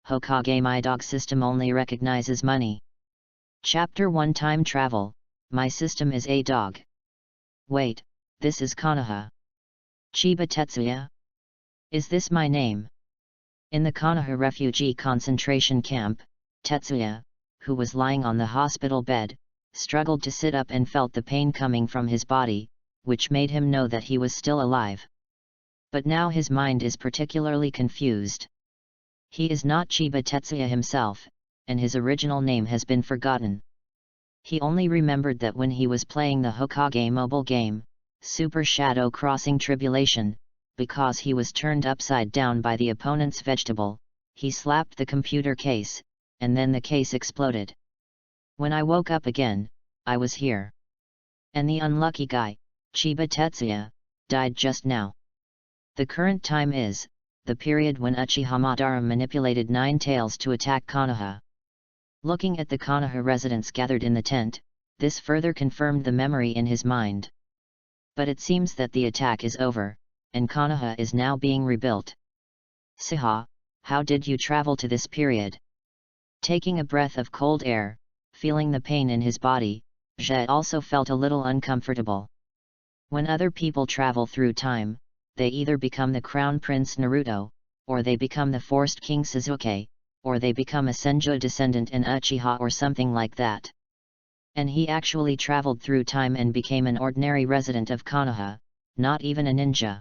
Hokage, my dog system only recognizes money. Chapter 1, Time Travel. My system is a dog. Wait, this is Konoha. Chiba Tetsuya? Is this my name? In the Konoha refugee concentration camp, Tetsuya, who was lying on the hospital bed, struggled to sit up and felt the pain coming from his body, which made him know that he was still alive. But now his mind is particularly confused. He is not Chiba Tetsuya himself, and his original name has been forgotten. He only remembered that when he was playing the Hokage mobile game, Super Shadow Crossing Tribulation, because he was turned upside down by the opponent's vegetable, he slapped the computer case, and then the case exploded. When I woke up again, I was here. And the unlucky guy, Chiba Tetsuya, died just now. The current time is the period when Uchiha Madara manipulated Nine Tails to attack Konoha. Looking at the Konoha residents gathered in the tent, this further confirmed the memory in his mind. But it seems that the attack is over, and Konoha is now being rebuilt. Siha, how did you travel to this period? Taking a breath of cold air, feeling the pain in his body, Jie also felt a little uncomfortable. When other people travel through time, they either become the Crown Prince Naruto, or they become the forced King Sasuke, or they become a Senju descendant in Uchiha or something like that. And he actually traveled through time and became an ordinary resident of Konoha, not even a ninja.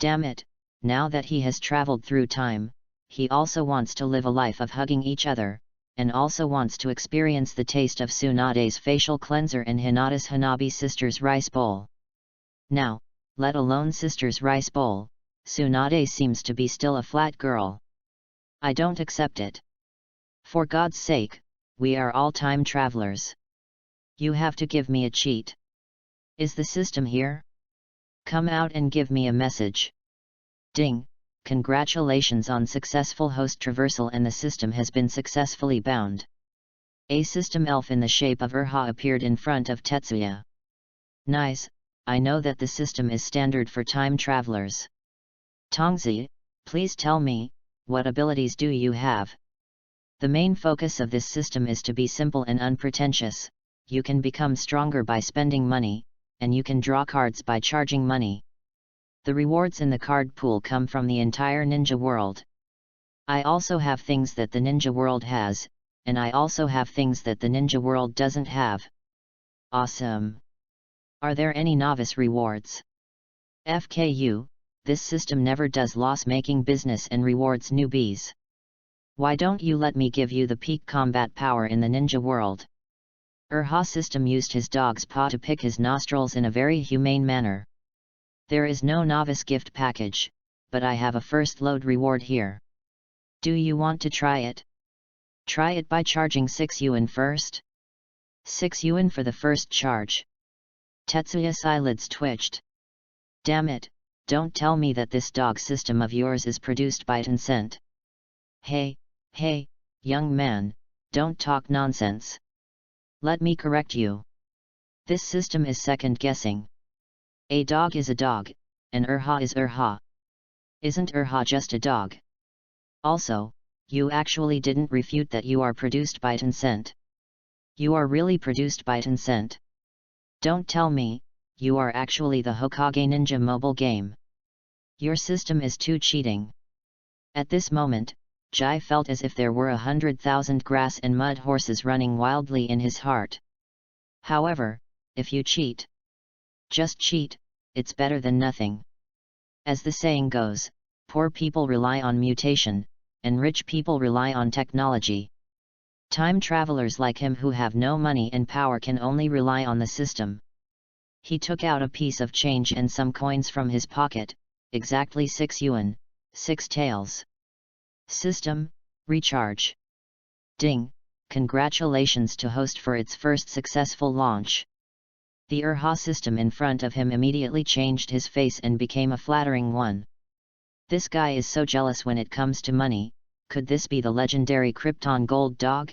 Damn it, now that he has traveled through time, he also wants to live a life of hugging each other, and also wants to experience the taste of Tsunade's facial cleanser and Hinata's Hanabi sister's rice bowl. Now, let alone sister's rice bowl, Tsunade seems to be still a flat girl. I don't accept it. For God's sake, we are all time travelers. You have to give me a cheat. Is the system here? Come out and give me a message. Ding, congratulations on successful host traversal, and the system has been successfully bound. A system elf in the shape of Urha appeared in front of Tetsuya. Nice, I know that the system is standard for time travelers. Tongzi, please tell me, what abilities do you have? The main focus of this system is to be simple and unpretentious. You can become stronger by spending money, and you can draw cards by charging money. The rewards in the card pool come from the entire ninja world. I also have things that the ninja world has, and I also have things that the ninja world doesn't have. Awesome! Are there any novice rewards? FKU, this system never does loss-making business and rewards newbies. Why don't you let me give you the peak combat power in the ninja world? Urha system used his dog's paw to pick his nostrils in a very humane manner. There is no novice gift package, but I have a first load reward here. Do you want to try it? Try it by charging 6 yuan first. 6 yuan for the first charge. Tetsuya's eyelids twitched. Damn it, don't tell me that this dog system of yours is produced by Tencent. Hey, young man, don't talk nonsense. Let me correct you. This system is second-guessing. A dog is a dog, and Urha is Urha. Isn't Urha just a dog? Also, you actually didn't refute that you are produced by Tencent. You are really produced by Tencent. Don't tell me, you are actually the Hokage Ninja mobile game. Your system is too cheating. At this moment, Jai felt as if there were 100,000 grass and mud horses running wildly in his heart. However, if you cheat, just cheat, it's better than nothing. As the saying goes, poor people rely on mutation, and rich people rely on technology. Time travelers like him who have no money and power can only rely on the system. He took out a piece of change and some coins from his pocket, exactly 6 yuan, 6 taels. System, recharge. Ding, congratulations to host for its first successful launch. The Urha system in front of him immediately changed his face and became a flattering one. This guy is so jealous when it comes to money. Could this be the legendary Krypton Gold Dog?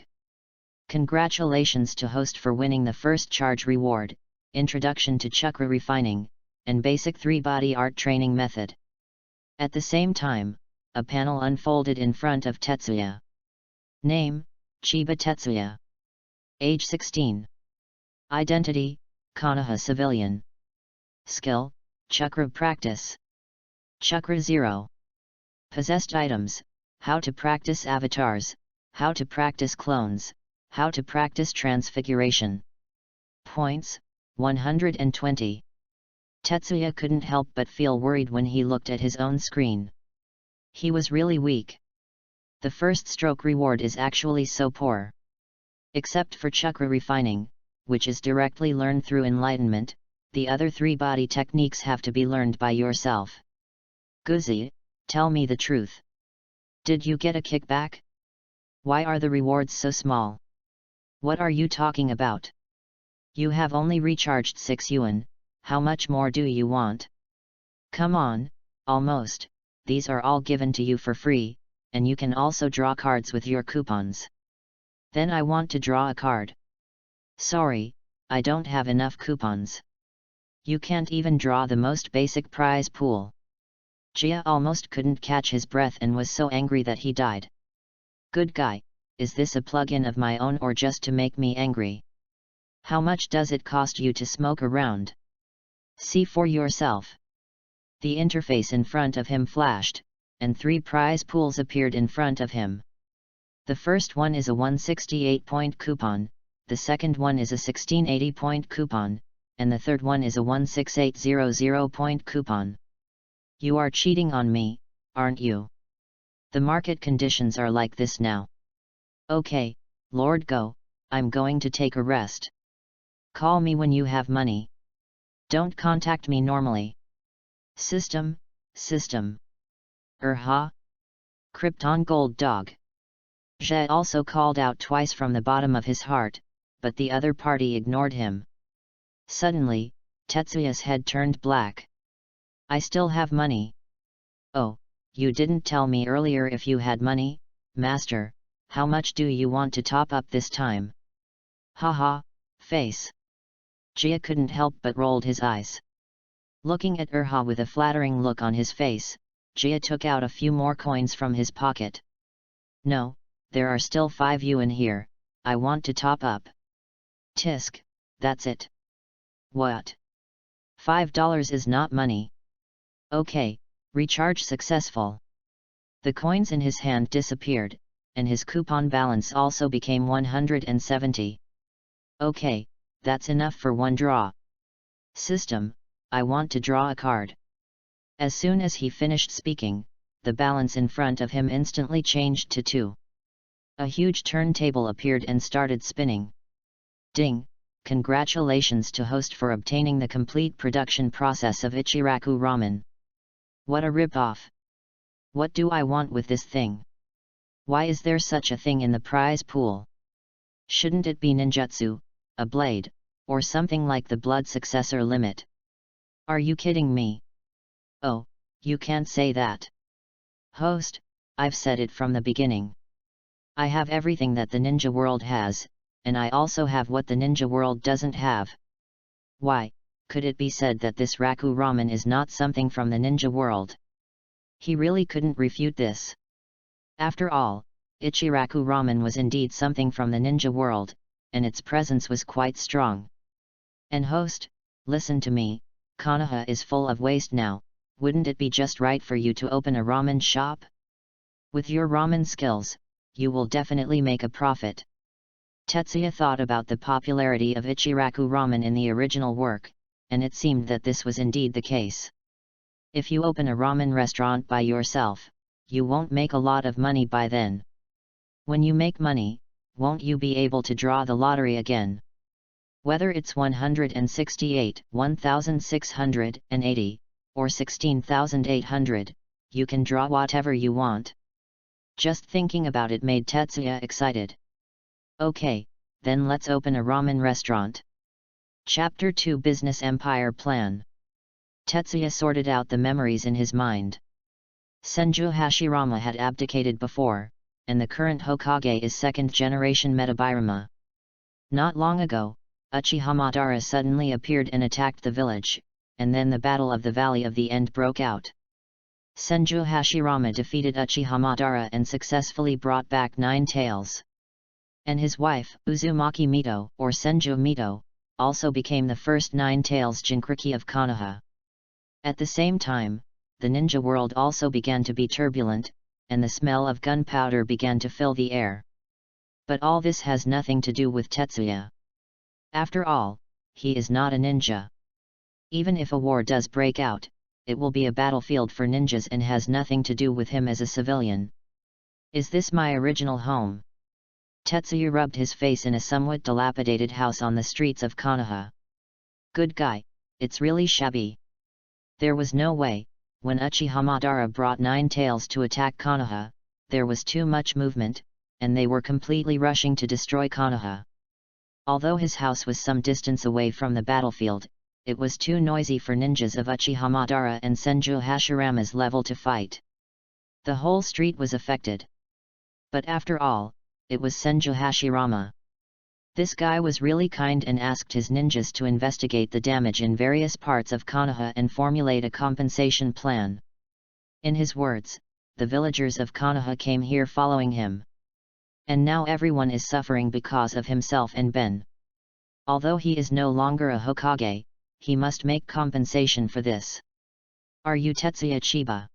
Congratulations to host for winning the first charge reward, Introduction to Chakra Refining, and Basic 3 Body Art Training Method. At the same time, a panel unfolded in front of Tetsuya. Name, Chiba Tetsuya. Age 16. Identity, Konoha civilian. Skill, Chakra practice. Chakra 0. Possessed items, how to practice avatars, how to practice clones, how to practice transfiguration. Points, 120. Tetsuya couldn't help but feel worried when he looked at his own screen. He was really weak. The first stroke reward is actually so poor. Except for chakra refining, which is directly learned through enlightenment, the other 3 body techniques have to be learned by yourself. Guzi, tell me the truth. Did you get a kickback? Why are the rewards so small? What are you talking about? You have only recharged 6 yuan, how much more do you want? Come on, almost, these are all given to you for free, and you can also draw cards with your coupons. Then I want to draw a card. Sorry, I don't have enough coupons. You can't even draw the most basic prize pool. Jia almost couldn't catch his breath and was so angry that he died. Good guy, is this a plug-in of my own or just to make me angry? How much does it cost you to smoke around? See for yourself. The interface in front of him flashed, and 3 prize pools appeared in front of him. The first one is a 168-point coupon, the second one is a 1680-point coupon, and the third one is a 16800-point coupon. You are cheating on me, aren't you? The market conditions are like this now. Okay, Lord Go, I'm going to take a rest. Call me when you have money. Don't contact me normally. System. Krypton Gold Dog. Zhe also called out twice from the bottom of his heart, but the other party ignored him. Suddenly, Tetsuya's head turned black. I still have money. Oh, you didn't tell me earlier if you had money, master, how much do you want to top up this time? Haha, face. Jia couldn't help but rolled his eyes. Looking at Urha with a flattering look on his face, Jia took out a few more coins from his pocket. No, there are still 5 yuan here, I want to top up. Tisk, that's it. What? $5 is not money. Okay, recharge successful. The coins in his hand disappeared, and his coupon balance also became 170. Okay, that's enough for 1 draw. System, I want to draw a card. As soon as he finished speaking, the balance in front of him instantly changed to 2. A huge turntable appeared and started spinning. Ding! Congratulations to host for obtaining the complete production process of Ichiraku Ramen. What a rip-off! What do I want with this thing? Why is there such a thing in the prize pool? Shouldn't it be ninjutsu, a blade, or something like the blood successor limit? Are you kidding me? Oh, you can't say that. Host, I've said it from the beginning. I have everything that the ninja world has, and I also have what the ninja world doesn't have. Why, could it be said that this Raku Ramen is not something from the ninja world? He really couldn't refute this. After all, Ichiraku Ramen was indeed something from the ninja world, and its presence was quite strong. And host, listen to me, Konoha is full of waste now, wouldn't it be just right for you to open a ramen shop? With your ramen skills, you will definitely make a profit. Tetsuya thought about the popularity of Ichiraku Ramen in the original work, and it seemed that this was indeed the case. If you open a ramen restaurant by yourself, you won't make a lot of money by then. When you make money, won't you be able to draw the lottery again? Whether it's 168, 1680, or 16,800, you can draw whatever you want. Just thinking about it made Tetsuya excited. Okay, then let's open a ramen restaurant. Chapter 2 Business Empire Plan. Tetsuya sorted out the memories in his mind. Senju Hashirama had abdicated before, and the current Hokage is second-generation Metabirama. Not long ago, Uchiha Madara suddenly appeared and attacked the village, and then the Battle of the Valley of the End broke out. Senju Hashirama defeated Uchiha Madara and successfully brought back 9 tails. And his wife, Uzumaki Mito, or Senju Mito, also became the first 9 tails Jinchuriki of Konoha. At the same time, the ninja world also began to be turbulent, and the smell of gunpowder began to fill the air. But all this has nothing to do with Tetsuya. After all, he is not a ninja. Even if a war does break out, it will be a battlefield for ninjas and has nothing to do with him as a civilian. Is this my original home? Tetsuya rubbed his face in a somewhat dilapidated house on the streets of Konoha. Good guy, it's really shabby. There was no way, when Uchiha Madara brought 9 tails to attack Konoha, there was too much movement, and they were completely rushing to destroy Konoha. Although his house was some distance away from the battlefield, it was too noisy for ninjas of Uchiha Madara and Senju Hashirama's level to fight. The whole street was affected. But after all, it was Senju Hashirama. This guy was really kind and asked his ninjas to investigate the damage in various parts of Konoha and formulate a compensation plan. In his words, the villagers of Konoha came here following him. And now everyone is suffering because of himself and Ben. Although he is no longer a Hokage, he must make compensation for this. Are you Tetsuya Chiba?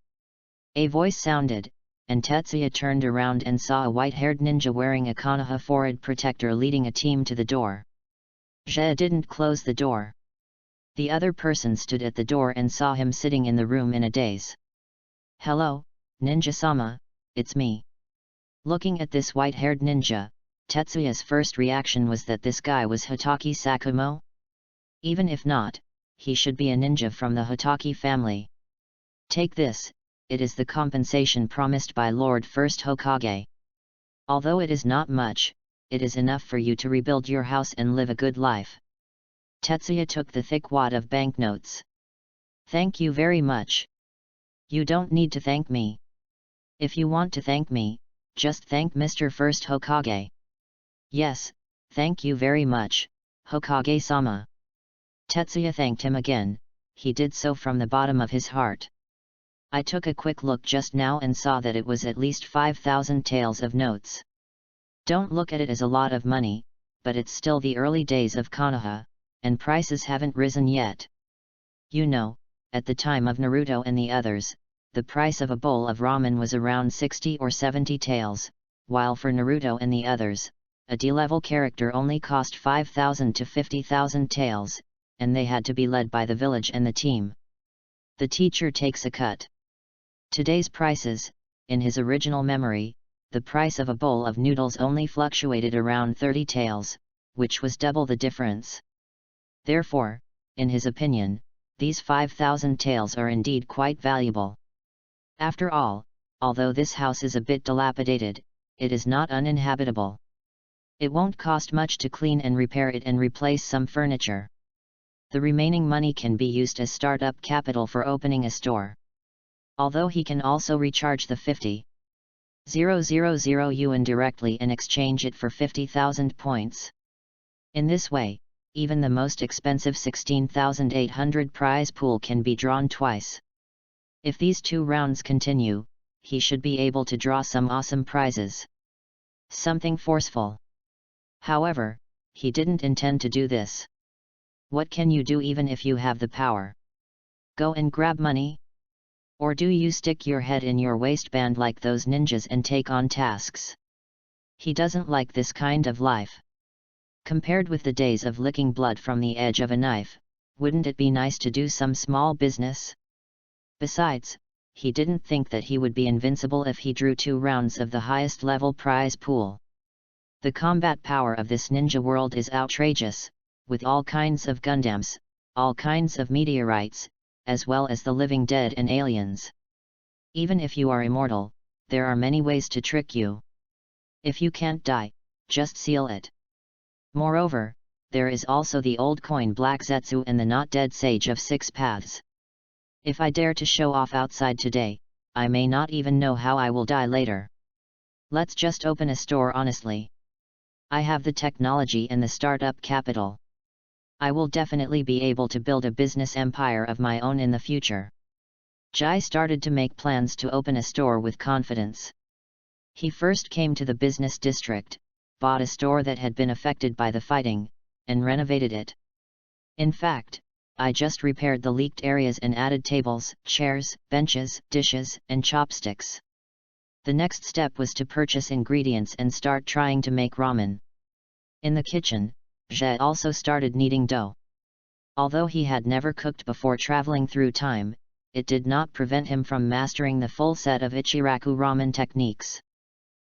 A voice sounded, and Tetsuya turned around and saw a white-haired ninja wearing a Konoha forehead protector leading a team to the door. Zhe didn't close the door. The other person stood at the door and saw him sitting in the room in a daze. Hello, Ninja-sama, it's me. Looking at this white-haired ninja, Tetsuya's first reaction was that this guy was Hotaki Sakumo? Even if not, he should be a ninja from the Hotaki family. Take this. It is the compensation promised by Lord First Hokage. Although it is not much, it is enough for you to rebuild your house and live a good life. Tetsuya took the thick wad of banknotes. Thank you very much. You don't need to thank me. If you want to thank me, just thank Mr. First Hokage. Yes, thank you very much, Hokage-sama. Tetsuya thanked him again. He did so from the bottom of his heart. I took a quick look just now and saw that it was at least 5,000 taels of notes. Don't look at it as a lot of money, but it's still the early days of Konoha, and prices haven't risen yet. You know, at the time of Naruto and the others, the price of a bowl of ramen was around 60 or 70 taels, while for Naruto and the others, a D-level character only cost 5,000 to 50,000 taels, and they had to be led by the village and the team. The teacher takes a cut. Today's prices, in his original memory, the price of a bowl of noodles only fluctuated around 30 taels, which was double the difference. Therefore, in his opinion, these 5,000 taels are indeed quite valuable. After all, although this house is a bit dilapidated, it is not uninhabitable. It won't cost much to clean and repair it and replace some furniture. The remaining money can be used as startup capital for opening a store. Although he can also recharge the 50,000 yuan directly and exchange it for 50,000 points. In this way, even the most expensive 16,800 prize pool can be drawn twice. If these 2 rounds continue, he should be able to draw some awesome prizes. Something forceful. However, he didn't intend to do this. What can you do even if you have the power? Go and grab money? Or do you stick your head in your waistband like those ninjas and take on tasks? He doesn't like this kind of life. Compared with the days of licking blood from the edge of a knife, wouldn't it be nice to do some small business? Besides, he didn't think that he would be invincible if he drew 2 rounds of the highest level prize pool. The combat power of this ninja world is outrageous, with all kinds of Gundams, all kinds of meteorites, as well as the living dead and aliens. Even if you are immortal, there are many ways to trick you. If you can't die, just seal it. Moreover, there is also the old coin Black Zetsu and the not dead Sage of 6 Paths. If I dare to show off outside today, I may not even know how I will die later. Let's just open a store honestly. I have the technology and the startup capital. I will definitely be able to build a business empire of my own in the future. Jai started to make plans to open a store with confidence. He first came to the business district, bought a store that had been affected by the fighting, and renovated it. In fact, I just repaired the leaked areas and added tables, chairs, benches, dishes, and chopsticks. The next step was to purchase ingredients and start trying to make ramen. In the kitchen, Jai also started kneading dough. Although he had never cooked before traveling through time, it did not prevent him from mastering the full set of Ichiraku ramen techniques.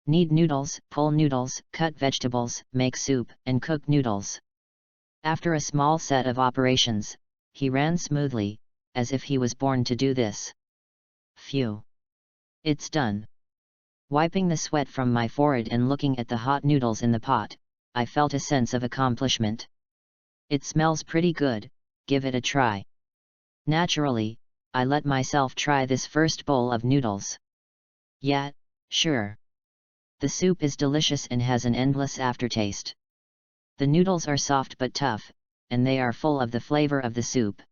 Knead noodles, pull noodles, cut vegetables, make soup, and cook noodles. After a small set of operations, he ran smoothly, as if he was born to do this. Phew! It's done. Wiping the sweat from my forehead and looking at the hot noodles in the pot, I felt a sense of accomplishment. It smells pretty good, give it a try. Naturally, I let myself try this first bowl of noodles. Yeah, sure. The soup is delicious and has an endless aftertaste. The noodles are soft but tough, and they are full of the flavor of the soup.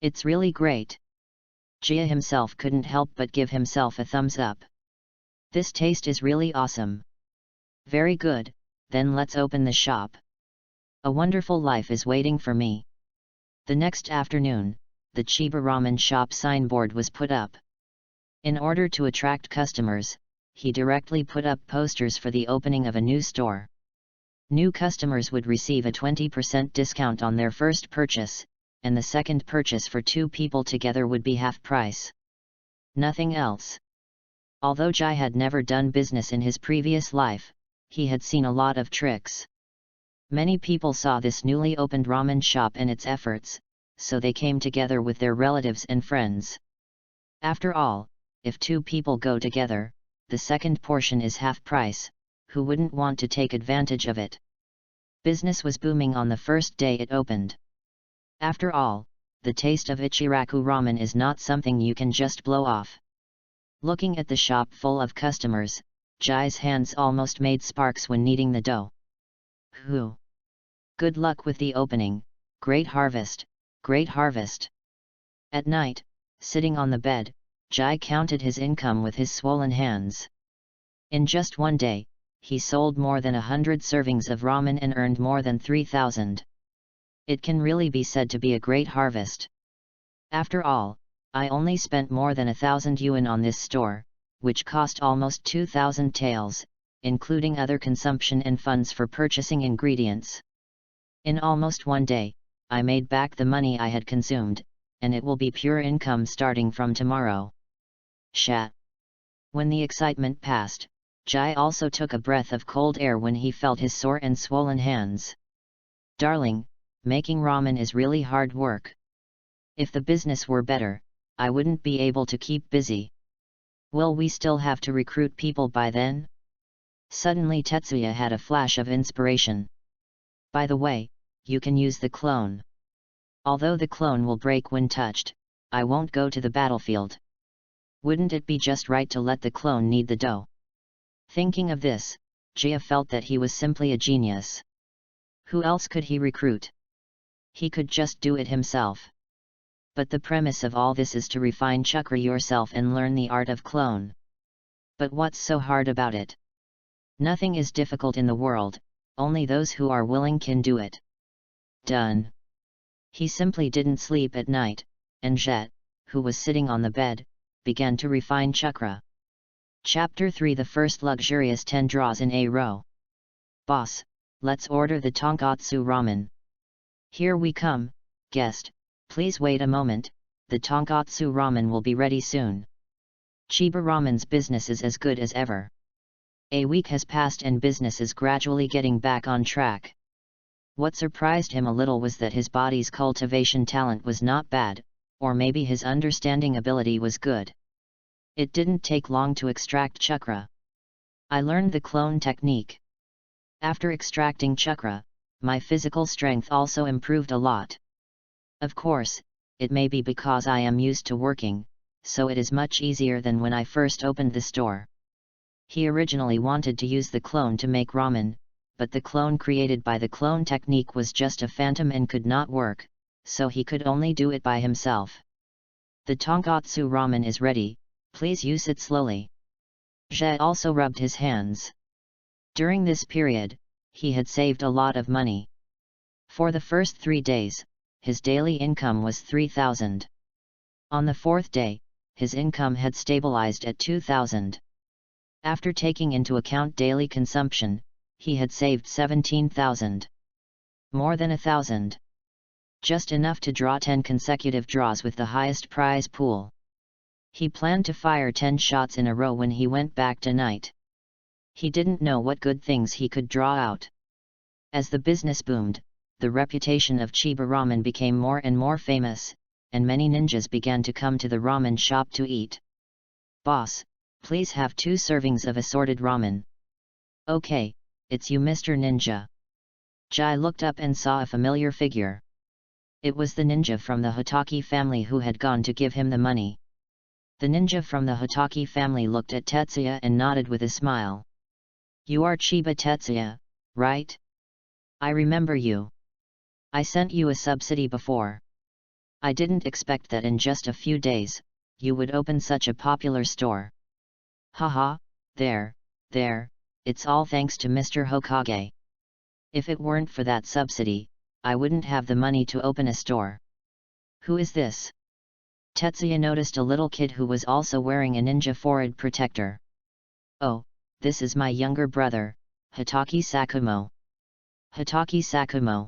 It's really great. Jia himself couldn't help but give himself a thumbs up. This taste is really awesome. Very good, then let's open the shop. A wonderful life is waiting for me. The next afternoon, the Chiba Ramen shop signboard was put up. In order to attract customers, he directly put up posters for the opening of a new store. New customers would receive a 20% discount on their first purchase, and the second purchase for 2 people together would be half price. Nothing else. Although Jai had never done business in his previous life, he had seen a lot of tricks. Many people saw this newly opened ramen shop and its efforts, so they came together with their relatives and friends. After all, if 2 people go together, the second portion is half price, who wouldn't want to take advantage of it? Business was booming on the first day it opened. After all, the taste of Ichiraku ramen is not something you can just blow off. Looking at the shop full of customers, Jai's hands almost made sparks when kneading the dough. Whew! Good luck with the opening, great harvest, great harvest. At night, sitting on the bed, Jai counted his income with his swollen hands. In just one day, he sold more than 100 servings of ramen and earned more than 3,000. It can really be said to be a great harvest. After all, I only spent more than 1,000 yuan on this store, which cost almost 2,000 taels, including other consumption and funds for purchasing ingredients. In almost one day, I made back the money I had consumed, and it will be pure income starting from tomorrow. Shat! When the excitement passed, Jai also took a breath of cold air when he felt his sore and swollen hands. Darling, making ramen is really hard work. If the business were better, I wouldn't be able to keep busy. Will we still have to recruit people by then? Suddenly Tetsuya had a flash of inspiration. By the way, you can use the clone. Although the clone will break when touched, I won't go to the battlefield. Wouldn't it be just right to let the clone knead the dough? Thinking of this, Jia felt that he was simply a genius. Who else could he recruit? He could just do it himself. But the premise of all this is to refine chakra yourself and learn the art of clone. But what's so hard about it? Nothing is difficult in the world, only those who are willing can do it. Done. He simply didn't sleep at night, and Jet, who was sitting on the bed, began to refine chakra. Chapter 3: The first luxurious 10 draws in a row. Boss, let's order the tonkatsu ramen. Here we come, guest, please wait a moment, the tonkatsu ramen will be ready soon. Chiba Ramen's business is as good as ever. A week has passed and business is gradually getting back on track. What surprised him a little was that his body's cultivation talent was not bad, or maybe his understanding ability was good. It didn't take long to extract chakra. I learned the clone technique. After extracting chakra, my physical strength also improved a lot. Of course, it may be because I am used to working, so it is much easier than when I first opened the store. He originally wanted to use the clone to make ramen, but the clone created by the clone technique was just a phantom and could not work, so he could only do it by himself. The tonkatsu ramen is ready, please use it slowly. Zhe also rubbed his hands. During this period, he had saved a lot of money. For the first 3 days, his daily income was 3,000. On the 4th day, his income had stabilized at 2,000. After taking into account daily consumption, he had saved 17,000. More than 1,000. Just enough to draw 10 consecutive draws with the highest prize pool. He planned to fire 10 shots in a row when he went back tonight. He didn't know what good things he could draw out. As the business boomed, the reputation of Chiba Ramen became more and more famous, and many ninjas began to come to the ramen shop to eat. "Boss, please have 2 servings of assorted ramen." "Okay, it's you, Mr. Ninja." Jai looked up and saw a familiar figure. It was the ninja from the Hokage family who had gone to give him the money. The ninja from the Hokage family looked at Tetsuya and nodded with a smile. "You are Chiba Tetsuya, right? I remember you. I sent you a subsidy before. I didn't expect that in just a few days, you would open such a popular store." "Haha, there, it's all thanks to Mr. Hokage. If it weren't for that subsidy, I wouldn't have the money to open a store." "Who is this?" Tetsuya noticed a little kid who was also wearing a ninja forehead protector. "Oh, this is my younger brother, Hotaki Sakumo." "Hotaki Sakumo."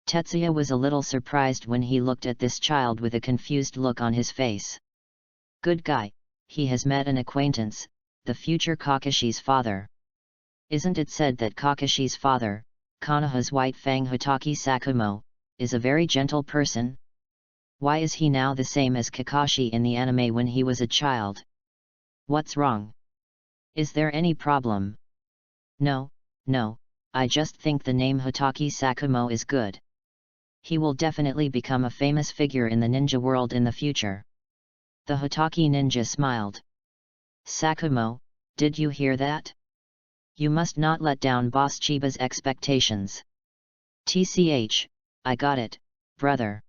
Tetsuya was a little surprised when he looked at this child with a confused look on his face. Good guy, he has met an acquaintance, the future Kakashi's father. Isn't it said that Kakashi's father, Konoha's White Fang Hotaki Sakumo, is a very gentle person? Why is he now the same as Kakashi in the anime when he was a child? What's wrong? Is there any problem?" No, I just think the name Hotaki Sakumo is good. He will definitely become a famous figure in the ninja world in the future." The Hotaki ninja smiled. "Sakumo, did you hear that? You must not let down Boss Chiba's expectations." "TCH, I got it, brother.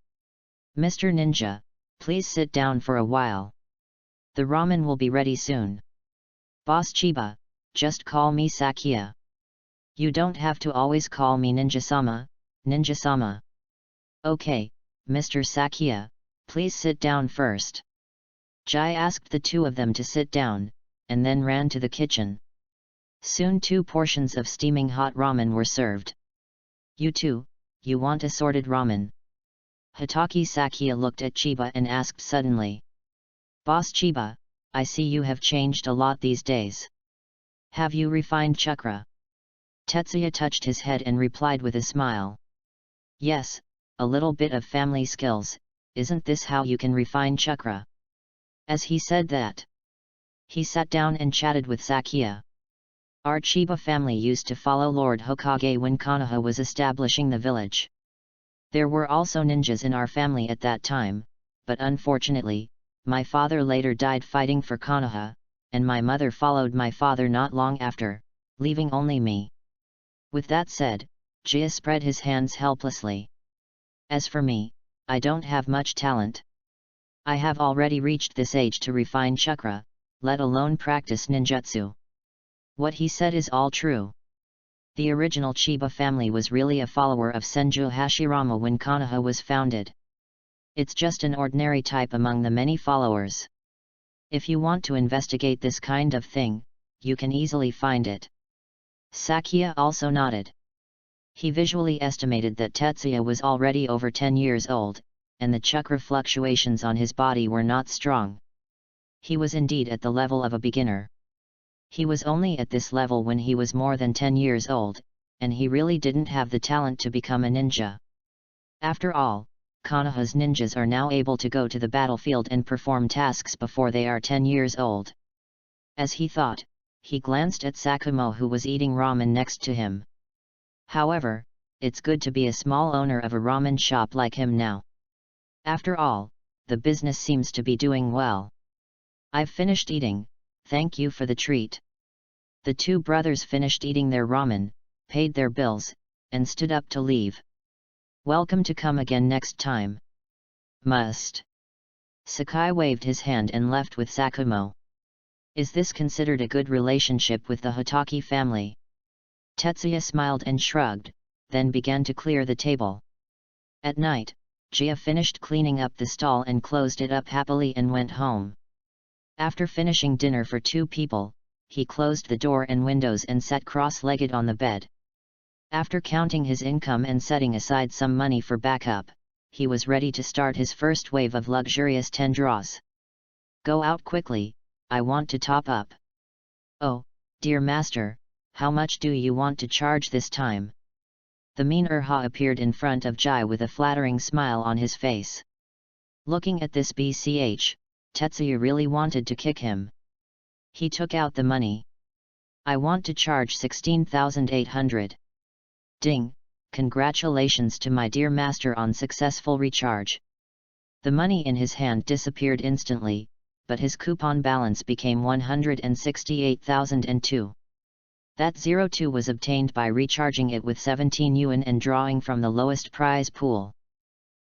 Mr. Ninja, please sit down for a while. The ramen will be ready soon. Boss Chiba, just call me Sakia. You don't have to always call me Ninja-sama, Ninja-sama." "Okay, Mr. Sakia, please sit down first." Jai asked the 2 of them to sit down, and then ran to the kitchen. Soon 2 portions of steaming hot ramen were served. "You two, you want assorted ramen?" Hotaki Sakia looked at Chiba and asked suddenly. "Boss Chiba, I see you have changed a lot these days. Have you refined chakra?" Tetsuya touched his head and replied with a smile. "Yes, a little bit of family skills, isn't this how you can refine chakra?" As he said that, he sat down and chatted with Sakia. "Our Chiba family used to follow Lord Hokage when Konoha was establishing the village. There were also ninjas in our family at that time, but unfortunately, my father later died fighting for Konoha, and my mother followed my father not long after, leaving only me." With that said, Jia spread his hands helplessly. "As for me, I don't have much talent. I have already reached this age to refine chakra, let alone practice ninjutsu." What he said is all true. The original Chiba family was really a follower of Senju Hashirama when Konoha was founded. It's just an ordinary type among the many followers. If you want to investigate this kind of thing, you can easily find it. Sakia also nodded. He visually estimated that Tetsuya was already over 10 years old, and the chakra fluctuations on his body were not strong. He was indeed at the level of a beginner. He was only at this level when he was more than 10 years old, and he really didn't have the talent to become a ninja. After all, Konoha's ninjas are now able to go to the battlefield and perform tasks before they are 10 years old. As he thought, he glanced at Sakumo who was eating ramen next to him. However, it's good to be a small owner of a ramen shop like him now. After all, the business seems to be doing well. "I've finished eating, thank you for the treat." The 2 brothers finished eating their ramen, paid their bills, and stood up to leave. "Welcome to come again next time." Must. Sakai waved his hand and left with Sakumo. Is this considered a good relationship with the Hokage family? Tetsuya smiled and shrugged, then began to clear the table. At night, Jia finished cleaning up the stall and closed it up happily and went home. After finishing dinner for 2 people, he closed the door and windows and sat cross-legged on the bed. After counting his income and setting aside some money for backup, he was ready to start his first wave of luxurious 10 draws. Go out quickly, I want to top up. Oh, dear master, how much do you want to charge this time? The mean Urha appeared in front of Jai with a flattering smile on his face. Looking at this BCH, Tetsuya really wanted to kick him. He took out the money. I want to charge 16,800. Ding, congratulations to my dear master on successful recharge. The money in his hand disappeared instantly, but his coupon balance became 168,002. That 02 was obtained by recharging it with 17 yuan and drawing from the lowest prize pool.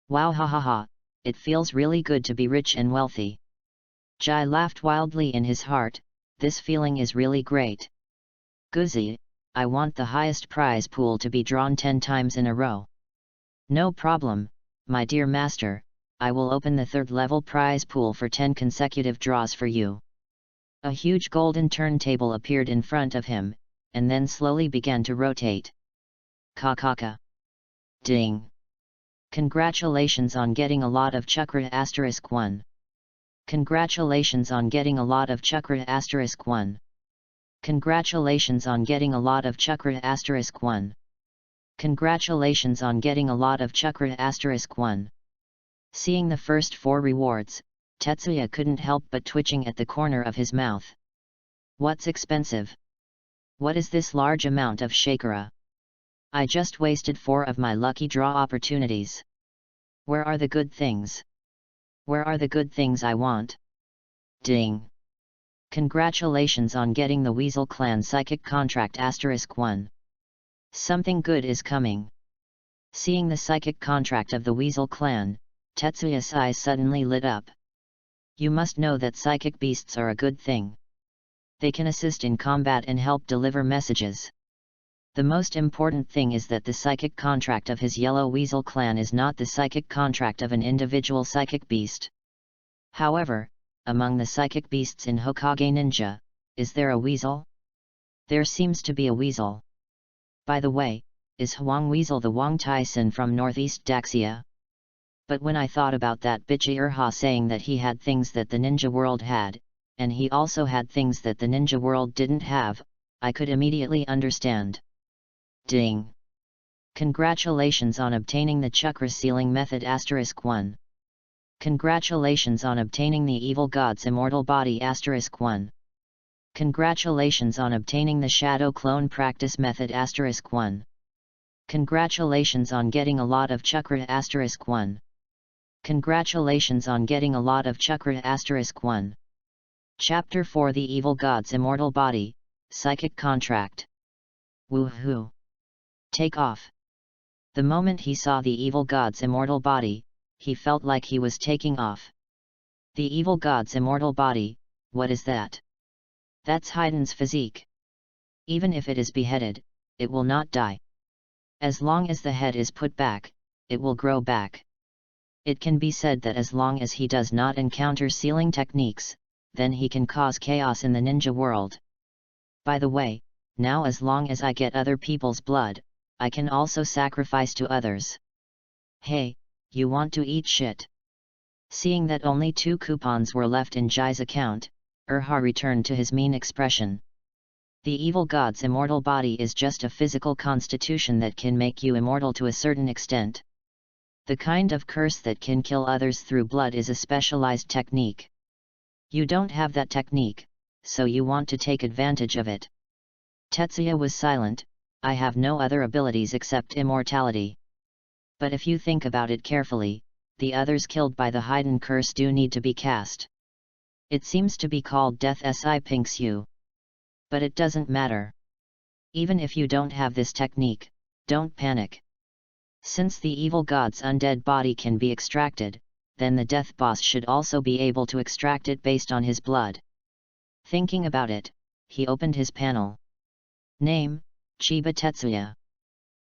Wow, ha ha ha, it feels really good to be rich and wealthy. Jai laughed wildly in his heart, this feeling is really great. Guzi, I want the highest prize pool to be drawn 10 times in a row. No problem, my dear master, I will open the 3rd level prize pool for 10 consecutive draws for you. A huge golden turntable appeared in front of him, and then slowly began to rotate. Ka. Ding. Congratulations on getting a lot of chakra *1. Congratulations on getting a lot of chakra *1. Congratulations on getting a lot of chakra *1. Congratulations on getting a lot of chakra *1. Seeing the first 4 rewards, Tetsuya couldn't help but twitching at the corner of his mouth. What's expensive? What is this large amount of shakara? I just wasted 4 of my lucky draw opportunities. Where are the good things? Where are the good things I want? Ding! Congratulations on getting the Weasel Clan Psychic Contract *1. Something good is coming. Seeing the psychic contract of the Weasel Clan, Tetsuya's eyes suddenly lit up. You must know that psychic beasts are a good thing. They can assist in combat and help deliver messages. The most important thing is that the psychic contract of his Yellow Weasel Clan is not the psychic contract of an individual psychic beast. However, among the psychic beasts in Hokage Ninja, is there a weasel? There seems to be a weasel. By the way, is Huang Weasel the Wang Tyson from Northeast Daxia? But when I thought about that bitchy Urha saying that he had things that the ninja world had, and he also had things that the ninja world didn't have, I could immediately understand. Ding! Congratulations on obtaining the chakra sealing method *1. Congratulations on obtaining the evil god's immortal body *1. Congratulations on obtaining the shadow clone practice method *1. Congratulations on getting a lot of chakra *1. Congratulations on getting a lot of chakra *1. Chapter 4 The Evil God's Immortal Body, Psychic Contract. Woohoo! Take off! The moment he saw the evil god's immortal body, he felt like he was taking off. The evil god's immortal body, what is that? That's Haiden's physique. Even if it is beheaded, it will not die. As long as the head is put back, it will grow back. It can be said that as long as he does not encounter sealing techniques, then he can cause chaos in the ninja world. By the way, now as long as I get other people's blood, I can also sacrifice to others. Hey, you want to eat shit? Seeing that only 2 coupons were left in Jai's account, Urha returned to his mean expression. The evil god's immortal body is just a physical constitution that can make you immortal to a certain extent. The kind of curse that can kill others through blood is a specialized technique. You don't have that technique, so you want to take advantage of it. Tetsuya was silent. I have no other abilities except immortality. But if you think about it carefully, the others killed by the Haiden curse do need to be cast. It seems to be called Death Si Pinks You. But it doesn't matter. Even if you don't have this technique, don't panic. Since the evil god's undead body can be extracted, then the death boss should also be able to extract it based on his blood. Thinking about it, he opened his panel. Name, Chiba Tetsuya.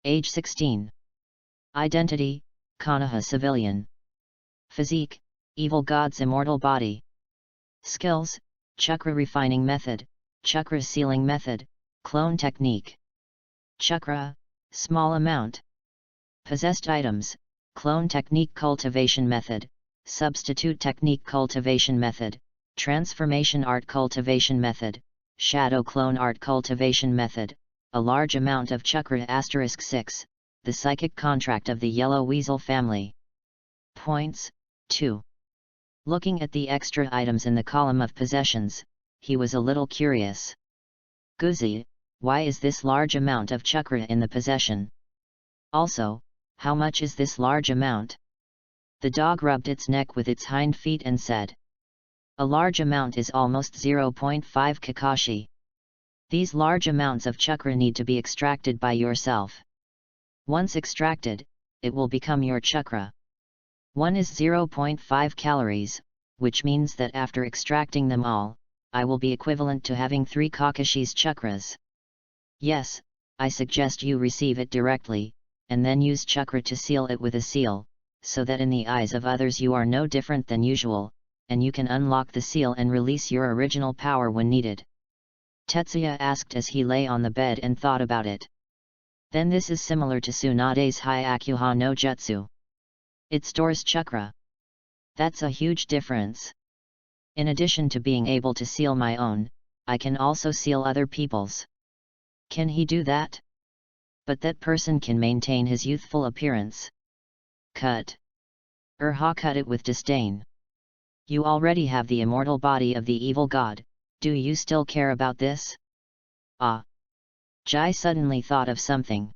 Age 16. Identity, Konoha civilian. Physique, evil god's immortal body. Skills, chakra refining method, chakra sealing method, clone technique. Chakra, small amount. Possessed items, clone technique cultivation method, substitute technique cultivation method, transformation art cultivation method, shadow clone art cultivation method, a large amount of chakra *6, the psychic contract of the yellow weasel family. Points, 2. Looking at the extra items in the column of possessions, he was a little curious. Guzi, why is this large amount of chakra in the possession? Also, how much is this large amount? The dog rubbed its neck with its hind feet and said, a large amount is almost 0.5 kakashi. These large amounts of chakra need to be extracted by yourself. Once extracted, it will become your chakra. 1 is 0.5 calories, which means that after extracting them all, I will be equivalent to having 3 Kakashi's chakras. Yes, I suggest you receive it directly, and then use chakra to seal it with a seal, so that in the eyes of others you are no different than usual, and you can unlock the seal and release your original power when needed. Tetsuya asked as he lay on the bed and thought about it. Then this is similar to Tsunade's Hyakuha no Jutsu. It stores chakra. That's a huge difference. In addition to being able to seal my own, I can also seal other people's. Can he do that? But that person can maintain his youthful appearance. Cut. Urha cut it with disdain. You already have the immortal body of the evil god, do you still care about this? Ah! Jai suddenly thought of something.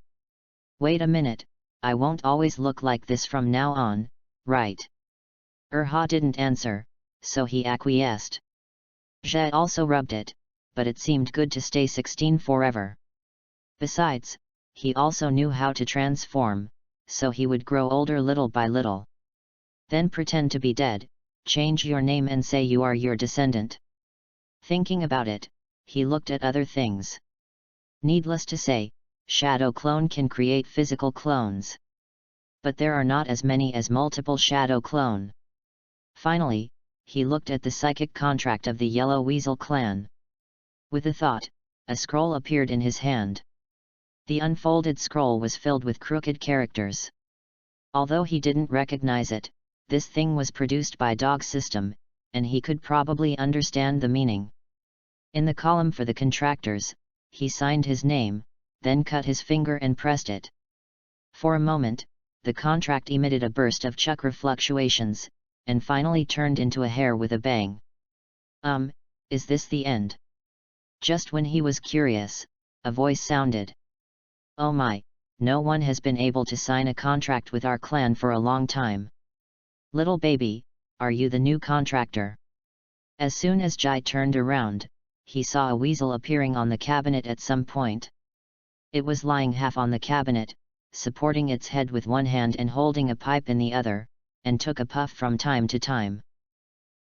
Wait a minute, I won't always look like this from now on, right? Urha didn't answer, so he acquiesced. Jai also rubbed it, but it seemed good to stay 16 forever. Besides, he also knew how to transform, so he would grow older little by little. Then pretend to be dead, change your name and say you are your descendant. Thinking about it, he looked at other things. Needless to say, Shadow Clone can create physical clones. But there are not as many as multiple Shadow Clone. Finally, he looked at the psychic contract of the Yellow Weasel clan. With a thought, a scroll appeared in his hand. The unfolded scroll was filled with crooked characters. Although he didn't recognize it, this thing was produced by Dog System, and he could probably understand the meaning. In the column for the contractors, he signed his name, then cut his finger and pressed it. For a moment, the contract emitted a burst of chakra fluctuations, and finally turned into a hair with a bang. Is this the end? Just when he was curious, a voice sounded. Oh my, no one has been able to sign a contract with our clan for a long time. Little baby, are you the new contractor? As soon as Jai turned around, he saw a weasel appearing on the cabinet at some point. It was lying half on the cabinet, supporting its head with one hand and holding a pipe in the other, and took a puff from time to time.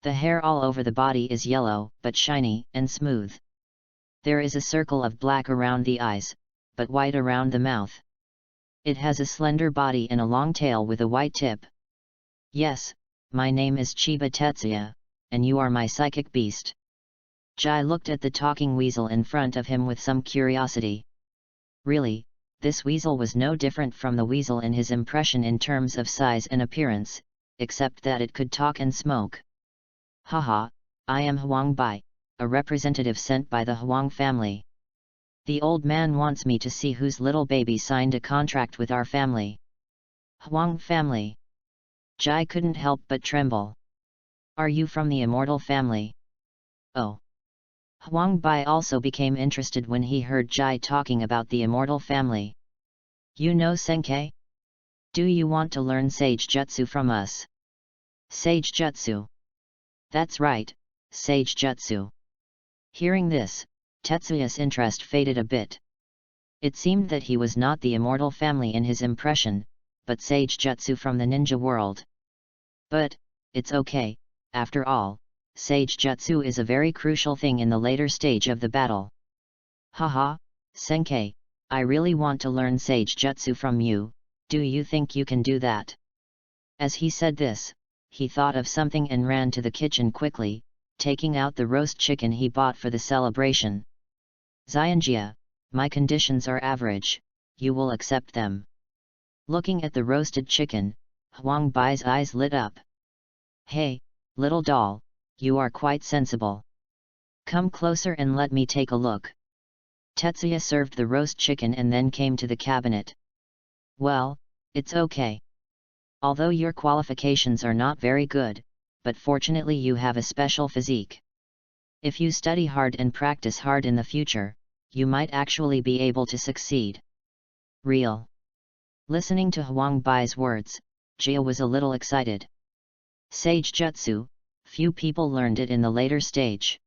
The hair all over the body is yellow, but shiny and smooth. There is a circle of black around the eyes, but white around the mouth. It has a slender body and a long tail with a white tip. Yes, my name is Chiba Tetsuya, and you are my psychic beast. Jai looked at the talking weasel in front of him with some curiosity. Really, this weasel was no different from the weasel in his impression in terms of size and appearance, except that it could talk and smoke. Haha, I am Huang Bai, a representative sent by the Huang family. The old man wants me to see whose little baby signed a contract with our family. Huang family. Jai couldn't help but tremble. Are you from the immortal family? Oh. Huang Bai also became interested when he heard Jai talking about the immortal family. You know Senkei? Do you want to learn Sage Jutsu from us? Sage Jutsu. That's right, Sage Jutsu. Hearing this, Tetsuya's interest faded a bit. It seemed that he was not the immortal family in his impression, but Sage Jutsu from the ninja world. But, it's okay, after all, Sage Jutsu is a very crucial thing in the later stage of the battle. Haha, Senkei, I really want to learn Sage Jutsu from you, do you think you can do that? As he said this, he thought of something and ran to the kitchen quickly, taking out the roast chicken he bought for the celebration. Xianjia, my conditions are average, you will accept them. Looking at the roasted chicken, Huang Bai's eyes lit up. Hey, little doll, you are quite sensible. Come closer and let me take a look. Tetsuya served the roast chicken and then came to the cabinet. Well, it's okay. Although your qualifications are not very good, but fortunately you have a special physique. If you study hard and practice hard in the future, you might actually be able to succeed. Real. Listening to Huang Bai's words, Jia was a little excited. Sage Jutsu, few people learned it in the later stage.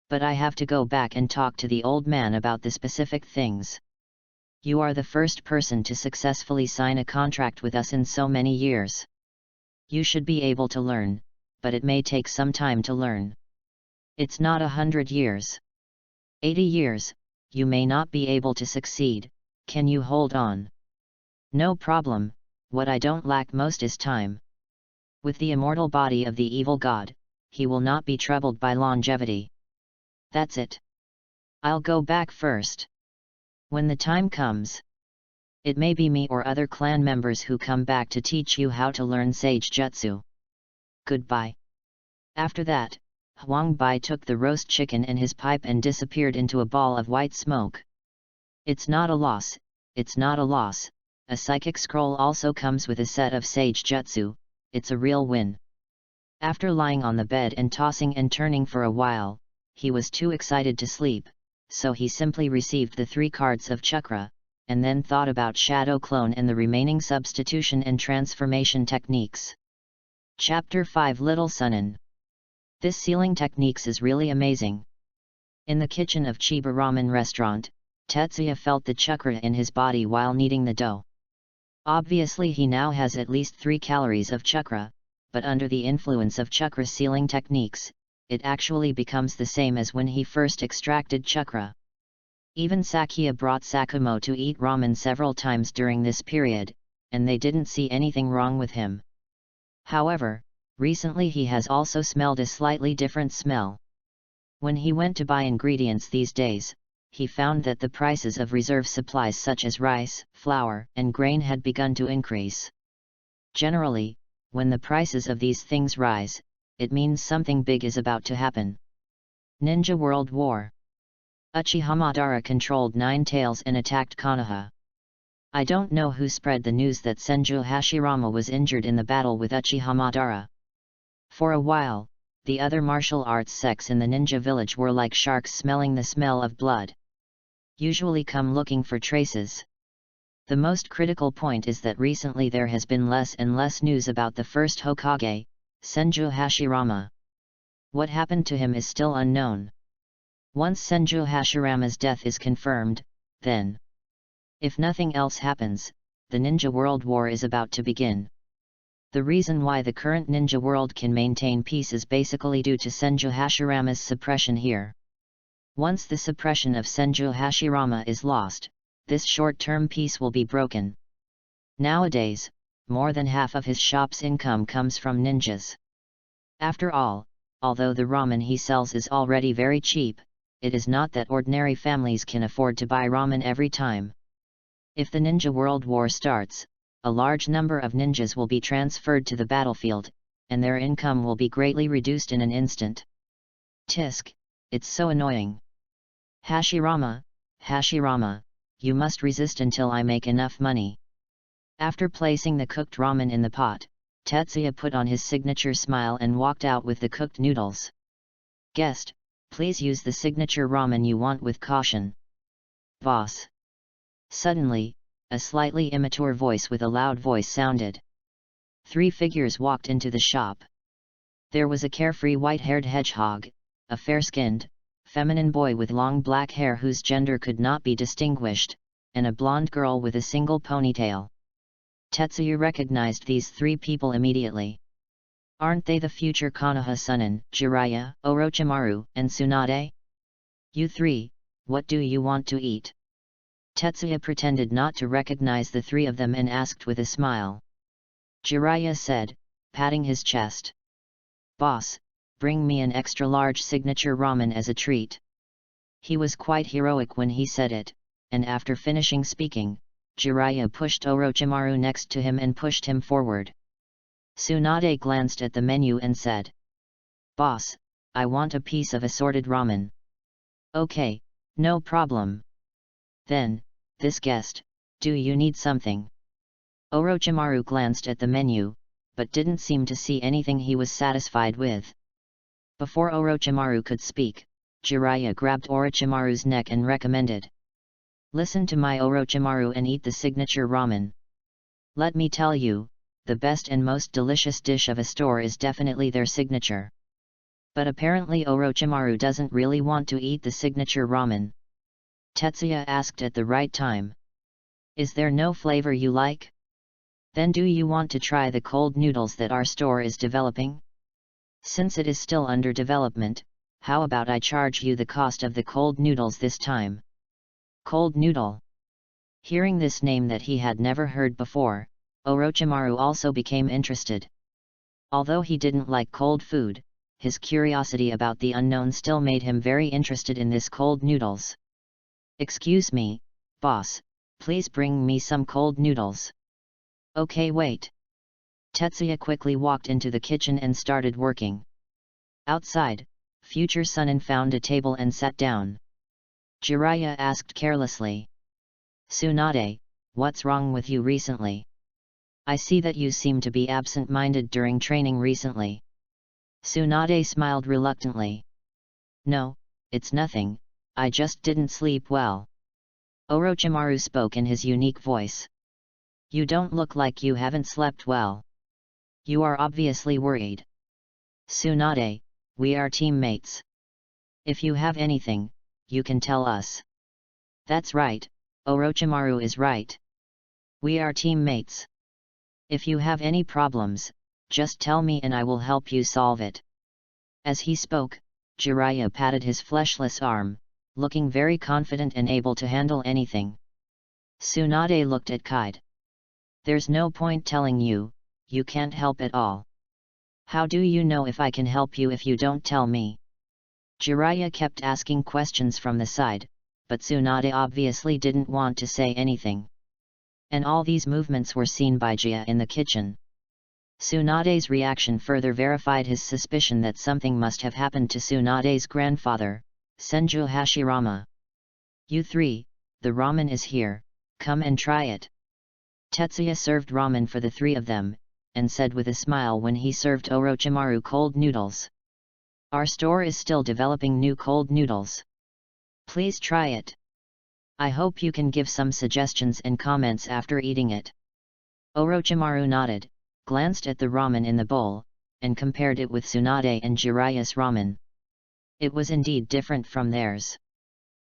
But I have to go back and talk to the old man about the specific things. You are the first person to successfully sign a contract with us in so many years. You should be able to learn, but it may take some time to learn. It's not 100 years. 80 years, you may not be able to succeed, can you hold on? No problem, what I don't lack most is time. With the immortal body of the evil god, he will not be troubled by longevity. That's it. I'll go back first. When the time comes, it may be me or other clan members who come back to teach you how to learn Sage Jutsu. Goodbye. After that, Huang Bai took the roast chicken and his pipe and disappeared into a ball of white smoke. It's not a loss, it's not a loss, a psychic scroll also comes with a set of Sage Jutsu, it's a real win. After lying on the bed and tossing and turning for a while, he was too excited to sleep, so he simply received the 3 cards of chakra, and then thought about shadow clone and the remaining substitution and transformation techniques. Chapter 5 Little Sunin. This sealing techniques is really amazing. In the kitchen of Chiba Ramen restaurant, Tetsuya felt the chakra in his body while kneading the dough. Obviously he now has at least 3 calories of chakra, but under the influence of chakra sealing techniques, it actually becomes the same as when he first extracted chakra. Even Sakia brought Sakumo to eat ramen several times during this period, and they didn't see anything wrong with him. However, recently he has also smelled a slightly different smell. When he went to buy ingredients these days, he found that the prices of reserve supplies such as rice, flour, and grain had begun to increase. Generally, when the prices of these things rise, it means something big is about to happen. Ninja World War. Uchiha Madara controlled 9 tails and attacked Konoha. I don't know who spread the news that Senju Hashirama was injured in the battle with Uchiha Madara. For a while, the other martial arts sects in the ninja village were like sharks smelling the smell of blood. Usually come looking for traces. The most critical point is that recently there has been less and less news about the first Hokage, Senju Hashirama. What happened to him is still unknown. Once Senju Hashirama's death is confirmed, then, if nothing else happens, the Ninja World War is about to begin. The reason why the current ninja world can maintain peace is basically due to Senju Hashirama's suppression here. Once the suppression of Senju Hashirama is lost, this short-term peace will be broken. Nowadays, more than half of his shop's income comes from ninjas. After all, although the ramen he sells is already very cheap, it is not that ordinary families can afford to buy ramen every time. If the Ninja World War starts, a large number of ninjas will be transferred to the battlefield, and their income will be greatly reduced in an instant. Tisk, it's so annoying. Hashirama, Hashirama, you must resist until I make enough money. After placing the cooked ramen in the pot, Tetsuya put on his signature smile and walked out with the cooked noodles. Guest, please use the signature ramen you want with caution. Boss. Suddenly, a slightly immature voice with a loud voice sounded. 3 figures walked into the shop. There was a carefree white-haired hedgehog, a fair-skinned, feminine boy with long black hair whose gender could not be distinguished, and a blonde girl with a single ponytail. Tetsuya recognized these 3 people immediately. Aren't they the future Konoha Sunin, Jiraiya, Orochimaru, and Tsunade? You three, what do you want to eat? Tetsuya pretended not to recognize the three of them and asked with a smile. Jiraiya said, patting his chest. Boss, bring me an extra-large signature ramen as a treat. He was quite heroic when he said it, and after finishing speaking, Jiraiya pushed Orochimaru next to him and pushed him forward. Tsunade glanced at the menu and said, Boss, I want a piece of assorted ramen. Okay, no problem. Then, this guest, do you need something? Orochimaru glanced at the menu, but didn't seem to see anything he was satisfied with. Before Orochimaru could speak, Jiraiya grabbed Orochimaru's neck and recommended. Listen to my Orochimaru and eat the signature ramen. Let me tell you, the best and most delicious dish of a store is definitely their signature. But apparently Orochimaru doesn't really want to eat the signature ramen. Tetsuya asked at the right time. Is there no flavor you like? Then do you want to try the cold noodles that our store is developing? Since it is still under development, how about I charge you the cost of the cold noodles this time? Cold noodle. Hearing this name that he had never heard before, Orochimaru also became interested. Although he didn't like cold food, his curiosity about the unknown still made him very interested in this cold noodles. Excuse me, boss, please bring me some cold noodles. Okay, wait. Tetsuya quickly walked into the kitchen and started working. Outside, future Sunin found a table and sat down. Jiraiya asked carelessly. Tsunade, what's wrong with you recently? I see that you seem to be absent-minded during training recently. Tsunade smiled reluctantly. No, it's nothing, I just didn't sleep well. Orochimaru spoke in his unique voice. You don't look like you haven't slept well. You are obviously worried. Tsunade, we are teammates. If you have anything, you can tell us. That's right, Orochimaru is right. We are teammates. If you have any problems, just tell me and I will help you solve it. As he spoke, Jiraiya patted his fleshless arm, looking very confident and able to handle anything. Tsunade looked at Kide. There's no point telling you, you can't help at all. How do you know if I can help you if you don't tell me? Jiraiya kept asking questions from the side, but Tsunade obviously didn't want to say anything. And all these movements were seen by Jia in the kitchen. Tsunade's reaction further verified his suspicion that something must have happened to Tsunade's grandfather, Senju Hashirama. You three, the ramen is here, come and try it. Tetsuya served ramen for the three of them, and said with a smile when he served Orochimaru cold noodles. Our store is still developing new cold noodles. Please try it. I hope you can give some suggestions and comments after eating it. Orochimaru nodded, glanced at the ramen in the bowl, and compared it with Tsunade and Jiraiya's ramen. It was indeed different from theirs.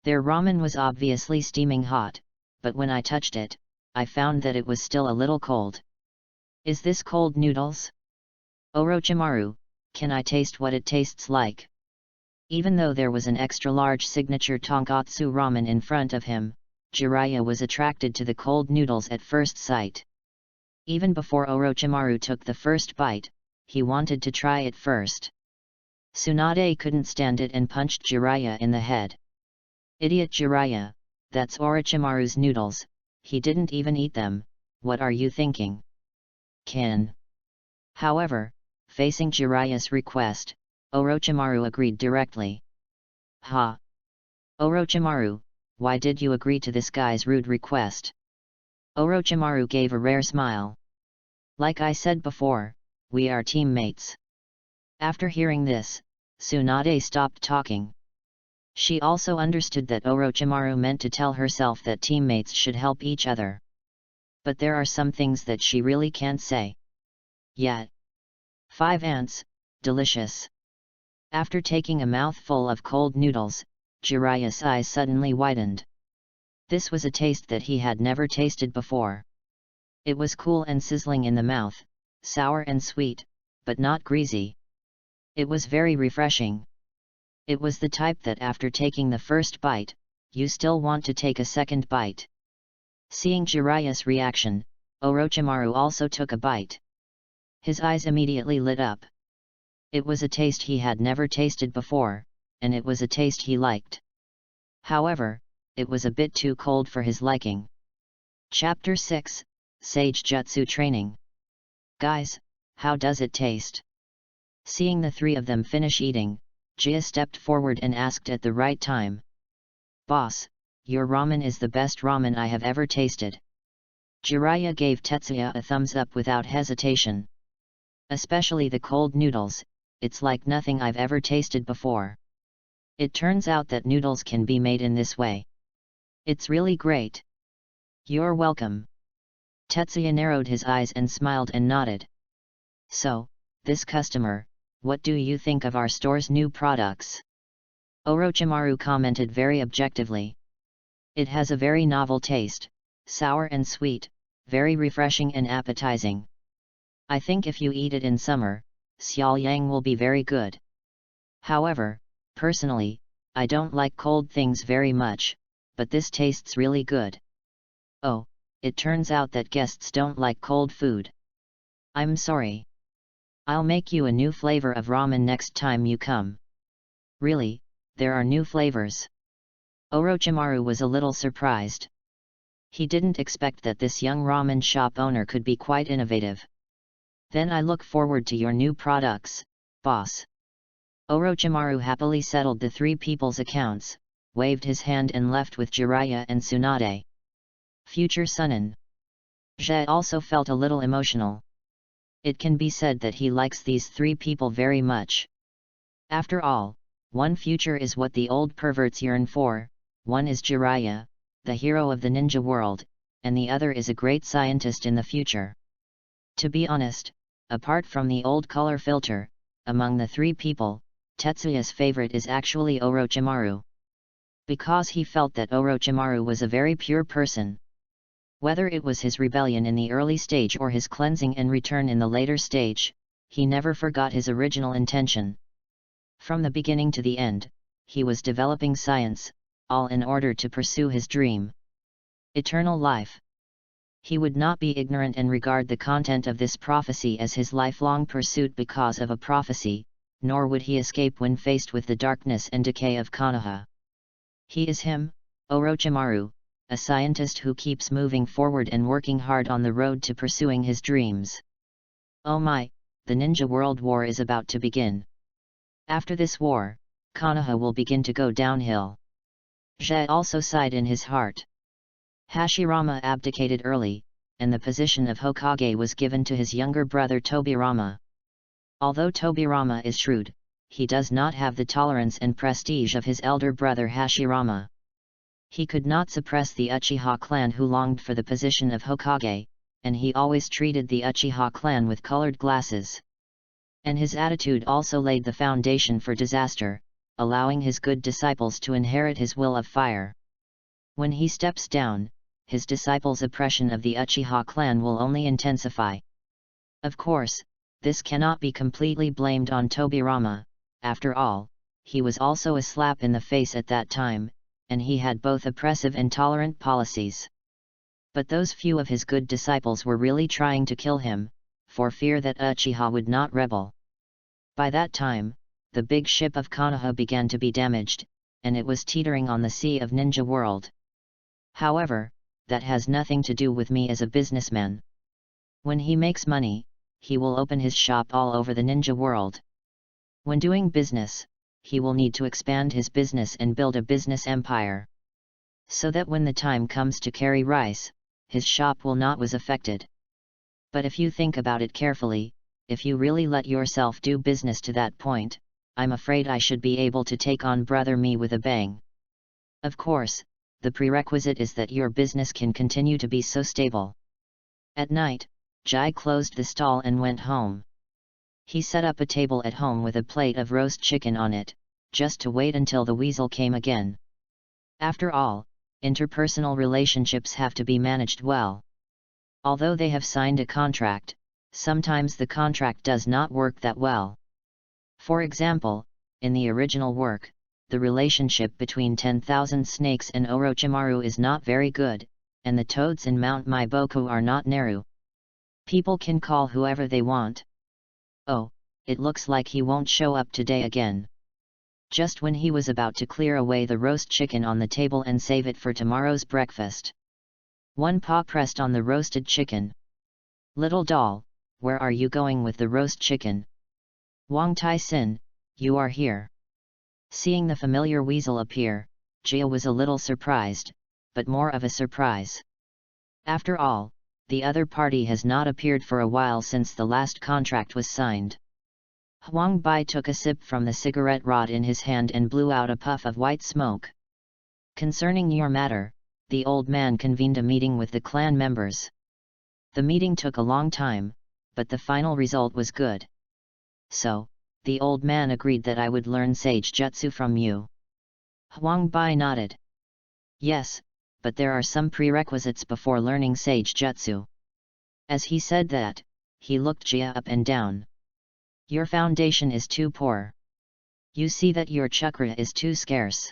Their ramen was obviously steaming hot, but when I touched it, I found that it was still a little cold. Is this cold noodles? Orochimaru, can I taste what it tastes like? Even though there was an extra-large signature tonkatsu ramen in front of him, Jiraiya was attracted to the cold noodles at first sight. Even before Orochimaru took the first bite, he wanted to try it first. Tsunade couldn't stand it and punched Jiraiya in the head. Idiot Jiraiya, that's Orochimaru's noodles, he didn't even eat them, what are you thinking? Can. However, facing Jiraiya's request, Orochimaru agreed directly. Ha! Orochimaru, why did you agree to this guy's rude request? Orochimaru gave a rare smile. Like I said before, we are teammates. After hearing this, Tsunade stopped talking. She also understood that Orochimaru meant to tell herself that teammates should help each other. But there are some things that she really can't say. Yet. 5 ants, delicious. After taking a mouthful of cold noodles, Jiraiya's eyes suddenly widened. This was a taste that he had never tasted before. It was cool and sizzling in the mouth, sour and sweet, but not greasy. It was very refreshing. It was the type that after taking the first bite, you still want to take a second bite. Seeing Jiraiya's reaction, Orochimaru also took a bite. His eyes immediately lit up. It was a taste he had never tasted before, and it was a taste he liked. However, it was a bit too cold for his liking. Chapter 6, Sage Jutsu Training. Guys, how does it taste? Seeing the three of them finish eating, Jia stepped forward and asked at the right time. Boss, your ramen is the best ramen I have ever tasted. Jiraiya gave Tetsuya a thumbs up without hesitation. Especially the cold noodles, it's like nothing I've ever tasted before. It turns out that noodles can be made in this way. It's really great. You're welcome. Tetsuya narrowed his eyes and smiled and nodded. So, this customer, what do you think of our store's new products? Orochimaru commented very objectively. It has a very novel taste, sour and sweet, very refreshing and appetizing. I think if you eat it in summer, Xiao Yang will be very good. However, personally, I don't like cold things very much, but this tastes really good. Oh, it turns out that guests don't like cold food. I'm sorry. I'll make you a new flavor of ramen next time you come. Really, there are new flavors. Orochimaru was a little surprised. He didn't expect that this young ramen shop owner could be quite innovative. Then I look forward to your new products, boss. Orochimaru happily settled the three people's accounts, waved his hand and left with Jiraiya and Tsunade. Future Sunin. Jie also felt a little emotional. It can be said that he likes these three people very much. After all, one future is what the old perverts yearn for, one is Jiraiya, the hero of the ninja world, and the other is a great scientist in the future. To be honest, apart from the old color filter, among the three people, Tetsuya's favorite is actually Orochimaru. Because he felt that Orochimaru was a very pure person. Whether it was his rebellion in the early stage or his cleansing and return in the later stage, he never forgot his original intention. From the beginning to the end, he was developing science, all in order to pursue his dream. Eternal life. He would not be ignorant and regard the content of this prophecy as his lifelong pursuit because of a prophecy, nor would he escape when faced with the darkness and decay of Konoha. He is him, Orochimaru, a scientist who keeps moving forward and working hard on the road to pursuing his dreams. Oh my, the Ninja World War is about to begin. After this war, Konoha will begin to go downhill. Jie also sighed in his heart. Hashirama abdicated early, and the position of Hokage was given to his younger brother Tobirama. Although Tobirama is shrewd, he does not have the tolerance and prestige of his elder brother Hashirama. He could not suppress the Uchiha clan who longed for the position of Hokage, and he always treated the Uchiha clan with colored glasses. And his attitude also laid the foundation for disaster, allowing his good disciples to inherit his will of fire. When he steps down, his disciples' oppression of the Uchiha clan will only intensify. Of course, this cannot be completely blamed on Tobirama. After all, he was also a slap in the face at that time, and he had both oppressive and tolerant policies. But those few of his good disciples were really trying to kill him, for fear that Uchiha would not rebel. By that time, the big ship of Konoha began to be damaged, and it was teetering on the sea of Ninja World. However, that has nothing to do with me as a businessman. When he makes money, he will open his shop all over the Ninja World. When doing business, he will need to expand his business and build a business empire. So that when the time comes to carry rice, his shop will not was affected. But if you think about it carefully, if you really let yourself do business to that point, I'm afraid I should be able to take on Brother Me with a bang. Of course, the prerequisite is that your business can continue to be so stable. At night, Jai closed the stall and went home. He set up a table at home with a plate of roast chicken on it, just to wait until the weasel came again. After all, interpersonal relationships have to be managed well. Although they have signed a contract, sometimes the contract does not work that well. For example, in the original work, the relationship between 10,000 snakes and Orochimaru is not very good, and the toads in Mount Maiboku are not Neru. People can call whoever they want. Oh, it looks like he won't show up today again. Just when he was about to clear away the roast chicken on the table and save it for tomorrow's breakfast. One paw pressed on the roasted chicken. Little doll, where are you going with the roast chicken? Wang Tai-sin, you are here. Seeing the familiar weasel appear, Jia was a little surprised, but more of a surprise. After all, the other party has not appeared for a while since the last contract was signed. Huang Bai took a sip from the cigarette rod in his hand and blew out a puff of white smoke. Concerning your matter, the old man convened a meeting with the clan members. The meeting took a long time, but the final result was good. So, the old man agreed that I would learn sage jutsu from you. Huang Bai nodded. Yes, but there are some prerequisites before learning sage jutsu. As he said that, he looked Jia up and down. Your foundation is too poor. You see that your chakra is too scarce.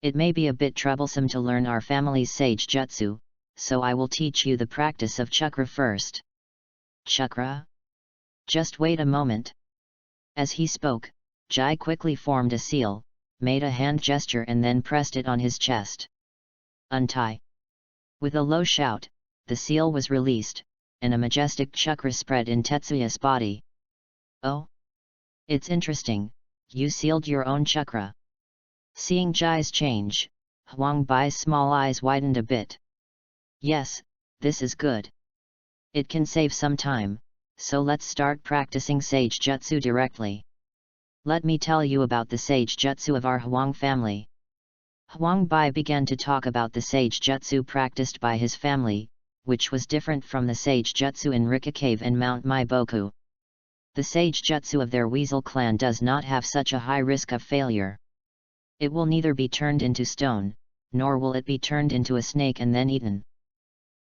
It may be a bit troublesome to learn our family's sage jutsu, so I will teach you the practice of chakra first. Chakra? Just wait a moment. As he spoke, Jai quickly formed a seal, made a hand gesture and then pressed it on his chest. Untie. With a low shout, the seal was released, and a majestic chakra spread in Tetsuya's body. Oh? It's interesting, you sealed your own chakra. Seeing Jai's change, Huang Bai's small eyes widened a bit. Yes, this is good. It can save some time, so let's start practicing sage jutsu directly. Let me tell you about the sage jutsu of our Huang family. Huang Bai began to talk about the sage jutsu practiced by his family, which was different from the sage jutsu in Rika Cave and Mount Maiboku. The sage jutsu of their Weasel clan does not have such a high risk of failure. It will neither be turned into stone, nor will it be turned into a snake and then eaten.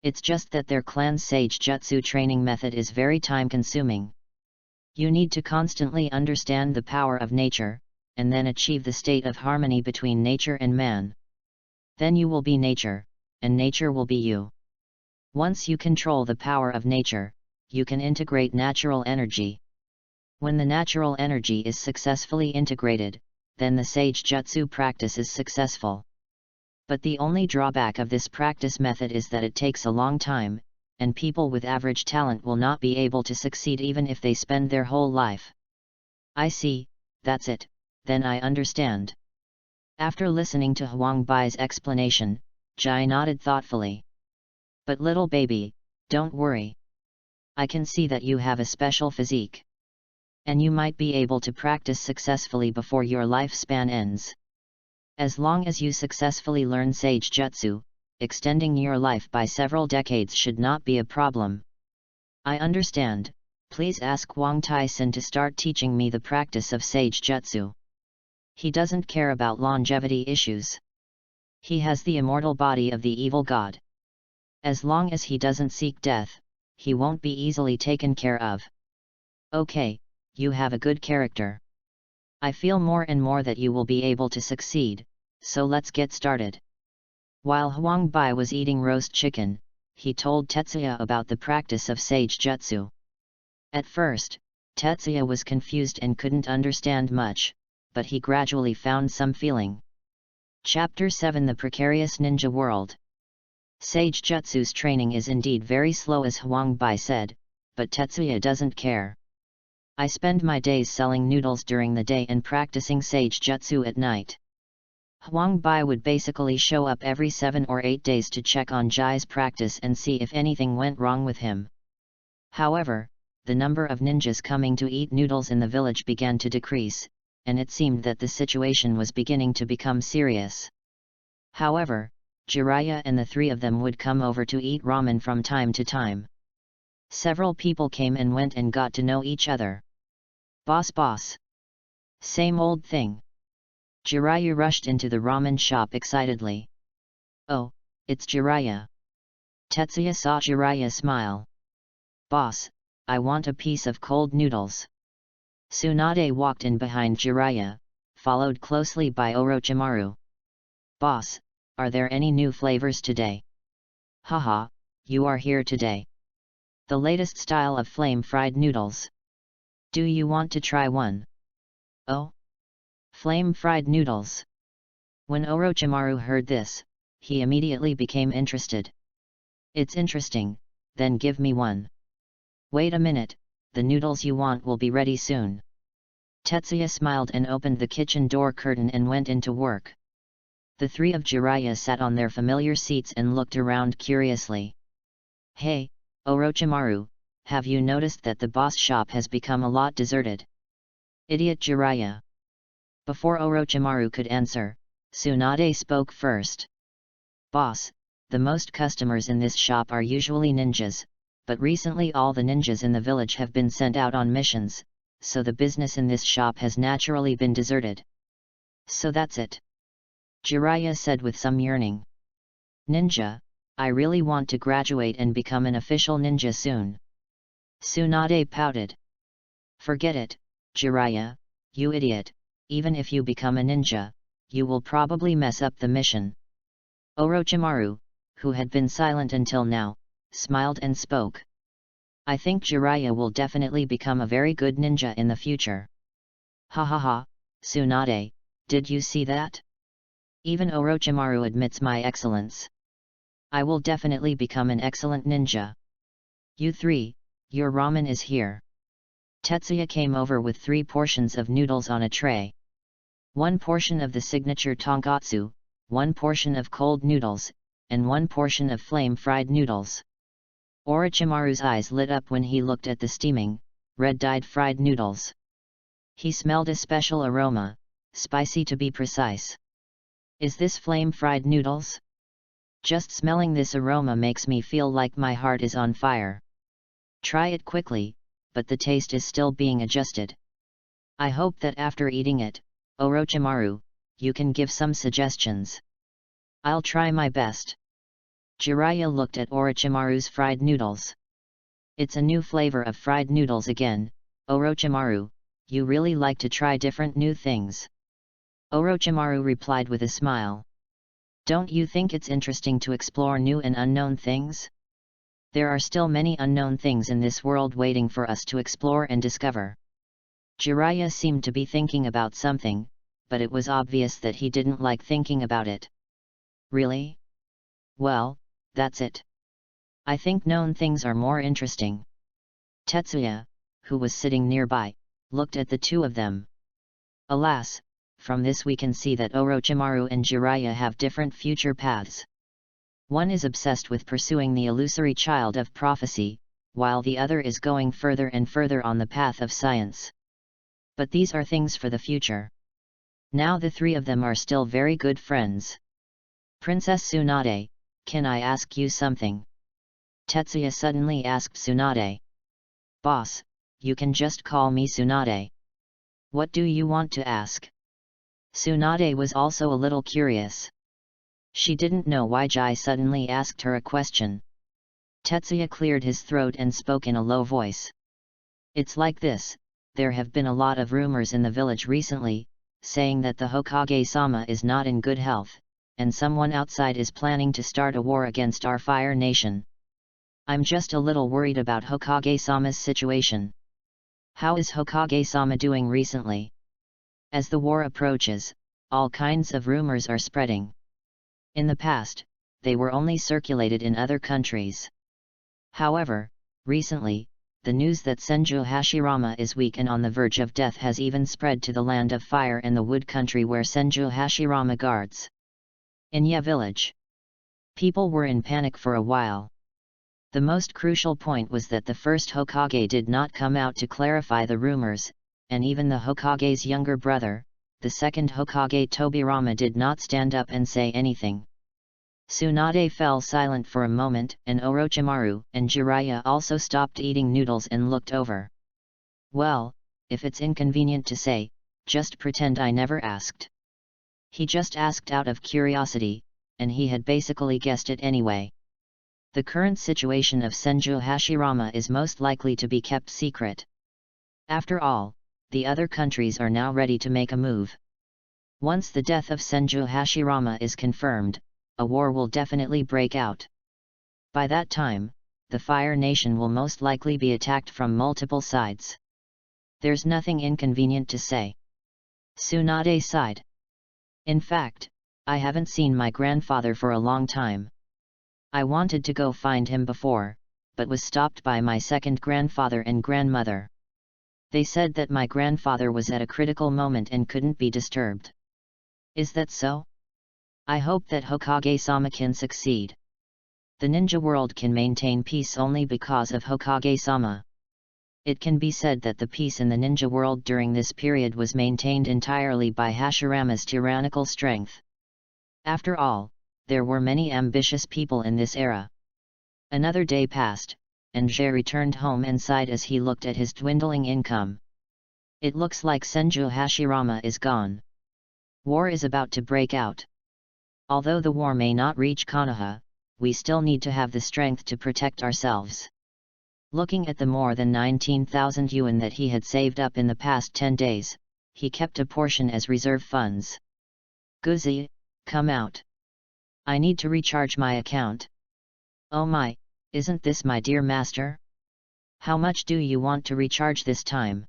It's just that their clan's sage jutsu training method is very time-consuming. You need to constantly understand the power of nature, and then achieve the state of harmony between nature and man. Then you will be nature, and nature will be you. Once you control the power of nature, you can integrate natural energy. When the natural energy is successfully integrated, then the sage jutsu practice is successful. But the only drawback of this practice method is that it takes a long time, and people with average talent will not be able to succeed even if they spend their whole life. I see, that's it, then I understand. After listening to Huang Bai's explanation, Jai nodded thoughtfully. But little baby, don't worry. I can see that you have a special physique. And you might be able to practice successfully before your lifespan ends. As long as you successfully learn sage jutsu, extending your life by several decades should not be a problem. I understand, please ask Wang Tai-sin to start teaching me the practice of sage jutsu. He doesn't care about longevity issues. He has the immortal body of the evil god. As long as he doesn't seek death, he won't be easily taken care of. Okay, you have a good character. I feel more and more that you will be able to succeed, so let's get started. While Huang Bai was eating roast chicken, he told Tetsuya about the practice of sage jutsu. At first, Tetsuya was confused and couldn't understand much, but he gradually found some feeling. Chapter 7: The Precarious Ninja World. Sage jutsu's training is indeed very slow, as Huang Bai said, but Tetsuya doesn't care. I spend my days selling noodles during the day and practicing sage jutsu at night. Huang Bai would basically show up every 7 or 8 days to check on Jai's practice and see if anything went wrong with him. However, the number of ninjas coming to eat noodles in the village began to decrease, and it seemed that the situation was beginning to become serious. However, Jiraiya and the 3 of them would come over to eat ramen from time to time. Several people came and went and got to know each other. Boss. Same old thing. Jiraiya rushed into the ramen shop excitedly. Oh, it's Jiraiya. Tetsuya saw Jiraiya smile. Boss, I want a piece of cold noodles. Tsunade walked in behind Jiraiya, followed closely by Orochimaru. Boss, are there any new flavors today? Haha, you are here today. The latest style of flame-fried noodles. Do you want to try one? Oh? Flame-fried noodles. When Orochimaru heard this, he immediately became interested. It's interesting, then give me one. Wait a minute, the noodles you want will be ready soon. Tetsuya smiled and opened the kitchen door curtain and went into work. The three of Jiraiya sat on their familiar seats and looked around curiously. Hey, Orochimaru, have you noticed that the boss shop has become a lot deserted? Idiot Jiraiya. Before Orochimaru could answer, Tsunade spoke first. Boss, the most customers in this shop are usually ninjas, but recently all the ninjas in the village have been sent out on missions, so the business in this shop has naturally been deserted. So that's it. Jiraiya said with some yearning. Ninja, I really want to graduate and become an official ninja soon. Tsunade pouted. Forget it, Jiraiya, you idiot, even if you become a ninja, you will probably mess up the mission. Orochimaru, who had been silent until now, smiled and spoke. I think Jiraiya will definitely become a very good ninja in the future. Ha ha ha, Tsunade, did you see that? Even Orochimaru admits my excellence. I will definitely become an excellent ninja. You three, your ramen is here. Tetsuya came over with 3 portions of noodles on a tray. 1 portion of the signature tonkatsu, 1 portion of cold noodles, and 1 portion of flame-fried noodles. Orochimaru's eyes lit up when he looked at the steaming, red-dyed fried noodles. He smelled a special aroma, spicy to be precise. Is this flame-fried noodles? Just smelling this aroma makes me feel like my heart is on fire. Try it quickly, but the taste is still being adjusted. I hope that after eating it, Orochimaru, you can give some suggestions. I'll try my best. Jiraiya looked at Orochimaru's fried noodles. It's a new flavor of fried noodles again, Orochimaru, you really like to try different new things. Orochimaru replied with a smile. Don't you think it's interesting to explore new and unknown things? There are still many unknown things in this world waiting for us to explore and discover. Jiraiya seemed to be thinking about something, but it was obvious that he didn't like thinking about it. Really? Well, that's it. I think known things are more interesting. Tetsuya, who was sitting nearby, looked at the two of them. Alas, from this we can see that Orochimaru and Jiraiya have different future paths. One is obsessed with pursuing the illusory child of prophecy, while the other is going further and further on the path of science. But these are things for the future. Now the three of them are still very good friends. Princess Tsunade, can I ask you something? Tetsuya suddenly asked Tsunade. Boss, you can just call me Tsunade. What do you want to ask? Tsunade was also a little curious. She didn't know why Jai suddenly asked her a question. Tetsuya cleared his throat and spoke in a low voice. It's like this, there have been a lot of rumors in the village recently, saying that the Hokage-sama is not in good health, and someone outside is planning to start a war against our Fire Nation. I'm just a little worried about Hokage-sama's situation. How is Hokage-sama doing recently? As the war approaches, all kinds of rumors are spreading. In the past, they were only circulated in other countries. However, recently, the news that Senju Hashirama is weak and on the verge of death has even spread to the land of fire and the wood country where Senju Hashirama guards. In Ya village, people were in panic for a while. The most crucial point was that the first Hokage did not come out to clarify the rumors, and even the Hokage's younger brother, the second Hokage Tobirama, did not stand up and say anything. Tsunade fell silent for a moment, and Orochimaru and Jiraiya also stopped eating noodles and looked over. Well, if it's inconvenient to say, just pretend I never asked. He just asked out of curiosity, and he had basically guessed it anyway. The current situation of Senju Hashirama is most likely to be kept secret. After all, the other countries are now ready to make a move. Once the death of Senju Hashirama is confirmed, a war will definitely break out. By that time, the Fire Nation will most likely be attacked from multiple sides. There's nothing inconvenient to say. Tsunade sighed. In fact, I haven't seen my grandfather for a long time. I wanted to go find him before, but was stopped by my second grandfather and grandmother. They said that my grandfather was at a critical moment and couldn't be disturbed. Is that so? I hope that Hokage-sama can succeed. The ninja world can maintain peace only because of Hokage-sama. It can be said that the peace in the ninja world during this period was maintained entirely by Hashirama's tyrannical strength. After all, there were many ambitious people in this era. Another day passed, and Jie returned home and sighed as he looked at his dwindling income. It looks like Senju Hashirama is gone. War is about to break out. Although the war may not reach Konoha, we still need to have the strength to protect ourselves. Looking at the more than 19,000 yuan that he had saved up in the past 10 days, he kept a portion as reserve funds. Guzi, come out. I need to recharge my account. Oh my, isn't this my dear master? How much do you want to recharge this time?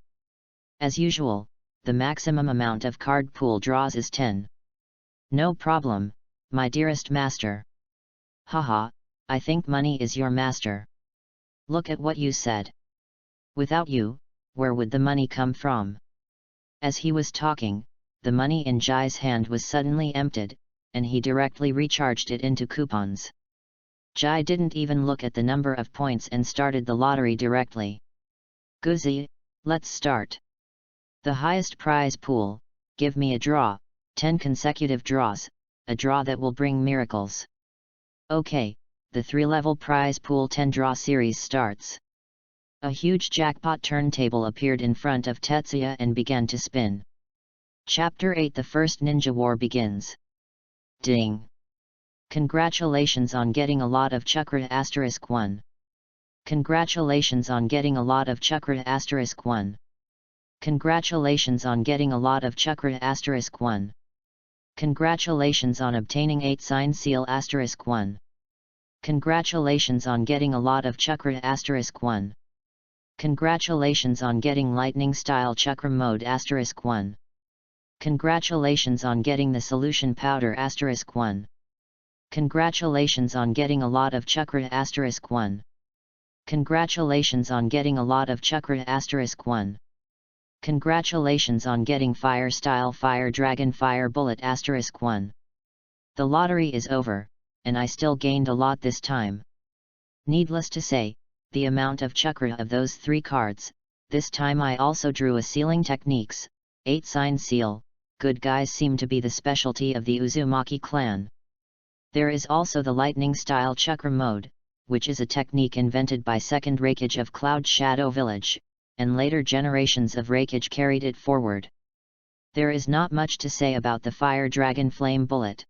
As usual, the maximum amount of card pool draws is 10. No problem, my dearest master. Haha, I think money is your master. Look at what you said. Without you, where would the money come from? As he was talking, the money in Jai's hand was suddenly emptied, and he directly recharged it into coupons. Jai didn't even look at the number of points and started the lottery directly. Guzi, let's start. The highest prize pool, give me a draw, 10 consecutive draws, a draw that will bring miracles. Okay, the 3-level prize pool 10 draw series starts. A huge jackpot turntable appeared in front of Tetsuya and began to spin. Chapter 8 The First Ninja War begins. Ding! Congratulations on getting a lot of chakra *1. Congratulations on getting a lot of chakra *1. Congratulations on getting a lot of chakra *1. Congratulations on obtaining 8 sign seal *1. Congratulations on getting a lot of chakra *1. Congratulations on getting lightning style chakra mode *1. Congratulations on getting the solution powder *1. Congratulations on getting a lot of chakra *1. Congratulations on getting a lot of chakra *1. Congratulations on getting fire style fire dragon fire bullet *1. The lottery is over, and I still gained a lot this time. Needless to say, the amount of chakra of those 3 cards, this time I also drew a sealing techniques, 8 sign seal. Good guys seem to be the specialty of the Uzumaki clan. There is also the lightning style chakra mode, which is a technique invented by second Reikage of Cloud Shadow Village, and later generations of Reikage carried it forward. There is not much to say about the Fire Dragon Flame Bullet.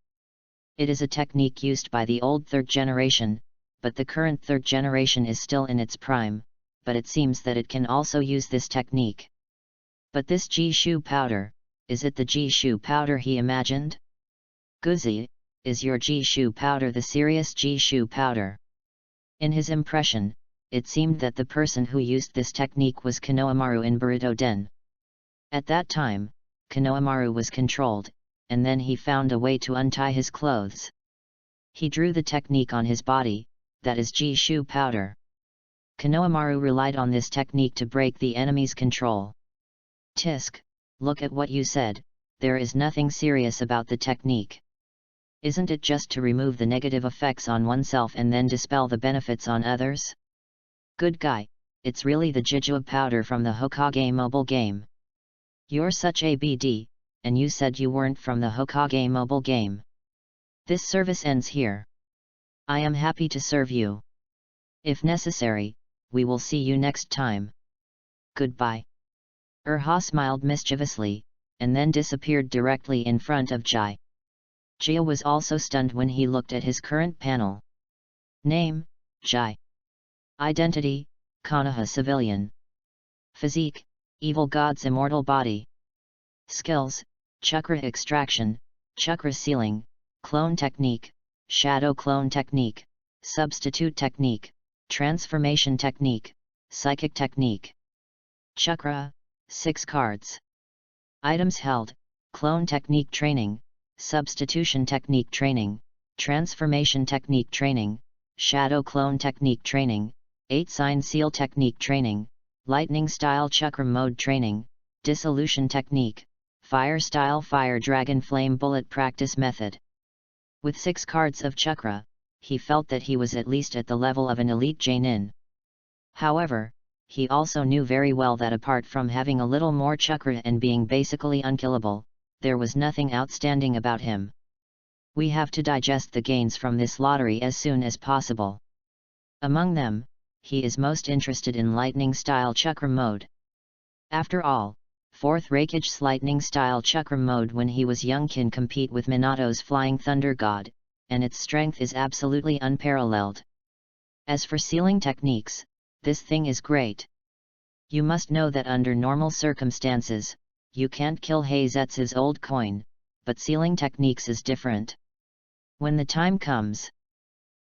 It is a technique used by the old 3rd generation, but the current 3rd generation is still in its prime, but it seems that it can also use this technique. But this Jishu powder, is it the Jishu powder he imagined? Guzi, is your Jishu powder the serious Jishu powder? In his impression, it seemed that the person who used this technique was Konohamaru in Boruto-den. At that time, Konohamaru was controlled, and then he found a way to untie his clothes. He drew the technique on his body, that is Jishu powder. Konohamaru relied on this technique to break the enemy's control. Tisk, look at what you said, there is nothing serious about the technique. Isn't it just to remove the negative effects on oneself and then dispel the benefits on others? Good guy, it's really the Jijua powder from the Hokage mobile game. You're such a BD, and you said you weren't from the Hokage mobile game. This service ends here. I am happy to serve you. If necessary, we will see you next time. Goodbye. Urha smiled mischievously, and then disappeared directly in front of Jai. Jia was also stunned when he looked at his current panel. Name, Jai. Identity, Konoha civilian. Physique, evil god's immortal body. Skills, chakra extraction, chakra sealing, clone technique, shadow clone technique, substitute technique, transformation technique, psychic technique. Chakra, 6 cards. Items held, clone technique training, substitution technique training, transformation technique training, shadow clone technique training, 8 sign seal technique training, lightning style chakra mode training, dissolution technique, fire style fire dragon flame bullet practice method. With 6 cards of chakra, he felt that he was at least at the level of an elite Jainin. However, he also knew very well that apart from having a little more chakra and being basically unkillable, there was nothing outstanding about him. We have to digest the gains from this lottery as soon as possible. Among them, he is most interested in lightning style chakra mode. After all, 4th Raikage's lightning style chakra mode when he was young can compete with Minato's flying thunder god, and its strength is absolutely unparalleled. As for sealing techniques, this thing is great. You must know that under normal circumstances, you can't kill Heizetsu's old coin, but sealing techniques is different. When the time comes,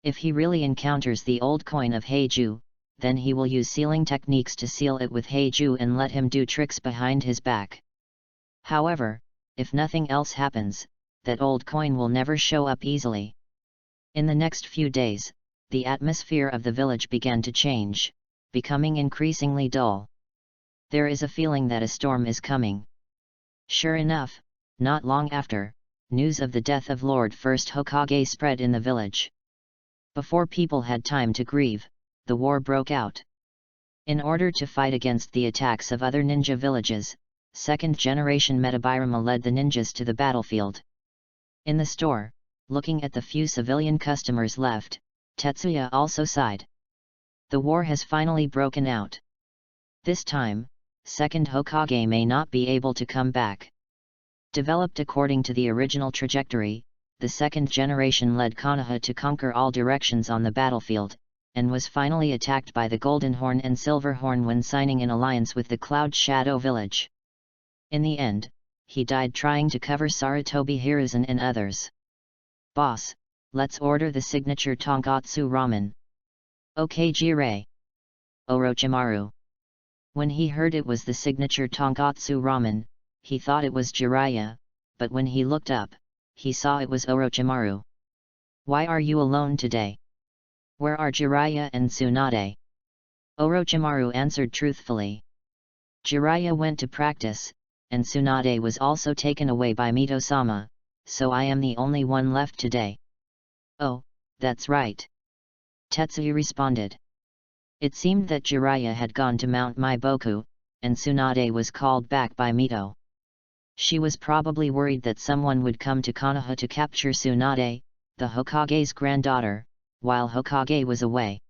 if he really encounters the old coin of Heiju, then he will use sealing techniques to seal it with Heiju and let him do tricks behind his back. However, if nothing else happens, that old coin will never show up easily. In the next few days, the atmosphere of the village began to change, becoming increasingly dull. There is a feeling that a storm is coming. Sure enough, not long after, news of the death of Lord First Hokage spread in the village. Before people had time to grieve, the war broke out. In order to fight against the attacks of other ninja villages, 2nd generation Metabirama led the ninjas to the battlefield. In the store, looking at the few civilian customers left, Tetsuya also sighed. The war has finally broken out. This time, 2nd Hokage may not be able to come back. Developed according to the original trajectory, the 2nd generation led Konoha to conquer all directions on the battlefield, and was finally attacked by the Golden Horn and Silver Horn when signing an alliance with the Cloud Shadow village. In the end, he died trying to cover Sarutobi Hiruzen and others. Boss, let's order the signature tonkatsu ramen. Okay Jirei. Orochimaru. When he heard it was the signature tonkatsu ramen, he thought it was Jiraiya, but when he looked up, he saw it was Orochimaru. Why are you alone today? Where are Jiraiya and Tsunade? Orochimaru answered truthfully. Jiraiya went to practice, and Tsunade was also taken away by Mito-sama, so I am the only one left today. Oh, that's right. Tetsuya responded. It seemed that Jiraiya had gone to Mount Maiboku, and Tsunade was called back by Mito. She was probably worried that someone would come to Konoha to capture Tsunade, the Hokage's granddaughter, while Hokage was away.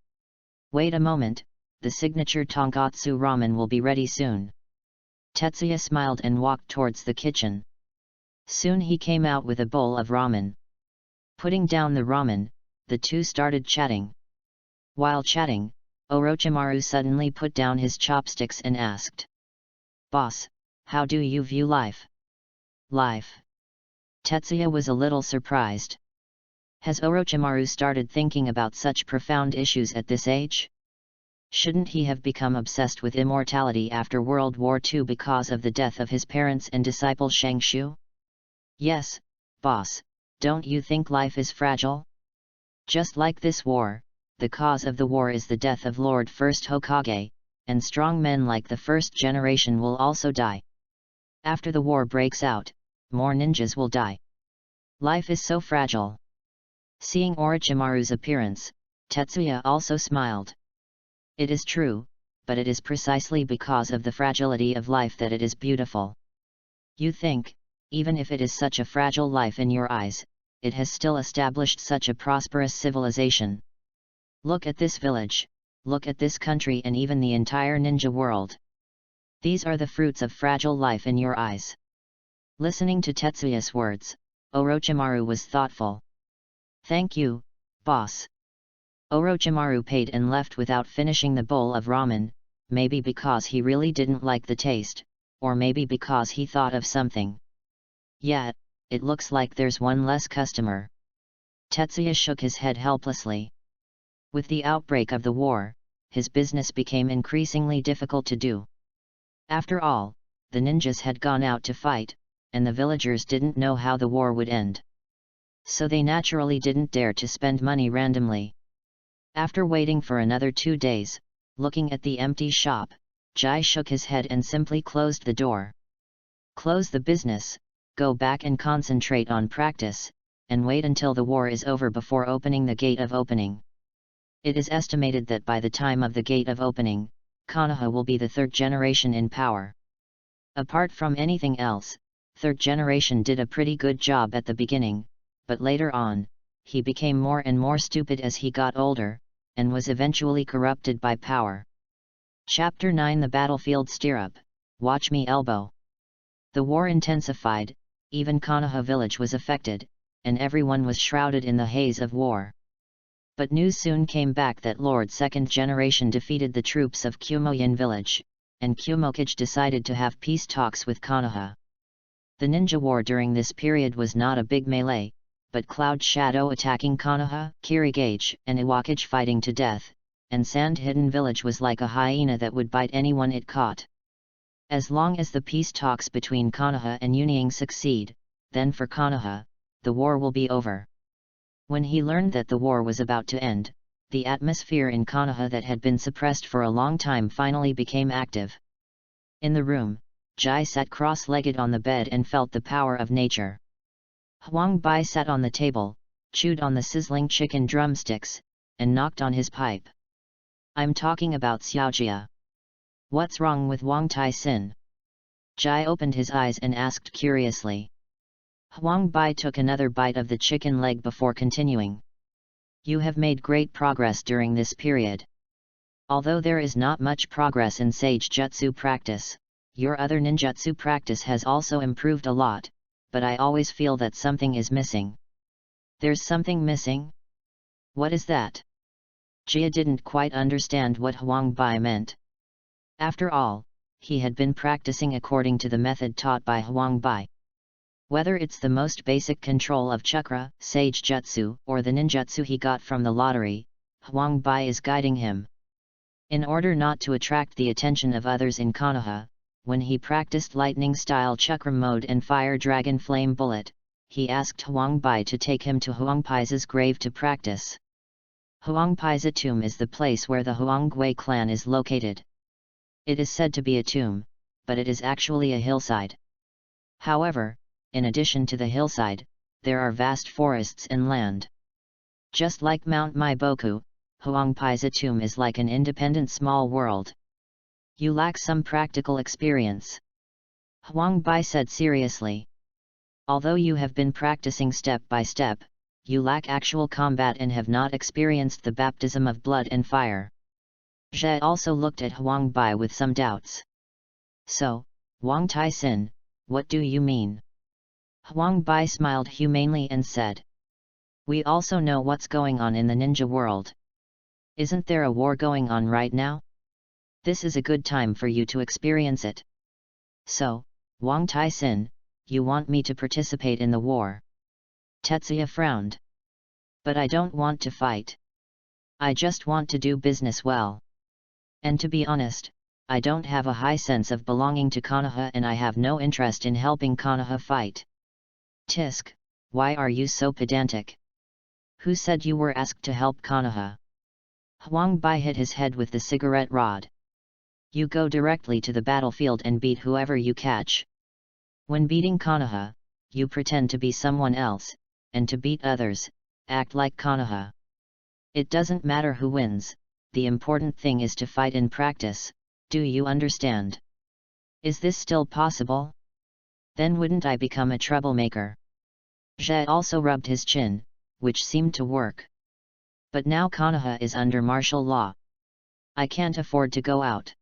Wait a moment, the signature tonkatsu ramen will be ready soon. Tetsuya smiled and walked towards the kitchen. Soon he came out with a bowl of ramen. Putting down the ramen, the two started chatting. While chatting, Orochimaru suddenly put down his chopsticks and asked, "Boss, how do you view life?" Life? Tetsuya was a little surprised. Has Orochimaru started thinking about such profound issues at this age? Shouldn't he have become obsessed with immortality after World War II because of the death of his parents and disciple Shangshu? Yes, boss, don't you think life is fragile? Just like this war, the cause of the war is the death of Lord First Hokage, and strong men like the first generation will also die. After the war breaks out, more ninjas will die. Life is so fragile. Seeing Orochimaru's appearance, Tetsuya also smiled. It is true, but it is precisely because of the fragility of life that it is beautiful. You think, even if it is such a fragile life in your eyes, it has still established such a prosperous civilization. Look at this village, look at this country and even the entire ninja world. These are the fruits of fragile life in your eyes. Listening to Tetsuya's words, Orochimaru was thoughtful. Thank you, boss. Orochimaru paid and left without finishing the bowl of ramen, maybe because he really didn't like the taste, or maybe because he thought of something. Yet, it looks like there's one less customer. Tetsuya shook his head helplessly. With the outbreak of the war, his business became increasingly difficult to do. After all, the ninjas had gone out to fight, and the villagers didn't know how the war would end. So they naturally didn't dare to spend money randomly. After waiting for another 2 days, looking at the empty shop, Jai shook his head and simply closed the door. Close the business, go back and concentrate on practice, and wait until the war is over before opening the gate of opening. It is estimated that by the time of the gate of opening, Konoha will be the third generation in power. Apart from anything else, third generation did a pretty good job at the beginning, but later on, he became more and more stupid as he got older, and was eventually corrupted by power. Chapter 9 The Battlefield Stirrup, Watch Me Elbow. The war intensified, even Konoha village was affected, and everyone was shrouded in the haze of war. But news soon came back that Lord Second Generation defeated the troops of Kumoyin village, and Kumokage decided to have peace talks with Konoha. The ninja war during this period was not a big melee, but Cloud Shadow attacking Konoha, Kirigage and Iwakage fighting to death, and Sand Hidden Village was like a hyena that would bite anyone it caught. As long as the peace talks between Konoha and Union succeed, then for Konoha, the war will be over. When he learned that the war was about to end, the atmosphere in Konoha that had been suppressed for a long time finally became active. In the room, Jai sat cross-legged on the bed and felt the power of nature. Huang Bai sat on the table, chewed on the sizzling chicken drumsticks, and knocked on his pipe. I'm talking about Xiaojia. What's wrong with Wang Tai-sin? Jai opened his eyes and asked curiously. Huang Bai took another bite of the chicken leg before continuing. You have made great progress during this period. Although there is not much progress in Sage Jutsu practice, your other ninjutsu practice has also improved a lot, but I always feel that something is missing. There's something missing? What is that? Jia didn't quite understand what Huang Bai meant. After all, he had been practicing according to the method taught by Huang Bai. Whether it's the most basic control of chakra, Sage Jutsu, or the ninjutsu he got from the lottery, Huang Bai is guiding him. In order not to attract the attention of others in Konoha, when he practiced lightning-style chakra mode and fire dragon flame bullet, he asked Huang Bai to take him to Huang Pai's grave to practice. Huang Pai's tomb is the place where the Huanggui clan is located. It is said to be a tomb, but it is actually a hillside. However, in addition to the hillside, there are vast forests and land. Just like Mount Maiboku, Huang Pai's tomb is like an independent small world. You lack some practical experience. Huang Bai said seriously. Although you have been practicing step by step, you lack actual combat and have not experienced the baptism of blood and fire. Zhe also looked at Huang Bai with some doubts. So, Wang Tai-sin, what do you mean? Huang Bai smiled humanely and said. We also know what's going on in the ninja world. Isn't there a war going on right now? This is a good time for you to experience it. So, Wang Tai-sin, you want me to participate in the war? Tetsuya frowned. But I don't want to fight. I just want to do business well. And to be honest, I don't have a high sense of belonging to Konoha and I have no interest in helping Konoha fight. Tisk, why are you so pedantic? Who said you were asked to help Konoha? Huang Bai hit his head with the cigarette rod. You go directly to the battlefield and beat whoever you catch. When beating Konoha, you pretend to be someone else, and to beat others, act like Konoha. It doesn't matter who wins, the important thing is to fight in practice, do you understand? Is this still possible? Then wouldn't I become a troublemaker? Zhe also rubbed his chin, which seemed to work. But now Konoha is under martial law. I can't afford to go out.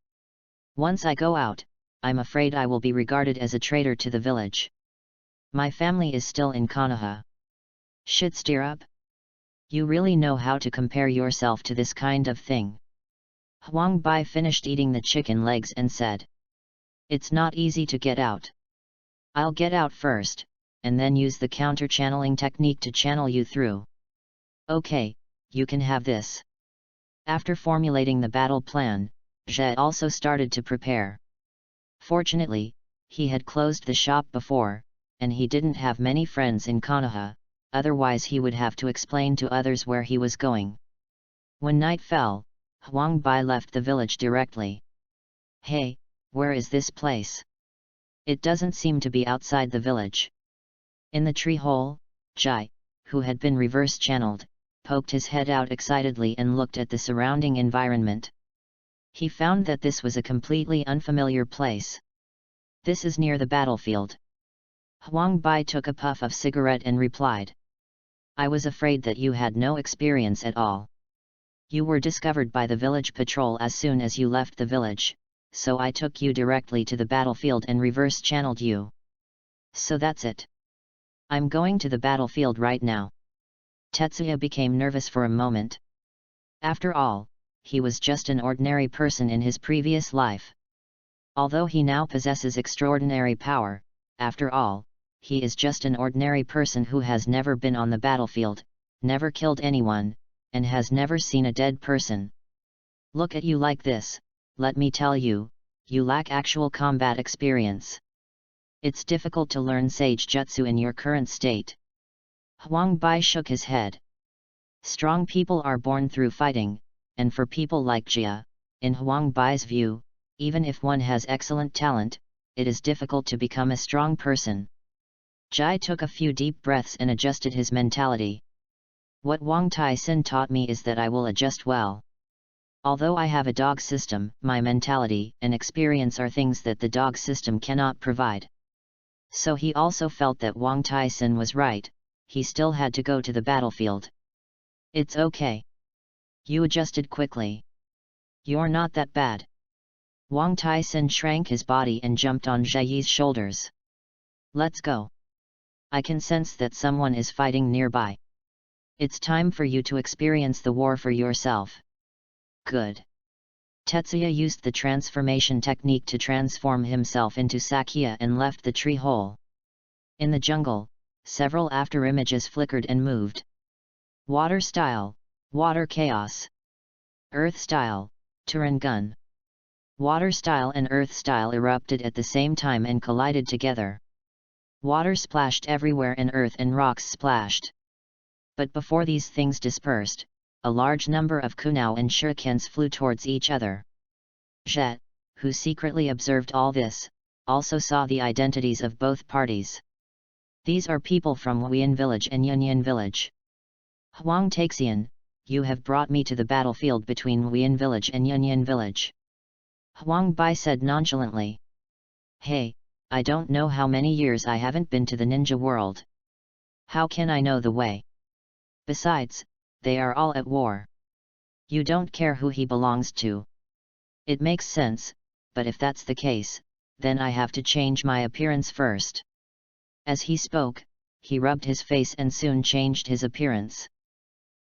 Once I go out, I'm afraid I will be regarded as a traitor to the village. My family is still in Konoha. Should stir up? You really know how to compare yourself to this kind of thing. Huang Bai finished eating the chicken legs and said, "It's not easy to get out. I'll get out first, and then use the counter-channeling technique to channel you through. Okay, you can have this." After formulating the battle plan, Zhe also started to prepare. Fortunately, he had closed the shop before, and he didn't have many friends in Konoha, otherwise he would have to explain to others where he was going. When night fell, Huang Bai left the village directly. "Hey, where is this place? It doesn't seem to be outside the village." In the tree hole, Jai, who had been reverse-channeled, poked his head out excitedly and looked at the surrounding environment. He found that this was a completely unfamiliar place. "This is near the battlefield." Huang Bai took a puff of cigarette and replied, "I was afraid that you had no experience at all. You were discovered by the village patrol as soon as you left the village, so I took you directly to the battlefield and reverse-channeled you. So that's it. I'm going to the battlefield right now." Tetsuya became nervous for a moment. After all, he was just an ordinary person in his previous life. Although he now possesses extraordinary power, after all, he is just an ordinary person who has never been on the battlefield, never killed anyone, and has never seen a dead person. "Look at you like this, let me tell you, you lack actual combat experience. It's difficult to learn Sage Jutsu in your current state." Huang Bai shook his head. Strong people are born through fighting, and for people like Jia, in Huang Bai's view, even if one has excellent talent, it is difficult to become a strong person. Jai took a few deep breaths and adjusted his mentality. "What Wang Tai-sin taught me is that I will adjust well. Although I have a dog system, my mentality and experience are things that the dog system cannot provide." So he also felt that Wang Tai-sin was right, he still had to go to the battlefield. "It's okay. You adjusted quickly. You're not that bad." Wang Tai-sin shrank his body and jumped on Zheyi's shoulders. "Let's go. I can sense that someone is fighting nearby. It's time for you to experience the war for yourself." "Good." Tetsuya used the transformation technique to transform himself into Sakya and left the tree hole. In the jungle, several afterimages flickered and moved. Water style, water chaos. Earth style, Turan gun. Water style and earth style erupted at the same time and collided together. Water splashed everywhere and earth and rocks splashed. But before these things dispersed, a large number of kunao and shurikens flew towards each other. Jet, who secretly observed all this, also saw the identities of both parties. "These are people from Wuyan village and Yunyan village. Huang Taixian, you have brought me to the battlefield between Wuyan village and Yunyan village." Huang Bai said nonchalantly. "Hey, I don't know how many years I haven't been to the ninja world. How can I know the way? Besides, they are all at war. You don't care who he belongs to." "It makes sense, but if that's the case, then I have to change my appearance first." As he spoke, he rubbed his face and soon changed his appearance.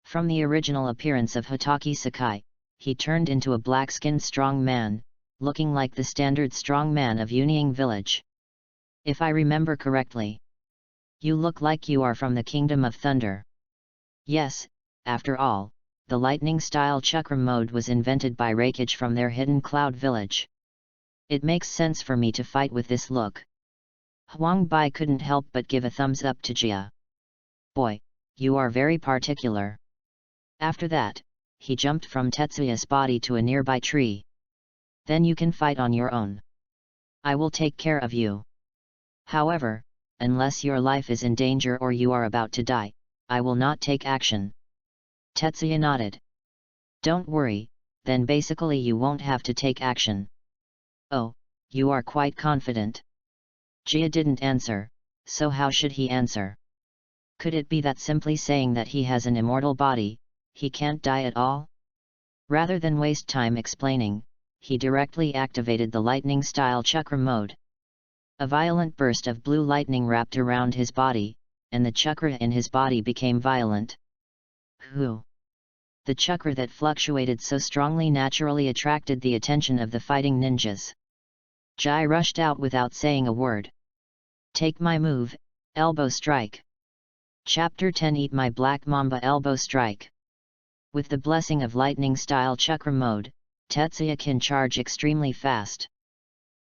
From the original appearance of Hotaki Sakai, he turned into a black-skinned strong man, looking like the standard strong man of Yunying village. "If I remember correctly, you look like you are from the Kingdom of Thunder." "Yes, after all, the lightning-style chakram mode was invented by Raikage from their hidden cloud village. It makes sense for me to fight with this look." Huang Bai couldn't help but give a thumbs up to Jia. "Boy, you are very particular." After that, he jumped from Tetsuya's body to a nearby tree. "Then you can fight on your own. I will take care of you. However, unless your life is in danger or you are about to die, I will not take action." Tetsuya nodded. "Don't worry, then basically you won't have to take action." "Oh, you are quite confident." Jia didn't answer, so how should he answer? Could it be that simply saying that he has an immortal body, he can't die at all? Rather than waste time explaining, he directly activated the lightning-style chakra mode. A violent burst of blue lightning wrapped around his body, and the chakra in his body became violent. Who? The chakra that fluctuated so strongly naturally attracted the attention of the fighting ninjas. Jai rushed out without saying a word. Take my move, elbow strike. Chapter 10 Eat my black mamba elbow strike. With the blessing of lightning style chakra mode, Tetsuya can charge extremely fast.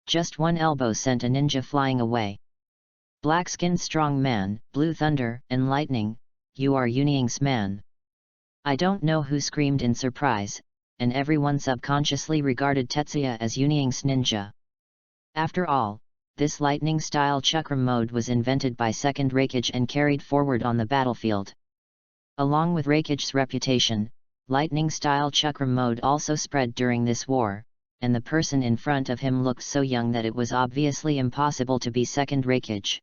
Just one elbow sent a ninja flying away. Black-skinned strong man, blue thunder, and lightning, you are Yuning's man. I don't know who screamed in surprise, and everyone subconsciously regarded Tetsuya as Yuning's ninja. After all, this lightning-style chakra mode was invented by second Hokage and carried forward on the battlefield. Along with Hokage's reputation, lightning-style chakra mode also spread during this war, and the person in front of him looked so young that it was obviously impossible to be second Hokage.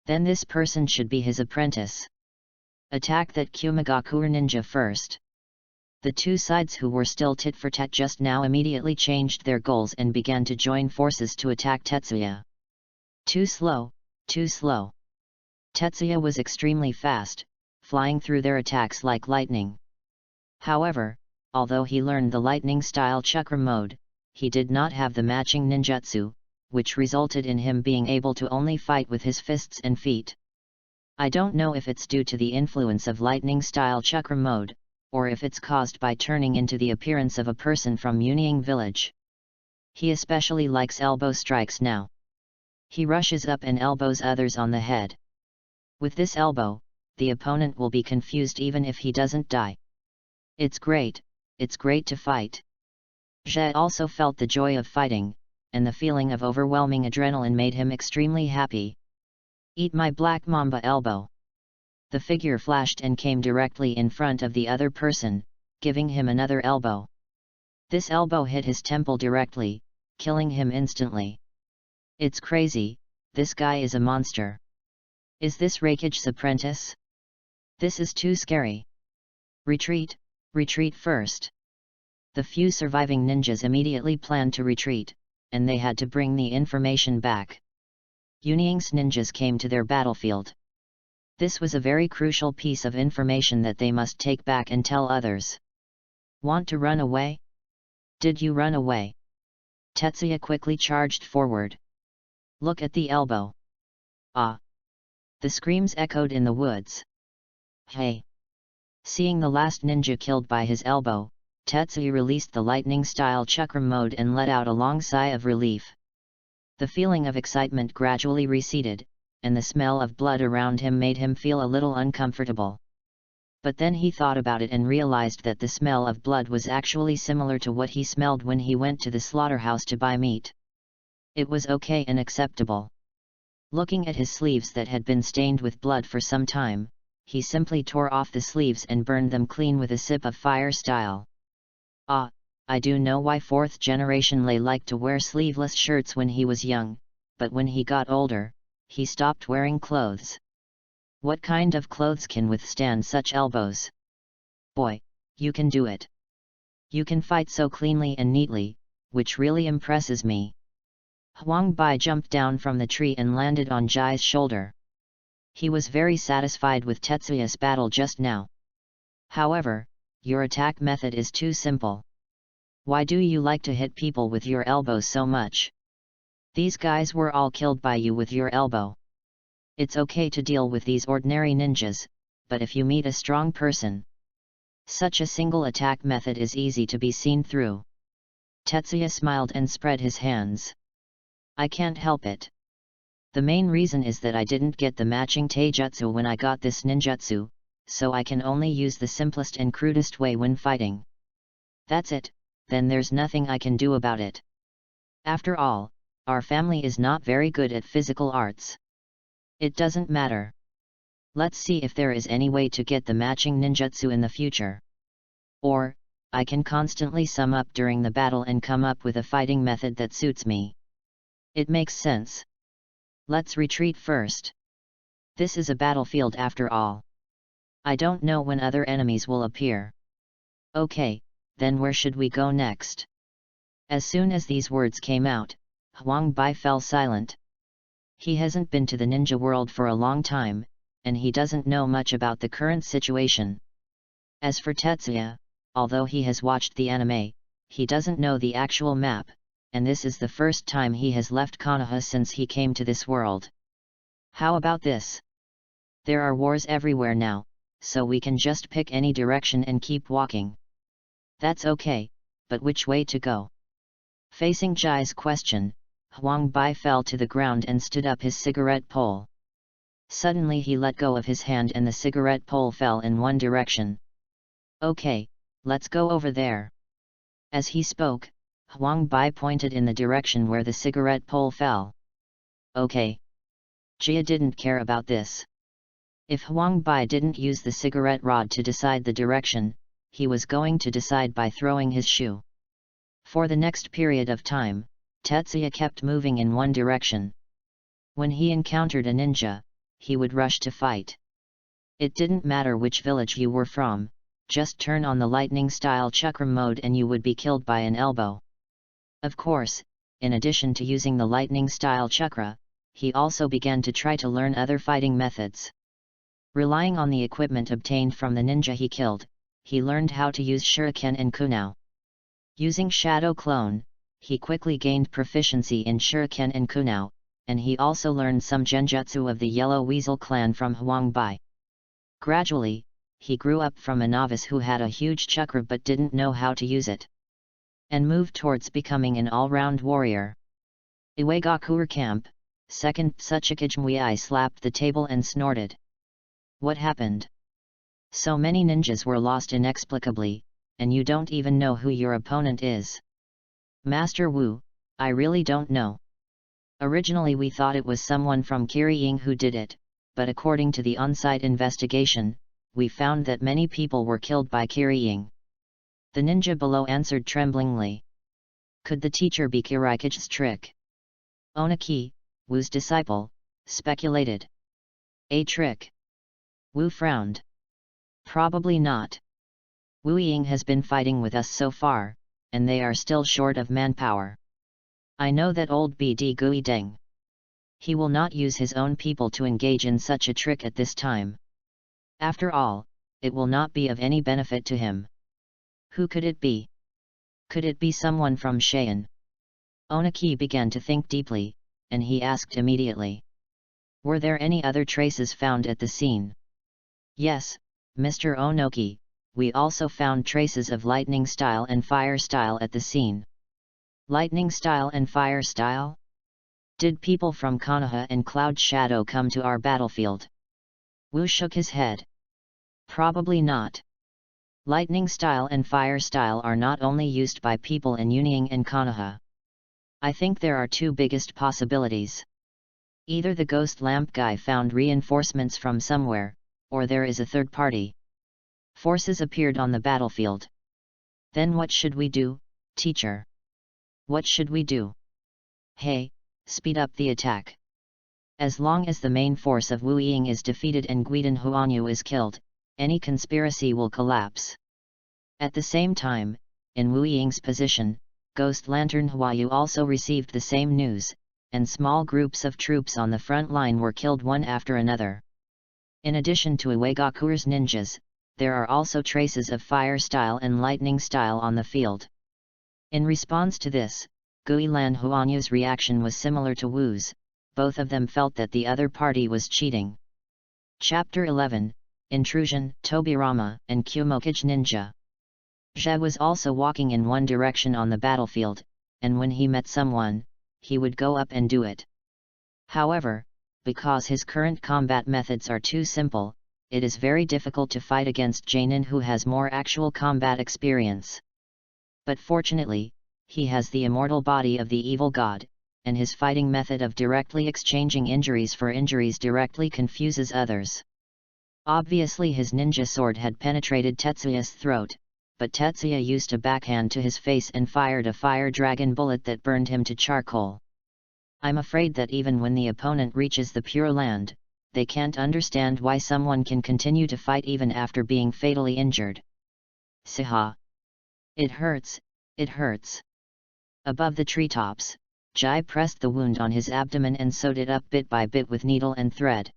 Then this person should be his apprentice. Attack that Kumagakure ninja first. The two sides who were still tit for tat just now immediately changed their goals and began to join forces to attack Tetsuya. Too slow, too slow. Tetsuya was extremely fast, flying through their attacks like lightning. However, although he learned the lightning-style chakra mode, he did not have the matching ninjutsu, which resulted in him being able to only fight with his fists and feet. I don't know if it's due to the influence of lightning-style chakra mode, or if it's caused by turning into the appearance of a person from Yunying village. He especially likes elbow strikes now. He rushes up and elbows others on the head. With this elbow, the opponent will be confused even if he doesn't die. It's great to fight. Zhe also felt the joy of fighting, and the feeling of overwhelming adrenaline made him extremely happy. Eat my black mamba elbow. The figure flashed and came directly in front of the other person, giving him another elbow. This elbow hit his temple directly, killing him instantly. It's crazy, this guy is a monster. Is this Hokage's apprentice? This is too scary. Retreat, retreat first. The few surviving ninjas immediately planned to retreat, and they had to bring the information back. Yunying's ninjas came to their battlefield. This was a very crucial piece of information that they must take back and tell others. Want to run away? Did you run away? Tetsuya quickly charged forward. Look at the elbow. Ah! The screams echoed in the woods. Hey! Seeing the last ninja killed by his elbow, Tetsuya released the lightning-style chakra mode and let out a long sigh of relief. The feeling of excitement gradually receded, and the smell of blood around him made him feel a little uncomfortable. But then he thought about it and realized that the smell of blood was actually similar to what he smelled when he went to the slaughterhouse to buy meat. It was okay and acceptable. Looking at his sleeves that had been stained with blood for some time, he simply tore off the sleeves and burned them clean with a sip of fire style. Ah, I do know why 4th generation Lei liked to wear sleeveless shirts when he was young, but when he got older, he stopped wearing clothes. What kind of clothes can withstand such elbows? Boy, you can do it. You can fight so cleanly and neatly, which really impresses me. Huang Bai jumped down from the tree and landed on Jai's shoulder. He was very satisfied with Tetsuya's battle just now. However, your attack method is too simple. Why do you like to hit people with your elbows so much? These guys were all killed by you with your elbow. It's okay to deal with these ordinary ninjas, but if you meet a strong person, such a single attack method is easy to be seen through. Tetsuya smiled and spread his hands. I can't help it. The main reason is that I didn't get the matching taijutsu when I got this ninjutsu, so I can only use the simplest and crudest way when fighting. That's it, then there's nothing I can do about it. After all, our family is not very good at physical arts. It doesn't matter. Let's see if there is any way to get the matching ninjutsu in the future. Or, I can constantly sum up during the battle and come up with a fighting method that suits me. It makes sense. Let's retreat first. This is a battlefield after all. I don't know when other enemies will appear. Okay, then where should we go next? As soon as these words came out, Huang Bai fell silent. He hasn't been to the ninja world for a long time, and he doesn't know much about the current situation. As for Tetsuya, although he has watched the anime, he doesn't know the actual map, and this is the first time he has left Konoha since he came to this world. How about this? There are wars everywhere now, so we can just pick any direction and keep walking. That's okay, but which way to go? Facing Jai's question, Huang Bai fell to the ground and stood up his cigarette pole. Suddenly he let go of his hand and the cigarette pole fell in one direction. Okay, let's go over there. As he spoke, Huang Bai pointed in the direction where the cigarette pole fell. Okay. Jia didn't care about this. If Huang Bai didn't use the cigarette rod to decide the direction, he was going to decide by throwing his shoe. For the next period of time, Tetsuya kept moving in one direction. When he encountered a ninja, he would rush to fight. It didn't matter which village you were from, just turn on the lightning-style chakra mode and you would be killed by an elbow. Of course, in addition to using the lightning-style chakra, he also began to try to learn other fighting methods. Relying on the equipment obtained from the ninja he killed, he learned how to use shuriken and kunao. Using Shadow Clone, he quickly gained proficiency in shuriken and kunao, and he also learned some genjutsu of the Yellow Weasel clan from Huang Bai. Gradually, he grew up from a novice who had a huge chakra but didn't know how to use it, and moved towards becoming an all-round warrior. Iwagakure Camp, second Tsuchikage slapped the table and snorted. What happened? So many ninjas were lost inexplicably, and you don't even know who your opponent is. Master Wu, I really don't know. Originally we thought it was someone from Kirying who did it, but according to the on-site investigation, we found that many people were killed by Kirying. The ninja below answered tremblingly. Could the teacher be Kirikage's trick? Onaki, Wu's disciple, speculated. A trick? Wu frowned. Probably not. Wu Ying has been fighting with us so far, and they are still short of manpower. I know that old BD Gui Deng. He will not use his own people to engage in such a trick at this time. After all, it will not be of any benefit to him. Who could it be? Could it be someone from Cheyenne? Onaki began to think deeply, and he asked immediately. Were there any other traces found at the scene? Yes, Mr. Onoki, we also found traces of lightning style and fire style at the scene. Lightning style and fire style? Did people from Konoha and Cloud Shadow come to our battlefield? Wu shook his head. Probably not. Lightning style and fire style are not only used by people in Yunying and Konoha. I think there are two biggest possibilities. Either the ghost lamp guy found reinforcements from somewhere, or there is a third party. Forces appeared on the battlefield. Then what should we do, teacher? What should we do? Hey, speed up the attack. As long as the main force of Wu Ying is defeated and Guiden Huanyu is killed, any conspiracy will collapse. At the same time, in Wu Ying's position, Ghost Lantern Huayu also received the same news, and small groups of troops on the front line were killed one after another. In addition to Iwagakure's ninjas, there are also traces of fire style and lightning style on the field. In response to this, Guilan Huanyu's reaction was similar to Wu's. Both of them felt that the other party was cheating. Chapter 11, Intrusion, Tobirama, and Kumokage Ninja. Zhe was also walking in one direction on the battlefield, and when he met someone, he would go up and do it. However, because his current combat methods are too simple, it is very difficult to fight against Jainin who has more actual combat experience. But fortunately, he has the immortal body of the evil god, and his fighting method of directly exchanging injuries for injuries directly confuses others. Obviously his ninja sword had penetrated Tetsuya's throat, but Tetsuya used a backhand to his face and fired a fire dragon bullet that burned him to charcoal. I'm afraid that even when the opponent reaches the Pure Land, they can't understand why someone can continue to fight even after being fatally injured. Siha. It hurts, it hurts. Above the treetops, Jai pressed the wound on his abdomen and sewed it up bit by bit with needle and thread.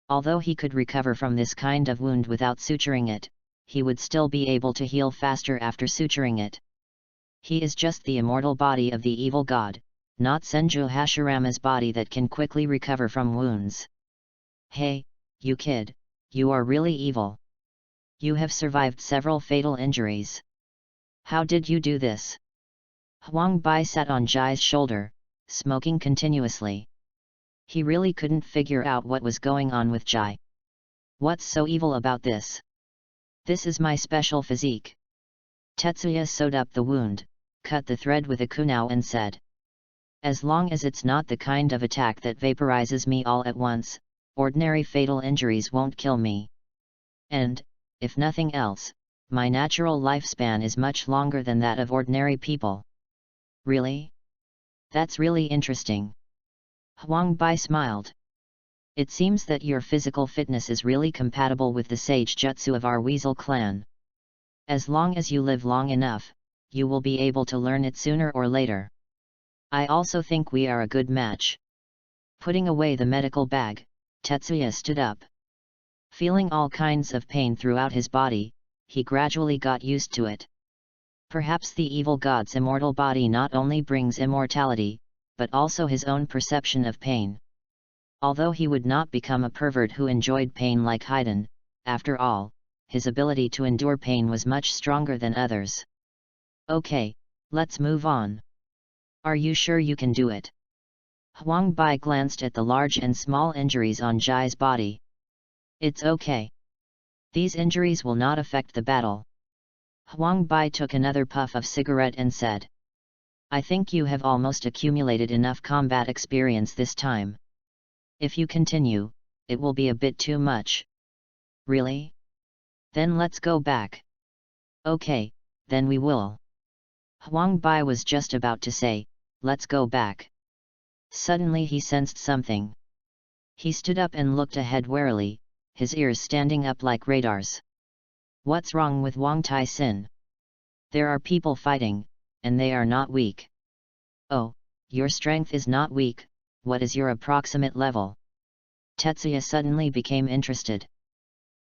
Although he could recover from this kind of wound without suturing it, he would still be able to heal faster after suturing it. He is just the immortal body of the evil god, not Senju Hashirama's body that can quickly recover from wounds. Hey, you kid, you are really evil. You have survived several fatal injuries. How did you do this? Huang Bai sat on Jai's shoulder, smoking continuously. He really couldn't figure out what was going on with Jai. What's so evil about this? This is my special physique. Tetsuya sewed up the wound, cut the thread with a kunao and said. As long as it's not the kind of attack that vaporizes me all at once, ordinary fatal injuries won't kill me. And, if nothing else, my natural lifespan is much longer than that of ordinary people. Really? That's really interesting. Huang Bai smiled. It seems that your physical fitness is really compatible with the sage jutsu of our weasel clan. As long as you live long enough, you will be able to learn it sooner or later. I also think we are a good match. Putting away the medical bag, Tetsuya stood up. Feeling all kinds of pain throughout his body, he gradually got used to it. Perhaps the evil god's immortal body not only brings immortality, but also his own perception of pain. Although he would not become a pervert who enjoyed pain like Haydn, after all, his ability to endure pain was much stronger than others. Okay, let's move on. Are you sure you can do it? Huang Bai glanced at the large and small injuries on Jai's body. It's okay. These injuries will not affect the battle. Huang Bai took another puff of cigarette and said. I think you have almost accumulated enough combat experience this time. If you continue, it will be a bit too much. Really? Then let's go back. Okay, then we will. Huang Bai was just about to say, let's go back. Suddenly he sensed something. He stood up and looked ahead warily, his ears standing up like radars. What's wrong with Wang Tai Sin? There are people fighting, and they are not weak. Oh, your strength is not weak. What is your approximate level? Tetsuya suddenly became interested.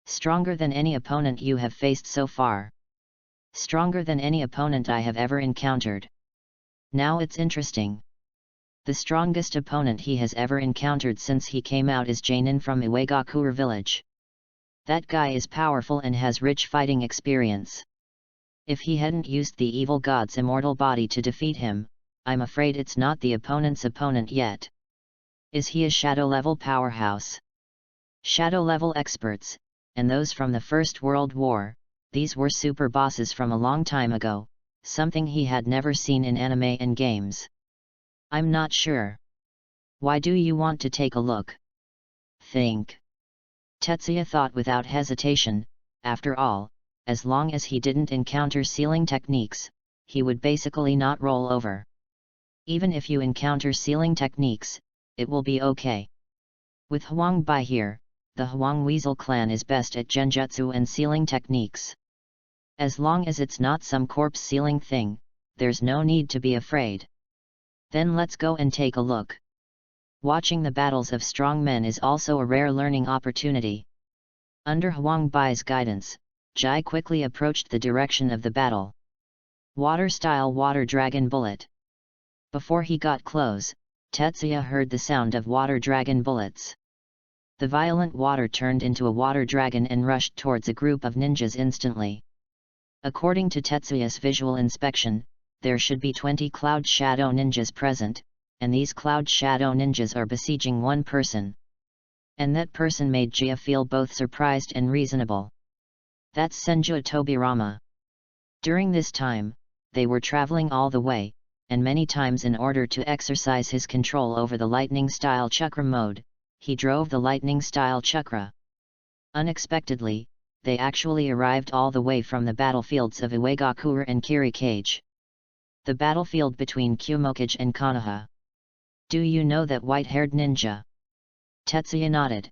Stronger than any opponent you have faced so far. Stronger than any opponent I have ever encountered. Now it's interesting. The strongest opponent he has ever encountered since he came out is Jainin from Iwagakure village. That guy is powerful and has rich fighting experience. If he hadn't used the evil god's immortal body to defeat him, I'm afraid it's not the opponent's opponent yet. Is he a shadow-level powerhouse? Shadow-level experts, and those from the First World War, these were super bosses from a long time ago, something he had never seen in anime and games. I'm not sure. Why do you want to take a look? Think. Tetsuya thought without hesitation. After all, as long as he didn't encounter sealing techniques, he would basically not roll over. Even if you encounter sealing techniques, it will be okay. With Huang Bai here, the Huang Weasel clan is best at genjutsu and sealing techniques. As long as it's not some corpse sealing thing, there's no need to be afraid. Then let's go and take a look. Watching the battles of strong men is also a rare learning opportunity. Under Huang Bai's guidance, Jai quickly approached the direction of the battle. Water-style water dragon bullet. Before he got close, Tetsuya heard the sound of water dragon bullets. The violent water turned into a water dragon and rushed towards a group of ninjas instantly. According to Tetsuya's visual inspection, there should be 20 Cloud Shadow ninjas present, and these Cloud Shadow ninjas are besieging one person. And that person made Jia feel both surprised and reasonable. That's Senju Tobirama. During this time, they were traveling all the way, and many times in order to exercise his control over the lightning-style chakra mode, he drove the lightning-style chakra. Unexpectedly, they actually arrived all the way from the battlefields of Iwagakure and Kirikage. The battlefield between Kumokage and Konoha. Do you know that white-haired ninja? Tetsuya nodded.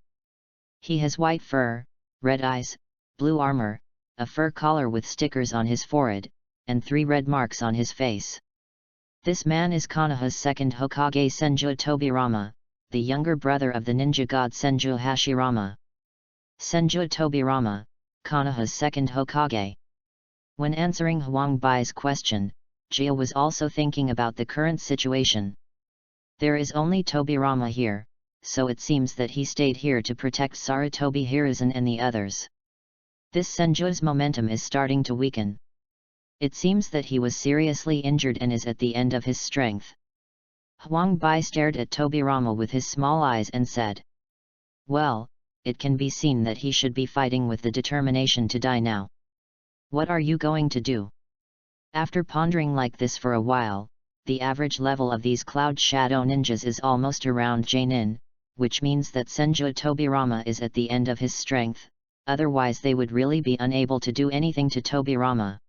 He has white fur, red eyes, blue armor, a fur collar with stickers on his forehead, and 3 red marks on his face. This man is Konoha's second Hokage Senju Tobirama, the younger brother of the ninja god Senju Hashirama. Senju Tobirama, Konoha's second Hokage. When answering Huang Bai's question, Jia was also thinking about the current situation. There is only Tobirama here, so it seems that he stayed here to protect Sarutobi Hiruzen and the others. This Senju's momentum is starting to weaken. It seems that he was seriously injured and is at the end of his strength. Huang Bai stared at Tobirama with his small eyes and said, "Well, it can be seen that he should be fighting with the determination to die now. What are you going to do?" After pondering like this for a while, the average level of these Cloud Shadow ninjas is almost around Jainin, which means that Senju Tobirama is at the end of his strength, otherwise they would really be unable to do anything to Tobirama.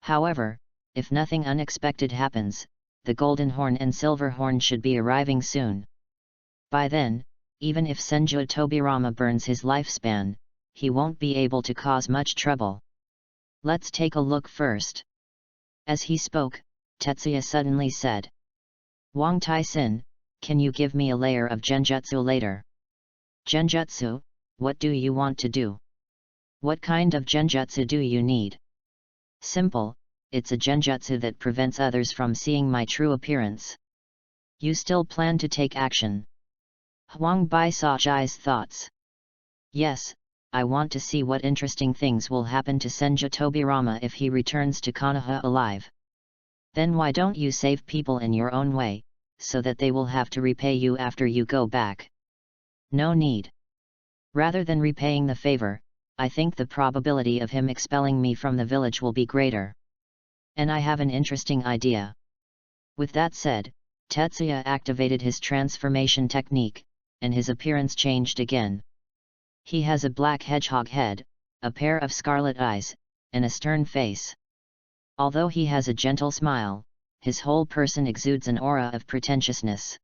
However, if nothing unexpected happens, the Golden Horn and Silver Horn should be arriving soon. By then, even if Senju Tobirama burns his lifespan, he won't be able to cause much trouble. Let's take a look first. As he spoke, Tetsuya suddenly said, "Wang Tai-sin, can you give me a layer of genjutsu later?" "Genjutsu? What do you want to do? What kind of genjutsu do you need?" "Simple, it's a genjutsu that prevents others from seeing my true appearance." "You still plan to take action?" Huang Bai saw Jai's thoughts. "Yes, I want to see what interesting things will happen to Senju Tobirama if he returns to Konoha alive." "Then why don't you save people in your own way, so that they will have to repay you after you go back?" "No need. Rather than repaying the favor, I think the probability of him expelling me from the village will be greater. And I have an interesting idea." With that said, Tetsuya activated his transformation technique, and his appearance changed again. He has a black hedgehog head, a pair of scarlet eyes, and a stern face. Although he has a gentle smile, his whole person exudes an aura of pretentiousness.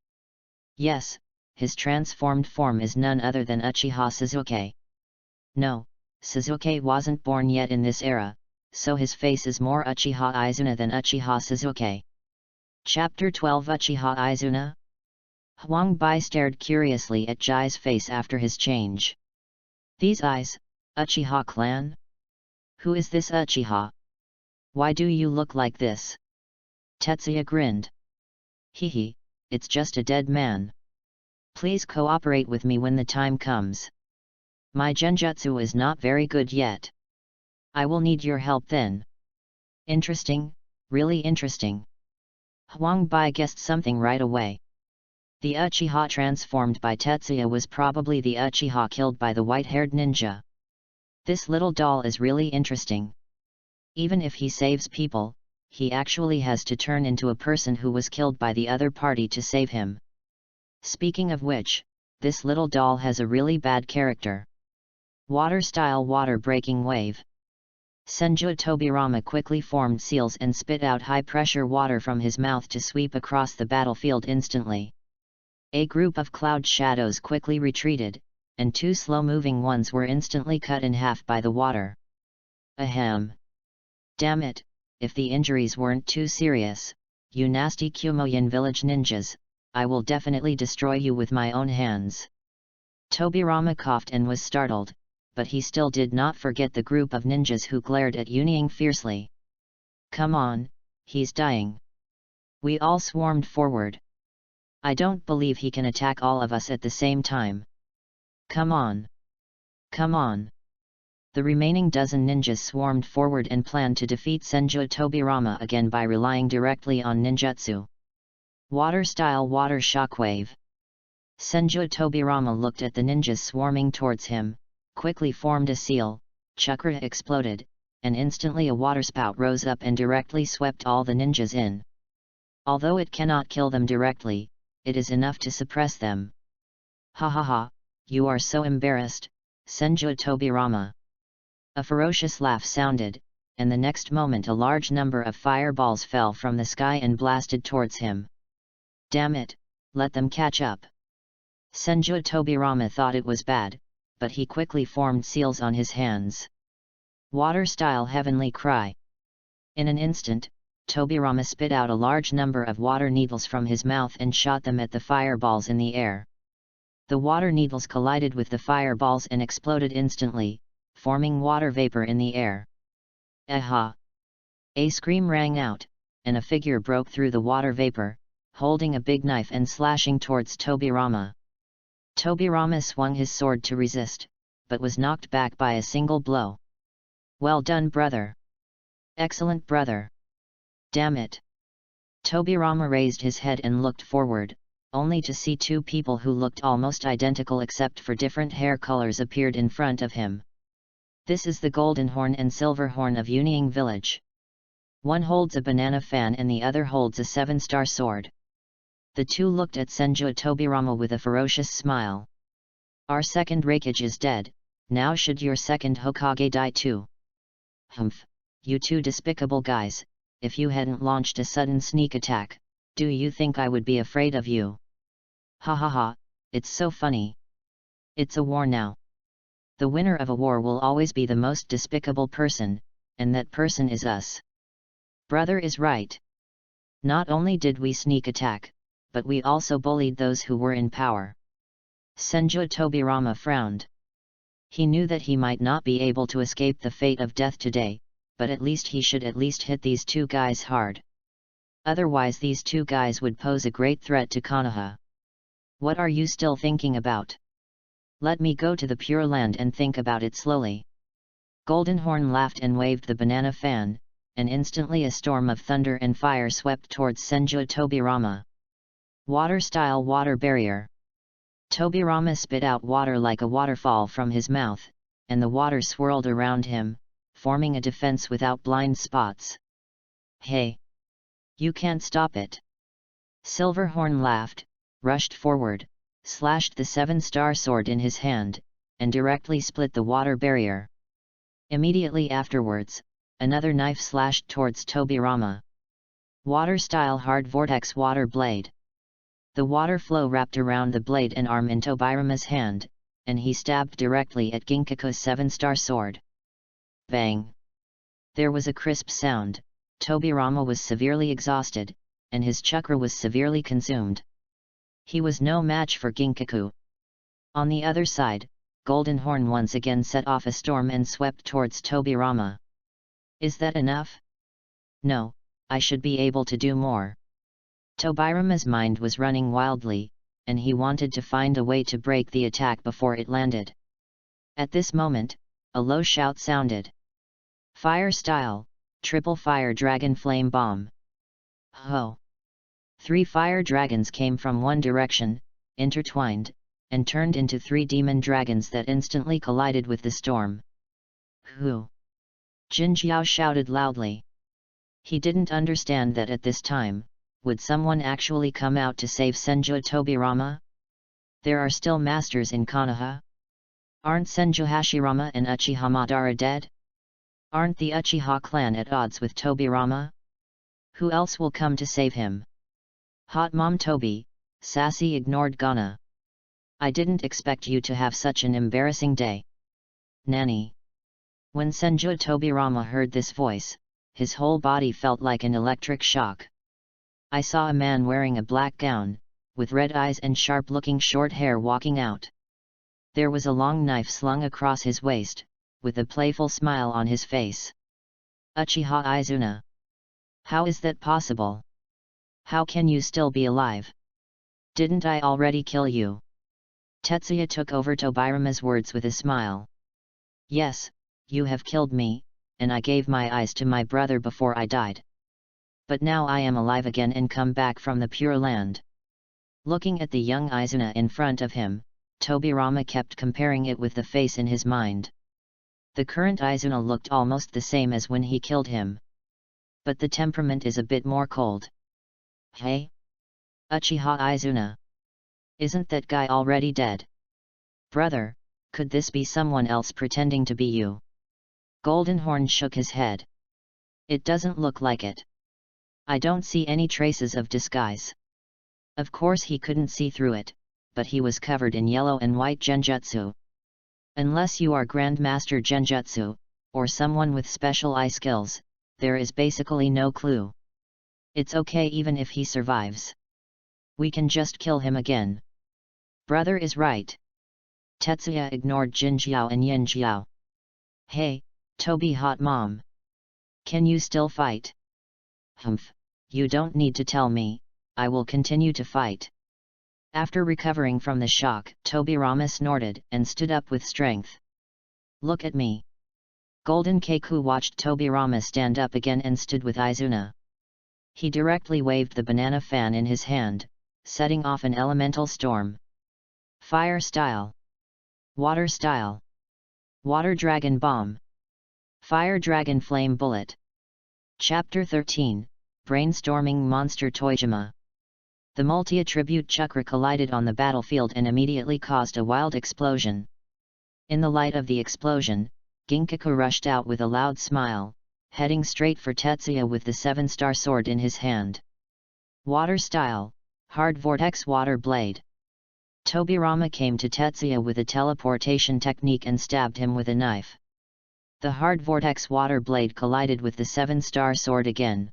Yes, his transformed form is none other than Uchiha Sasuke. No, Sasuke wasn't born yet in this era, so his face is more Uchiha Izuna than Uchiha Sasuke. Chapter 12 Uchiha Izuna? Huang Bai stared curiously at Jai's face after his change. "These eyes, Uchiha clan? Who is this Uchiha? Why do you look like this?" Tetsuya grinned. "Hehe, it's just a dead man. Please cooperate with me when the time comes. My genjutsu is not very good yet. I will need your help then." "Interesting, really interesting." Huang Bai guessed something right away. The Uchiha transformed by Tetsuya was probably the Uchiha killed by the white-haired ninja. This little doll is really interesting. Even if he saves people, he actually has to turn into a person who was killed by the other party to save him. Speaking of which, this little doll has a really bad character. Water-style water-breaking wave. Senju Tobirama quickly formed seals and spit out high-pressure water from his mouth to sweep across the battlefield instantly. A group of cloud shadows quickly retreated, and two slow-moving ones were instantly cut in half by the water. Ahem! Damn it, if the injuries weren't too serious, you nasty Kumoyin village ninjas, I will definitely destroy you with my own hands. Tobirama coughed and was startled, but he still did not forget the group of ninjas who glared at Yunying fiercely. "Come on, he's dying." We all swarmed forward. "I don't believe he can attack all of us at the same time. Come on! Come on!" The remaining dozen ninjas swarmed forward and planned to defeat Senju Tobirama again by relying directly on ninjutsu. Water-style water shockwave. Senju Tobirama looked at the ninjas swarming towards him, quickly formed a seal, chakra exploded, and instantly a waterspout rose up and directly swept all the ninjas in. Although it cannot kill them directly, it is enough to suppress them. "Ha ha ha, you are so embarrassed, Senju Tobirama." A ferocious laugh sounded, and the next moment a large number of fireballs fell from the sky and blasted towards him. "Damn it, let them catch up." Senju Tobirama thought it was bad, but he quickly formed seals on his hands. Water-style heavenly cry. In an instant, Tobirama spit out a large number of water needles from his mouth and shot them at the fireballs in the air. The water needles collided with the fireballs and exploded instantly, forming water vapor in the air. Aha! A scream rang out, and a figure broke through the water vapor, holding a big knife and slashing towards Tobirama. Tobirama swung his sword to resist, but was knocked back by a single blow. Well done, brother! Excellent, brother! Damn it! Tobirama raised his head and looked forward, only to see two people who looked almost identical except for different hair colors appeared in front of him. This is the Golden Horn and Silver Horn of Yunying village. One holds a banana fan and the other holds a 7-star sword. The two looked at Senju Tobirama with a ferocious smile. Our second Raikage is dead, now should your second Hokage die too? Humph, you two despicable guys, if you hadn't launched a sudden sneak attack, do you think I would be afraid of you? Ha ha ha, it's so funny. It's a war now. The winner of a war will always be the most despicable person, and that person is us. Brother is right. Not only did we sneak attack, but we also bullied those who were in power. Senju Tobirama frowned. He knew that he might not be able to escape the fate of death today, but at least he should at least hit these two guys hard. Otherwise these two guys would pose a great threat to Konoha. What are you still thinking about? Let me go to the Pure Land and think about it slowly. Golden Horn laughed and waved the banana fan, and instantly a storm of thunder and fire swept towards Senju Tobirama. Water-style water barrier. Tobirama spit out water like a waterfall from his mouth, and the water swirled around him, forming a defense without blind spots. Hey! You can't stop it! Silverhorn laughed, rushed forward, slashed the 7-star sword in his hand, and directly split the water barrier. Immediately afterwards, another knife slashed towards Tobirama. Water-style hard vortex water blade. The water flow wrapped around the blade and arm in Tobirama's hand, and he stabbed directly at Ginkaku's 7-star sword. Bang! There was a crisp sound. Tobirama was severely exhausted, and his chakra was severely consumed. He was no match for Ginkaku. On the other side, Golden Horn once again set off a storm and swept towards Tobirama. Is that enough? No, I should be able to do more. Tobirama's mind was running wildly, and he wanted to find a way to break the attack before it landed. At this moment, a low shout sounded. Fire style, triple fire dragon flame bomb. Ho! 3 fire dragons came from one direction, intertwined, and turned into 3 demon dragons that instantly collided with the storm. Who? Jin Jiao shouted loudly. He didn't understand that at this time, would someone actually come out to save Senju Tobirama? There are still masters in Konoha? Aren't Senju Hashirama and Uchiha Madara dead? Aren't the Uchiha clan at odds with Tobirama? Who else will come to save him? Hot Mom Tobi, Sassy ignored Ghana. I didn't expect you to have such an embarrassing day. Nanny. When Senju Tobirama heard this voice, his whole body felt like an electric shock. I saw a man wearing a black gown, with red eyes and sharp-looking short hair walking out. There was a long knife slung across his waist, with a playful smile on his face. Uchiha Izuna. How is that possible? How can you still be alive? Didn't I already kill you? Tetsuya took over Tobirama's words with a smile. Yes, you have killed me, and I gave my eyes to my brother before I died. But now I am alive again and come back from the Pure Land. Looking at the young Izuna in front of him, Tobirama kept comparing it with the face in his mind. The current Izuna looked almost the same as when he killed him. But the temperament is a bit more cold. Hey? Uchiha Izuna. Isn't that guy already dead? Brother, could this be someone else pretending to be you? Golden Horn shook his head. It doesn't look like it. I don't see any traces of disguise. Of course he couldn't see through it, but he was covered in yellow and white genjutsu. Unless you are Grandmaster Genjutsu, or someone with special eye skills, there is basically no clue. It's okay even if he survives. We can just kill him again. Brother is right. Tetsuya ignored Jin Jiao and Yin Jiao. Hey, Toby Hot Mom. Can you still fight? Humph, you don't need to tell me, I will continue to fight. After recovering from the shock, Tobirama snorted and stood up with strength. Look at me. Golden Keiku watched Tobirama stand up again and stood with Izuna. He directly waved the banana fan in his hand, setting off an elemental storm. Fire style. Water style. Water Dragon Bomb. Fire Dragon Flame Bullet. Chapter 13, Brainstorming Monster Toijima. The multi-attribute chakra collided on the battlefield and immediately caused a wild explosion. In the light of the explosion, Ginkaku rushed out with a loud smile, heading straight for Tetsuya with the 7-star sword in his hand. Water style, Hard Vortex Water Blade. Tobirama came to Tetsuya with a teleportation technique and stabbed him with a knife. The Hard Vortex Water Blade collided with the 7-star sword again.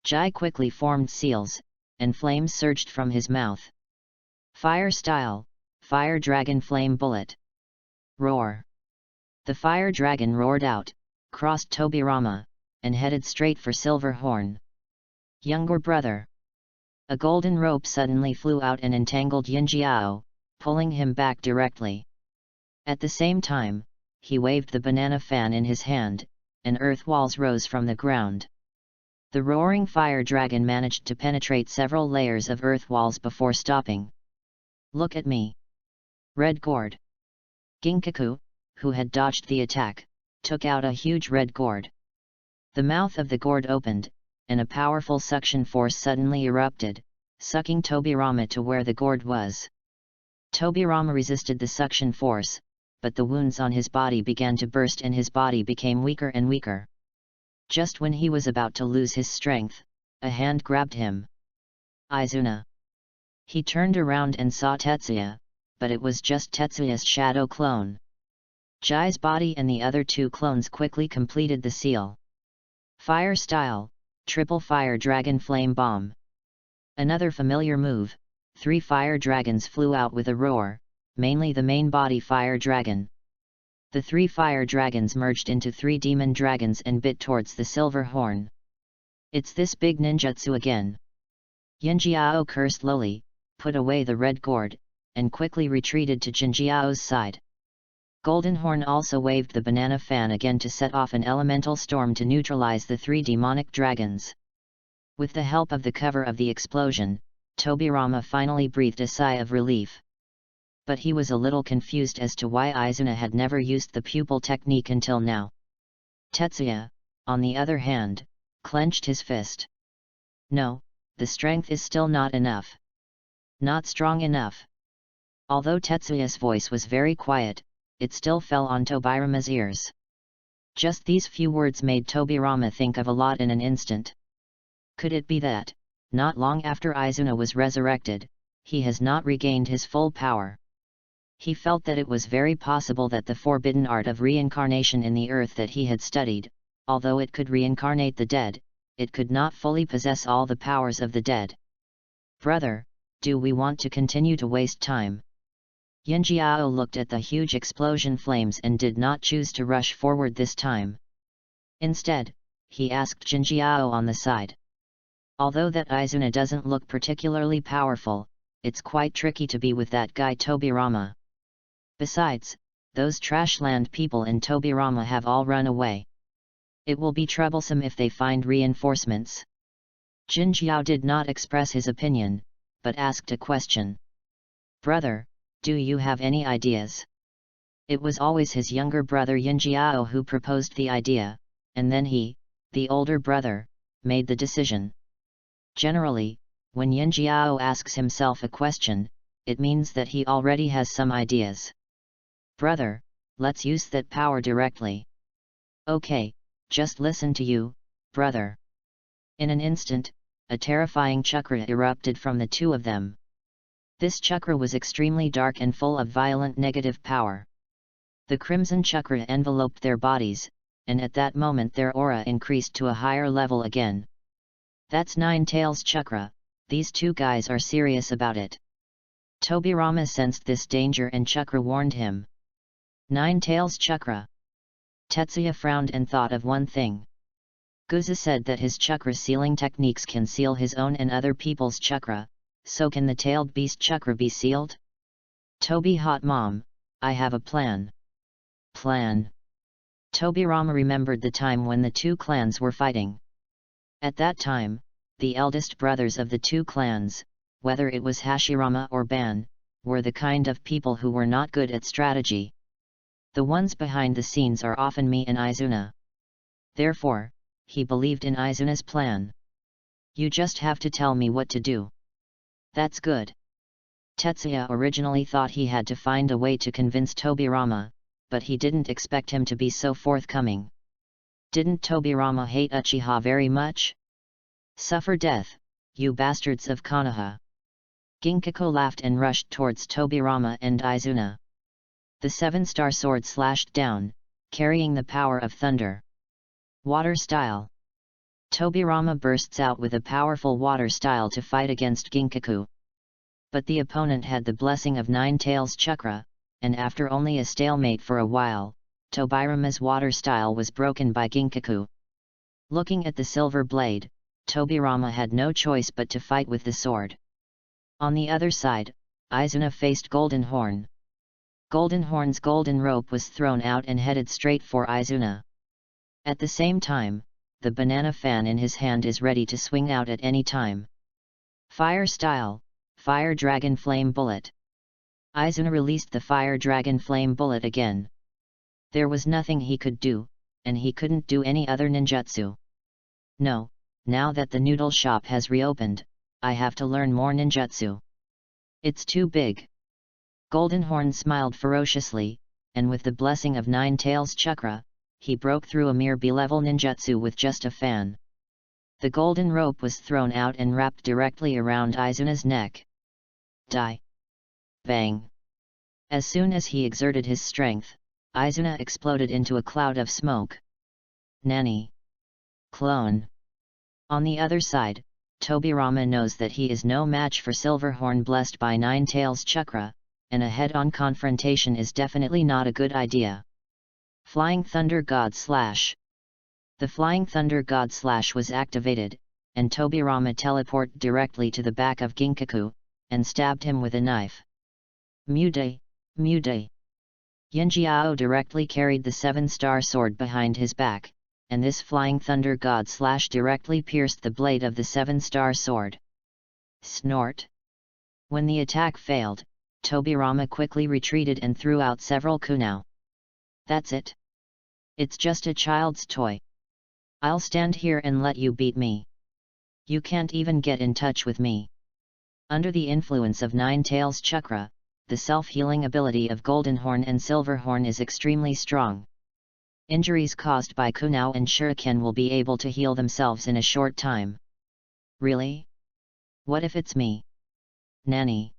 Jai quickly formed seals, and flames surged from his mouth. Fire style, Fire Dragon Flame Bullet. Roar. The fire dragon roared out, crossed Tobirama, and headed straight for Silverhorn. Younger brother. A golden rope suddenly flew out and entangled Yinjiao, pulling him back directly. At the same time, he waved the banana fan in his hand, and earth walls rose from the ground. The roaring fire dragon managed to penetrate several layers of earth walls before stopping. Look at me. Red gourd. Ginkaku, who had dodged the attack, took out a huge red gourd. The mouth of the gourd opened, and a powerful suction force suddenly erupted, sucking Tobirama to where the gourd was. Tobirama resisted the suction force, but the wounds on his body began to burst and his body became weaker and weaker. Just when he was about to lose his strength, a hand grabbed him. Izuna. He turned around and saw Tetsuya, but it was just Tetsuya's shadow clone. Jai's body and the other 2 clones quickly completed the seal. Fire style, Triple Fire Dragon Flame Bomb. Another familiar move, 3 fire dragons flew out with a roar, mainly the main body fire dragon. The 3 fire dragons merged into 3 demon dragons and bit towards the silver horn. It's this big ninjutsu again. Yinjiao cursed lowly, put away the red gourd, and quickly retreated to Jinjiao's side. Golden Horn also waved the banana fan again to set off an elemental storm to neutralize the 3 demonic dragons. With the help of the cover of the explosion, Tobirama finally breathed a sigh of relief. But he was a little confused as to why Izuna had never used the pupil technique until now. Tetsuya, on the other hand, clenched his fist. No, the strength is still not enough. Not strong enough. Although Tetsuya's voice was very quiet, it still fell on Tobirama's ears. Just these few words made Tobirama think of a lot in an instant. Could it be that, not long after Izuna was resurrected, he has not regained his full power? He felt that it was very possible that the forbidden art of reincarnation in the earth that he had studied, although it could reincarnate the dead, it could not fully possess all the powers of the dead. Brother, do we want to continue to waste time? Yinjiao looked at the huge explosion flames and did not choose to rush forward this time. Instead, he asked Jinjiao on the side. Although that Izuna doesn't look particularly powerful, it's quite tricky to be with that guy Tobirama. Besides, those Trashland people in Tobirama have all run away. It will be troublesome if they find reinforcements. Jinjiao did not express his opinion, but asked a question. Brother, do you have any ideas? It was always his younger brother Yinjiao who proposed the idea, and then he, the older brother, made the decision. Generally, when Yinjiao asks himself a question, it means that he already has some ideas. Brother, let's use that power directly. Okay, just listen to you, brother. In an instant, a terrifying chakra erupted from the 2 of them. This chakra was extremely dark and full of violent negative power. The crimson chakra enveloped their bodies, and at that moment their aura increased to a higher level again. That's 9 Tails chakra, these 2 guys are serious about it. Tobirama sensed this danger and chakra warned him. 9 Tails chakra. Tetsuya frowned and thought of one thing. Guza said that his chakra sealing techniques can seal his own and other people's chakra, so can the tailed beast chakra be sealed? Toby hot mom, I have a plan. Plan? Tobirama remembered the time when the two clans were fighting. At that time, the eldest brothers of the two clans, whether it was Hashirama or Ban, were the kind of people who were not good at strategy. The ones behind the scenes are often me and Izuna. Therefore, he believed in Izuna's plan. You just have to tell me what to do. That's good. Tetsuya originally thought he had to find a way to convince Tobirama, but he didn't expect him to be so forthcoming. Didn't Tobirama hate Uchiha very much? Suffer death, you bastards of Konoha. Ginkaku laughed and rushed towards Tobirama and Izuna. The seven-star sword slashed down, carrying the power of thunder. Water style. Tobirama bursts out with a powerful water style to fight against Ginkaku. But the opponent had the blessing of Nine Tails Chakra, and after only a stalemate for a while, Tobirama's water style was broken by Ginkaku. Looking at the silver blade, Tobirama had no choice but to fight with the sword. On the other side, Izuna faced Golden Horn. Golden Horn's golden rope was thrown out and headed straight for Izuna. At the same time, the banana fan in his hand is ready to swing out at any time. Fire style, Fire Dragon Flame Bullet. Izuna released the Fire Dragon Flame Bullet again. There was nothing he could do, and he couldn't do any other ninjutsu. No, now that the noodle shop has reopened, I have to learn more ninjutsu. It's too big. Golden Horn smiled ferociously, and with the blessing of Nine Tails Chakra, he broke through a mere B-level ninjutsu with just a fan. The golden rope was thrown out and wrapped directly around Izuna's neck. Die! Bang! As soon as he exerted his strength, Izuna exploded into a cloud of smoke. Nanny! Clone! On the other side, Tobirama knows that he is no match for Silverhorn blessed by Nine Tails Chakra, and a head-on confrontation is definitely not a good idea. Flying Thunder God Slash. The Flying Thunder God Slash was activated, and Tobirama teleported directly to the back of Ginkaku, and stabbed him with a knife. Mude, Mude. Yinjiao directly carried the seven-star sword behind his back, and this Flying Thunder God Slash directly pierced the blade of the seven-star sword. Snort. When the attack failed, Tobirama quickly retreated and threw out several kunai. That's it. It's just a child's toy. I'll stand here and let you beat me. You can't even get in touch with me. Under the influence of Nine Tails Chakra, the self-healing ability of Golden Horn and Silverhorn is extremely strong. Injuries caused by kunai and shuriken will be able to heal themselves in a short time. Really? What if it's me? Nanny.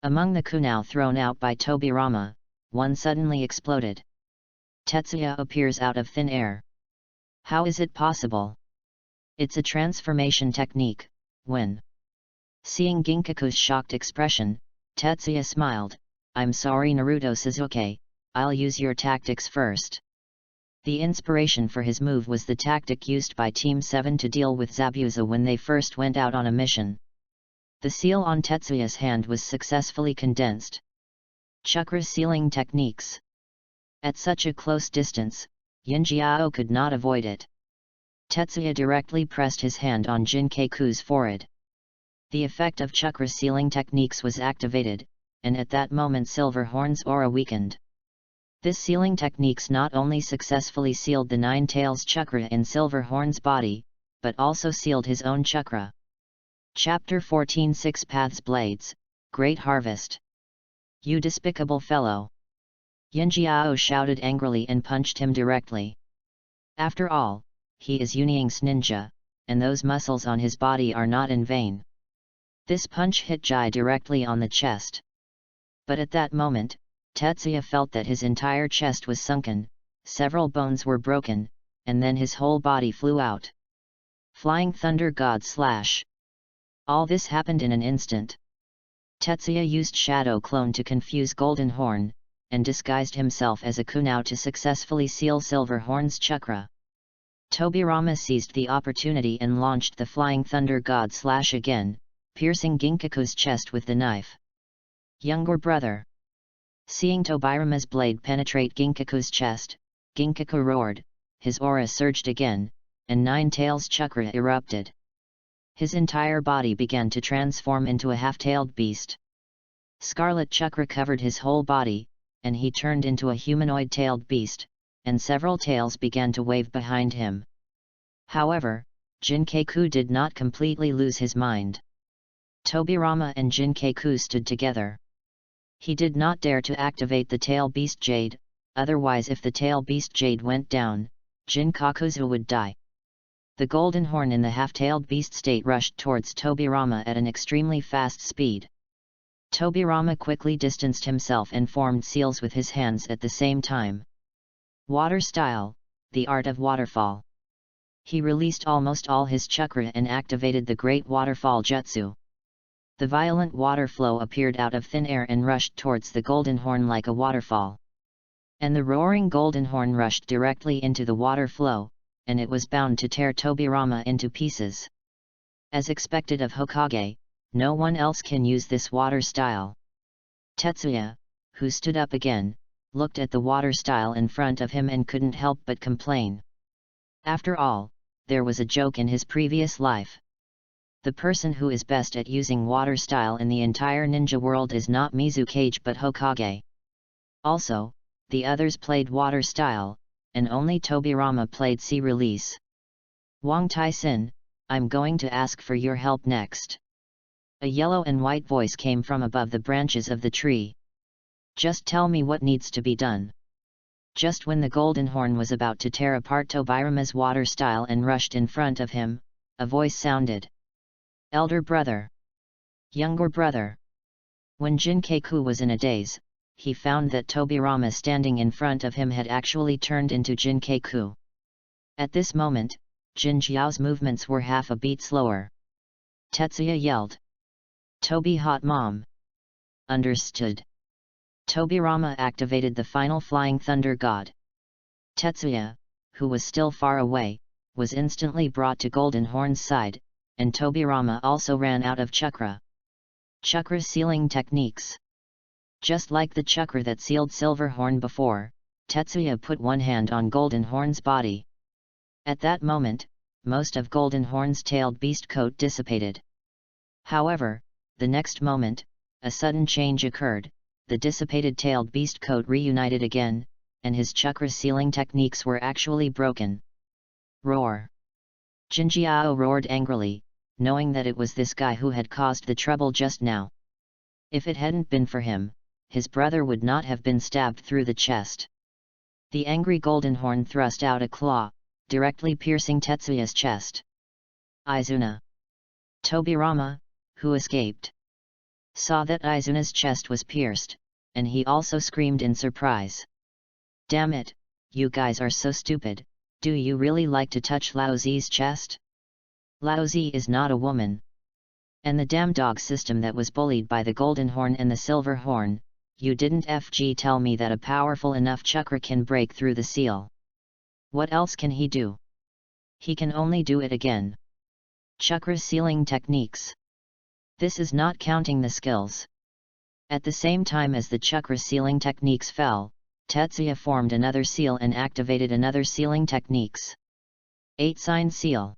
Among the kunai thrown out by Tobirama, one suddenly exploded. Tetsuya appears out of thin air. How is it possible? It's a transformation technique, when. Seeing Ginkaku's shocked expression, Tetsuya smiled. I'm sorry Naruto Sasuke, I'll use your tactics first. The inspiration for his move was the tactic used by Team 7 to deal with Zabuza when they first went out on a mission. The seal on Tetsuya's hand was successfully condensed. Chakra sealing techniques. At such a close distance, Yinjiao could not avoid it. Tetsuya directly pressed his hand on Jinkaku's forehead. The effect of chakra sealing techniques was activated, and at that moment Silverhorn's aura weakened. This sealing techniques not only successfully sealed the Nine Tails Chakra in Silverhorn's body, but also sealed his own chakra. Chapter 14 Six Paths Blades, Great Harvest. You despicable fellow! Yinjiao shouted angrily and punched him directly. After all, he is Union's ninja, and those muscles on his body are not in vain. This punch hit Jai directly on the chest. But at that moment, Tetsuya felt that his entire chest was sunken, several bones were broken, and then his whole body flew out. Flying Thunder God Slash. All this happened in an instant. Tetsuya used Shadow Clone to confuse Golden Horn, and disguised himself as a Kunao to successfully seal Silverhorn's chakra. Tobirama seized the opportunity and launched the Flying Thunder God Slash again, piercing Ginkaku's chest with the knife. Younger brother. Seeing Tobirama's blade penetrate Ginkaku's chest, Ginkaku roared, his aura surged again, and Nine Tails' chakra erupted. His entire body began to transform into a half-tailed beast. Scarlet chakra covered his whole body, and he turned into a humanoid-tailed beast, and several tails began to wave behind him. However, Jinkaku did not completely lose his mind. Tobirama and Jinkaku stood together. He did not dare to activate the tail beast Jade, otherwise if the tail beast Jade went down, Jinkakuzu would die. The golden horn in the half-tailed beast state rushed towards Tobirama at an extremely fast speed. Tobirama quickly distanced himself and formed seals with his hands at the same time. Water style, the art of waterfall. He released almost all his chakra and activated the Great Waterfall Jutsu. The violent water flow appeared out of thin air and rushed towards the golden horn like a waterfall. And the roaring golden horn rushed directly into the water flow, and it was bound to tear Tobirama into pieces. As expected of Hokage, no one else can use this water style. Tetsuya, who stood up again, looked at the water style in front of him and couldn't help but complain. After all, there was a joke in his previous life. The person who is best at using water style in the entire ninja world is not Mizukage but Hokage. Also, the others played water style, and only Tobirama played sea release. Wang Tai-sin, I'm going to ask for your help next. A yellow and white voice came from above the branches of the tree. Just tell me what needs to be done. Just when the golden horn was about to tear apart Tobirama's water style and rushed in front of him, a voice sounded. Elder brother. Younger brother. When Jinkaku was in a daze, he found that Tobirama standing in front of him had actually turned into Jinkaku. At this moment, Jinjiao's movements were half a beat slower. Tetsuya yelled. Tobi hot mom. Understood. Tobirama activated the final Flying Thunder God. Tetsuya, who was still far away, was instantly brought to Golden Horn's side, and Tobirama also ran out of chakra. Chakra sealing techniques. Just like the chakra that sealed Silverhorn before, Tetsuya put one hand on Golden Horn's body. At that moment, most of Golden Horn's tailed beast coat dissipated. However, the next moment, a sudden change occurred, the dissipated tailed beast coat reunited again, and his chakra sealing techniques were actually broken. Roar! Jinjiao roared angrily, knowing that it was this guy who had caused the trouble just now. If it hadn't been for him, his brother would not have been stabbed through the chest. The angry golden horn thrust out a claw, directly piercing Tetsuya's chest. Izuna. Tobirama, who escaped, saw that Izuna's chest was pierced, and he also screamed in surprise. Damn it, you guys are so stupid, do you really like to touch Laozi's chest? Laozi is not a woman. And the damn dog system that was bullied by the golden horn and the silver horn, you didn't tell me that a powerful enough chakra can break through the seal. What else can he do? He can only do it again. Chakra sealing techniques. This is not counting the skills. At the same time as the chakra sealing techniques fell, Tetsuya formed another seal and activated another sealing techniques. 8-sign seal.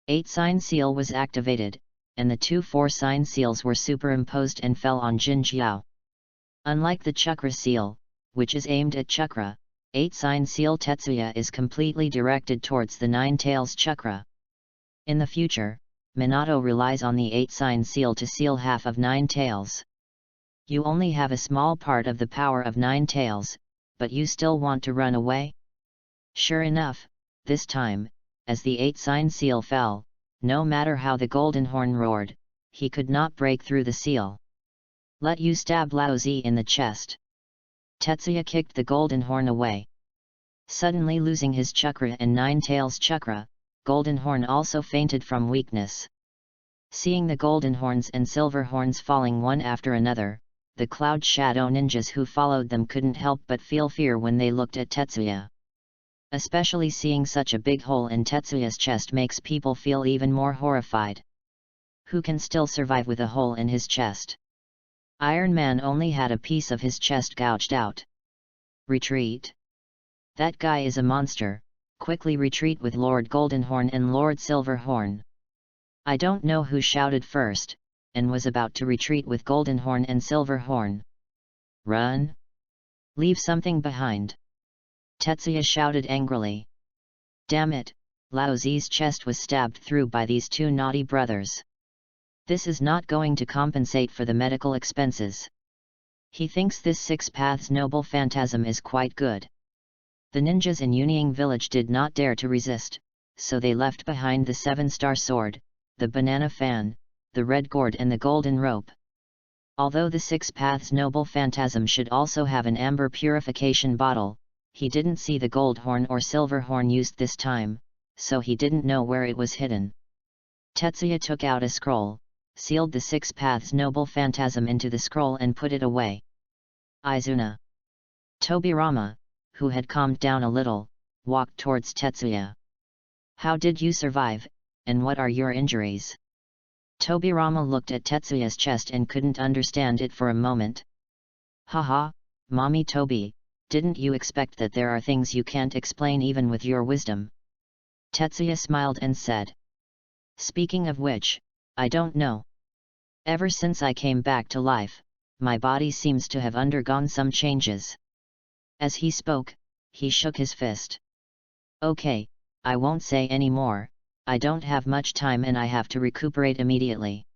8-sign seal was activated, and the two 4-sign seals were superimposed and fell on Jinjiao. Unlike the chakra seal, which is aimed at chakra, 8-sign seal Tetsuya is completely directed towards the 9 tails chakra. In the future, Minato relies on the 8-sign seal to seal half of 9 tails. You only have a small part of the power of 9 tails, but you still want to run away? Sure enough, this time, as the 8-sign seal fell, no matter how the golden horn roared, he could not break through the seal. Let you stab Laozi in the chest. Tetsuya kicked the golden horn away. Suddenly losing his chakra and 9 tails chakra, golden horn also fainted from weakness. Seeing the golden horns and silver horns falling one after another, the cloud shadow ninjas who followed them couldn't help but feel fear when they looked at Tetsuya. Especially seeing such a big hole in Tetsuya's chest makes people feel even more horrified. Who can still survive with a hole in his chest? Iron Man only had a piece of his chest gouged out. Retreat. That guy is a monster. Quickly retreat with Lord Goldenhorn and Lord Silverhorn. I don't know who shouted first, and was about to retreat with Goldenhorn and Silverhorn. Run! Leave something behind! Tetsuya shouted angrily. Damn it, Lao Zi's chest was stabbed through by these two naughty brothers. This is not going to compensate for the medical expenses. He thinks this Six Paths Noble Phantasm is quite good. The ninjas in Unying village did not dare to resist, so they left behind the 7-star sword, the banana fan, the red gourd and the golden rope. Although the Six Paths Noble Phantasm should also have an amber purification bottle, he didn't see the gold horn or silver horn used this time, so he didn't know where it was hidden. Tetsuya took out a scroll, sealed the Six Paths Noble Phantasm into the scroll and put it away. Izuna. Tobirama, who had calmed down a little, walked towards Tetsuya. How did you survive, and what are your injuries? Tobirama looked at Tetsuya's chest and couldn't understand it for a moment. Haha, Mommy Tobi, didn't you expect that there are things you can't explain even with your wisdom? Tetsuya smiled and said. Speaking of which, I don't know. Ever since I came back to life, my body seems to have undergone some changes. As he spoke, he shook his fist. Okay, I won't say any more, I don't have much time and I have to recuperate immediately.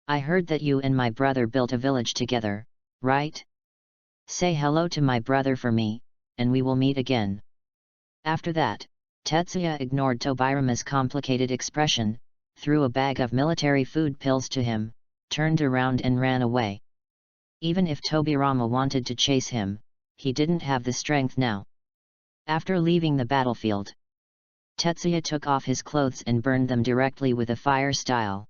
I heard that you and my brother built a village together, right? Say hello to my brother for me, and we will meet again. After that, Tetsuya ignored Tobirama's complicated expression, threw a bag of military food pills to him, turned around and ran away. Even if Tobirama wanted to chase him, he didn't have the strength now. After leaving the battlefield, Tetsuya took off his clothes and burned them directly with a fire style.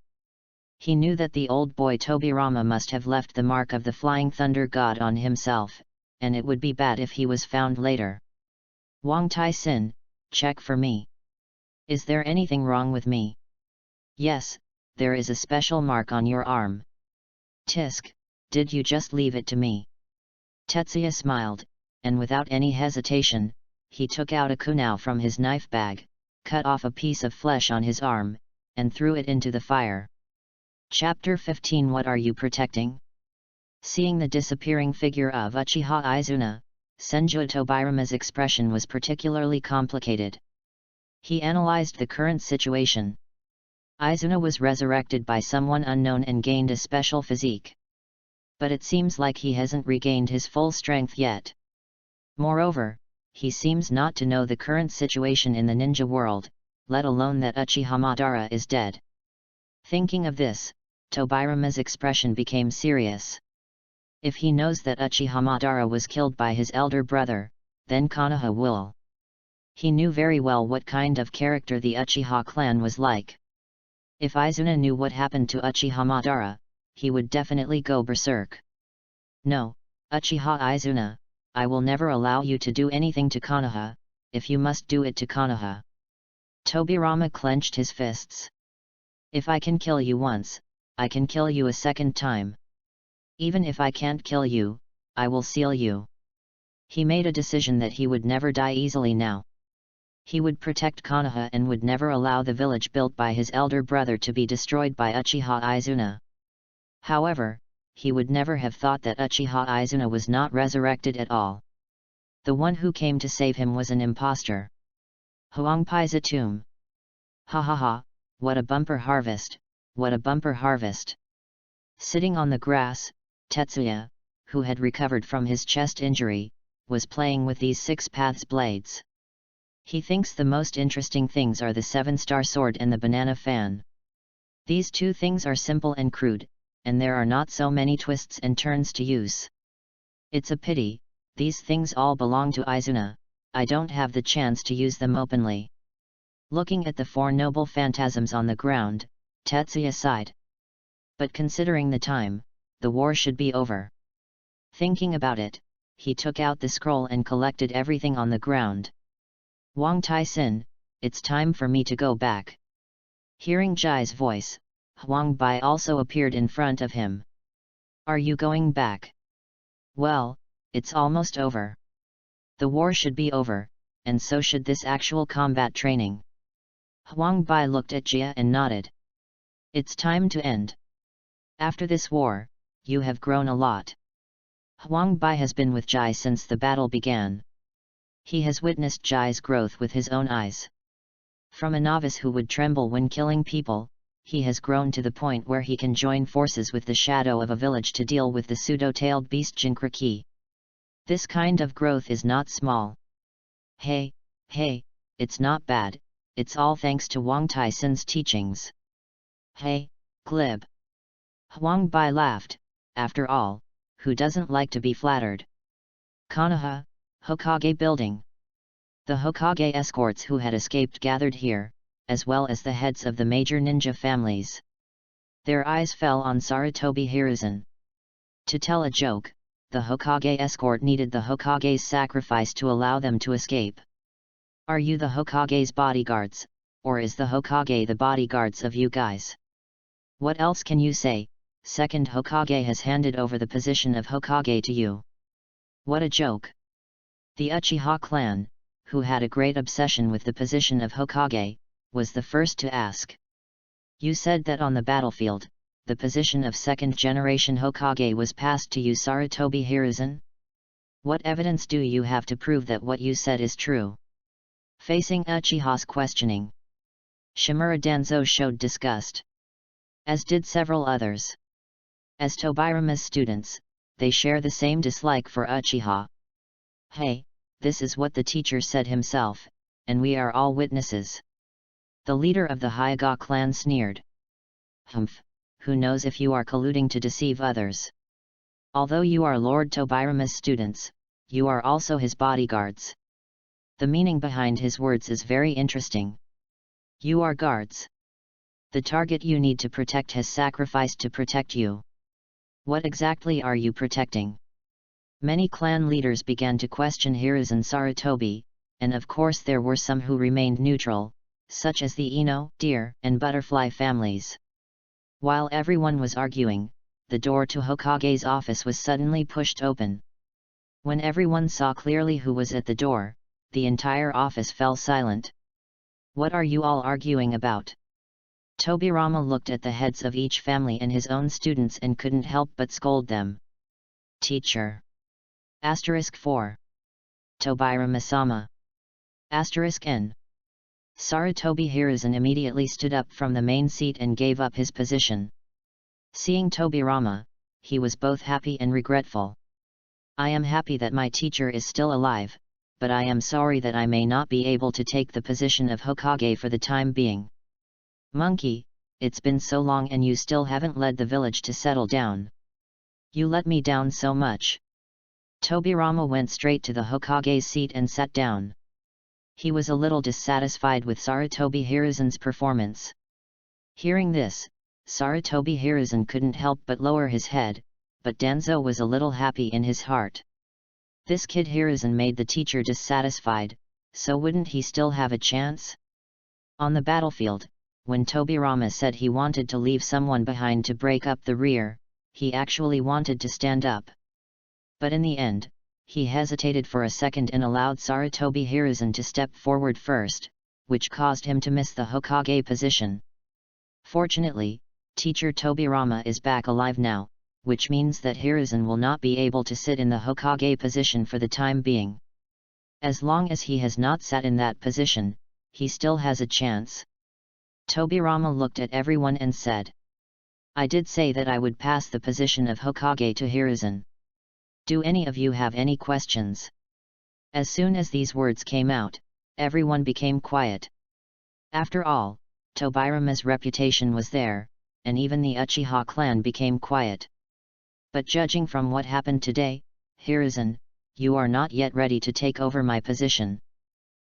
He knew that the old boy Tobirama must have left the mark of the Flying Thunder God on himself, and it would be bad if he was found later. Wang Tai-sin, check for me. Is there anything wrong with me? Yes, there is a special mark on your arm. Tisk, did you just leave it to me? Tetsuya smiled, and without any hesitation, he took out a kunao from his knife bag, cut off a piece of flesh on his arm, and threw it into the fire. Chapter 15. What are you protecting? Seeing the disappearing figure of Uchiha Izuna, Senju Tobirama's expression was particularly complicated. He analyzed the current situation. Izuna was resurrected by someone unknown and gained a special physique. But it seems like he hasn't regained his full strength yet. Moreover, he seems not to know the current situation in the ninja world, let alone that Uchiha Madara is dead. Thinking of this, Tobirama's expression became serious. If he knows that Uchiha Madara was killed by his elder brother, then Konoha will. He knew very well what kind of character the Uchiha clan was like. If Izuna knew what happened to Uchiha Madara, he would definitely go berserk. No, Uchiha Izuna, I will never allow you to do anything to Konoha, if you must do it to Konoha. Tobirama clenched his fists. If I can kill you once, I can kill you a second time. Even if I can't kill you, I will seal you. He made a decision that he would never die easily now. He would protect Konoha and would never allow the village built by his elder brother to be destroyed by Uchiha Izuna. However, he would never have thought that Uchiha Izuna was not resurrected at all. The one who came to save him was an impostor. Huangpai's tomb. Ha ha ha, what a bumper harvest, what a bumper harvest. Sitting on the grass, Tetsuya, who had recovered from his chest injury, was playing with these 6 paths blades. He thinks the most interesting things are the 7-star sword and the banana fan. These two things are simple and crude, and there are not so many twists and turns to use. It's a pity, these things all belong to Izuna, I don't have the chance to use them openly. Looking at the 4 noble phantasms on the ground, Tetsuya sighed. But considering the time, the war should be over. Thinking about it, he took out the scroll and collected everything on the ground. Wang Tai-sin, it's time for me to go back. Hearing Jai's voice, Huang Bai also appeared in front of him. Are you going back? Well, it's almost over. The war should be over, and so should this actual combat training. Huang Bai looked at Jia and nodded. It's time to end. After this war, you have grown a lot. Huang Bai has been with Jai since the battle began. He has witnessed Jai's growth with his own eyes. From a novice who would tremble when killing people, he has grown to the point where he can join forces with the shadow of a village to deal with the pseudo-tailed beast Jinkraki. This kind of growth is not small. Hey, it's not bad, it's all thanks to Wang Tai-sin's teachings. Hey, glib. Huang Bai laughed, after all, who doesn't like to be flattered? Konoha, Hokage building. The Hokage escorts who had escaped gathered here, as well as the heads of the major ninja families. Their eyes fell on Sarutobi Hiruzen. To tell a joke, the Hokage escort needed the Hokage's sacrifice to allow them to escape. Are you the Hokage's bodyguards, or is the Hokage the bodyguards of you guys? What else can you say? Second Hokage has handed over the position of Hokage to you. What a joke! The Uchiha clan, who had a great obsession with the position of Hokage, was the first to ask. You said that on the battlefield, the position of second-generation Hokage was passed to you, Sarutobi Hiruzen? What evidence do you have to prove that what you said is true? Facing Uchiha's questioning, Shimura Danzo showed disgust. As did several others. As Tobirama's students, they share the same dislike for Uchiha. Hey, this is what the teacher said himself, and we are all witnesses. The leader of the Hyuga clan sneered. Humph, who knows if you are colluding to deceive others? Although you are Lord Tobirama's students, you are also his bodyguards. The meaning behind his words is very interesting. You are guards. The target you need to protect has sacrificed to protect you. What exactly are you protecting? Many clan leaders began to question Hiruzen Sarutobi, and of course there were some who remained neutral, such as the Ino, Deer, and Butterfly families. While everyone was arguing, the door to Hokage's office was suddenly pushed open. When everyone saw clearly who was at the door, the entire office fell silent. What are you all arguing about? Tobirama looked at the heads of each family and his own students and couldn't help but scold them. Teacher. *4. Tobirama-sama. *N. Sarutobi Hiruzen immediately stood up from the main seat and gave up his position. Seeing Tobirama, he was both happy and regretful. I am happy that my teacher is still alive, but I am sorry that I may not be able to take the position of Hokage for the time being. Monkey, it's been so long and you still haven't led the village to settle down. You let me down so much. Tobirama went straight to the Hokage's seat and sat down. He was a little dissatisfied with Sarutobi Hiruzen's performance. Hearing this, Sarutobi Hiruzen couldn't help but lower his head, but Danzo was a little happy in his heart. This kid Hiruzen made the teacher dissatisfied, so wouldn't he still have a chance? On the battlefield, when Tobirama said he wanted to leave someone behind to break up the rear, he actually wanted to stand up. But in the end, he hesitated for a second and allowed Sarutobi Hiruzen to step forward first, which caused him to miss the Hokage position. Fortunately, teacher Tobirama is back alive now, which means that Hiruzen will not be able to sit in the Hokage position for the time being. As long as he has not sat in that position, he still has a chance. Tobirama looked at everyone and said, I did say that I would pass the position of Hokage to Hiruzen. Do any of you have any questions? As soon as these words came out, everyone became quiet. After all, Tobirama's reputation was there, and even the Uchiha clan became quiet. But judging from what happened today, Hiruzen, you are not yet ready to take over my position.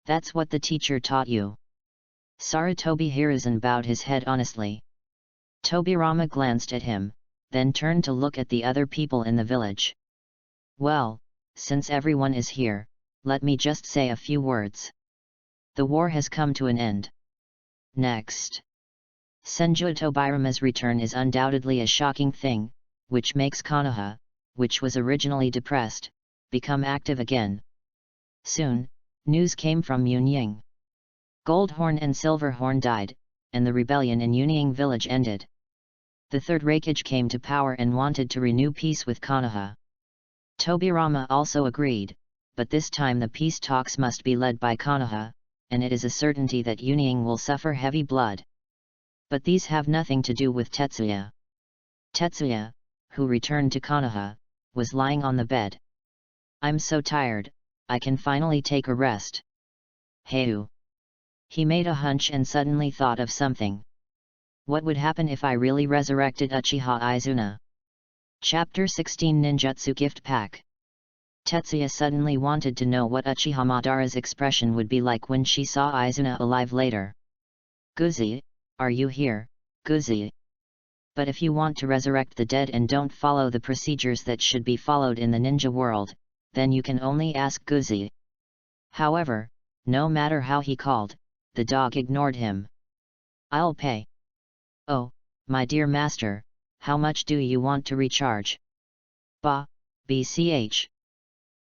That's what the teacher taught you. Sarutobi Hiruzen bowed his head honestly. Tobirama glanced at him, then turned to look at the other people in the village. Well, since everyone is here, let me just say a few words. The war has come to an end. Next. Senju Tobirama's return is undoubtedly a shocking thing, which makes Konoha, which was originally depressed, become active again. Soon, news came from Yunying. Goldhorn and Silverhorn died, and the rebellion in Yunying village ended. The Third Raikage came to power and wanted to renew peace with Konoha. Tobirama also agreed, but this time the peace talks must be led by Konoha, and it is a certainty that Yunying will suffer heavy blood. But these have nothing to do with Tetsuya. Tetsuya, who returned to Konoha, was lying on the bed. I'm so tired, I can finally take a rest. Heyu. He made a hunch and suddenly thought of something. What would happen if I really resurrected Uchiha Izuna? Chapter 16 Ninjutsu Gift Pack. Tetsuya suddenly wanted to know what Uchiha Madara's expression would be like when she saw Izuna alive later. Guzi, are you here, Guzi? But if you want to resurrect the dead and don't follow the procedures that should be followed in the ninja world, then you can only ask Guzi. However, no matter how he called, the dog ignored him. I'll pay. Oh, my dear master, how much do you want to recharge? Bah, BCH.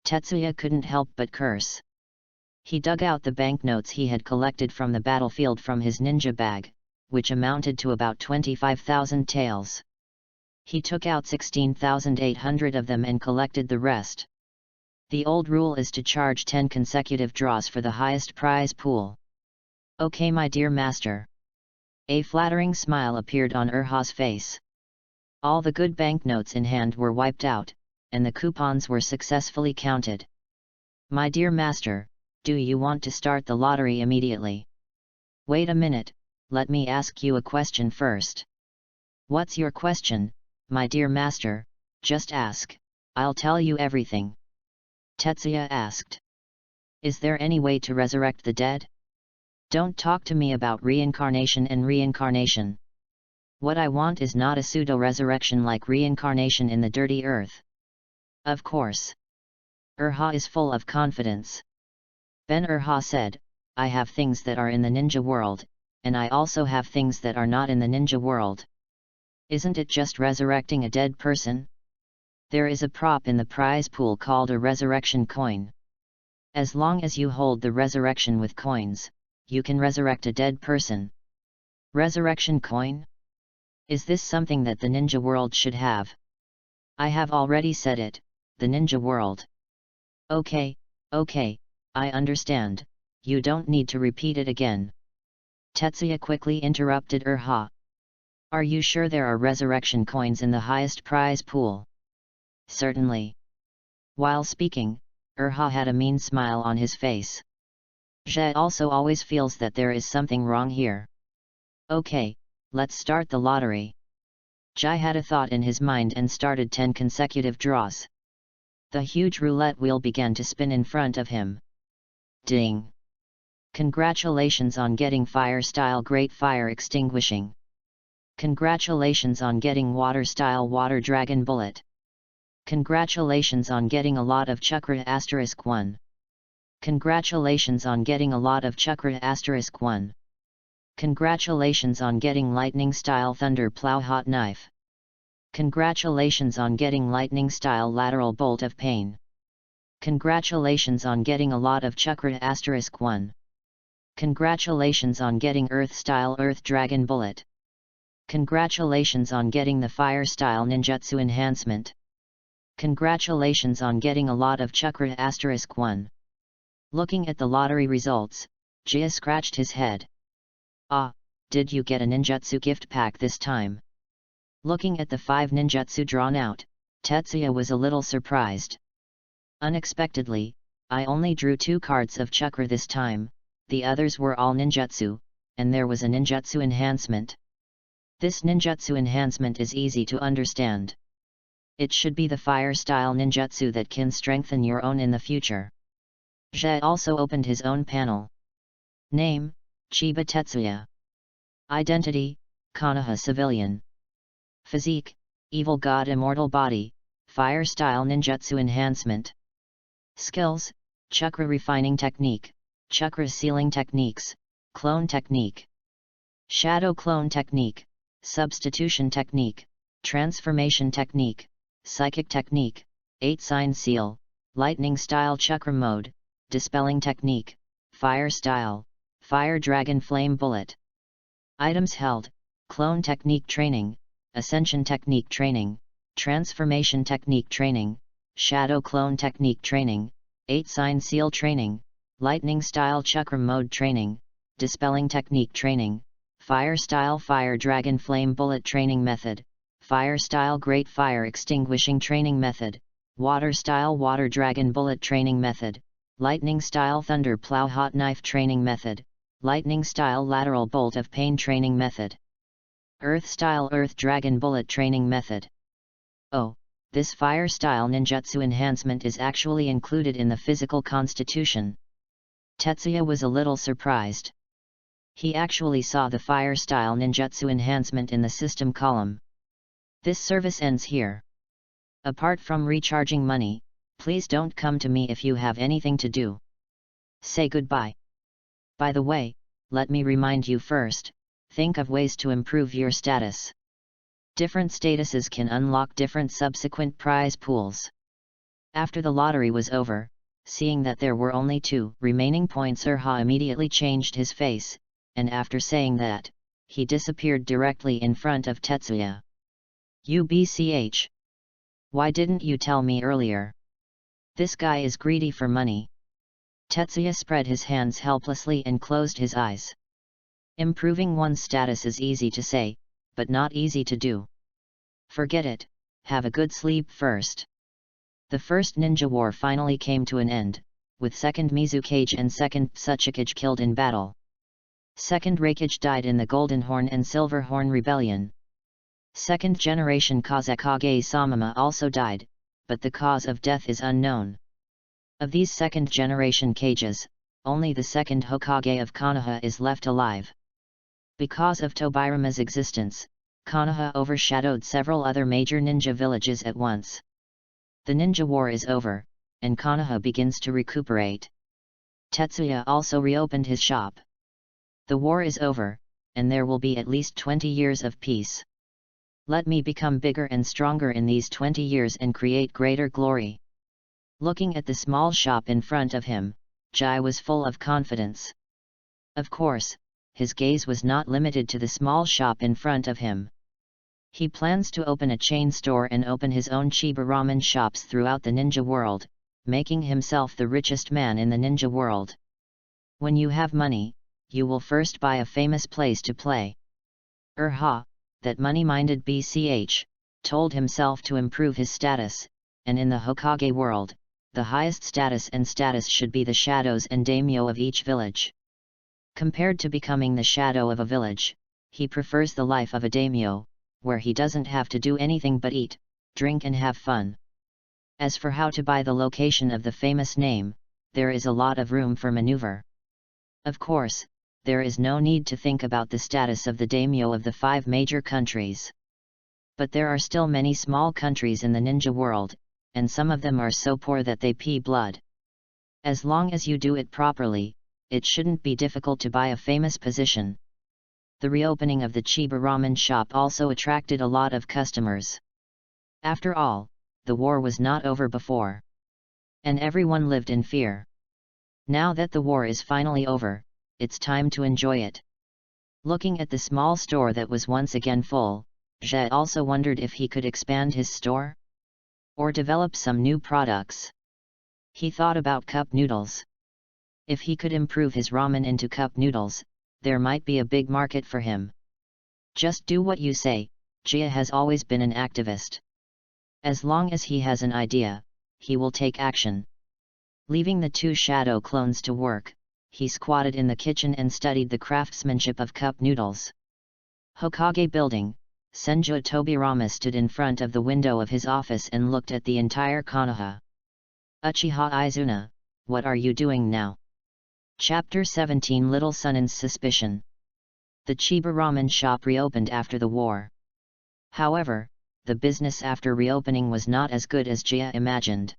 Tetsuya couldn't help but curse. He dug out the banknotes he had collected from the battlefield from his ninja bag, which amounted to about 25,000 taels. He took out 16,800 of them and collected the rest. The old rule is to charge 10 consecutive draws for the highest prize pool. Okay, my dear master. A flattering smile appeared on Urha's face. All the good banknotes in hand were wiped out, and the coupons were successfully counted. My dear master, do you want to start the lottery immediately? Wait a minute, let me ask you a question first. What's your question, my dear master? Just ask, I'll tell you everything. Tetsuya asked. Is there any way to resurrect the dead? Don't talk to me about reincarnation and reincarnation. What I want is not a pseudo-resurrection like reincarnation in the dirty earth. Of course. Urha is full of confidence. Ben Urha said, I have things that are in the ninja world, and I also have things that are not in the ninja world. Isn't it just resurrecting a dead person? There is a prop in the prize pool called a resurrection coin. As long as you hold the resurrection with coins, you can resurrect a dead person. Resurrection coin? Is this something that the ninja world should have? I have already said it, the ninja world. Okay, I understand, you don't need to repeat it again. Tetsuya quickly interrupted Urha. Are you sure there are resurrection coins in the highest prize pool? Certainly. While speaking, Urha had a mean smile on his face. Zhe also always feels that there is something wrong here. Okay, let's start the lottery. Jai had a thought in his mind and started 10 consecutive draws. The huge roulette wheel began to spin in front of him. Ding! Congratulations on getting fire-style Great Fire Extinguishing. Congratulations on getting water-style Water Dragon Bullet. Congratulations on getting a lot of Chakra *1. Congratulations on getting a lot of Chakra *1. Congratulations on getting Lightning-style Thunder Plow Hot Knife. Congratulations on getting Lightning-style Lateral Bolt of Pain. Congratulations on getting a lot of Chakra *1. Congratulations on getting Earth-style Earth Dragon Bullet. Congratulations on getting the Fire-style Ninjutsu Enhancement. Congratulations on getting a lot of Chakra *1. Looking at the lottery results, Jia scratched his head. Ah, did you get a ninjutsu gift pack this time? Looking at the 5 ninjutsu drawn out, Tetsuya was a little surprised. Unexpectedly, I only drew 2 cards of Chakra this time, the others were all ninjutsu, and there was a ninjutsu enhancement. This ninjutsu enhancement is easy to understand. It should be the fire-style ninjutsu that can strengthen your own in the future. Zhe also opened his own panel. Name, Chiba Tetsuya. Identity, Konoha civilian. Physique, evil god immortal body, Fire Style Ninjutsu Enhancement. Skills: Chakra Refining Technique, Chakra Sealing Techniques, Clone Technique, Shadow Clone Technique, Substitution Technique, Transformation Technique, Psychic Technique, 8-Sign Seal, Lightning Style Chakra Mode, Dispelling Technique, Fire Style, Fire Dragon Flame Bullet. Items held: Clone Technique Training, Ascension Technique Training, Transformation Technique Training, Shadow Clone Technique Training, 8-Sign Seal Training, Lightning Style Chakra Mode Training, Dispelling Technique Training, Fire Style Fire Dragon Flame Bullet Training Method, Fire Style Great Fire Extinguishing Training Method, Water Style Water Dragon Bullet Training Method, Lightning Style Thunder Plow Hot Knife Training Method, Lightning Style Lateral Bolt of Pain Training Method, Earth Style Earth Dragon Bullet Training Method. Oh, this Fire Style Ninjutsu enhancement is actually included in the physical constitution. Tetsuya was a little surprised. He actually saw the Fire Style Ninjutsu enhancement in the system column. This service ends here. Apart from recharging money, please don't come to me if you have anything to do. Say goodbye. By the way, let me remind you first, think of ways to improve your status. Different statuses can unlock different subsequent prize pools. After the lottery was over, seeing that there were only 2 remaining points, Urha immediately changed his face, and after saying that, he disappeared directly in front of Tetsuya. UBCH. Why didn't you tell me earlier? This guy is greedy for money. Tetsuya spread his hands helplessly and closed his eyes. Improving one's status is easy to say, but not easy to do. Forget it, have a good sleep first. The first ninja war finally came to an end, with second Mizukage and second Tsuchikage killed in battle. Second Raikage died in the Golden Horn and Silver Horn Rebellion. Second generation Kazekage Samama also died, but the cause of death is unknown. Of these second generation Kages, only the second Hokage of Konoha is left alive. Because of Tobirama's existence, Konoha overshadowed several other major ninja villages at once. The ninja war is over, and Konoha begins to recuperate. Tetsuya also reopened his shop. The war is over, and there will be at least 20 years of peace. Let me become bigger and stronger in these 20 years and create greater glory. Looking at the small shop in front of him, Jai was full of confidence. Of course, his gaze was not limited to the small shop in front of him. He plans to open a chain store and open his own Chiba ramen shops throughout the ninja world, making himself the richest man in the ninja world. When you have money, you will first buy a famous place to play. Urha, that money-minded BCH, told himself to improve his status, and in the Hokage world, the highest status should be the shadows and daimyo of each village. Compared to becoming the shadow of a village, he prefers the life of a daimyo, where he doesn't have to do anything but eat, drink and have fun. As for how to buy the location of the famous name, there is a lot of room for maneuver. Of course, there is no need to think about the status of the daimyo of the 5 major countries. But there are still many small countries in the ninja world, and some of them are so poor that they pee blood. As long as you do it properly, it shouldn't be difficult to buy a famous position. The reopening of the Chiba ramen shop also attracted a lot of customers. After all, the war was not over before. And everyone lived in fear. Now that the war is finally over, it's time to enjoy it. Looking at the small store that was once again full, Jie also wondered if he could expand his store? Or develop some new products. He thought about cup noodles. If he could improve his ramen into cup noodles, there might be a big market for him. Just do what you say, Jie has always been an activist. As long as he has an idea, he will take action. Leaving the 2 shadow clones to work, he squatted in the kitchen and studied the craftsmanship of cup noodles. Hokage Building, Senju Tobirama stood in front of the window of his office and looked at the entire Konoha. Uchiha Izuna, what are you doing now? Chapter 17 Little Sunen's Suspicion. The Chiba ramen shop reopened after the war. However, the business after reopening was not as good as Jia imagined.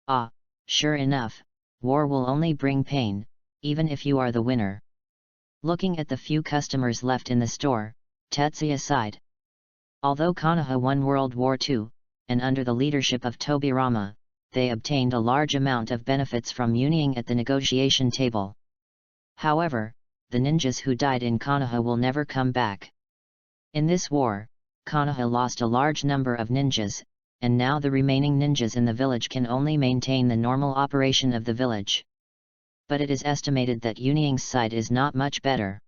Ah, sure enough, war will only bring pain, even if you are the winner. Looking at the few customers left in the store, Tetsuya sighed. Although Konoha won World War II, and under the leadership of Tobirama, they obtained a large amount of benefits from uniting at the negotiation table. However, the ninjas who died in Konoha will never come back. In this war, Konoha lost a large number of ninjas, and now the remaining ninjas in the village can only maintain the normal operation of the village. But it is estimated that Union's side is not much better.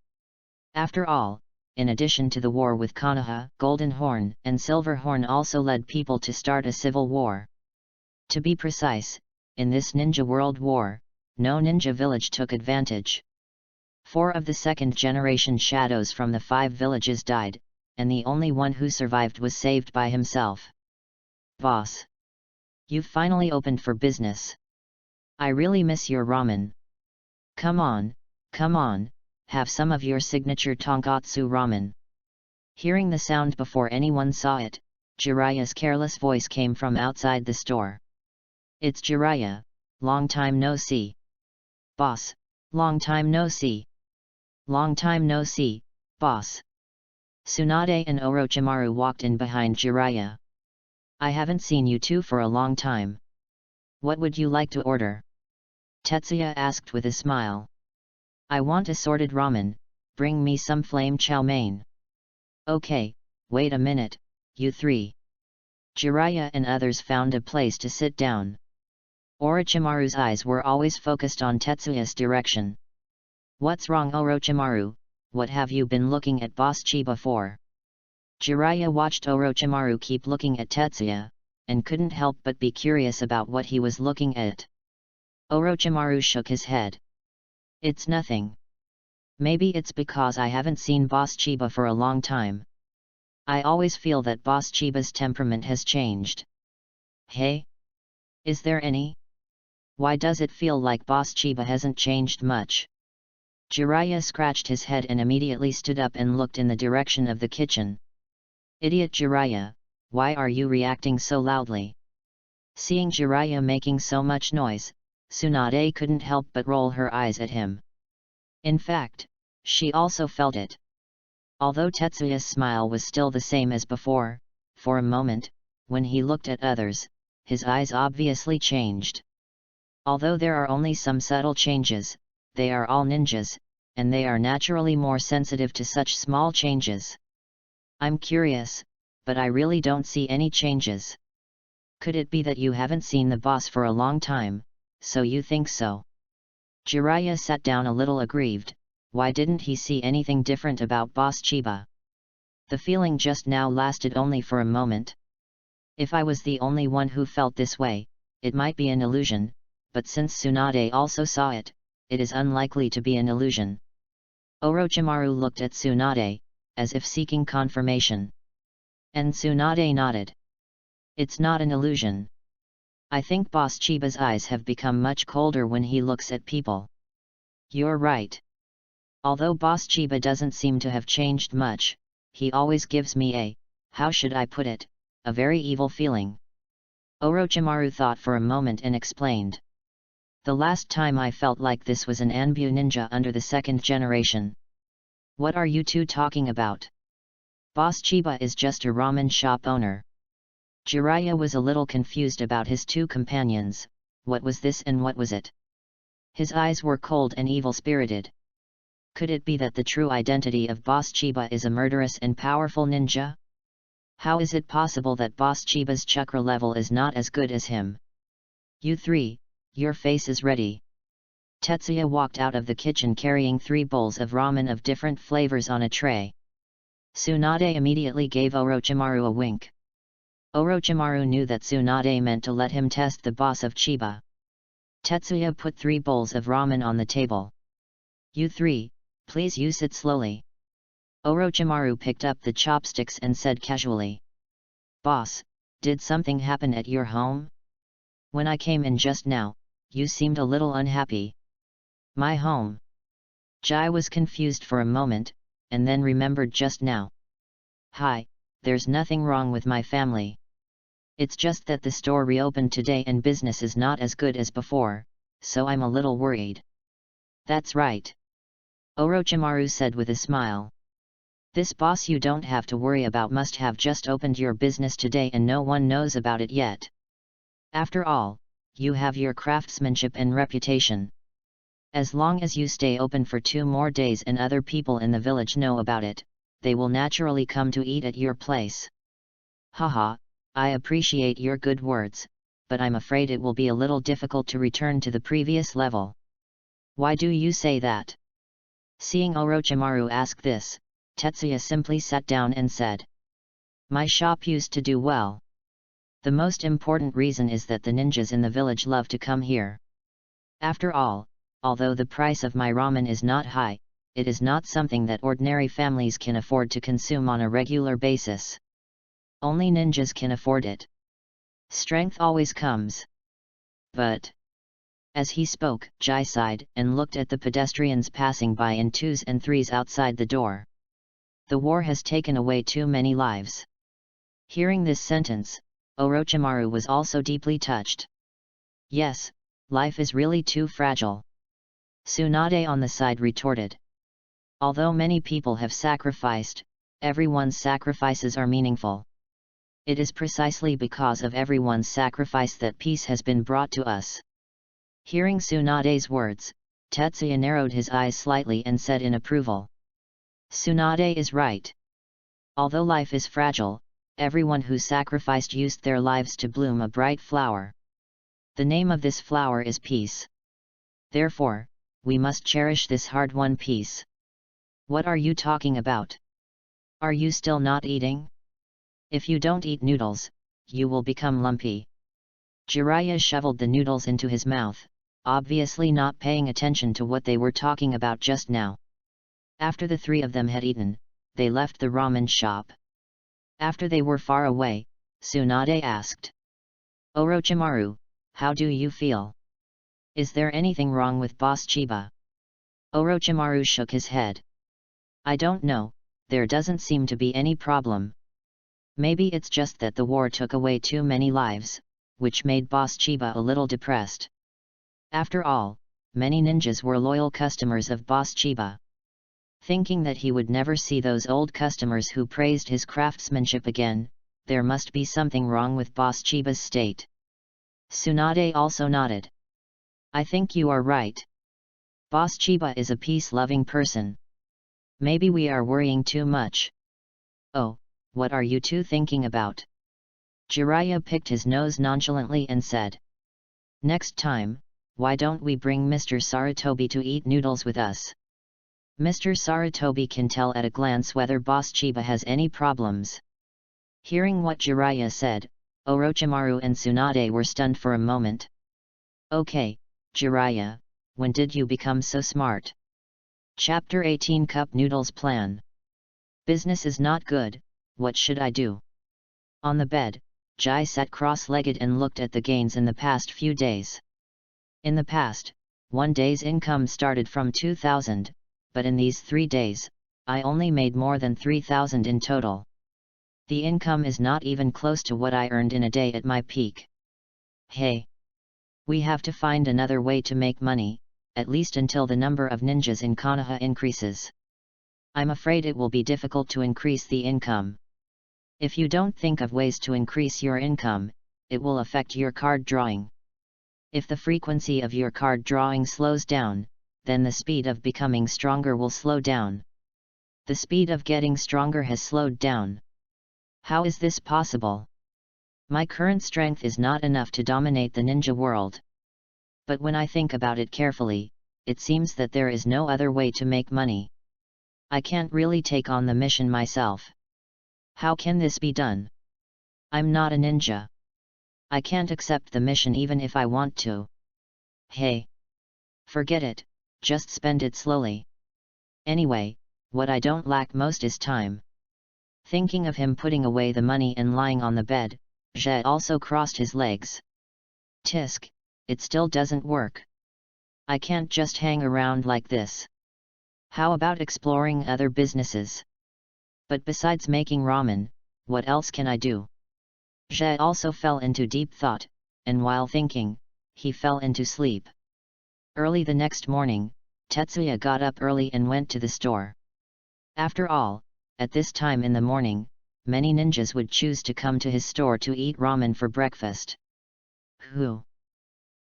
After all, in addition to the war with Konoha, Golden Horn and Silver Horn also led people to start a civil war. To be precise, in this ninja world war, no ninja village took advantage. 4 of the second-generation shadows from the 5 villages died, and the only one who survived was saved by himself. Boss! You've finally opened for business. I really miss your ramen. Come on, have some of your signature tonkatsu ramen. Hearing the sound before anyone saw it, Jiraya's careless voice came from outside the store. It's Jiraiya, long time no see. Boss, long time no see. Long time no see, boss. Tsunade and Orochimaru walked in behind Jiraiya. I haven't seen you two for a long time. What would you like to order? Tetsuya asked with a smile. I want assorted ramen, bring me some flame chow mein. Okay, wait a minute, you three. Jiraiya and others found a place to sit down. Orochimaru's eyes were always focused on Tetsuya's direction. What's wrong, Orochimaru? What have you been looking at Boss Chiba for? Jiraiya watched Orochimaru keep looking at Tetsuya, and couldn't help but be curious about what he was looking at. Orochimaru shook his head. It's nothing. Maybe it's because I haven't seen Boss Chiba for a long time. I always feel that Boss Chiba's temperament has changed. Hey? Is there any? Why does it feel like Boss Chiba hasn't changed much? Jiraiya scratched his head and immediately stood up and looked in the direction of the kitchen. Idiot Jiraiya, why are you reacting so loudly? Seeing Jiraiya making so much noise, Tsunade couldn't help but roll her eyes at him. In fact, she also felt it. Although Tetsuya's smile was still the same as before, for a moment, when he looked at others, his eyes obviously changed. Although there are only some subtle changes, they are all ninjas, and they are naturally more sensitive to such small changes. I'm curious, but I really don't see any changes. Could it be that you haven't seen the boss for a long time, so you think so? Jiraiya sat down a little aggrieved. Why didn't he see anything different about Boss Chiba? The feeling just now lasted only for a moment. If I was the only one who felt this way, it might be an illusion, but since Tsunade also saw it, it is unlikely to be an illusion. Orochimaru looked at Tsunade, as if seeking confirmation. And Tsunade nodded. It's not an illusion. I think Boss Chiba's eyes have become much colder when he looks at people. You're right. Although Boss Chiba doesn't seem to have changed much, he always gives me how should I put it, a very evil feeling. Orochimaru thought for a moment and explained. The last time I felt like this was an Anbu ninja under the 2nd generation. What are you two talking about? Boss Chiba is just a ramen shop owner. Jiraiya was a little confused about his two companions. What was this and what was it? His eyes were cold and evil-spirited. Could it be that the true identity of Boss Chiba is a murderous and powerful ninja? How is it possible that Boss Chiba's chakra level is not as good as him? You three, your face is ready. Tetsuya walked out of the kitchen carrying 3 bowls of ramen of different flavors on a tray. Tsunade immediately gave Orochimaru a wink. Orochimaru knew that Tsunade meant to let him test the boss of Chiba. Tetsuya put 3 bowls of ramen on the table. You three, please use it slowly. Orochimaru picked up the chopsticks and said casually. Boss, did something happen at your home? When I came in just now, you seemed a little unhappy. My home? Jai was confused for a moment, and then remembered just now. Hi, there's nothing wrong with my family. It's just that the store reopened today and business is not as good as before, so I'm a little worried. That's right, Orochimaru said with a smile. This boss you don't have to worry about must have just opened your business today and no one knows about it yet. After all, you have your craftsmanship and reputation. As long as you stay open for 2 more days and other people in the village know about it, they will naturally come to eat at your place. Haha, I appreciate your good words, but I'm afraid it will be a little difficult to return to the previous level. Why do you say that? Seeing Orochimaru ask this, Tetsuya simply sat down and said, My shop used to do well. The most important reason is that the ninjas in the village love to come here. After all, although the price of my ramen is not high, it is not something that ordinary families can afford to consume on a regular basis. Only ninjas can afford it. Strength always comes. But... As he spoke, Jai sighed and looked at the pedestrians passing by in 2s and 3s outside the door. The war has taken away too many lives. Hearing this sentence, Orochimaru was also deeply touched. Yes, life is really too fragile. Tsunade on the side retorted. Although many people have sacrificed, everyone's sacrifices are meaningful. It is precisely because of everyone's sacrifice that peace has been brought to us. Hearing Tsunade's words, Tetsuya narrowed his eyes slightly and said in approval. Tsunade is right. Although life is fragile, everyone who sacrificed used their lives to bloom a bright flower. The name of this flower is peace. Therefore, we must cherish this hard-won peace. What are you talking about? Are you still not eating? If you don't eat noodles, you will become lumpy. Jiraiya shoveled the noodles into his mouth, obviously not paying attention to what they were talking about just now. After the 3 of them had eaten, they left the ramen shop. After they were far away, Tsunade asked, Orochimaru, how do you feel? Is there anything wrong with Boss Chiba? Orochimaru shook his head. I don't know, there doesn't seem to be any problem. Maybe it's just that the war took away too many lives, which made Boss Chiba a little depressed. After all, many ninjas were loyal customers of Boss Chiba. Thinking that he would never see those old customers who praised his craftsmanship again, there must be something wrong with Boss Chiba's state. Tsunade also nodded. I think you are right. Boss Chiba is a peace-loving person. Maybe we are worrying too much. Oh, what are you two thinking about? Jiraiya picked his nose nonchalantly and said. Next time, why don't we bring Mr. Sarutobi to eat noodles with us? Mr. Sarutobi can tell at a glance whether Boss Chiba has any problems. Hearing what Jiraiya said, Orochimaru and Tsunade were stunned for a moment. Okay, Jiraiya, when did you become so smart? Chapter 18 Cup Noodles Plan. Business is not good, what should I do? On the bed, Jai sat cross-legged and looked at the gains in the past few days. In the past, one day's income started from 2,000, but in these 3 days, I only made more than 3,000 in total. The income is not even close to what I earned in a day at my peak. Hey! We have to find another way to make money, at least until the number of ninjas in Konoha increases. I'm afraid it will be difficult to increase the income. If you don't think of ways to increase your income, it will affect your card drawing. If the frequency of your card drawing slows down, then the speed of becoming stronger will slow down. The speed of getting stronger has slowed down. How is this possible? My current strength is not enough to dominate the ninja world. But when I think about it carefully, it seems that there is no other way to make money. I can't really take on the mission myself. How can this be done? I'm not a ninja. I can't accept the mission even if I want to. Hey! Forget it, just spend it slowly. Anyway, what I don't lack most is time. Thinking of him putting away the money and lying on the bed, Zhe also crossed his legs. Tisk, it still doesn't work. I can't just hang around like this. How about exploring other businesses? But besides making ramen, what else can I do? Zhe also fell into deep thought, and while thinking, he fell into sleep. Early the next morning, Tetsuya got up early and went to the store. After all, at this time in the morning, many ninjas would choose to come to his store to eat ramen for breakfast.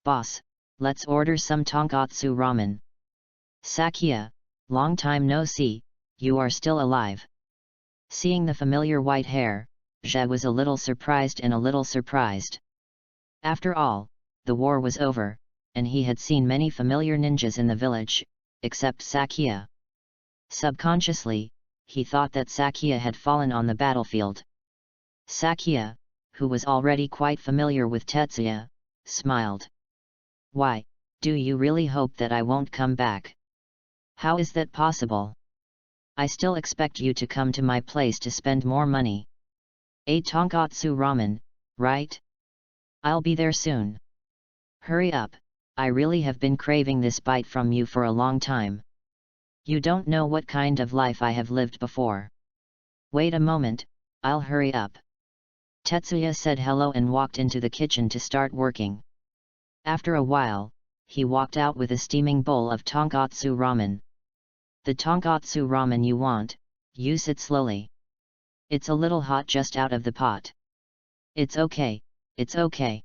Boss, let's order some tonkatsu ramen. Sakia, long time no see, you are still alive. Seeing the familiar white hair, Zhe was a little surprised and a little surprised. After all, the war was over, and he had seen many familiar ninjas in the village, except Sakia. Subconsciously, he thought that Sakia had fallen on the battlefield. Sakia, who was already quite familiar with Tetsuya, smiled. Why, do you really hope that I won't come back? How is that possible? I still expect you to come to my place to spend more money. A tonkatsu ramen, right? I'll be there soon. Hurry up, I really have been craving this bite from you for a long time. You don't know what kind of life I have lived before. Wait a moment, I'll hurry up. Tetsuya said hello and walked into the kitchen to start working. After a while, he walked out with a steaming bowl of tonkatsu ramen. The tonkatsu ramen you want, use it slowly. It's a little hot just out of the pot. It's okay, it's okay.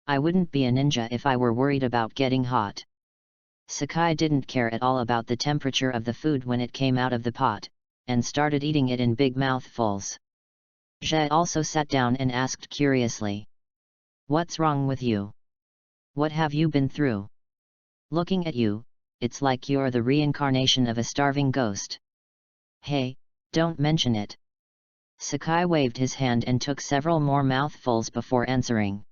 I wouldn't be a ninja if I were worried about getting hot. Sakai didn't care at all about the temperature of the food when it came out of the pot, and started eating it in big mouthfuls. Zhe also sat down and asked curiously. What's wrong with you? What have you been through? Looking at you, it's like you're the reincarnation of a starving ghost. Hey, don't mention it. Sakai waved his hand and took several more mouthfuls before answering.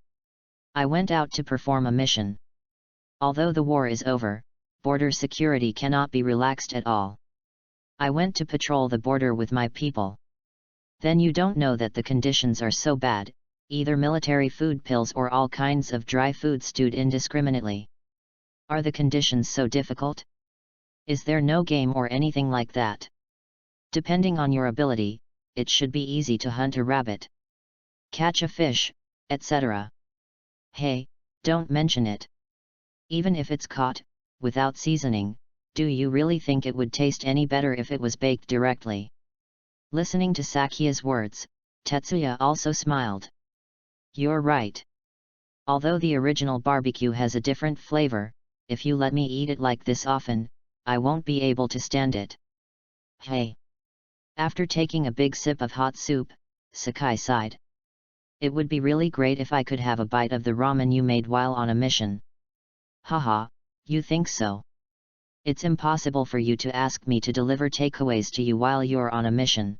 I went out to perform a mission. Although the war is over, border security cannot be relaxed at all. I went to patrol the border with my people. Then you don't know that the conditions are so bad, either military food pills or all kinds of dry food stewed indiscriminately. Are the conditions so difficult? Is there no game or anything like that? Depending on your ability, it should be easy to hunt a rabbit, catch a fish, etc. Hey, don't mention it. Even if it's caught, without seasoning, do you really think it would taste any better if it was baked directly? Listening to Sakia's words, Tetsuya also smiled. You're right. Although the original barbecue has a different flavor, if you let me eat it like this often, I won't be able to stand it. Hey! After taking a big sip of hot soup, Sakai sighed. It would be really great if I could have a bite of the ramen you made while on a mission. Haha, you think so? It's impossible for you to ask me to deliver takeaways to you while you're on a mission.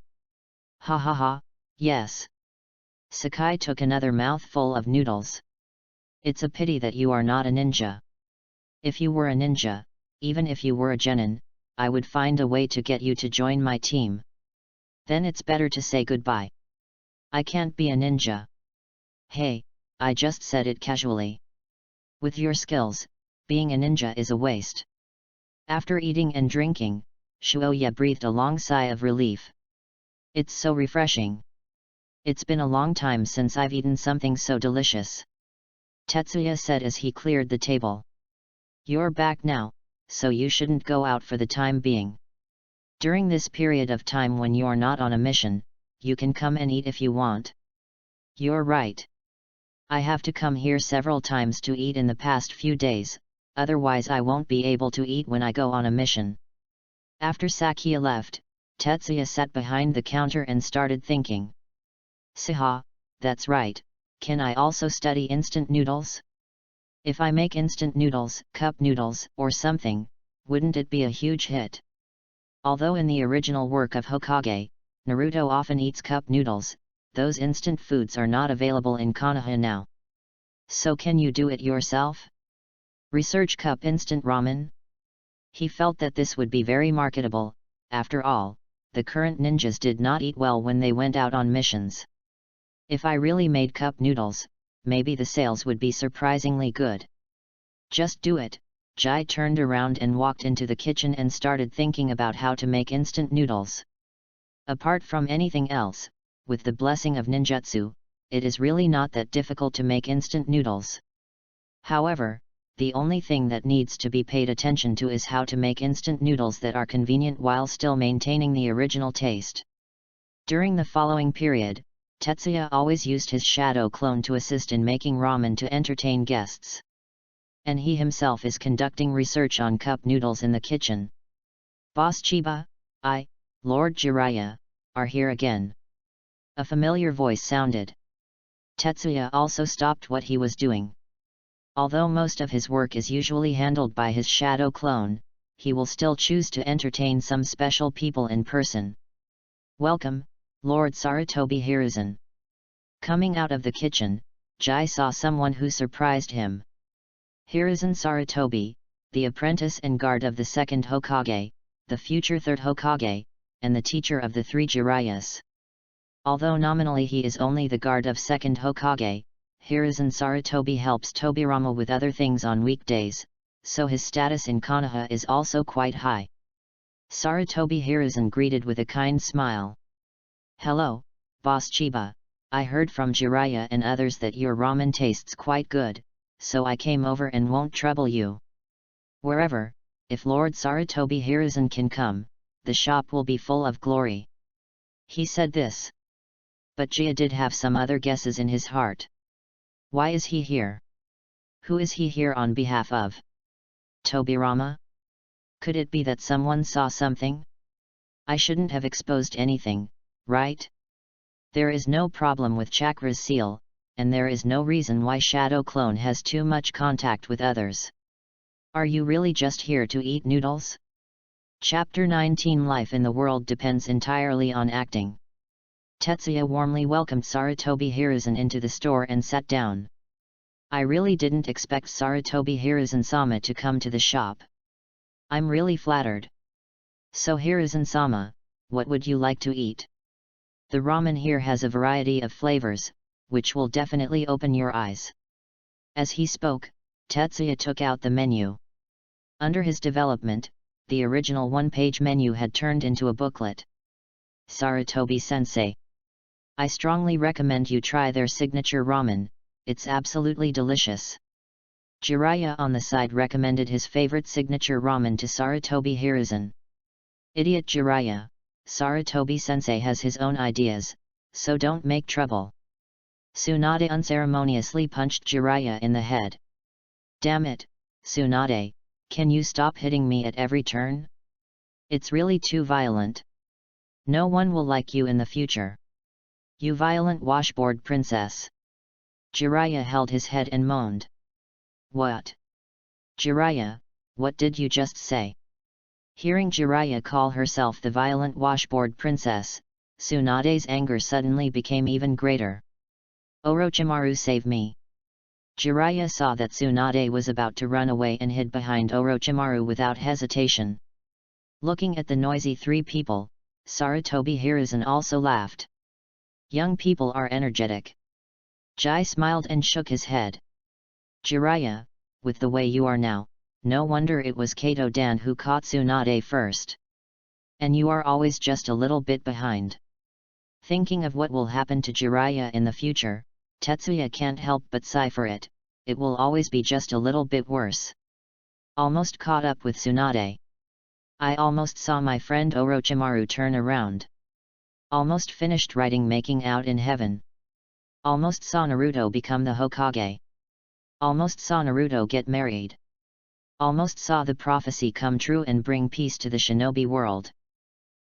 Ha ha ha, yes. Sakai took another mouthful of noodles. It's a pity that you are not a ninja. If you were a ninja, even if you were a genin, I would find a way to get you to join my team. Then it's better to say goodbye. I can't be a ninja. Hey, I just said it casually. With your skills, being a ninja is a waste. After eating and drinking, Shuoya breathed a long sigh of relief. It's so refreshing. It's been a long time since I've eaten something so delicious. Tetsuya said as he cleared the table. You're back now, so you shouldn't go out for the time being. During this period of time when you're not on a mission, you can come and eat if you want. You're right. I have to come here several times to eat in the past few days, otherwise I won't be able to eat when I go on a mission. After Sakia left, Tetsuya sat behind the counter and started thinking. Saha, that's right, can I also study instant noodles? If I make instant noodles, cup noodles, or something, wouldn't it be a huge hit? Although in the original work of Hokage, Naruto often eats cup noodles, those instant foods are not available in Konoha now. So can you do it yourself? Research cup instant ramen? He felt that this would be very marketable. After all, the current ninjas did not eat well when they went out on missions. If I really made cup noodles, maybe the sales would be surprisingly good. Just do it. Jai turned around and walked into the kitchen and started thinking about how to make instant noodles. Apart from anything else, with the blessing of ninjutsu, it is really not that difficult to make instant noodles. However, the only thing that needs to be paid attention to is how to make instant noodles that are convenient while still maintaining the original taste. During the following period, Tetsuya always used his shadow clone to assist in making ramen to entertain guests. And he himself is conducting research on cup noodles in the kitchen. Boss Chiba, Lord Jiraiya, are here again. A familiar voice sounded. Tetsuya also stopped what he was doing. Although most of his work is usually handled by his shadow clone, he will still choose to entertain some special people in person. Welcome, Lord Sarutobi Hiruzen. Coming out of the kitchen, Jai saw someone who surprised him. Hiruzen Sarutobi, the apprentice and guard of the second Hokage, the future third Hokage, and the teacher of the three Jiraias. Although nominally he is only the guard of second Hokage, Hiruzen Sarutobi helps Tobirama with other things on weekdays, so his status in Konoha is also quite high. Sarutobi Hiruzen greeted with a kind smile. Hello, Boss Chiba, I heard from Jiraiya and others that your ramen tastes quite good, so I came over and won't trouble you. Wherever, if Lord Sarutobi Hiruzen can come, the shop will be full of glory. He said this. But Jia did have some other guesses in his heart. Why is he here? Who is he here on behalf of? Tobirama? Could it be that someone saw something? I shouldn't have exposed anything, right? There is no problem with Chakra's seal, and there is no reason why Shadow Clone has too much contact with others. Are you really just here to eat noodles? Chapter 19 Life in the world depends entirely on acting. Tetsuya warmly welcomed Sarutobi Hiruzen into the store and sat down. I really didn't expect Sarutobi Hiruzen-sama to come to the shop. I'm really flattered. So Hiruzen-sama, what would you like to eat? The ramen here has a variety of flavors, which will definitely open your eyes. As he spoke, Tetsuya took out the menu. Under his development, the original one-page menu had turned into a booklet. Sarutobi-sensei. I strongly recommend you try their signature ramen, it's absolutely delicious. Jiraiya on the side recommended his favorite signature ramen to Sarutobi Hiruzen. Idiot Jiraiya, Sarutobi-sensei has his own ideas, so don't make trouble. Tsunade unceremoniously punched Jiraiya in the head. Damn it, Tsunade, can you stop hitting me at every turn? It's really too violent. No one will like you in the future. You violent washboard princess. Jiraiya held his head and moaned. What? Jiraiya, what did you just say? Hearing Jiraiya call herself the violent washboard princess, Tsunade's anger suddenly became even greater. Orochimaru, save me. Jiraiya saw that Tsunade was about to run away and hid behind Orochimaru without hesitation. Looking at the noisy three people, Sarutobi Hiruzen also laughed. Young people are energetic. Jai smiled and shook his head. Jiraiya, with the way you are now, no wonder it was Kato-dan who caught Tsunade first. And you are always just a little bit behind. Thinking of what will happen to Jiraiya in the future, Tetsuya can't help but sigh for it, it will always be just a little bit worse. Almost caught up with Tsunade. I almost saw my friend Orochimaru turn around. Almost finished writing Making Out in Heaven. Almost saw Naruto become the Hokage. Almost saw Naruto get married. Almost saw the prophecy come true and bring peace to the shinobi world.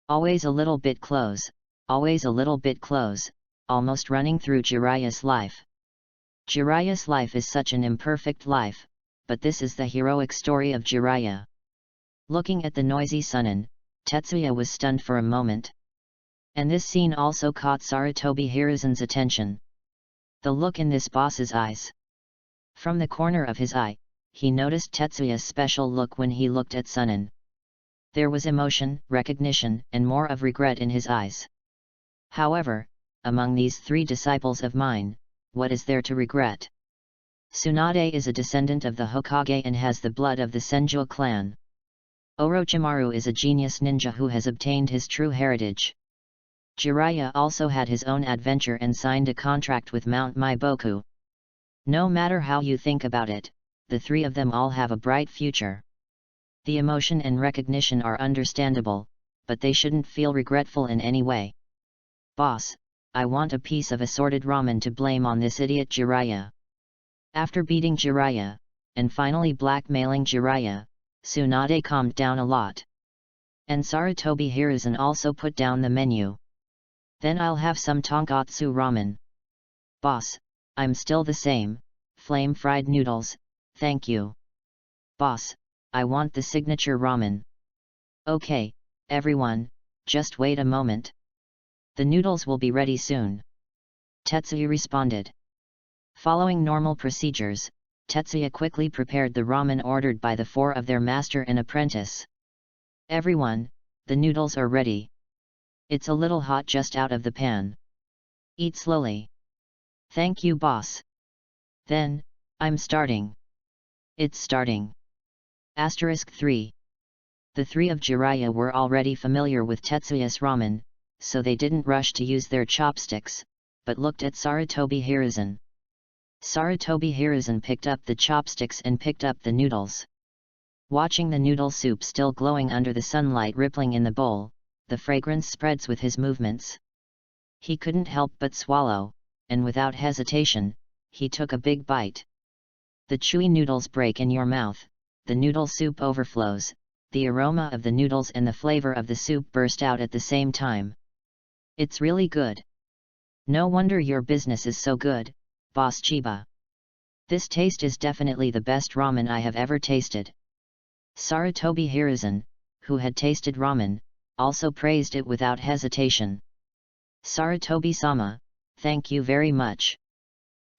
Always a little bit close, always a little bit close, almost running through Jiraiya's life. Jiraiya's life is such an imperfect life, but this is the heroic story of Jiraiya. Looking at the noisy Sunin, Tetsuya was stunned for a moment. And this scene also caught Sarutobi Hiruzen's attention. The look in this boss's eyes. From the corner of his eye, he noticed Tetsuya's special look when he looked at Sunin. There was emotion, recognition, and more of regret in his eyes. However, among these three disciples of mine, what is there to regret? Tsunade is a descendant of the Hokage and has the blood of the Senju clan. Orochimaru is a genius ninja who has obtained his true heritage. Jiraiya also had his own adventure and signed a contract with Mount Maiboku. No matter how you think about it, the three of them all have a bright future. The emotion and recognition are understandable, but they shouldn't feel regretful in any way. Boss, I want a piece of assorted ramen to blame on this idiot Jiraiya. After beating Jiraiya, and finally blackmailing Jiraiya, Tsunade calmed down a lot. And Sarutobi Hiruzen also put down the menu. Then I'll have some tonkatsu ramen. Boss, I'm still the same, flame fried noodles, thank you. Boss, I want the signature ramen. Okay, everyone, just wait a moment. The noodles will be ready soon. Tetsuya responded. Following normal procedures, Tetsuya quickly prepared the ramen ordered by the four of their master and apprentice. Everyone, the noodles are ready. It's a little hot just out of the pan. Eat slowly. Thank you, boss. Then, I'm starting. It's starting. *3. The three of Jiraiya were already familiar with Tetsuya's ramen, so they didn't rush to use their chopsticks, but looked at Sarutobi Hiruzen. Sarutobi Hiruzen picked up the chopsticks and picked up the noodles. Watching the noodle soup still glowing under the sunlight rippling in the bowl, the fragrance spreads with his movements. He couldn't help but swallow, and without hesitation, he took a big bite. The chewy noodles break in your mouth, the noodle soup overflows, the aroma of the noodles and the flavor of the soup burst out at the same time. It's really good. No wonder your business is so good, Boss Chiba. This taste is definitely the best ramen I have ever tasted. Sarutobi Hiruzen, who had tasted ramen, also praised it without hesitation. Sarutobi-sama, thank you very much.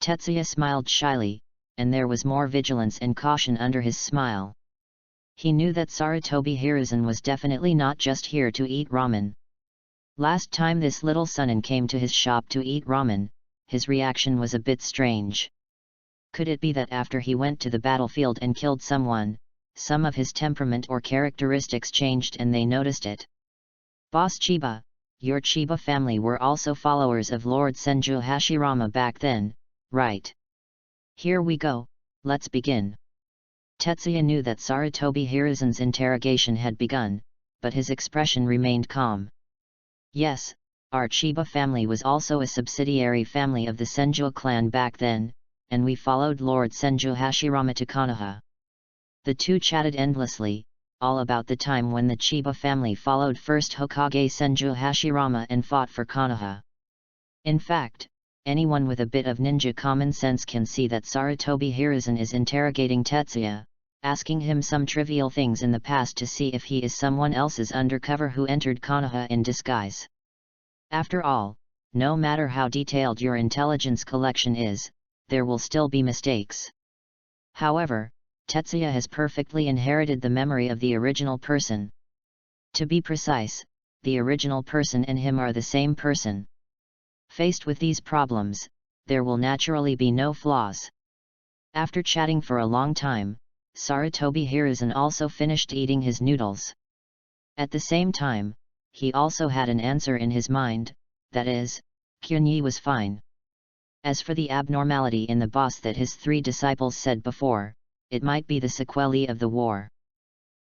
Tetsuya smiled shyly, and there was more vigilance and caution under his smile. He knew that Sarutobi Hiruzen was definitely not just here to eat ramen. Last time this little sonin came to his shop to eat ramen, his reaction was a bit strange. Could it be that after he went to the battlefield and killed someone, some of his temperament or characteristics changed and they noticed it? Boss Chiba, your Chiba family were also followers of Lord Senju Hashirama back then, right? Here we go, let's begin. Tetsuya knew that Sarutobi Hiruzen's interrogation had begun, but his expression remained calm. Yes, our Chiba family was also a subsidiary family of the Senju clan back then, and we followed Lord Senju Hashirama to Konoha. The two chatted endlessly, all about the time when the Chiba family followed first Hokage Senju Hashirama and fought for Konoha. In fact, anyone with a bit of ninja common sense can see that Sarutobi Hiruzen is interrogating Tetsuya, asking him some trivial things in the past to see if he is someone else's undercover who entered Konoha in disguise. After all, no matter how detailed your intelligence collection is, there will still be mistakes. However, Tetsuya has perfectly inherited the memory of the original person. To be precise, the original person and him are the same person. Faced with these problems, there will naturally be no flaws. After chatting for a long time, Sarutobi Hiruzen also finished eating his noodles. At the same time, he also had an answer in his mind, that is, Kyunyi was fine. As for the abnormality in the boss that his three disciples said before, it might be the sequelae of the war.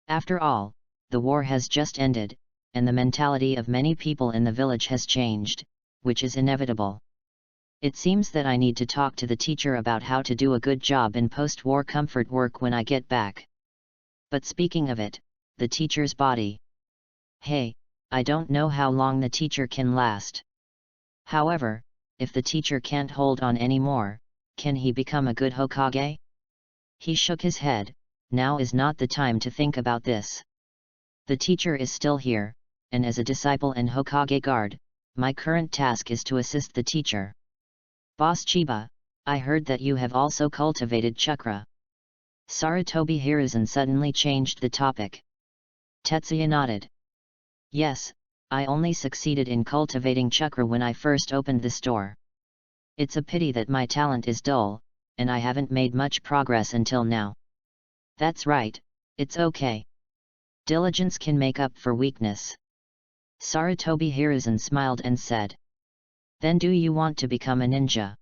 After all, the war has just ended, and the mentality of many people in the village has changed, which is inevitable. It seems that I need to talk to the teacher about how to do a good job in post-war comfort work when I get back. But speaking of it, the teacher's body. Hey, I don't know how long the teacher can last. However, if the teacher can't hold on anymore, can he become a good Hokage? He shook his head. Now is not the time to think about this. The teacher is still here, and as a disciple and Hokage guard, my current task is to assist the teacher. Boss Chiba, I heard that you have also cultivated chakra. Sarutobi Hiruzen suddenly changed the topic. Tetsuya nodded. Yes, I only succeeded in cultivating chakra when I first opened the store. It's a pity that my talent is dull, and I haven't made much progress until now. That's right, it's okay. Diligence can make up for weakness. Sarutobi Hiruzen smiled and said. Then do you want to become a ninja?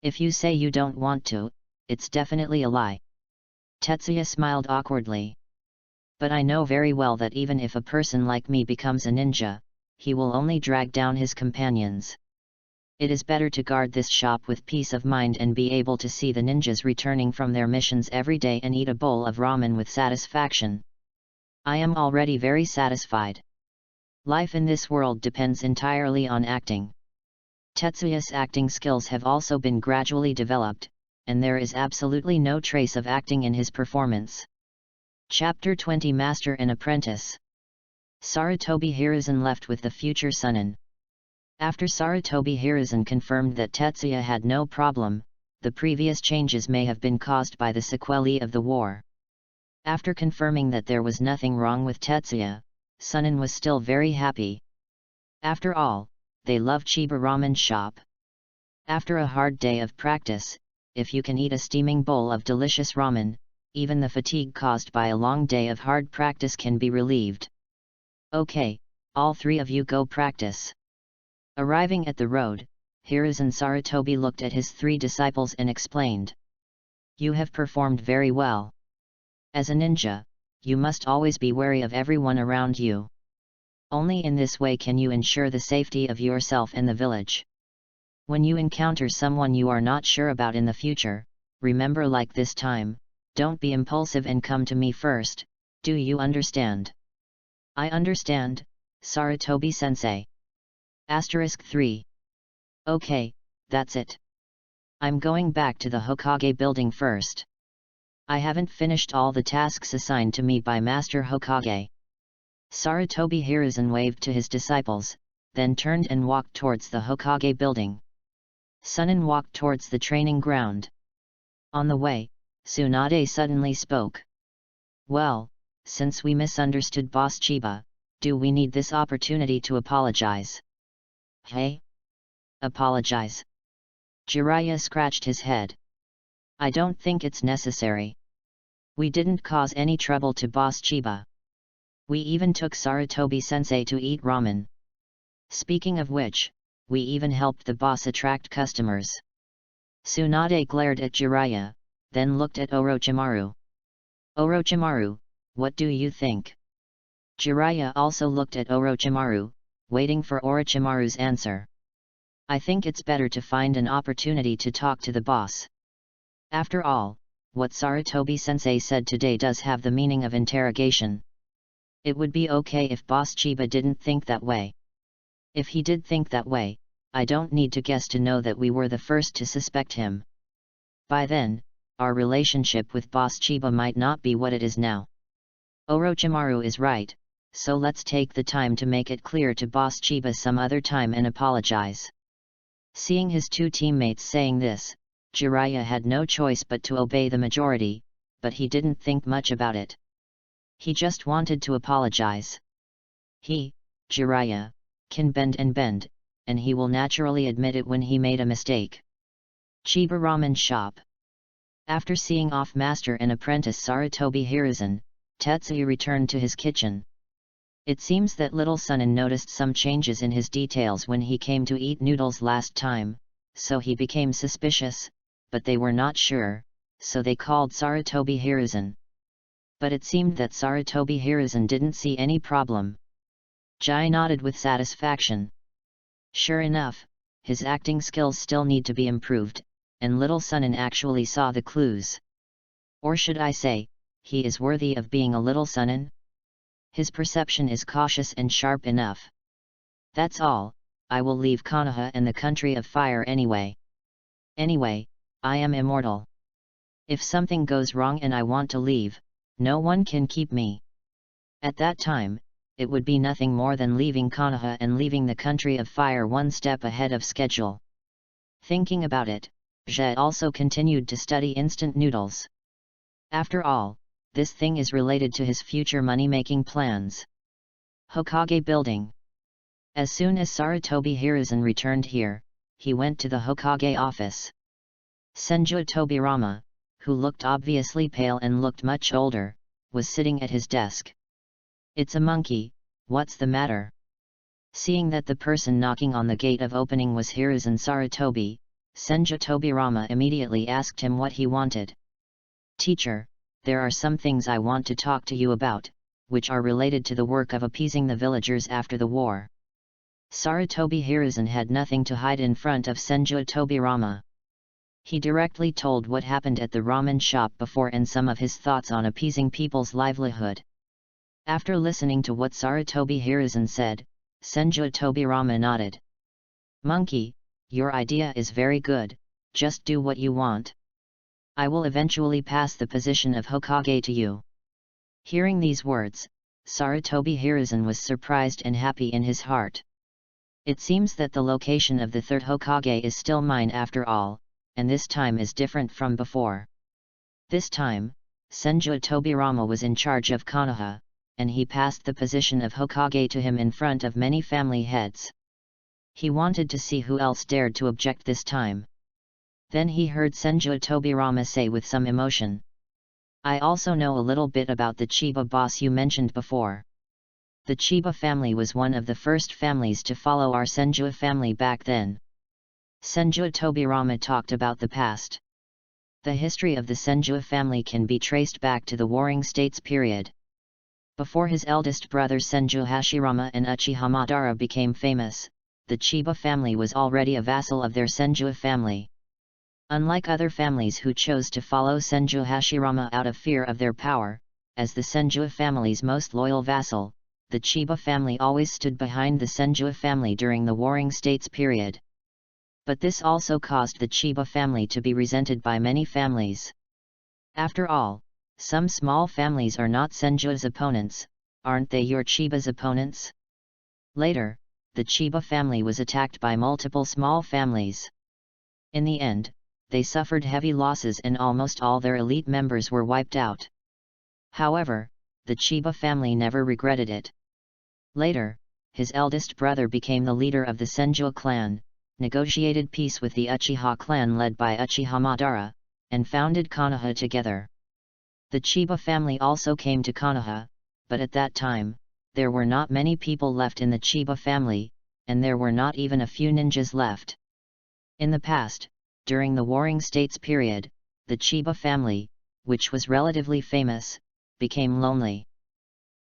If you say you don't want to, it's definitely a lie. Tetsuya smiled awkwardly. But I know very well that even if a person like me becomes a ninja, he will only drag down his companions. It is better to guard this shop with peace of mind and be able to see the ninjas returning from their missions every day and eat a bowl of ramen with satisfaction. I am already very satisfied. Life in this world depends entirely on acting. Tetsuya's acting skills have also been gradually developed, and there is absolutely no trace of acting in his performance. Chapter 20 Master and Apprentice. Sarutobi Hiruzen left with the future Sunin. After Sarutobi Hiruzen confirmed that Tetsuya had no problem, the previous changes may have been caused by the sequelae of the war. After confirming that there was nothing wrong with Tetsuya, Sunin was still very happy. After all, they love Chiba Ramen Shop. After a hard day of practice, if you can eat a steaming bowl of delicious ramen, even the fatigue caused by a long day of hard practice can be relieved. Okay, all three of you go practice. Arriving at the road, Hiruzen Sarutobi looked at his three disciples and explained. You have performed very well. As a ninja, you must always be wary of everyone around you. Only in this way can you ensure the safety of yourself and the village. When you encounter someone you are not sure about in the future, remember like this time, don't be impulsive and come to me first, do you understand? I understand, Sarutobi-sensei. *3. Okay, that's it. I'm going back to the Hokage building first. I haven't finished all the tasks assigned to me by Master Hokage. Sarutobi Hiruzen waved to his disciples, then turned and walked towards the Hokage building. Sunin walked towards the training ground. On the way, Tsunade suddenly spoke. Well, since we misunderstood Boss Chiba, do we need this opportunity to apologize? Hey? Apologize? Jiraiya scratched his head. I don't think it's necessary. We didn't cause any trouble to Boss Chiba. We even took Sarutobi-sensei to eat ramen. Speaking of which, we even helped the boss attract customers. Tsunade glared at Jiraiya, then looked at Orochimaru. Orochimaru, what do you think? Jiraiya also looked at Orochimaru, waiting for Orochimaru's answer. I think it's better to find an opportunity to talk to the boss. After all, what Sarutobi-sensei said today does have the meaning of interrogation. It would be okay if Boss Chiba didn't think that way. If he did think that way, I don't need to guess to know that we were the first to suspect him. By then, our relationship with Boss Chiba might not be what it is now. Orochimaru is right, so let's take the time to make it clear to Boss Chiba some other time and apologize. Seeing his two teammates saying this, Jiraiya had no choice but to obey the majority, but he didn't think much about it. He just wanted to apologize. He, Jiraiya, can bend, and he will naturally admit it when he made a mistake. Chiba Ramen Shop. After seeing off Master and Apprentice Sarutobi Hiruzen, Tetsuya returned to his kitchen. It seems that little Sunin noticed some changes in his details when he came to eat noodles last time, so he became suspicious, but they were not sure, so they called Sarutobi Hiruzen. But it seemed that Sarutobi Hiruzen didn't see any problem. Jai nodded with satisfaction. Sure enough, his acting skills still need to be improved, and little Sunin actually saw the clues. Or should I say, he is worthy of being a little Sunin? His perception is cautious and sharp enough. That's all, I will leave Konoha and the country of fire anyway. Anyway, I am immortal. If something goes wrong and I want to leave, no one can keep me. At that time, it would be nothing more than leaving Konoha and leaving the country of fire one step ahead of schedule. Thinking about it, Jai also continued to study instant noodles. After all, this thing is related to his future money-making plans. Hokage Building. As soon as Sarutobi Hiruzen returned here, he went to the Hokage office. Senju Tobirama, who looked obviously pale and looked much older, was sitting at his desk. It's a monkey, what's the matter? Seeing that the person knocking on the gate of opening was Hiruzen Sarutobi, Senju Tobirama immediately asked him what he wanted. "Teacher, there are some things I want to talk to you about, which are related to the work of appeasing the villagers after the war." Sarutobi Hiruzen had nothing to hide in front of Senju Tobirama. He directly told what happened at the ramen shop before and some of his thoughts on appeasing people's livelihood. After listening to what Sarutobi Hiruzen said, Senju Tobirama nodded. "Monkey, your idea is very good, just do what you want. I will eventually pass the position of Hokage to you." Hearing these words, Sarutobi Hiruzen was surprised and happy in his heart. It seems that the location of the third Hokage is still mine after all, and this time is different from before. This time, Senju Tobirama was in charge of Konoha, and he passed the position of Hokage to him in front of many family heads. He wanted to see who else dared to object this time. Then he heard Senju Tobirama say with some emotion, "I also know a little bit about the Chiba boss you mentioned before. The Chiba family was one of the first families to follow our Senju family back then." Senju Tobirama talked about the past. The history of the Senju family can be traced back to the Warring States period. Before his eldest brother Senju Hashirama and Uchiha Madara became famous, the Chiba family was already a vassal of their Senju family. Unlike other families who chose to follow Senju Hashirama out of fear of their power, as the Senju family's most loyal vassal, the Chiba family always stood behind the Senju family during the Warring States period. But this also caused the Chiba family to be resented by many families. After all, some small families are not Senju's opponents, aren't they your Chiba's opponents? Later, the Chiba family was attacked by multiple small families. In the end, they suffered heavy losses and almost all their elite members were wiped out. However, the Chiba family never regretted it. Later, his eldest brother became the leader of the Senju clan, negotiated peace with the Uchiha clan led by Uchiha Madara, and founded Konoha together. The Chiba family also came to Konoha, but at that time, there were not many people left in the Chiba family, and there were not even a few ninjas left. In the past, during the Warring States period, the Chiba family, which was relatively famous, became lonely.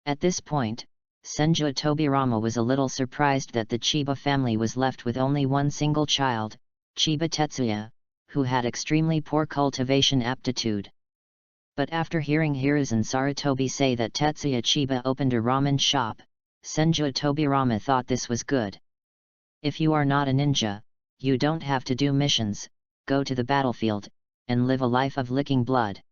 At this point, Senju Tobirama was a little surprised that the Chiba family was left with only one single child, Chiba Tetsuya, who had extremely poor cultivation aptitude. But after hearing Hiruzen Sarutobi say that Tetsuya Chiba opened a ramen shop, Senju Tobirama thought this was good. If you are not a ninja, you don't have to do missions, go to the battlefield, and live a life of licking blood.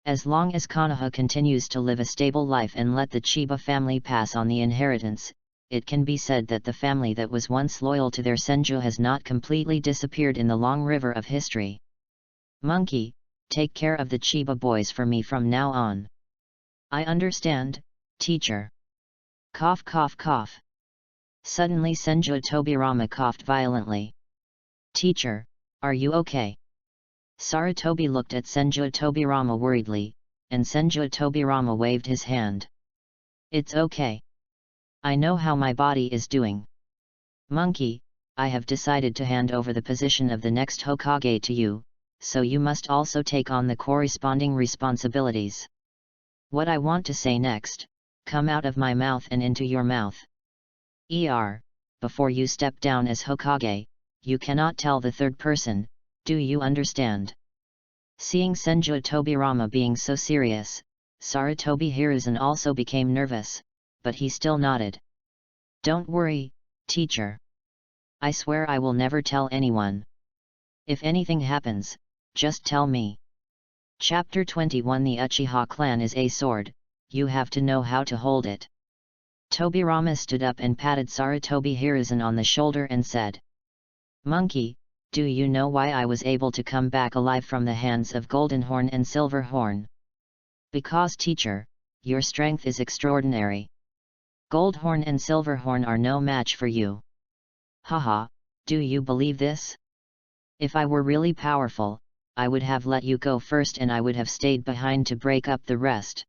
As long as Konoha continues to live a stable life and let the Chiba family pass on the inheritance, it can be said that the family that was once loyal to their Senju has not completely disappeared in the long river of history. "Monkey, take care of the Chiba boys for me from now on." "I understand, teacher." Cough cough cough. Suddenly Senju Tobirama coughed violently. "Teacher, are you okay?" Sarutobi looked at Senju Tobirama worriedly, and Senju Tobirama waved his hand. "It's okay. I know how my body is doing. Monkey, I have decided to hand over the position of the next Hokage to you, so you must also take on the corresponding responsibilities. What I want to say next, come out of my mouth and into your mouth. Before you step down as Hokage, you cannot tell the third person, do you understand?" Seeing Senju Tobirama being so serious, Sarutobi Hiruzen also became nervous, but he still nodded. "Don't worry, teacher. I swear I will never tell anyone. If anything happens, just tell me." Chapter 21 The Uchiha clan is a sword, you have to know how to hold it. Tobirama stood up and patted Sarutobi Hiruzen on the shoulder and said, "Monkey, do you know why I was able to come back alive from the hands of Goldenhorn and Silverhorn?" "Because teacher, your strength is extraordinary. Goldhorn and Silverhorn are no match for you." "Haha, do you believe this? If I were really powerful, I would have let you go first and I would have stayed behind to break up the rest."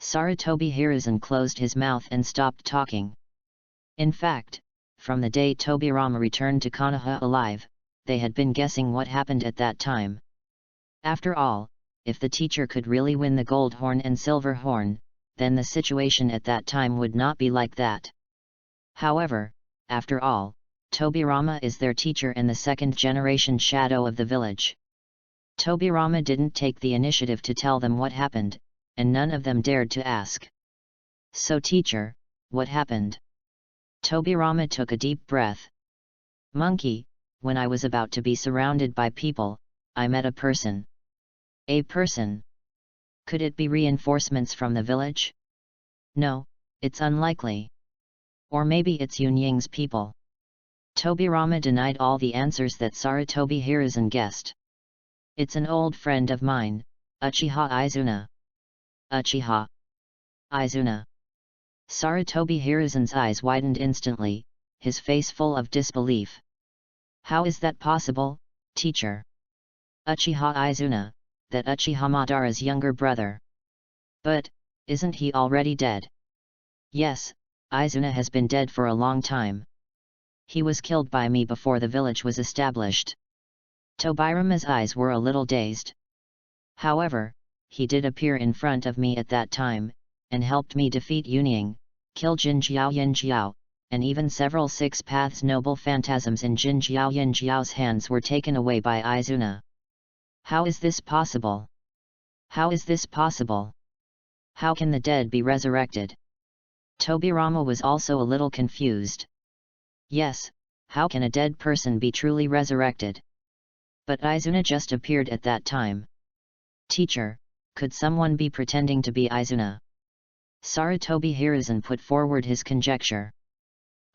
Sarutobi Hiruzen closed his mouth and stopped talking. In fact, from the day Tobirama returned to Konoha alive, they had been guessing what happened at that time. After all, if the teacher could really win the gold horn and silver horn, then the situation at that time would not be like that. However, after all, Tobirama is their teacher and the second-generation shadow of the village. Tobirama didn't take the initiative to tell them what happened, and none of them dared to ask. So teacher, what happened? Tobirama took a deep breath. Monkey, when I was about to be surrounded by people, I met a person. A person? Could it be reinforcements from the village? No, it's unlikely. Or maybe it's Yunying's people. Tobirama denied all the answers that Sarutobi Hiruzen guessed. It's an old friend of mine, Uchiha Izuna. Uchiha Izuna. Sarutobi Hiruzen's eyes widened instantly, his face full of disbelief. How is that possible, teacher? Uchiha Izuna, that Uchiha Madara's younger brother. But, isn't he already dead? Yes, Izuna has been dead for a long time. He was killed by me before the village was established. Tobirama's eyes were a little dazed. However, he did appear in front of me at that time, and helped me defeat Yunying, kill Jin Jiao Yin Jiao, and even several Six Paths noble phantasms in Jin Jiao Yin Jiao's hands were taken away by Izuna. How is this possible? How is this possible? How can the dead be resurrected? Tobirama was also a little confused. Yes, how can a dead person be truly resurrected? But Izuna just appeared at that time. Teacher, could someone be pretending to be Izuna? Sarutobi Hiruzen put forward his conjecture.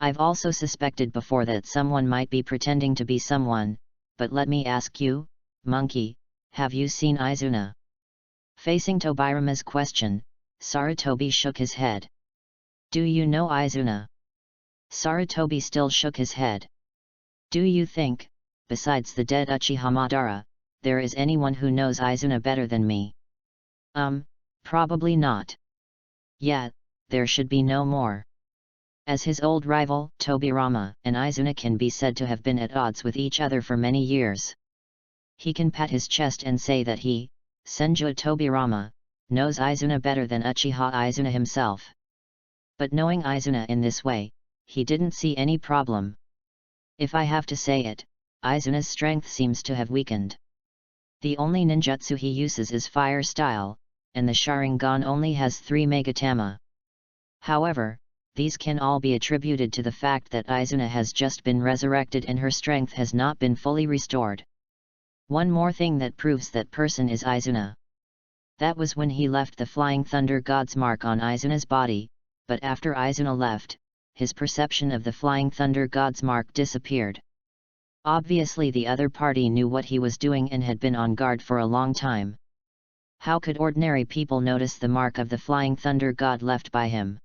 I've also suspected before that someone might be pretending to be someone, but let me ask you, monkey, have you seen Izuna? Facing Tobirama's question, Sarutobi shook his head. Do you know Izuna? Sarutobi still shook his head. Do you think, besides the dead Uchiha Madara, there is anyone who knows Izuna better than me? Probably not. Yeah, there should be no more. As his old rival, Tobirama and Izuna can be said to have been at odds with each other for many years. He can pat his chest and say that he, Senju Tobirama, knows Izuna better than Uchiha Izuna himself. But knowing Izuna in this way, he didn't see any problem. If I have to say it, Izuna's strength seems to have weakened. The only ninjutsu he uses is fire style, and the Sharingan only has 3 Megatama. However, these can all be attributed to the fact that Izuna has just been resurrected and her strength has not been fully restored. One more thing that proves that person is Izuna. That was when he left the Flying Thunder God's mark on Izuna's body, but after Izuna left, his perception of the Flying Thunder God's mark disappeared. Obviously the other party knew what he was doing and had been on guard for a long time. How could ordinary people notice the mark of the Flying Thunder God left by him?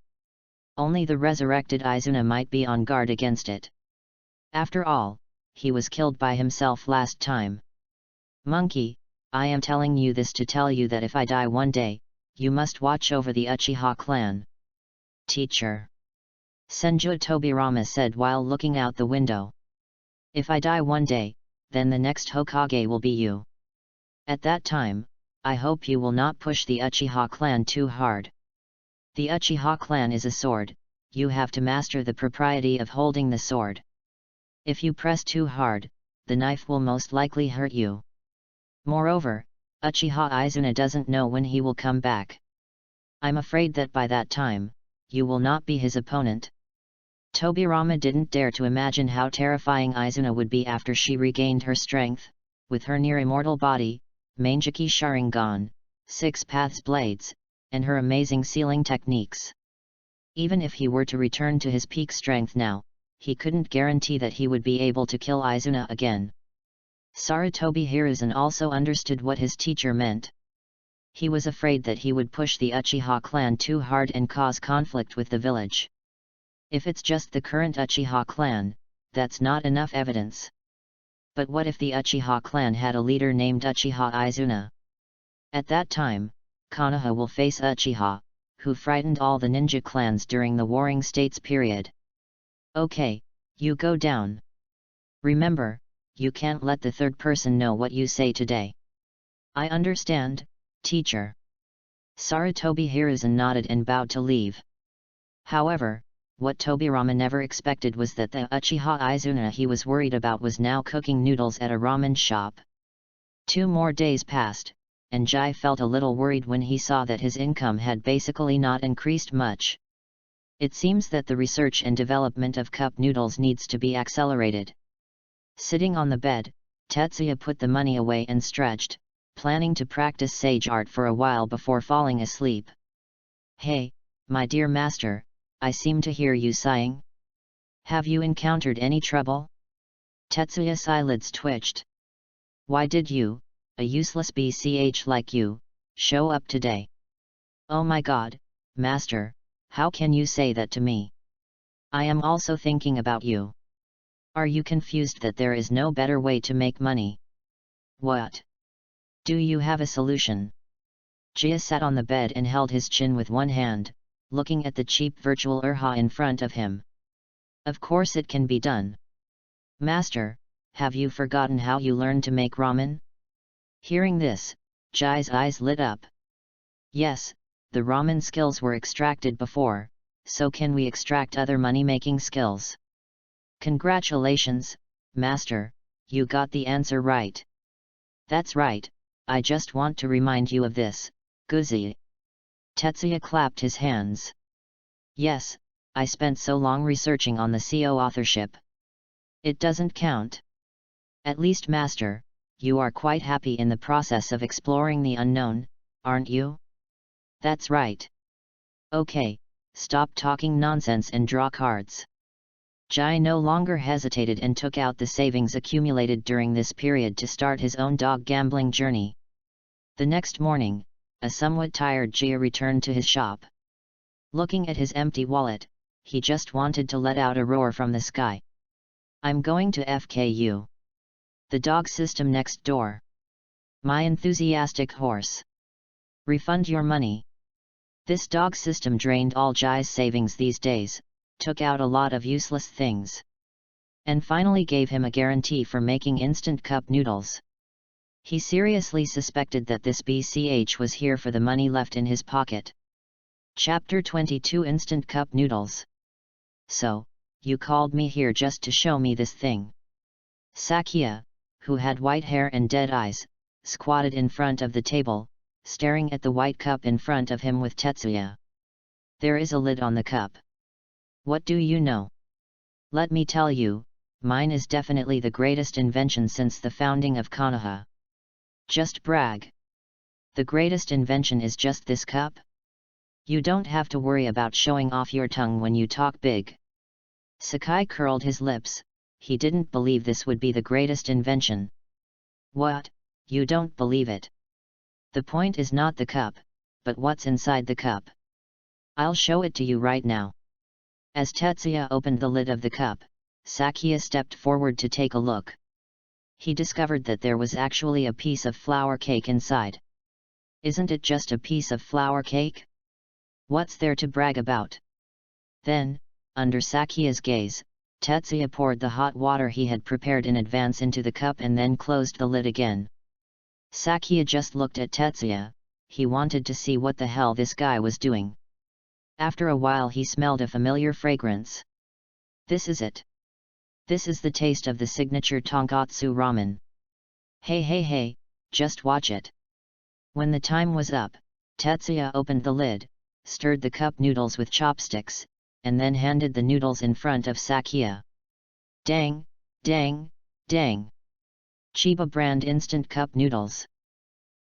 Only the resurrected Izuna might be on guard against it. After all, he was killed by himself last time. Monkey, I am telling you this to tell you that if I die one day, you must watch over the Uchiha clan. Teacher. Senju Tobirama said while looking out the window. If I die one day, then the next Hokage will be you. At that time, I hope you will not push the Uchiha clan too hard. The Uchiha clan is a sword, you have to master the propriety of holding the sword. If you press too hard, the knife will most likely hurt you. Moreover, Uchiha Izuna doesn't know when he will come back. I'm afraid that by that time, you will not be his opponent. Tobirama didn't dare to imagine how terrifying Izuna would be after she regained her strength, with her near-immortal body, Mangeki Sharingan, 6 Paths blades, and her amazing sealing techniques. Even if he were to return to his peak strength now, he couldn't guarantee that he would be able to kill Izuna again. Sarutobi Hiruzen also understood what his teacher meant. He was afraid that he would push the Uchiha clan too hard and cause conflict with the village. If it's just the current Uchiha clan, that's not enough evidence. But what if the Uchiha clan had a leader named Uchiha Izuna? At that time, Konoha will face Uchiha, who frightened all the ninja clans during the Warring States period. Okay, you go down. Remember, you can't let the third person know what you say today. I understand, teacher. Sarutobi Hiruzen nodded and bowed to leave. However, what Tobirama never expected was that the Uchiha Izuna he was worried about was now cooking noodles at a ramen shop. 2 more days passed, and Jai felt a little worried when he saw that his income had basically not increased much. It seems that the research and development of cup noodles needs to be accelerated. Sitting on the bed, Tetsuya put the money away and stretched, planning to practice sage art for a while before falling asleep. Hey, my dear master, I seem to hear you sighing. Have you encountered any trouble? Tetsuya's eyelids twitched. Why did you, a useless BCH like you, show up today? Oh my god, master, how can you say that to me? I am also thinking about you. Are you confused that there is no better way to make money? What? Do you have a solution? Jia sat on the bed and held his chin with one hand, looking at the cheap virtual urha in front of him. Of course it can be done. Master, have you forgotten how you learned to make ramen? Hearing this, Jai's eyes lit up. Yes, the ramen skills were extracted before, so can we extract other money-making skills? Congratulations, Master, you got the answer right. That's right, I just want to remind you of this, Guzi. Tetsuya clapped his hands. Yes, I spent so long researching on the CO authorship. It doesn't count. At least Master, you are quite happy in the process of exploring the unknown, aren't you? That's right. Okay, stop talking nonsense and draw cards. Jai no longer hesitated and took out the savings accumulated during this period to start his own dog gambling journey. The next morning, a somewhat tired Jia returned to his shop. Looking at his empty wallet, he just wanted to let out a roar from the sky. I'm going to FKU. The dog system next door. My enthusiastic horse. Refund your money. This dog system drained all Jai's savings these days, took out a lot of useless things, and finally gave him a guarantee for making instant cup noodles. He seriously suspected that this BCH was here for the money left in his pocket. Chapter 22 Instant Cup Noodles. So, you called me here just to show me this thing. Sakya, who had white hair and dead eyes, squatted in front of the table, staring at the white cup in front of him with Tetsuya. There is a lid on the cup. What do you know? Let me tell you, mine is definitely the greatest invention since the founding of Konoha. Just brag. The greatest invention is just this cup? You don't have to worry about showing off your tongue when you talk big. Sakai curled his lips, he didn't believe this would be the greatest invention. What, you don't believe it? The point is not the cup, but what's inside the cup. I'll show it to you right now. As Tetsuya opened the lid of the cup, Sakya stepped forward to take a look. He discovered that there was actually a piece of flour cake inside. Isn't it just a piece of flour cake? What's there to brag about? Then, under Sakya's gaze, Tetsuya poured the hot water he had prepared in advance into the cup and then closed the lid again. Sakya just looked at Tetsuya, he wanted to see what the hell this guy was doing. After a while he smelled a familiar fragrance. This is it. This is the taste of the signature tonkatsu ramen. Hey, just watch it. When the time was up, Tetsuya opened the lid, stirred the cup noodles with chopsticks, and then handed the noodles in front of Sakya. Dang, dang, dang. Chiba brand instant cup noodles.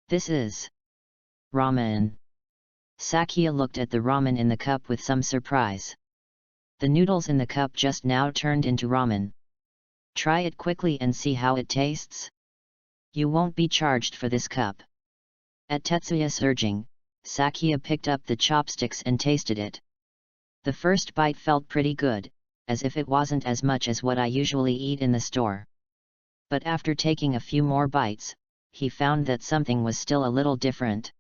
This is ramen. Sakya looked at the ramen in the cup with some surprise. The noodles in the cup just now turned into ramen. Try it quickly and see how it tastes. You won't be charged for this cup. At Tetsuya's urging, Sakya picked up the chopsticks and tasted it. The first bite felt pretty good, as if it wasn't as much as what I usually eat in the store. But after taking a few more bites, he found that something was still a little different.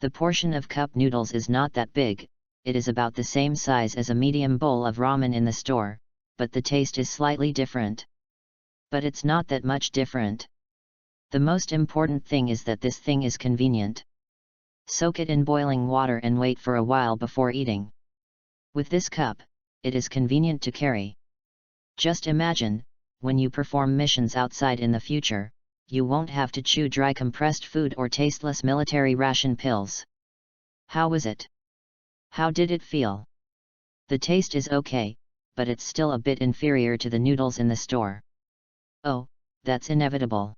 The portion of cup noodles is not that big, it is about the same size as a medium bowl of ramen in the store, but the taste is slightly different. But it's not that much different. The most important thing is that this thing is convenient. Soak it in boiling water and wait for a while before eating. With this cup, it is convenient to carry. Just imagine, when you perform missions outside in the future, you won't have to chew dry compressed food or tasteless military ration pills. How was it? How did it feel? The taste is okay, but it's still a bit inferior to the noodles in the store. Oh, that's inevitable.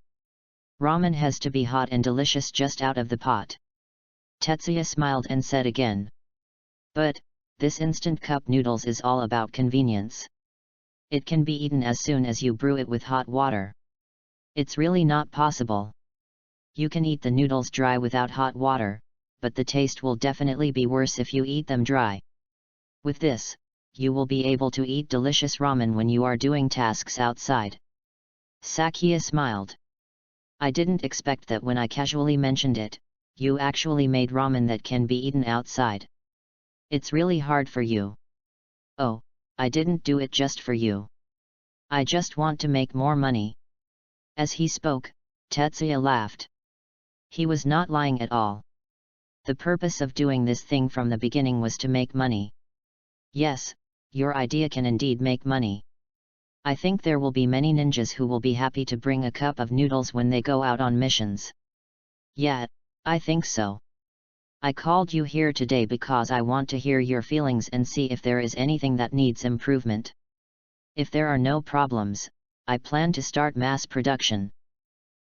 Ramen has to be hot and delicious just out of the pot. Tetsuya smiled and said again. But, this instant cup noodles is all about convenience. It can be eaten as soon as you brew it with hot water. It's really not possible. You can eat the noodles dry without hot water, but the taste will definitely be worse if you eat them dry. With this, you will be able to eat delicious ramen when you are doing tasks outside. Sakia smiled. I didn't expect that when I casually mentioned it, you actually made ramen that can be eaten outside. It's really hard for you. Oh, I didn't do it just for you. I just want to make more money. As he spoke, Tetsuya laughed. He was not lying at all. The purpose of doing this thing from the beginning was to make money. Yes, your idea can indeed make money. I think there will be many ninjas who will be happy to bring a cup of noodles when they go out on missions. Yeah, I think so. I called you here today because I want to hear your feelings and see if there is anything that needs improvement. If there are no problems, I plan to start mass production.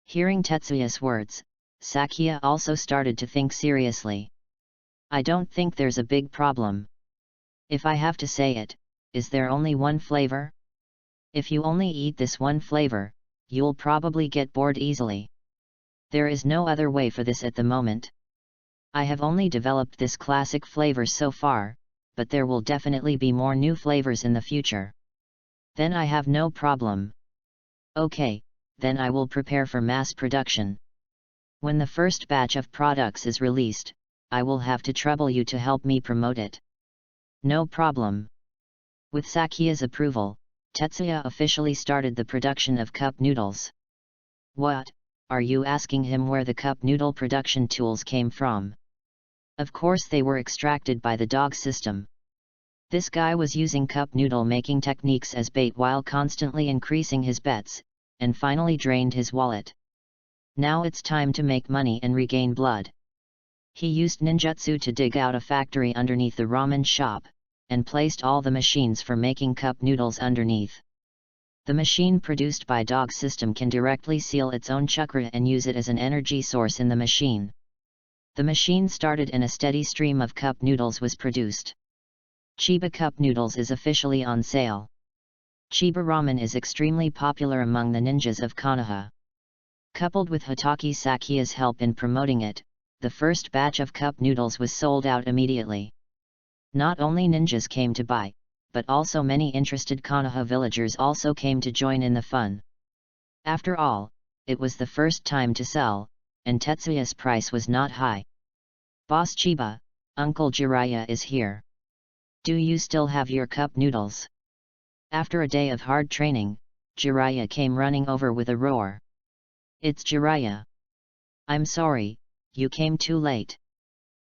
Hearing Tetsuya's words, Sakia also started to think seriously. I don't think there's a big problem. If I have to say it, is there only one flavor? If you only eat this one flavor, you'll probably get bored easily. There is no other way for this at the moment. I have only developed this classic flavor so far, but there will definitely be more new flavors in the future. Then I have no problem. Okay, then I will prepare for mass production. When the first batch of products is released, I will have to trouble you to help me promote it. No problem. With Sakia's approval, Tetsuya officially started the production of cup noodles. What, are you asking him where the cup noodle production tools came from? Of course they were extracted by the dog system. This guy was using cup noodle making techniques as bait while constantly increasing his bets, and finally drained his wallet. Now it's time to make money and regain blood. He used ninjutsu to dig out a factory underneath the ramen shop, and placed all the machines for making cup noodles underneath. The machine produced by dog system can directly seal its own chakra and use it as an energy source in the machine. The machine started and a steady stream of cup noodles was produced. Chiba cup noodles is officially on sale. Chiba ramen is extremely popular among the ninjas of Konoha. Coupled with Hotake Sakia's help in promoting it, the first batch of cup noodles was sold out immediately. Not only ninjas came to buy, but also many interested Konoha villagers also came to join in the fun. After all, it was the first time to sell, and Tetsuya's price was not high. Boss Chiba, Uncle Jiraiya is here. Do you still have your cup noodles? After a day of hard training, Jiraiya came running over with a roar. It's Jiraiya. I'm sorry, you came too late.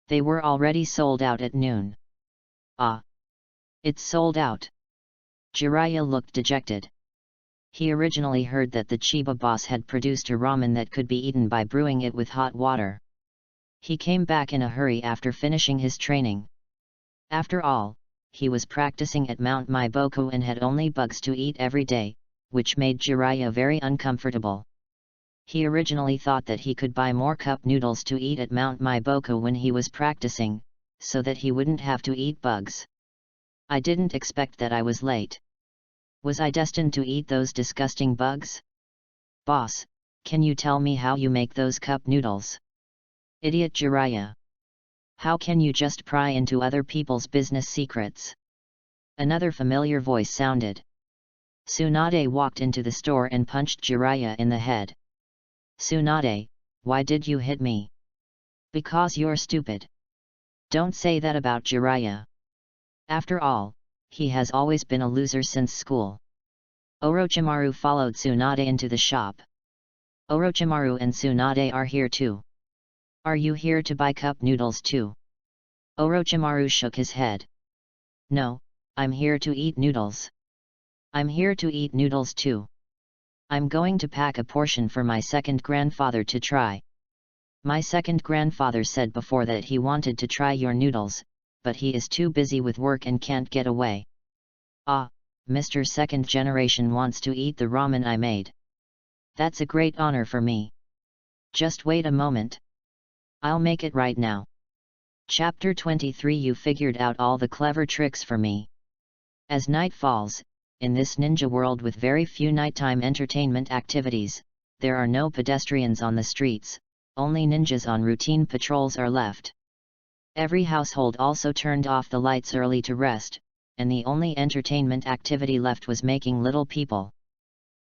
They were already sold out at noon. Ah. It's sold out. Jiraiya looked dejected. He originally heard that the Chiba boss had produced a ramen that could be eaten by brewing it with hot water. He came back in a hurry after finishing his training. After all, he was practicing at Mount Maiboku and had only bugs to eat every day, which made Jiraiya very uncomfortable. He originally thought that he could buy more cup noodles to eat at Mount Maiboku when he was practicing, so that he wouldn't have to eat bugs. I didn't expect that I was late. Was I destined to eat those disgusting bugs? Boss, can you tell me how you make those cup noodles? Idiot Jiraiya. How can you just pry into other people's business secrets? Another familiar voice sounded. Tsunade walked into the store and punched Jiraiya in the head. Tsunade, why did you hit me? Because you're stupid. Don't say that about Jiraiya. After all, he has always been a loser since school. Orochimaru followed Tsunade into the shop. Orochimaru and Tsunade are here too. Are you here to buy cup noodles too? Orochimaru shook his head. No, I'm here to eat noodles. I'm here to eat noodles too. I'm going to pack a portion for my second grandfather to try. My second grandfather said before that he wanted to try your noodles, but he is too busy with work and can't get away. Ah, Mr. Second Generation wants to eat the ramen I made. That's a great honor for me. Just wait a moment. I'll make it right now. Chapter 23. You figured out all the clever tricks for me. As night falls, in this ninja world with very few nighttime entertainment activities, there are no pedestrians on the streets, only ninjas on routine patrols are left. Every household also turned off the lights early to rest, and the only entertainment activity left was making little people.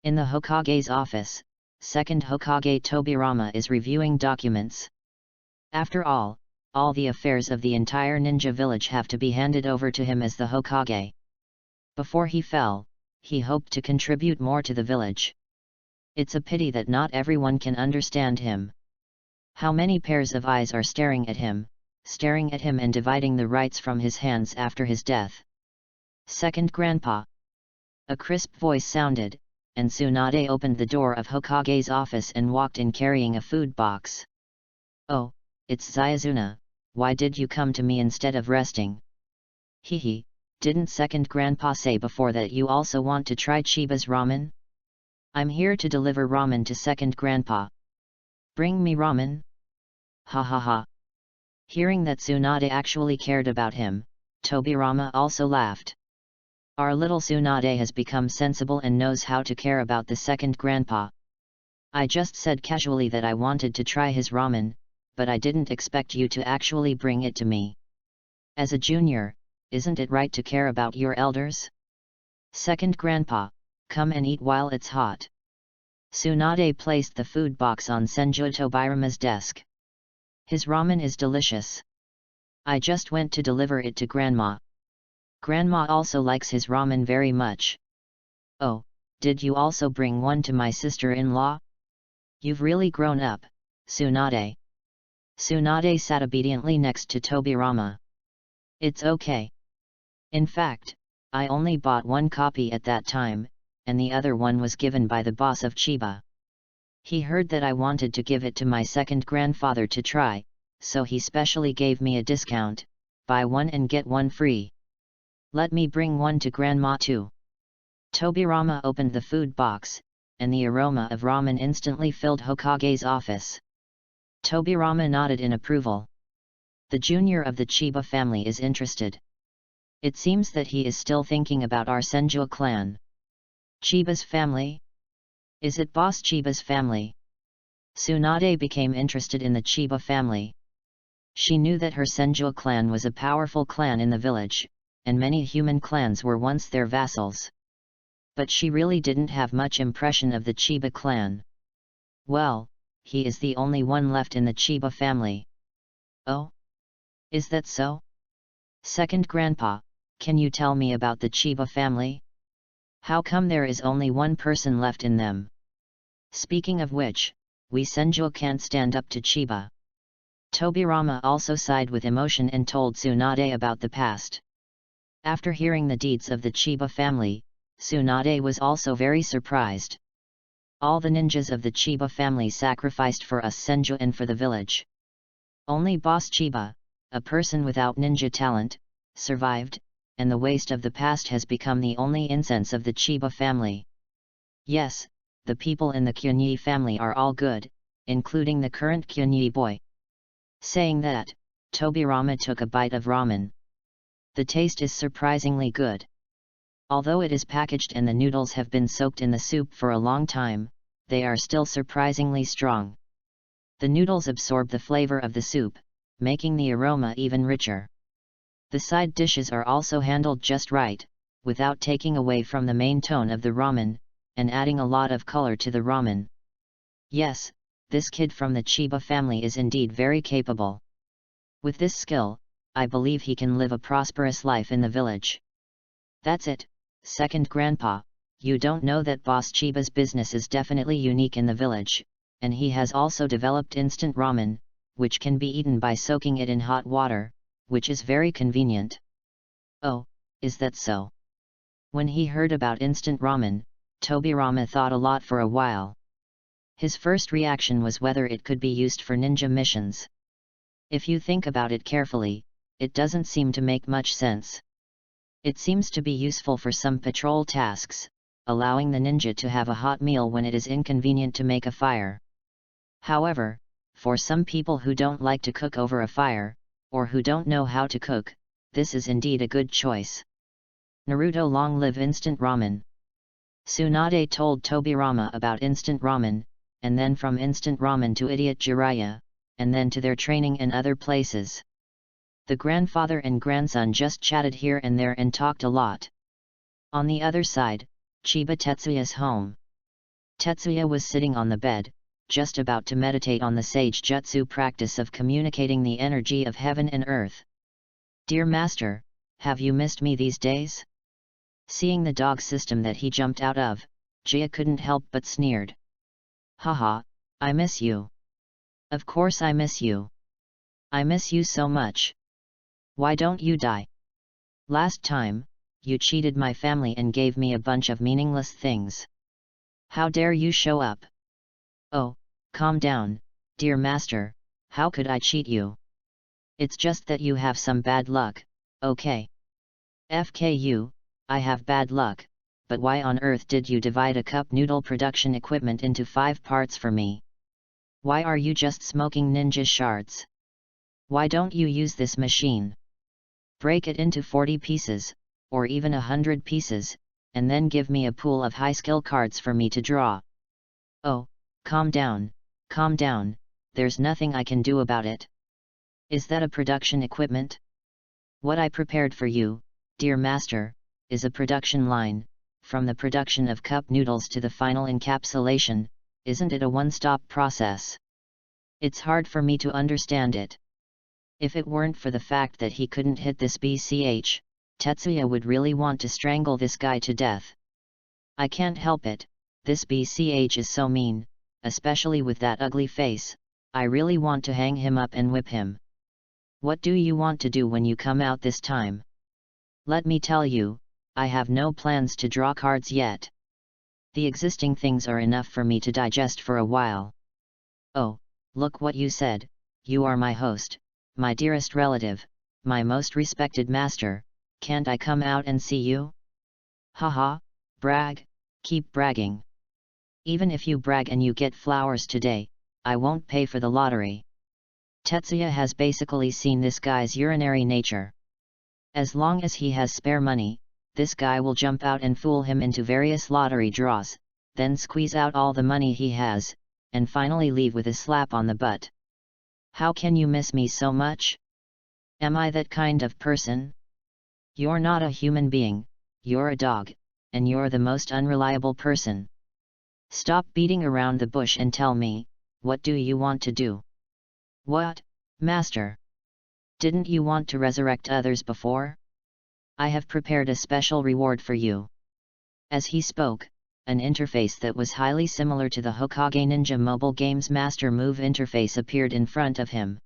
In the Hokage's office, second Hokage Tobirama is reviewing documents. After all the affairs of the entire ninja village have to be handed over to him as the Hokage. Before he fell, he hoped to contribute more to the village. It's a pity that not everyone can understand him. How many pairs of eyes are staring at him and dividing the rights from his hands after his death. Second Grandpa. A crisp voice sounded, and Tsunade opened the door of Hokage's office and walked in carrying a food box. Oh, it's Zayazuna, why did you come to me instead of resting? Hehe, didn't Second Grandpa say before that you also want to try Chiba's ramen? I'm here to deliver ramen to Second Grandpa. Bring me ramen? Ha ha ha. Hearing that Tsunade actually cared about him, Tobirama also laughed. Our little Tsunade has become sensible and knows how to care about the Second Grandpa. I just said casually that I wanted to try his ramen, but I didn't expect you to actually bring it to me. As a junior, isn't it right to care about your elders? Second Grandpa, come and eat while it's hot. Tsunade placed the food box on Senju Tobirama's desk. His ramen is delicious. I just went to deliver it to Grandma. Grandma also likes his ramen very much. Oh, did you also bring one to my sister-in-law? You've really grown up, Tsunade. Tsunade sat obediently next to Tobirama. It's okay. In fact, I only bought one copy at that time, and the other one was given by the boss of Chiba. He heard that I wanted to give it to my second grandfather to try, so he specially gave me a discount, buy one and get one free. Let me bring one to Grandma too. Tobirama opened the food box, and the aroma of ramen instantly filled Hokage's office. Tobirama nodded in approval. The junior of the Chiba family is interested. It seems that he is still thinking about our Senju clan. Chiba's family? Is it Boss Chiba's family? Tsunade became interested in the Chiba family. She knew that her Senju clan was a powerful clan in the village, and many human clans were once their vassals. But she really didn't have much impression of the Chiba clan. Well, he is the only one left in the Chiba family. Oh? Is that so? Second Grandpa, can you tell me about the Chiba family? How come there is only one person left in them? Speaking of which, we Senju can't stand up to Chiba. Tobirama also sighed with emotion and told Tsunade about the past. After hearing the deeds of the Chiba family, Tsunade was also very surprised. All the ninjas of the Chiba family sacrificed for us Senju and for the village. Only Boss Chiba, a person without ninja talent, survived, and the waste of the past has become the only incense of the Chiba family. Yes, the people in the Kyunyi family are all good, including the current Kyunyi boy. Saying that, Tobirama took a bite of ramen. The taste is surprisingly good. Although it is packaged and the noodles have been soaked in the soup for a long time, they are still surprisingly strong. The noodles absorb the flavor of the soup, making the aroma even richer. The side dishes are also handled just right, without taking away from the main tone of the ramen, and adding a lot of color to the ramen. Yes, this kid from the Chiba family is indeed very capable. With this skill, I believe he can live a prosperous life in the village. That's it, second grandpa, you don't know that Boss Chiba's business is definitely unique in the village, and he has also developed instant ramen, which can be eaten by soaking it in hot water, which is very convenient. Oh, is that so? When he heard about instant ramen, Tobirama thought a lot for a while. His first reaction was whether it could be used for ninja missions. If you think about it carefully, it doesn't seem to make much sense. It seems to be useful for some patrol tasks, allowing the ninja to have a hot meal when it is inconvenient to make a fire. However, for some people who don't like to cook over a fire, or who don't know how to cook, this is indeed a good choice. Naruto, long live instant ramen. Tsunade told Tobirama about instant ramen, and then from instant ramen to Idiot Jiraiya, and then to their training in other places. The grandfather and grandson just chatted here and there and talked a lot. On the other side, Chiba Tetsuya's home. Tetsuya was sitting on the bed, just about to meditate on the sage jutsu practice of communicating the energy of heaven and earth. Dear master, have you missed me these days? Seeing the dog system that he jumped out of, Jia couldn't help but sneered. Haha, I miss you. Of course I miss you. I miss you so much. Why don't you die? Last time, you cheated my family and gave me a bunch of meaningless things. How dare you show up? Oh, calm down, dear master, how could I cheat you? It's just that you have some bad luck, okay? FKU, I have bad luck, but why on earth did you divide a cup noodle production equipment into 5 parts for me? Why are you just smoking ninja shards? Why don't you use this machine? Break it into 40 pieces, or even 100 pieces, and then give me a pool of high-skill cards for me to draw. Oh, calm down, there's nothing I can do about it. Is that a production equipment? What I prepared for you, dear master, is a production line. From the production of cup noodles to the final encapsulation, isn't it a one-stop process? It's hard for me to understand it. If it weren't for the fact that he couldn't hit this BCH, Tetsuya would really want to strangle this guy to death. I can't help it, this BCH is so mean, especially with that ugly face, I really want to hang him up and whip him. What do you want to do when you come out this time? Let me tell you, I have no plans to draw cards yet. The existing things are enough for me to digest for a while. Oh, look what you said, you are my host, my dearest relative, my most respected master, can't I come out and see you? Haha, brag, keep bragging. Even if you brag and you get flowers today, I won't pay for the lottery. Tetsuya has basically seen this guy's urinary nature. As long as he has spare money, this guy will jump out and fool him into various lottery draws, then squeeze out all the money he has, and finally leave with a slap on the butt. How can you miss me so much? Am I that kind of person? You're not a human being, you're a dog, and you're the most unreliable person. Stop beating around the bush and tell me, what do you want to do? What, master? Didn't you want to resurrect others before? I have prepared a special reward for you. As he spoke, an interface that was highly similar to the Hokage Ninja mobile game's Master Move interface appeared in front of him.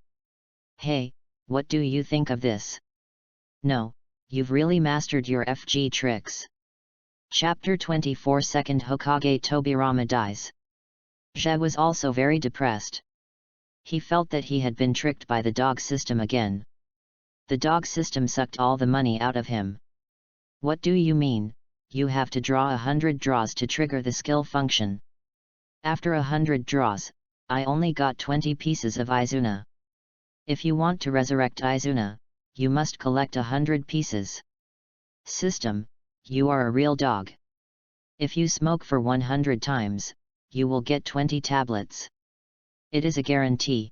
Hey, what do you think of this? No, you've really mastered your FG tricks. Chapter 24 Second Hokage Tobirama dies. Zhe was also very depressed. He felt that he had been tricked by the dog system again. The dog system sucked all the money out of him. What do you mean, you have to draw 100 draws to trigger the skill function? After 100 draws, I only got 20 pieces of Izuna. If you want to resurrect Izuna, you must collect 100 pieces. System, you are a real dog. If you smoke for 100 times, you will get 20 tablets. It is a guarantee.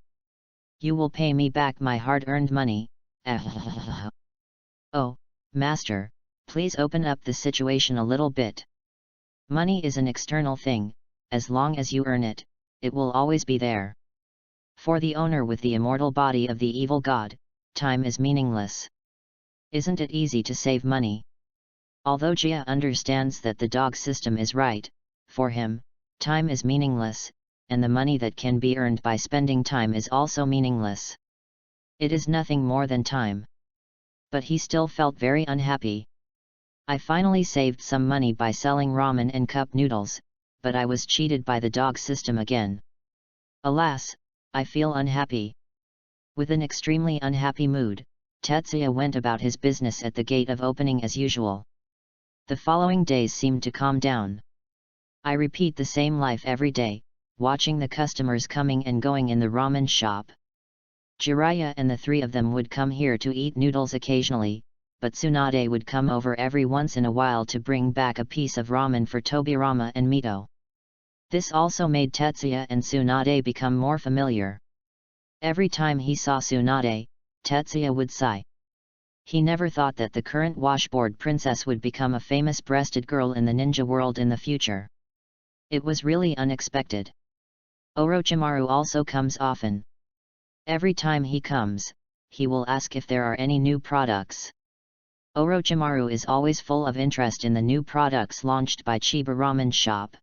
You will pay me back my hard-earned money. Oh, master, please open up the situation a little bit. Money is an external thing, as long as you earn it, it will always be there. For the owner with the immortal body of the evil god, time is meaningless. Isn't it easy to save money? Although Jia understands that the dog system is right, for him, time is meaningless, and the money that can be earned by spending time is also meaningless. It is nothing more than time. But he still felt very unhappy. I finally saved some money by selling ramen and cup noodles, but I was cheated by the dog system again. Alas, I feel unhappy. With an extremely unhappy mood, Tetsuya went about his business at the gate of opening as usual. The following days seemed to calm down. I repeat the same life every day, watching the customers coming and going in the ramen shop. Jiraiya and the three of them would come here to eat noodles occasionally, but Tsunade would come over every once in a while to bring back a piece of ramen for Tobirama and Mito. This also made Tetsuya and Tsunade become more familiar. Every time he saw Tsunade, Tetsuya would sigh. He never thought that the current washboard princess would become a famous breasted girl in the ninja world in the future. It was really unexpected. Orochimaru also comes often. Every time he comes, he will ask if there are any new products. Orochimaru is always full of interest in the new products launched by Chiba Ramen Shop.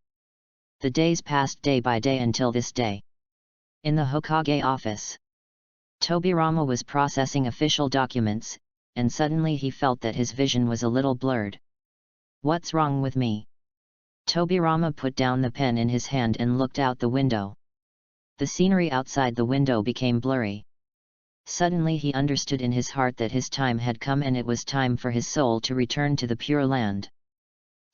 The days passed day by day until this day. In the Hokage office, Tobirama was processing official documents, and suddenly he felt that his vision was a little blurred. "What's wrong with me?" Tobirama put down the pen in his hand and looked out the window. The scenery outside the window became blurry. Suddenly he understood in his heart that his time had come and it was time for his soul to return to the Pure Land.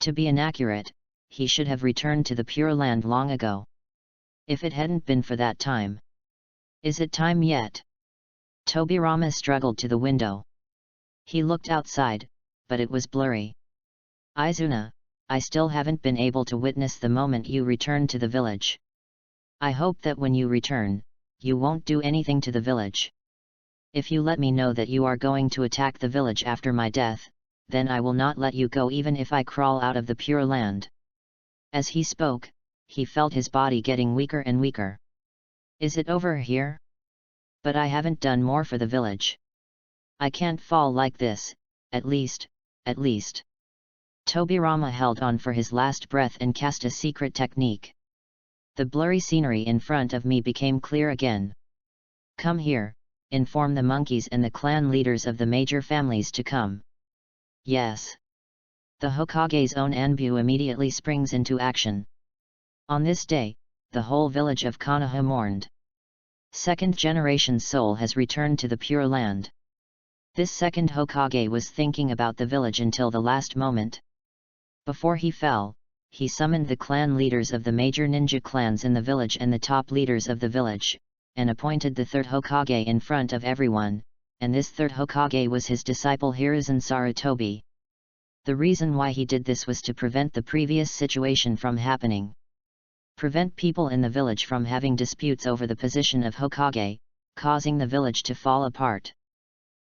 To be inaccurate, he should have returned to the Pure Land long ago. If it hadn't been for that time. Is it time yet? Tobirama struggled to the window. He looked outside, but it was blurry. "Izuna, I still haven't been able to witness the moment you return to the village. I hope that when you return, you won't do anything to the village. If you let me know that you are going to attack the village after my death, then I will not let you go even if I crawl out of the Pure Land." As he spoke, he felt his body getting weaker and weaker. "Is it over here? But I haven't done more for the village. I can't fall like this, at least. Tobirama held on for his last breath and cast a secret technique. The blurry scenery in front of me became clear again. "Come here, inform the monkeys and the clan leaders of the major families to come." Yes. The Hokage's own Anbu immediately springs into action. On this day, the whole village of Konoha mourned. Second generation soul has returned to the Pure Land. This second Hokage was thinking about the village until the last moment. Before he fell, he summoned the clan leaders of the major ninja clans in the village and the top leaders of the village, and appointed the third Hokage in front of everyone, and this third Hokage was his disciple Hiruzen Sarutobi. The reason why he did this was to prevent the previous situation from happening. Prevent people in the village from having disputes over the position of Hokage, causing the village to fall apart.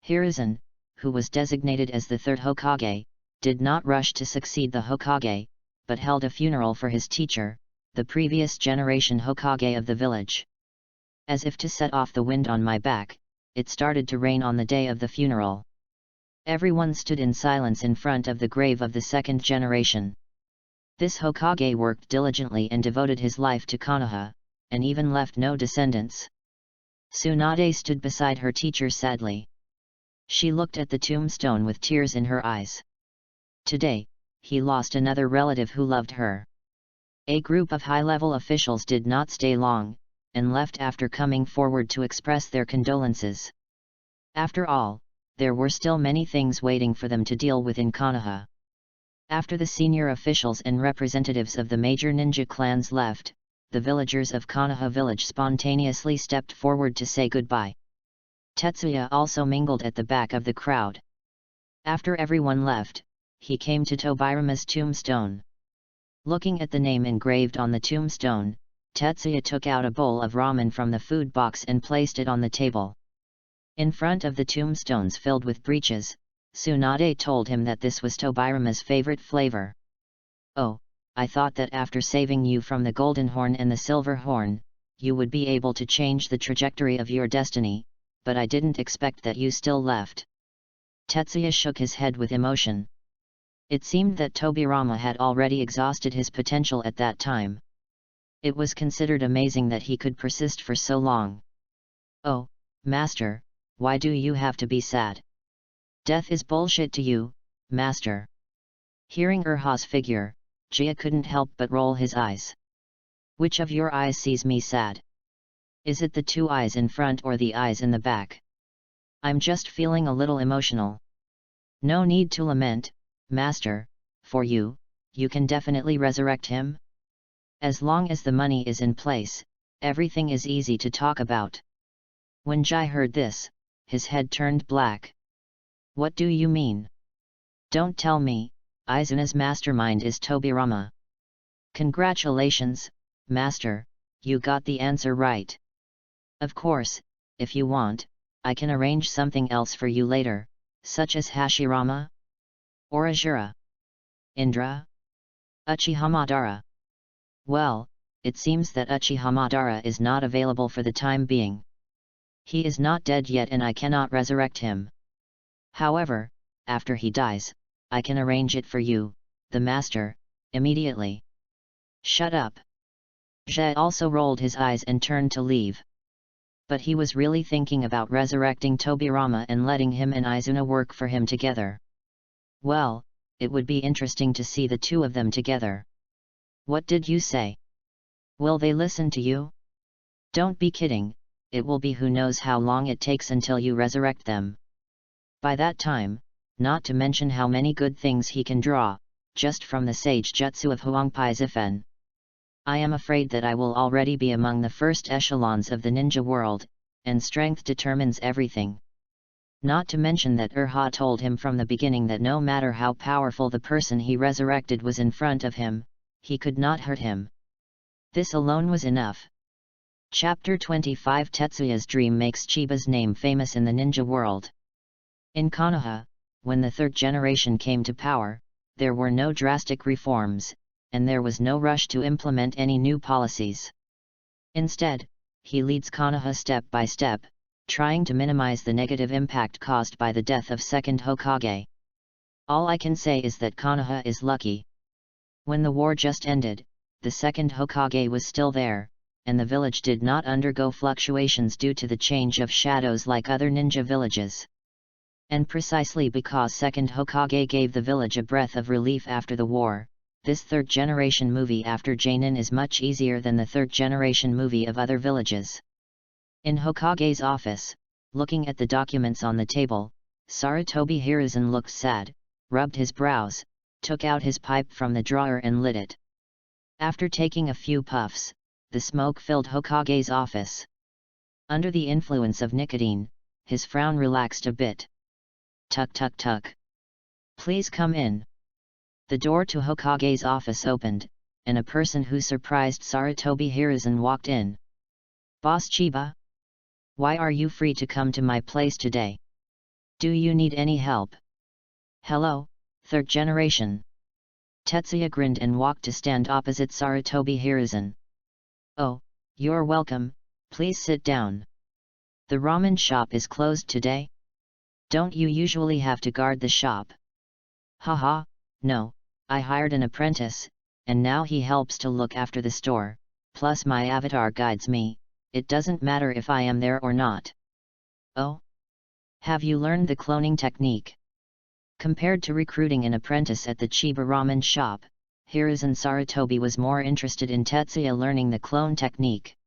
Hiruzen, who was designated as the third Hokage, did not rush to succeed the Hokage, but held a funeral for his teacher, the previous generation Hokage of the village. As if to set off the wind on my back, it started to rain on the day of the funeral. Everyone stood in silence in front of the grave of the second generation. This Hokage worked diligently and devoted his life to Konoha, and even left no descendants. Tsunade stood beside her teacher sadly. She looked at the tombstone with tears in her eyes. Today, he lost another relative who loved her. A group of high-level officials did not stay long, and left after coming forward to express their condolences. After all, there were still many things waiting for them to deal with in Konoha. After the senior officials and representatives of the major ninja clans left, the villagers of Konoha village spontaneously stepped forward to say goodbye. Tetsuya also mingled at the back of the crowd. After everyone left, he came to Tobirama's tombstone. Looking at the name engraved on the tombstone, Tetsuya took out a bowl of ramen from the food box and placed it on the table. In front of the tombstones filled with breeches, Tsunade told him that this was Tobirama's favorite flavor. "Oh, I thought that after saving you from the Golden Horn and the Silver Horn, you would be able to change the trajectory of your destiny, but I didn't expect that you still left." Tetsuya shook his head with emotion. It seemed that Tobirama had already exhausted his potential at that time. It was considered amazing that he could persist for so long. "Oh, master, why do you have to be sad? Death is bullshit to you, master." Hearing Urha's figure, Jia couldn't help but roll his eyes. "Which of your eyes sees me sad? Is it the two eyes in front or the eyes in the back? I'm just feeling a little emotional." "No need to lament, master, for you can definitely resurrect him. As long as the money is in place, everything is easy to talk about." When Jai heard this, his head turned black. "What do you mean? Don't tell me, Izuna's mastermind is Tobirama." "Congratulations, master, you got the answer right. Of course, if you want, I can arrange something else for you later, such as Hashirama? Or Ajura? Indra? Uchihamadara?" "Well, it seems that Uchihamadara is not available for the time being. He is not dead yet and I cannot resurrect him. However, after he dies, I can arrange it for you, the master, immediately." "Shut up." Jia also rolled his eyes and turned to leave. But he was really thinking about resurrecting Tobirama and letting him and Izuna work for him together. Well, it would be interesting to see the two of them together. "What did you say? Will they listen to you? Don't be kidding, it will be who knows how long it takes until you resurrect them. By that time, not to mention how many good things he can draw, just from the sage jutsu of Huangpai Zifen. I am afraid that I will already be among the first echelons of the ninja world, and strength determines everything. Not to mention that Urha told him from the beginning that no matter how powerful the person he resurrected was in front of him, he could not hurt him. This alone was enough." Chapter 25 Tetsuya's dream makes Chiba's name famous in the ninja world. In Konoha, when the third generation came to power, there were no drastic reforms, and there was no rush to implement any new policies. Instead, he leads Konoha step by step, trying to minimize the negative impact caused by the death of second Hokage. All I can say is that Konoha is lucky. When the war just ended, the second Hokage was still there, and the village did not undergo fluctuations due to the change of shadows like other ninja villages. And precisely because second Hokage gave the village a breath of relief after the war, this third-generation movie after Jainin is much easier than the third-generation movie of other villages. In Hokage's office, looking at the documents on the table, Sarutobi Hiruzen looked sad, rubbed his brows, took out his pipe from the drawer and lit it. After taking a few puffs, the smoke filled Hokage's office. Under the influence of nicotine, his frown relaxed a bit. "Tuk tuk tuk. Please come in." The door to Hokage's office opened, and a person who surprised Sarutobi Hiruzen walked in. "Boss Chiba? Why are you free to come to my place today? Do you need any help?" "Hello, third generation." Tetsuya grinned and walked to stand opposite Sarutobi Hiruzen. "Oh, you're welcome, please sit down. The ramen shop is closed today? Don't you usually have to guard the shop?" "Haha, no. I hired an apprentice, and now he helps to look after the store, plus my avatar guides me, it doesn't matter if I am there or not." "Oh? Have you learned the cloning technique?" Compared to recruiting an apprentice at the Chiba ramen shop, Hiruzen Sarutobi was more interested in Tetsuya learning the clone technique.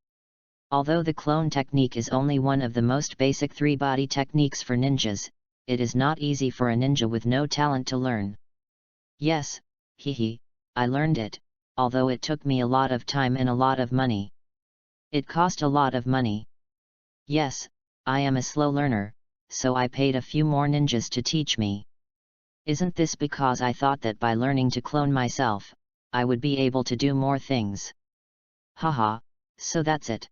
Although the clone technique is only one of the most basic three-body techniques for ninjas, it is not easy for a ninja with no talent to learn. "Yes, I learned it, although it took me a lot of time and a lot of money." "It cost a lot of money?" "Yes, I am a slow learner, so I paid a few more ninjas to teach me. Isn't this because I thought that by learning to clone myself, I would be able to do more things?" "Haha, so that's it."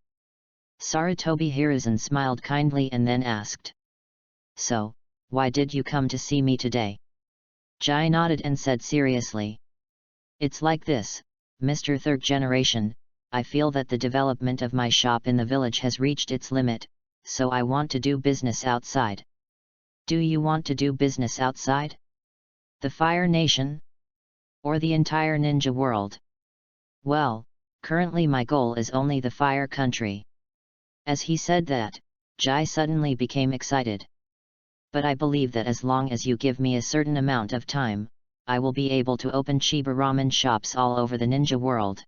Sarutobi Hiruzen smiled kindly and then asked. "So, why did you come to see me today?" Jai nodded and said seriously. "It's like this, Mr. Third Generation, I feel that the development of my shop in the village has reached its limit, so I want to do business outside." "Do you want to do business outside?" The Fire Nation? Or the entire ninja world? Well, currently my goal is only the Fire Country. As he said that, Jai suddenly became excited. But I believe that as long as you give me a certain amount of time, I will be able to open Chiba ramen shops all over the ninja world.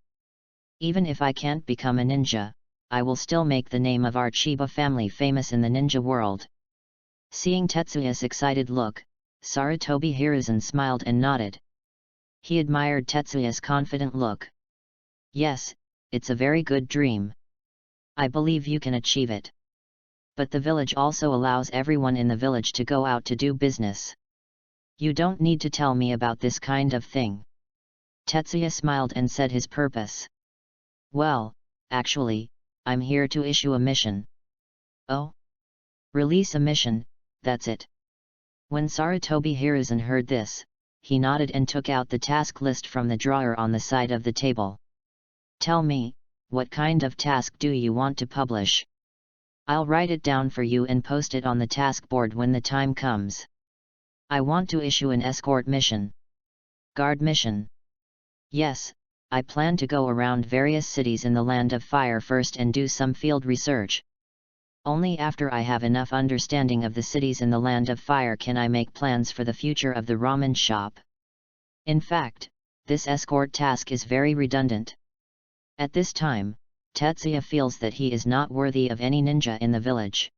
Even if I can't become a ninja, I will still make the name of our Chiba family famous in the ninja world. Seeing Tetsuya's excited look, Sarutobi Hiruzen smiled and nodded. He admired Tetsuya's confident look. Yes, it's a very good dream. I believe you can achieve it. But the village also allows everyone in the village to go out to do business. You don't need to tell me about this kind of thing. Tetsuya smiled and said his purpose. Well, actually, I'm here to issue a mission. Oh? Release a mission, that's it. When Sarutobi Hiruzen heard this, he nodded and took out the task list from the drawer on the side of the table. Tell me, what kind of task do you want to publish? I'll write it down for you and post it on the task board when the time comes. I want to issue an escort mission. Guard mission. Yes, I plan to go around various cities in the Land of Fire first and do some field research. Only after I have enough understanding of the cities in the Land of Fire can I make plans for the future of the ramen shop. In fact, this escort task is very redundant. At this time, Tetsuya feels that he is not worthy of any ninja in the village.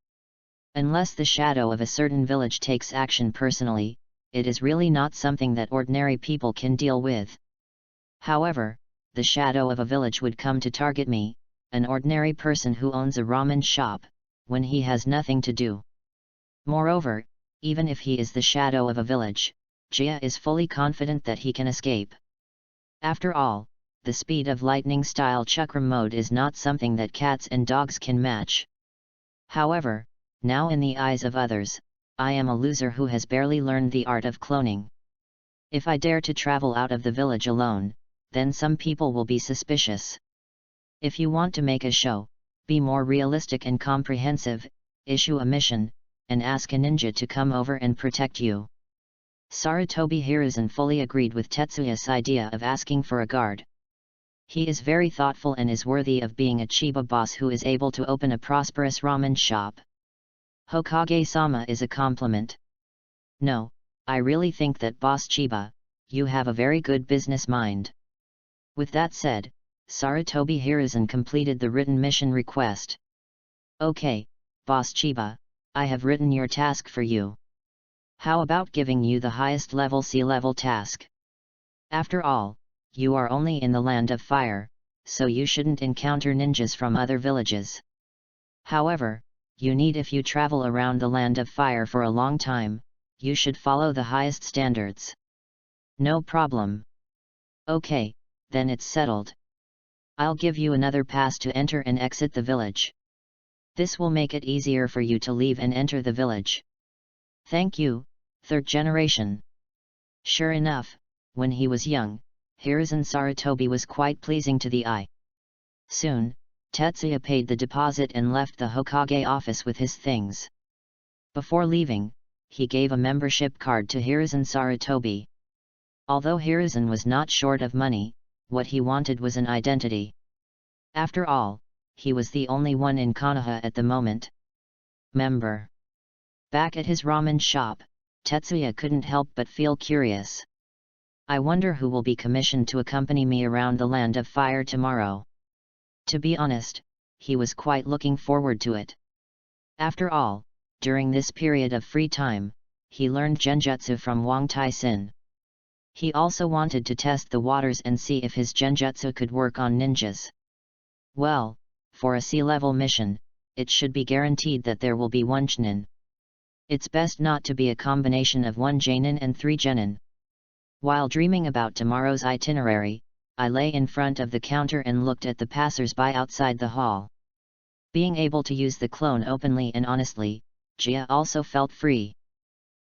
Unless the shadow of a certain village takes action personally, it is really not something that ordinary people can deal with. However, the shadow of a village would come to target me, an ordinary person who owns a ramen shop, when he has nothing to do. Moreover, even if he is the shadow of a village, Jia is fully confident that he can escape. After all, the speed of lightning-style chakram mode is not something that cats and dogs can match. However, now in the eyes of others, I am a loser who has barely learned the art of cloning. If I dare to travel out of the village alone, then some people will be suspicious. If you want to make a show, be more realistic and comprehensive, issue a mission, and ask a ninja to come over and protect you. Sarutobi Hiruzen fully agreed with Tetsuya's idea of asking for a guard. He is very thoughtful and is worthy of being a Chiba boss who is able to open a prosperous ramen shop. Hokage-sama is a compliment. No, I really think that Boss Chiba, you have a very good business mind. With that said, Sarutobi Hiruzen completed the written mission request. Okay, Boss Chiba, I have written your task for you. How about giving you the highest level C-level task? After all, you are only in the Land of Fire, so you shouldn't encounter ninjas from other villages. However, you need if you travel around the Land of Fire for a long time, you should follow the highest standards. No problem. Okay, then it's settled. I'll give you another pass to enter and exit the village. This will make it easier for you to leave and enter the village. Thank you, third generation. Sure enough, when he was young, Hiruzen Sarutobi was quite pleasing to the eye. Soon, Tetsuya paid the deposit and left the Hokage office with his things. Before leaving, he gave a membership card to Hiruzen Sarutobi. Although Hiruzen was not short of money, what he wanted was an identity. After all, he was the only one in Konoha at the moment. Member. Back at his ramen shop, Tetsuya couldn't help but feel curious. I wonder who will be commissioned to accompany me around the Land of Fire tomorrow. To be honest, he was quite looking forward to it. After all, during this period of free time, he learned genjutsu from Wang Tai-sin. He also wanted to test the waters and see if his genjutsu could work on ninjas. Well, for a C-level mission, it should be guaranteed that there will be one Chunin. It's best not to be a combination of 1 Jonin and 3 Genin. While dreaming about tomorrow's itinerary, I lay in front of the counter and looked at the passers-by outside the hall. Being able to use the clone openly and honestly, Jia also felt free.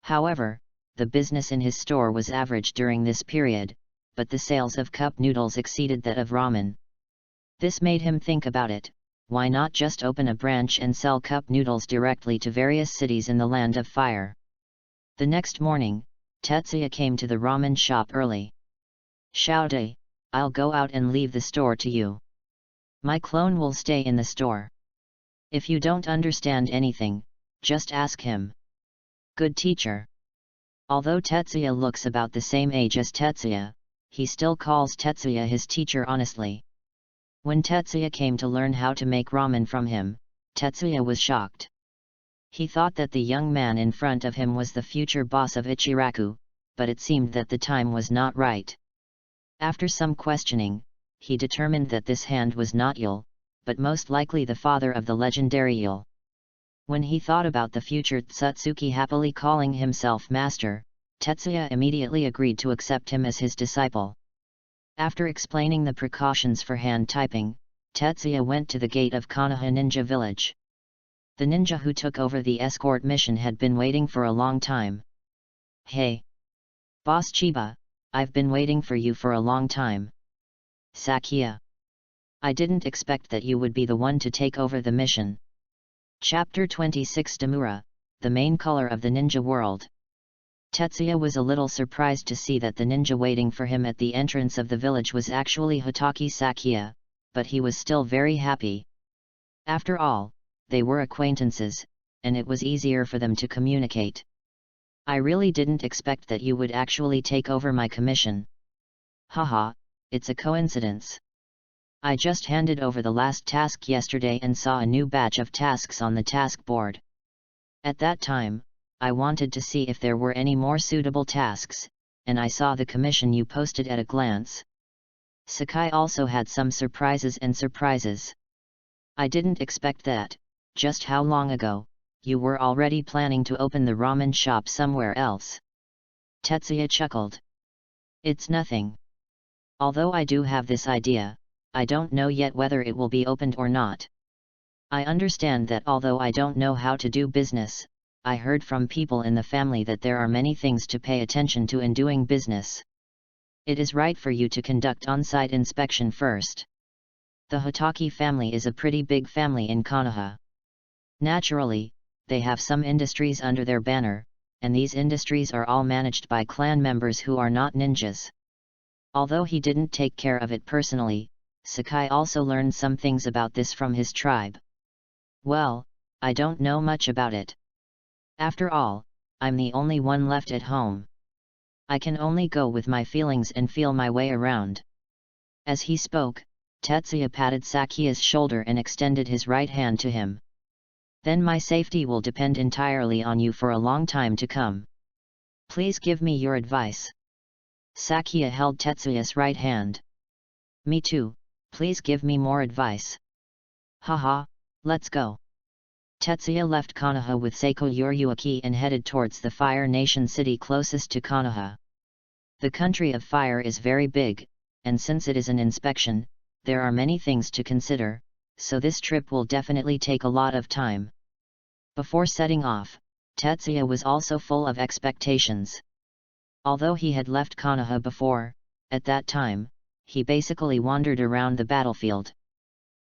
However, the business in his store was average during this period, but the sales of cup noodles exceeded that of ramen. This made him think about it. Why not just open a branch and sell cup noodles directly to various cities in the Land of Fire? The next morning, Tetsuya came to the ramen shop early. Shouty, I'll go out and leave the store to you. My clone will stay in the store. If you don't understand anything, just ask him. Good teacher. Although Tetsuya looks about the same age as Tetsuya, he still calls Tetsuya his teacher honestly. When Tetsuya came to learn how to make ramen from him, Tetsuya was shocked. He thought that the young man in front of him was the future boss of Ichiraku, but it seemed that the time was not right. After some questioning, he determined that this hand was not Yul, but most likely the father of the legendary Yul. When he thought about the future Tsutsuki happily calling himself master, Tetsuya immediately agreed to accept him as his disciple. After explaining the precautions for hand typing, Tetsuya went to the gate of Konoha Ninja Village. The ninja who took over the escort mission had been waiting for a long time. Hey! Boss Chiba, I've been waiting for you for a long time. Sakia. I didn't expect that you would be the one to take over the mission. Chapter 26 Demura, the main color of the ninja world. Tetsuya was a little surprised to see that the ninja waiting for him at the entrance of the village was actually Hotaki Sakia, but he was still very happy. After all, they were acquaintances, and it was easier for them to communicate. I really didn't expect that you would actually take over my commission. Haha, it's a coincidence. I just handed over the last task yesterday and saw a new batch of tasks on the task board. At that time, I wanted to see if there were any more suitable tasks, and I saw the commission you posted at a glance. Sakai also had some surprises. I didn't expect that, just how long ago, you were already planning to open the ramen shop somewhere else. Tetsuya chuckled. It's nothing. Although I do have this idea, I don't know yet whether it will be opened or not. I understand that although I don't know how to do business, I heard from people in the family that there are many things to pay attention to in doing business. It is right for you to conduct on-site inspection first. The Hotaki family is a pretty big family in Konoha. Naturally, they have some industries under their banner, and these industries are all managed by clan members who are not ninjas. Although he didn't take care of it personally, Sakai also learned some things about this from his tribe. Well, I don't know much about it. After all, I'm the only one left at home. I can only go with my feelings and feel my way around. As he spoke, Tetsuya patted Sakia's shoulder and extended his right hand to him. Then my safety will depend entirely on you for a long time to come. Please give me your advice. Sakia held Tetsuya's right hand. Me too, please give me more advice. Haha, let's go. Tetsuya left Konoha with Seiko Yoryuaki and headed towards the Fire Nation city closest to Konoha. The country of fire is very big, and since it is an inspection, there are many things to consider, so this trip will definitely take a lot of time. Before setting off, Tetsuya was also full of expectations. Although he had left Konoha before, at that time, he basically wandered around the battlefield.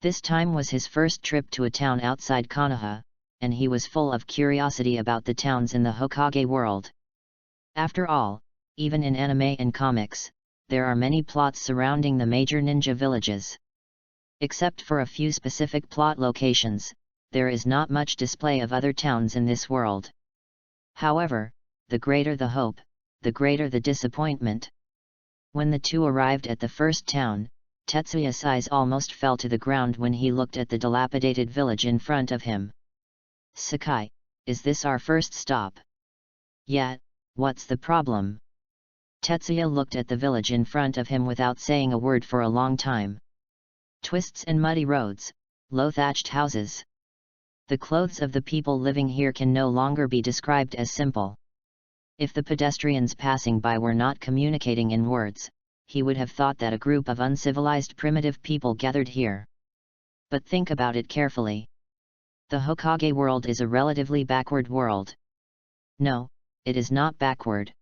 This time was his first trip to a town outside Konoha, and he was full of curiosity about the towns in the Hokage world. After all, even in anime and comics, there are many plots surrounding the major ninja villages. Except for a few specific plot locations, there is not much display of other towns in this world. However, the greater the hope, the greater the disappointment. When the two arrived at the first town, Tetsuya's eyes almost fell to the ground when he looked at the dilapidated village in front of him. Sakai, is this our first stop? Yeah, what's the problem? Tetsuya looked at the village in front of him without saying a word for a long time. Twists and muddy roads, low thatched houses. The clothes of the people living here can no longer be described as simple. If the pedestrians passing by were not communicating in words, he would have thought that a group of uncivilized primitive people gathered here. But think about it carefully. The Hokage world is a relatively backward world. No, it is not backward.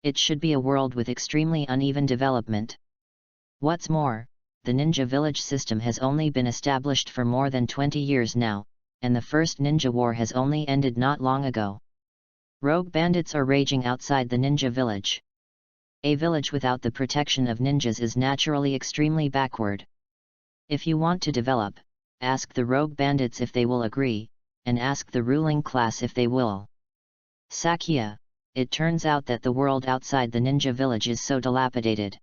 It should be a world with extremely uneven development. What's more, the ninja village system has only been established for more than 20 years now, and the first ninja war has only ended not long ago. Rogue bandits are raging outside the ninja village. A village without the protection of ninjas is naturally extremely backward. If you want to develop, ask the rogue bandits if they will agree, and ask the ruling class if they will. Sakya, it turns out that the world outside the ninja village is so dilapidated.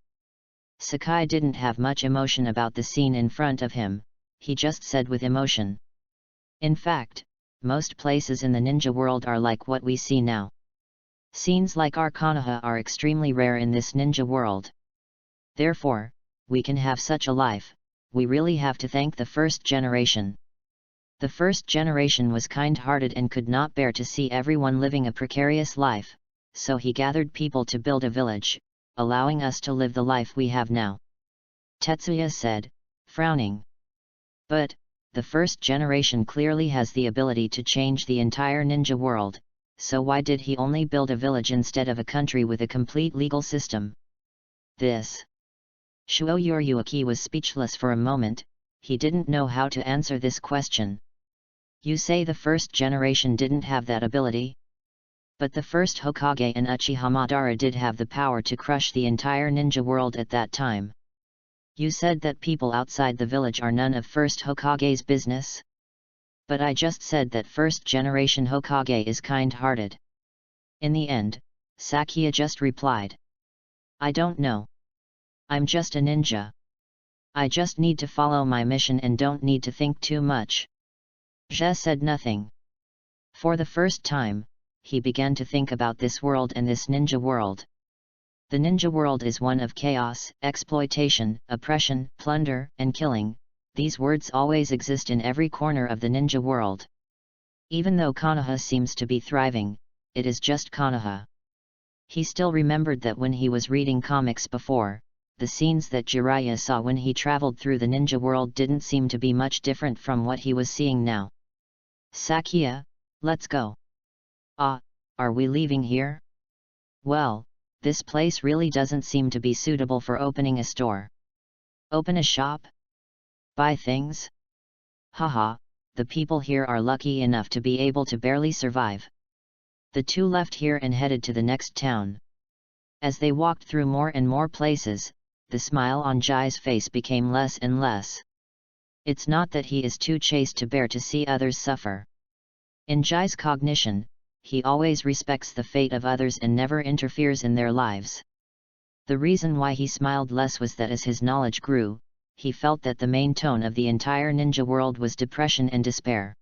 Sakai didn't have much emotion about the scene in front of him, he just said with emotion. In fact, most places in the ninja world are like what we see now. Scenes like our Konoha are extremely rare in this ninja world. Therefore, we can have such a life, we really have to thank the first generation. The first generation was kind-hearted and could not bear to see everyone living a precarious life, so he gathered people to build a village, allowing us to live the life we have now. Tetsuya said, frowning. But, the first generation clearly has the ability to change the entire ninja world, so why did he only build a village instead of a country with a complete legal system? This. Shuo Yoriyuki was speechless for a moment, he didn't know how to answer this question. You say the first generation didn't have that ability? But the first Hokage and Uchiha Madara did have the power to crush the entire ninja world at that time. You said that people outside the village are none of first Hokage's business? But I just said that first generation Hokage is kind-hearted. In the end, Sakya just replied. I don't know. I'm just a ninja. I just need to follow my mission and don't need to think too much. Je said nothing. For the first time, he began to think about this world and this ninja world. The ninja world is one of chaos, exploitation, oppression, plunder, and killing. These words always exist in every corner of the ninja world. Even though Konoha seems to be thriving, it is just Konoha. He still remembered that when he was reading comics before, the scenes that Jiraiya saw when he traveled through the ninja world didn't seem to be much different from what he was seeing now. Sakya, let's go. Are we leaving here? Well, this place really doesn't seem to be suitable for opening a store. Open a shop? Buy things? Haha, the people here are lucky enough to be able to barely survive. The two left here and headed to the next town. As they walked through more and more places, the smile on Jai's face became less and less. It's not that he is too chaste to bear to see others suffer. In Jai's cognition, he always respects the fate of others and never interferes in their lives. The reason why he smiled less was that as his knowledge grew, he felt that the main tone of the entire ninja world was depression and despair.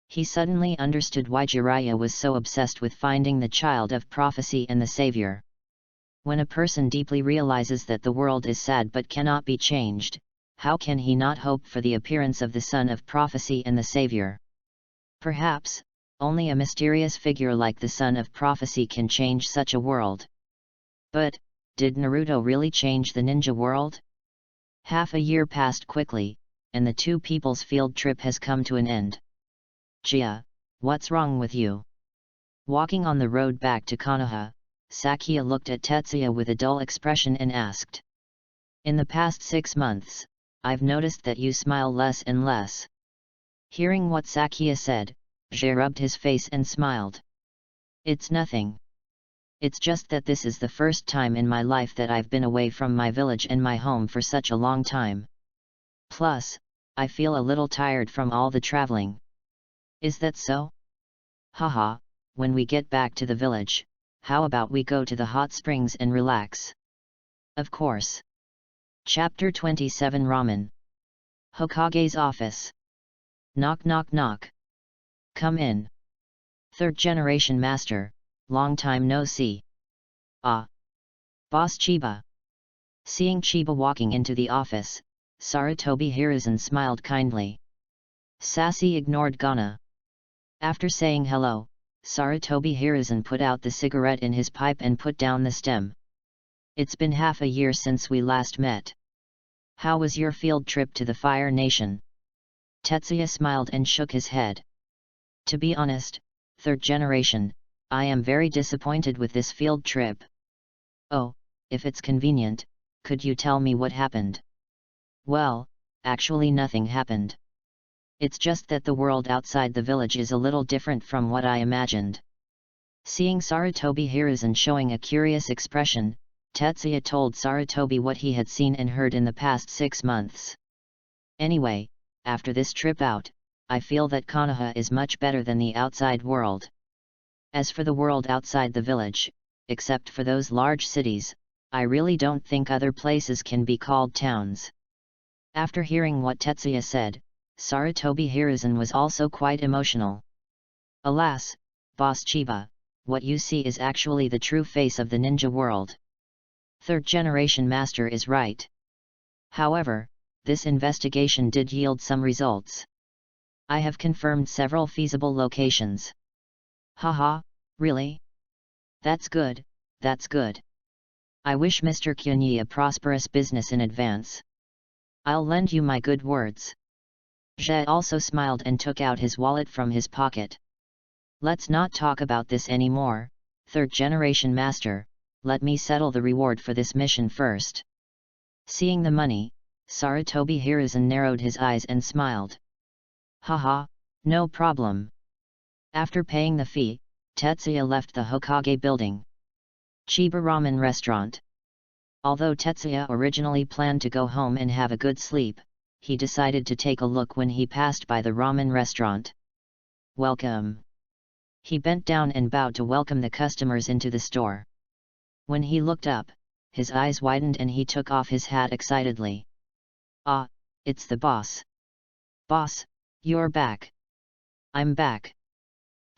He suddenly understood why Jiraiya was so obsessed with finding the child of prophecy and the savior. When a person deeply realizes that the world is sad but cannot be changed, how can he not hope for the appearance of the son of prophecy and the savior? Perhaps, only a mysterious figure like the son of prophecy can change such a world. But, did Naruto really change the ninja world? Half a year passed quickly, and the two people's field trip has come to an end. Jia, what's wrong with you? Walking on the road back to Konoha, Sakya looked at Tetsuya with a dull expression and asked. In the past 6 months, I've noticed that you smile less and less. Hearing what Sakya said, Jia rubbed his face and smiled. It's nothing. It's just that this is the first time in my life that I've been away from my village and my home for such a long time. Plus, I feel a little tired from all the traveling. Is that so? Haha, when we get back to the village, how about we go to the hot springs and relax? Of course. Chapter 27 Ramen. Hokage's office. Knock knock knock. Come in. Third generation master, long time no see. Ah. Boss Chiba. Seeing Chiba walking into the office, Sarutobi Hiruzen smiled kindly. Sassy ignored Ghana. After saying hello, Sarutobi Hiruzen put out the cigarette in his pipe and put down the stem. It's been half a year since we last met. How was your field trip to the Fire Nation? Tetsuya smiled and shook his head. To be honest, third generation, I am very disappointed with this field trip. Oh, if it's convenient, could you tell me what happened? Well, actually nothing happened. It's just that the world outside the village is a little different from what I imagined. Seeing Sarutobi Hiruzen showing a curious expression, Tetsuya told Sarutobi what he had seen and heard in the past 6 months. Anyway, after this trip out, I feel that Konoha is much better than the outside world. As for the world outside the village, except for those large cities, I really don't think other places can be called towns. After hearing what Tetsuya said, Sarutobi Hiruzen was also quite emotional. Alas, Boss Chiba, what you see is actually the true face of the ninja world. Third generation master is right. However, this investigation did yield some results. I have confirmed several feasible locations. Haha, really? That's good, that's good. I wish Mr. Kyunyi a prosperous business in advance. I'll lend you my good words. Zhe also smiled and took out his wallet from his pocket. Let's not talk about this anymore, third generation master, let me settle the reward for this mission first. Seeing the money, Sarutobi Hiruzen narrowed his eyes and smiled. Haha, no problem. After paying the fee, Tetsuya left the Hokage building. Chiba Ramen Restaurant. Although Tetsuya originally planned to go home and have a good sleep, he decided to take a look when he passed by the ramen restaurant. Welcome. He bent down and bowed to welcome the customers into the store. When he looked up, his eyes widened and he took off his hat excitedly. Ah, it's the boss. Boss, you're back. I'm back.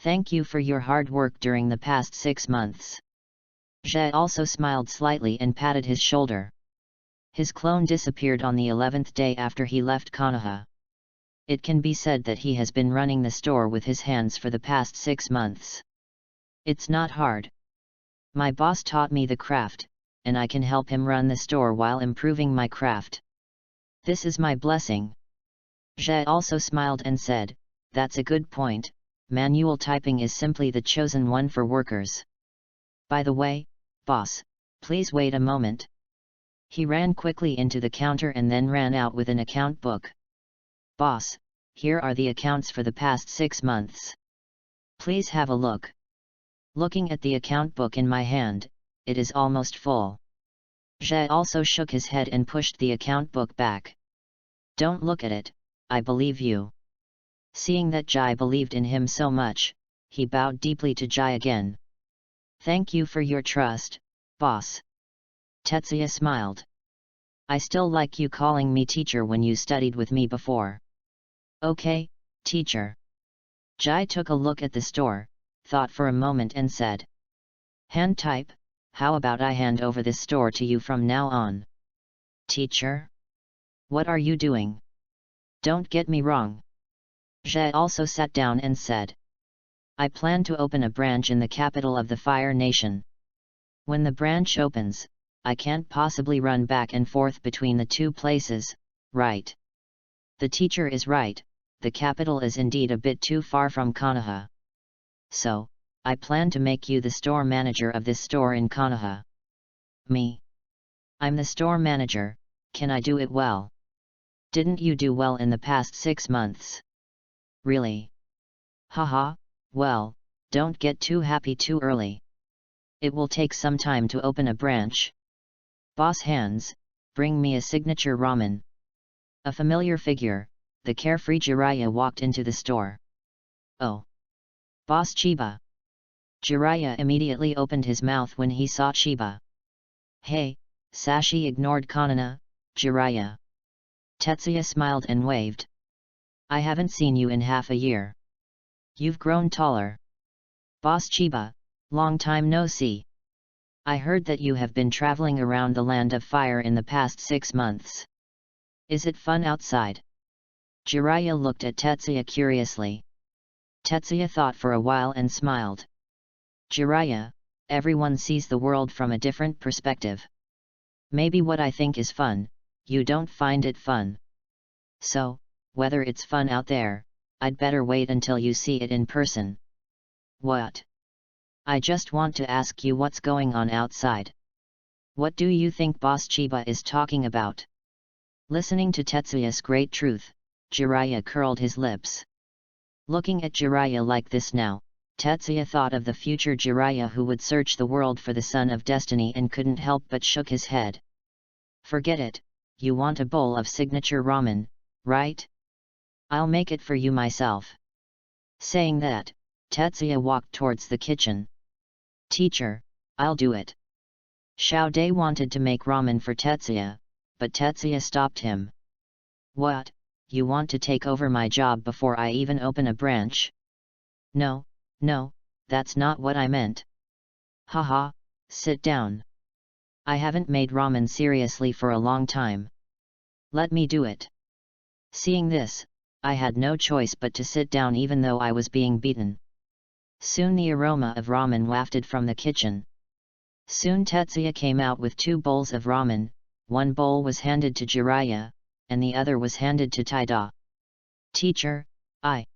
Thank you for your hard work during the past 6 months. Zhe also smiled slightly and patted his shoulder. His clone disappeared on the 11th day after he left Konoha. It can be said that he has been running the store with his hands for the past 6 months. It's not hard. My boss taught me the craft, and I can help him run the store while improving my craft. This is my blessing. Zhe also smiled and said, that's a good point, manual typing is simply the chosen one for workers. By the way, boss, please wait a moment. He ran quickly into the counter and then ran out with an account book. Boss, here are the accounts for the past 6 months. Please have a look. Looking at the account book in my hand, it is almost full. Zhe also shook his head and pushed the account book back. Don't look at it, I believe you. Seeing that Jai believed in him so much, he bowed deeply to Jai again. Thank you for your trust, boss. Tetsuya smiled. I still like you calling me teacher when you studied with me before. Okay, teacher. Jai took a look at the store, thought for a moment and said. Hand type, how about I hand over this store to you from now on? Teacher? What are you doing? Don't get me wrong. Zhe also sat down and said. I plan to open a branch in the capital of the Fire Nation. When the branch opens, I can't possibly run back and forth between the two places, right? The teacher is right, the capital is indeed a bit too far from Konoha. So, I plan to make you the store manager of this store in Konoha. Me? I'm the store manager, can I do it well? Didn't you do well in the past 6 months? Really? Haha, well, don't get too happy too early. It will take some time to open a branch. Boss Hands, bring me a signature ramen. A familiar figure, the carefree Jiraiya walked into the store. Oh! Boss Chiba! Jiraiya immediately opened his mouth when he saw Chiba. Hey, Sashi ignored Kanana, Jiraiya. Tetsuya smiled and waved. I haven't seen you in half a year. You've grown taller. Boss Chiba, long time no see. I heard that you have been traveling around the land of fire in the past 6 months. Is it fun outside? Jiraiya looked at Tetsuya curiously. Tetsuya thought for a while and smiled. Jiraiya, everyone sees the world from a different perspective. Maybe what I think is fun, you don't find it fun. So, whether it's fun out there, I'd better wait until you see it in person. What? I just want to ask you what's going on outside. What do you think Boss Chiba is talking about? Listening to Tetsuya's great truth, Jiraiya curled his lips. Looking at Jiraiya like this now, Tetsuya thought of the future Jiraiya who would search the world for the Son of Destiny and couldn't help but shook his head. Forget it, you want a bowl of signature ramen, right? I'll make it for you myself. Saying that, Tetsuya walked towards the kitchen. Teacher, I'll do it. Xiao wanted to make ramen for Tetsuya, but Tetsuya stopped him. What, you want to take over my job before I even open a branch? No, that's not what I meant. Haha, sit down. I haven't made ramen seriously for a long time. Let me do it. Seeing this, I had no choice but to sit down even though I was being beaten. Soon the aroma of ramen wafted from the kitchen. Soon Tetsuya came out with 2 bowls of ramen, one bowl was handed to Jiraiya, and the other was handed to Taida. Teacher, I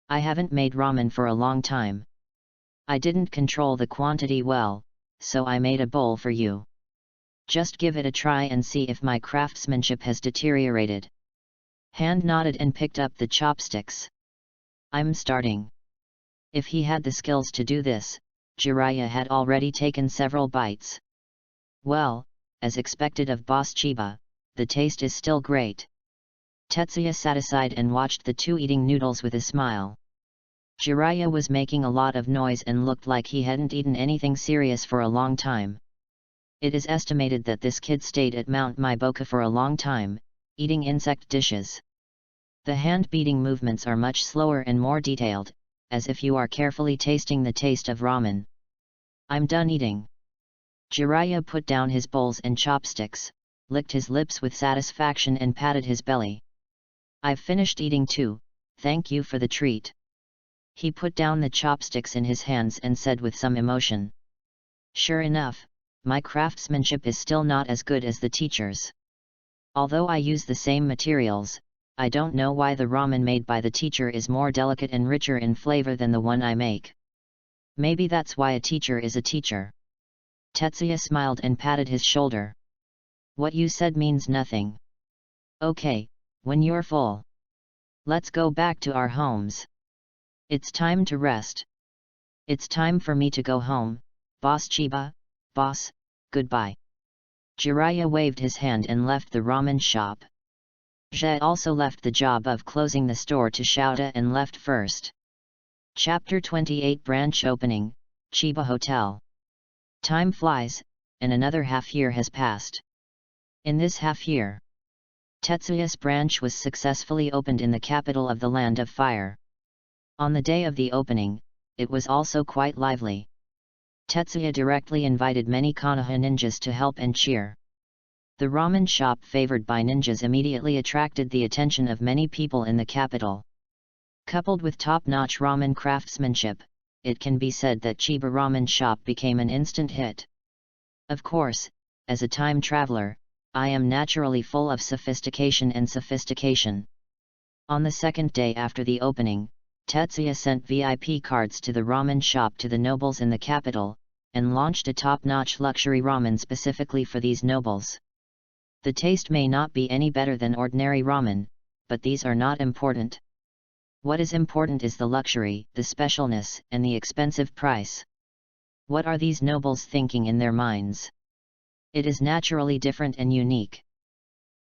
haven't made ramen for a long time. I didn't control the quantity well, so I made a bowl for you. Just give it a try and see if my craftsmanship has deteriorated. Hand nodded and picked up the chopsticks. I'm starting. If he had the skills to do this, Jiraiya had already taken several bites. Well, as expected of Boss Chiba, the taste is still great. Tetsuya sat aside and watched the 2 eating noodles with a smile. Jiraiya was making a lot of noise and looked like he hadn't eaten anything serious for a long time. It is estimated that this kid stayed at Mount Maiboka for a long time, eating insect dishes. The hand-beating movements are much slower and more detailed, as if you are carefully tasting the taste of ramen. I'm done eating. Jiraiya put down his bowls and chopsticks, licked his lips with satisfaction and patted his belly. I've finished eating too, thank you for the treat. He put down the chopsticks in his hands and said with some emotion. Sure enough, my craftsmanship is still not as good as the teacher's. Although I use the same materials, I don't know why the ramen made by the teacher is more delicate and richer in flavor than the one I make. Maybe that's why a teacher is a teacher. Tetsuya smiled and patted his shoulder. What you said means nothing. Okay, when you're full. Let's go back to our homes. It's time to rest. It's time for me to go home, Boss Chiba, boss, goodbye. Jiraiya waved his hand and left the ramen shop. Zhe also left the job of closing the store to Xiaoda and left first. Chapter 28 Branch Opening, Chiba Hotel. Time flies, and another half-year has passed. In this half-year, Tetsuya's branch was successfully opened in the capital of the Land of Fire. On the day of the opening, it was also quite lively. Tetsuya directly invited many Konoha ninjas to help and cheer. The ramen shop favored by ninjas immediately attracted the attention of many people in the capital. Coupled with top-notch ramen craftsmanship, it can be said that Chiba Ramen Shop became an instant hit. Of course, as a time traveler, I am naturally full of sophistication and sophistication. On the second day after the opening, Tetsuya sent VIP cards to the ramen shop to the nobles in the capital, and launched a top-notch luxury ramen specifically for these nobles. The taste may not be any better than ordinary ramen, but these are not important. What is important is the luxury, the specialness, and the expensive price. What are these nobles thinking in their minds? It is naturally different and unique.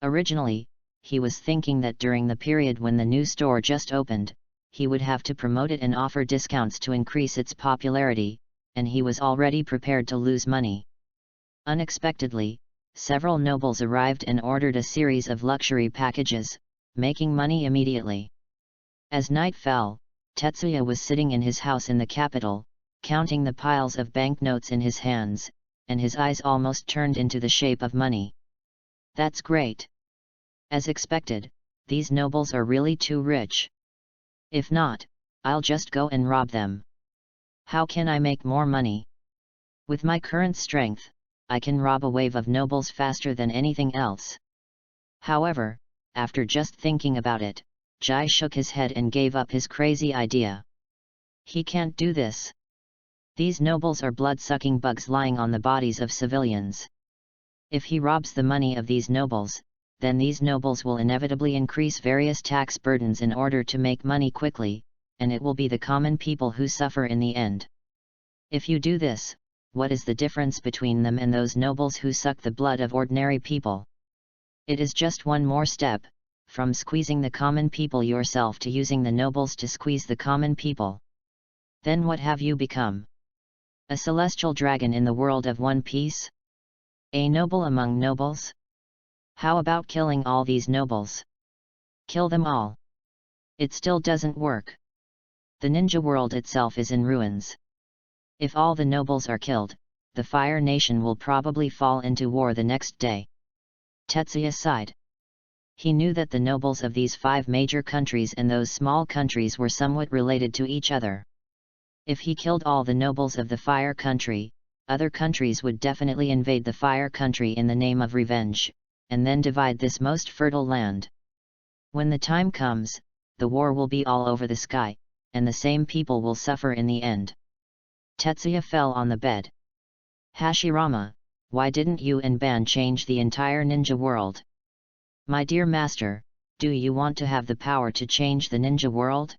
Originally, he was thinking that during the period when the new store just opened, he would have to promote it and offer discounts to increase its popularity, and he was already prepared to lose money. Unexpectedly, several nobles arrived and ordered a series of luxury packages, making money immediately. As night fell, Tetsuya was sitting in his house in the capital, counting the piles of banknotes in his hands, and his eyes almost turned into the shape of money. That's great. As expected, these nobles are really too rich. If not, I'll just go and rob them. How can I make more money? With my current strength, I can rob a wave of nobles faster than anything else. However, after just thinking about it, Jai shook his head and gave up his crazy idea. He can't do this. These nobles are blood-sucking bugs lying on the bodies of civilians. If he robs the money of these nobles, then these nobles will inevitably increase various tax burdens in order to make money quickly, and it will be the common people who suffer in the end. If you do this, what is the difference between them and those nobles who suck the blood of ordinary people? It is just one more step, from squeezing the common people yourself to using the nobles to squeeze the common people. Then what have you become? A celestial dragon in the world of One Piece? A noble among nobles? How about killing all these nobles? Kill them all. It still doesn't work. The ninja world itself is in ruins. If all the nobles are killed, the Fire Nation will probably fall into war the next day. Tetsuya sighed. He knew that the nobles of these 5 major countries and those small countries were somewhat related to each other. If he killed all the nobles of the Fire Country, other countries would definitely invade the Fire Country in the name of revenge, and then divide this most fertile land. When the time comes, the war will be all over the sky, and the same people will suffer in the end. Tetsuya fell on the bed. Hashirama, why didn't you and Ban change the entire ninja world? My dear master, do you want to have the power to change the ninja world?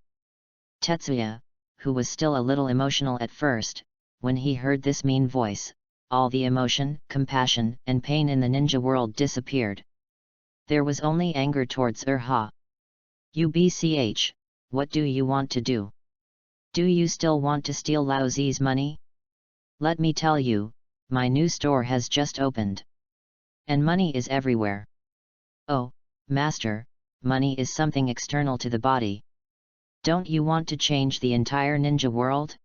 Tetsuya, who was still a little emotional at first, when he heard this mean voice, all the emotion, compassion, and pain in the ninja world disappeared. There was only anger towards Urha. UBCH, what do you want to do? Do you still want to steal Lao Zi's money? Let me tell you, my new store has just opened. And money is everywhere. Oh, master, money is something external to the body. Don't you want to change the entire ninja world?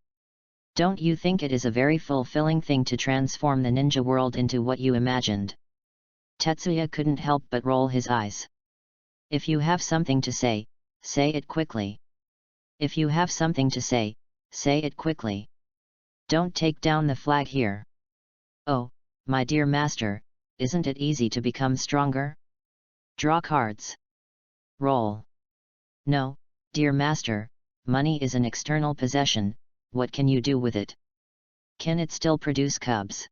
Don't you think it is a very fulfilling thing to transform the ninja world into what you imagined? Tetsuya couldn't help but roll his eyes. If you have something to say it quickly. If you have something to say it quickly. Don't take down the flag here. Oh, my dear master, isn't it easy to become stronger? Draw cards. Roll. No, dear master, money is an external possession, what can you do with it? Can it still produce cubs?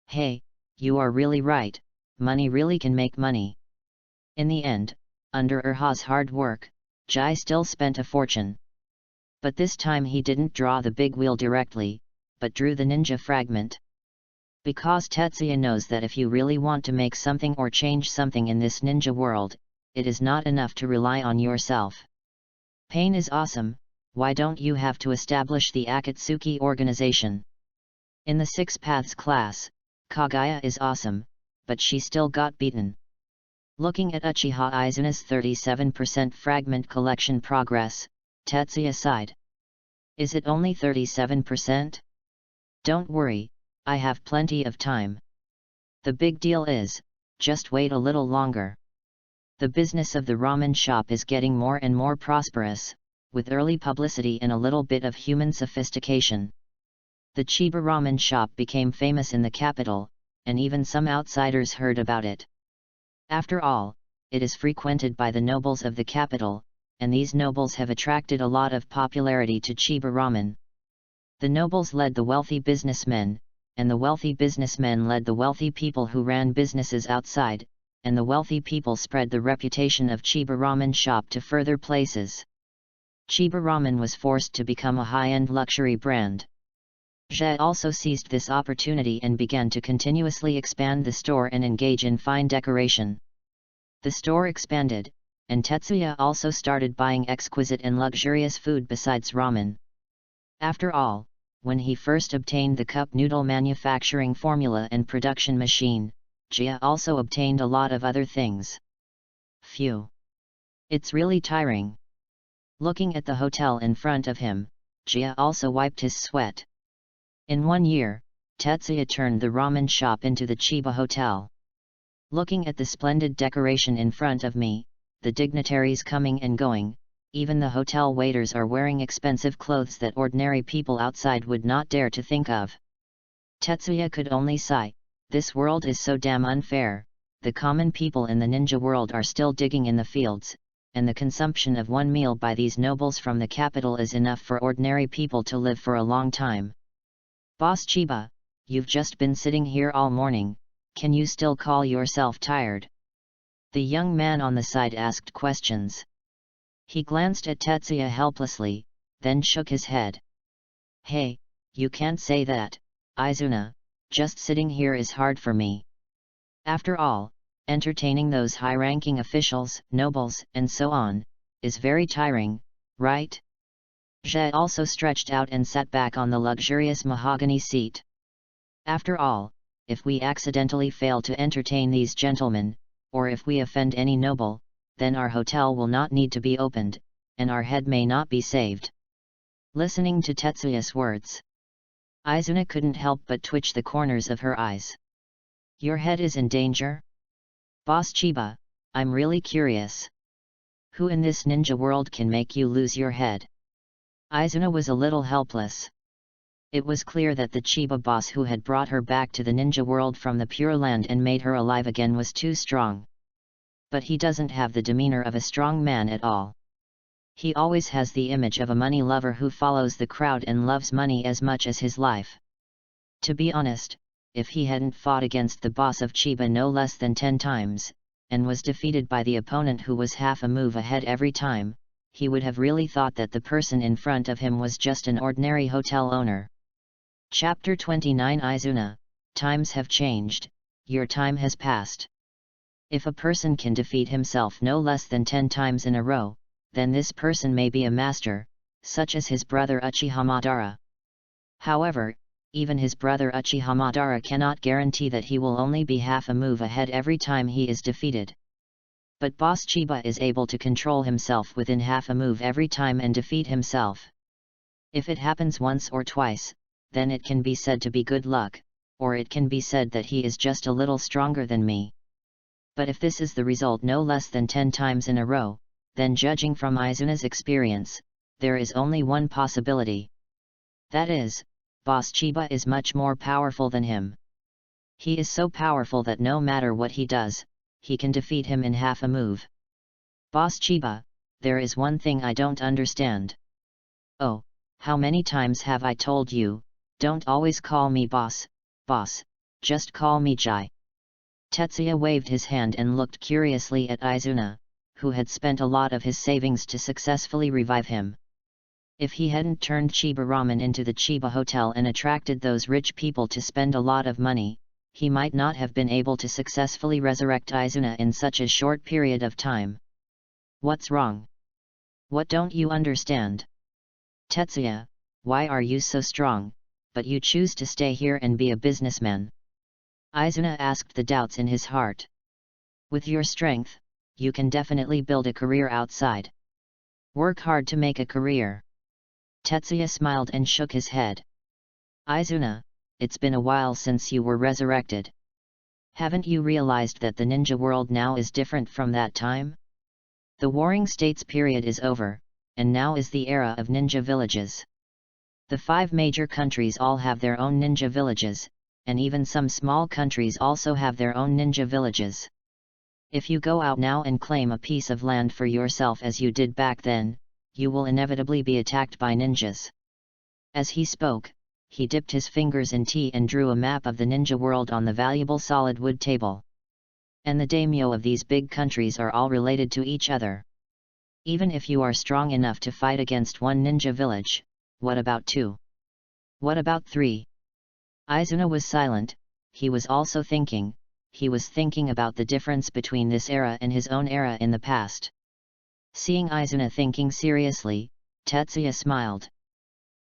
Hey, you are really right, money really can make money. In the end, under Urha's hard work, Jai still spent a fortune. But this time he didn't draw the big wheel directly, but drew the ninja fragment. Because Tetsuya knows that if you really want to make something or change something in this ninja world, it is not enough to rely on yourself. Pain is awesome, why don't you have to establish the Akatsuki organization? In the 6 Paths class, Kaguya is awesome, but she still got beaten. Looking at Uchiha Izuna's 37% fragment collection progress, Tetsuya sighed. Is it only 37%? Don't worry, I have plenty of time. The big deal is, just wait a little longer. The business of the ramen shop is getting more and more prosperous, with early publicity and a little bit of human sophistication. The Chiba ramen shop became famous in the capital, and even some outsiders heard about it. After all, it is frequented by the nobles of the capital, and these nobles have attracted a lot of popularity to Chiba ramen. The nobles led the wealthy businessmen, and the wealthy businessmen led the wealthy people who ran businesses outside, and the wealthy people spread the reputation of Chiba ramen shop to further places. Chiba ramen was forced to become a high-end luxury brand. Jie also seized this opportunity and began to continuously expand the store and engage in fine decoration. The store expanded, and Tetsuya also started buying exquisite and luxurious food besides ramen. After all, when he first obtained the cup noodle manufacturing formula and production machine, Jia also obtained a lot of other things. Phew! It's really tiring. Looking at the hotel in front of him, Jia also wiped his sweat. In 1 year, Tetsuya turned the ramen shop into the Chiba Hotel. Looking at the splendid decoration in front of me, the dignitaries coming and going, even the hotel waiters are wearing expensive clothes that ordinary people outside would not dare to think of. Tetsuya could only sigh, this world is so damn unfair, the common people in the ninja world are still digging in the fields, and the consumption of 1 meal by these nobles from the capital is enough for ordinary people to live for a long time. Boss Chiba, you've just been sitting here all morning, can you still call yourself tired? The young man on the side asked questions. He glanced at Tetsuya helplessly, then shook his head. Hey, you can't say that, Izuna, just sitting here is hard for me. After all, entertaining those high-ranking officials, nobles, and so on, is very tiring, right? Zhe also stretched out and sat back on the luxurious mahogany seat. After all, if we accidentally fail to entertain these gentlemen, or if we offend any noble, then our hotel will not need to be opened, and our head may not be saved. Listening to Tetsuya's words, Izuna couldn't help but twitch the corners of her eyes. Your head is in danger? Boss Chiba, I'm really curious. Who in this ninja world can make you lose your head? Izuna was a little helpless. It was clear that the Chiba boss who had brought her back to the ninja world from the Pure Land and made her alive again was too strong. But he doesn't have the demeanor of a strong man at all. He always has the image of a money lover who follows the crowd and loves money as much as his life. To be honest, if he hadn't fought against the boss of Chiba no less than 10 times, and was defeated by the opponent who was half a move ahead every time, he would have really thought that the person in front of him was just an ordinary hotel owner. Chapter 29 Izuna, times have changed, your time has passed. If a person can defeat himself no less than 10 times in a row, then this person may be a master, such as his brother Uchiha Madara. However, even his brother Uchiha Madara cannot guarantee that he will only be half a move ahead every time he is defeated. But Boss Chiba is able to control himself within half a move every time and defeat himself. If it happens once or twice, then it can be said to be good luck, or it can be said that he is just a little stronger than me. But if this is the result no less than 10 times in a row, then judging from Izuna's experience, there is only one possibility. That is, Boss Chiba is much more powerful than him. He is so powerful that no matter what he does, he can defeat him in half a move. Boss Chiba, there is one thing I don't understand. Oh, how many times have I told you, don't always call me boss, just call me Jai. Tetsuya waved his hand and looked curiously at Izuna, who had spent a lot of his savings to successfully revive him. If he hadn't turned Chiba Ramen into the Chiba Hotel and attracted those rich people to spend a lot of money, he might not have been able to successfully resurrect Izuna in such a short period of time. What's wrong? What don't you understand? Tetsuya, why are you so strong, but you choose to stay here and be a businessman? Izuna asked the doubts in his heart. With your strength, you can definitely build a career outside. Work hard to make a career. Tetsuya smiled and shook his head. Izuna, it's been a while since you were resurrected. Haven't you realized that the ninja world now is different from that time? The Warring States period is over, and now is the era of ninja villages. The 5 major countries all have their own ninja villages, and even some small countries also have their own ninja villages. If you go out now and claim a piece of land for yourself as you did back then, you will inevitably be attacked by ninjas. As he spoke, he dipped his fingers in tea and drew a map of the ninja world on the valuable solid wood table. And the daimyo of these big countries are all related to each other. Even if you are strong enough to fight against 1 ninja village, what about 2? What about 3? Izuna was silent. He was also thinking. He was thinking about the difference between this era and his own era in the past. Seeing Izuna thinking seriously, Tetsuya smiled.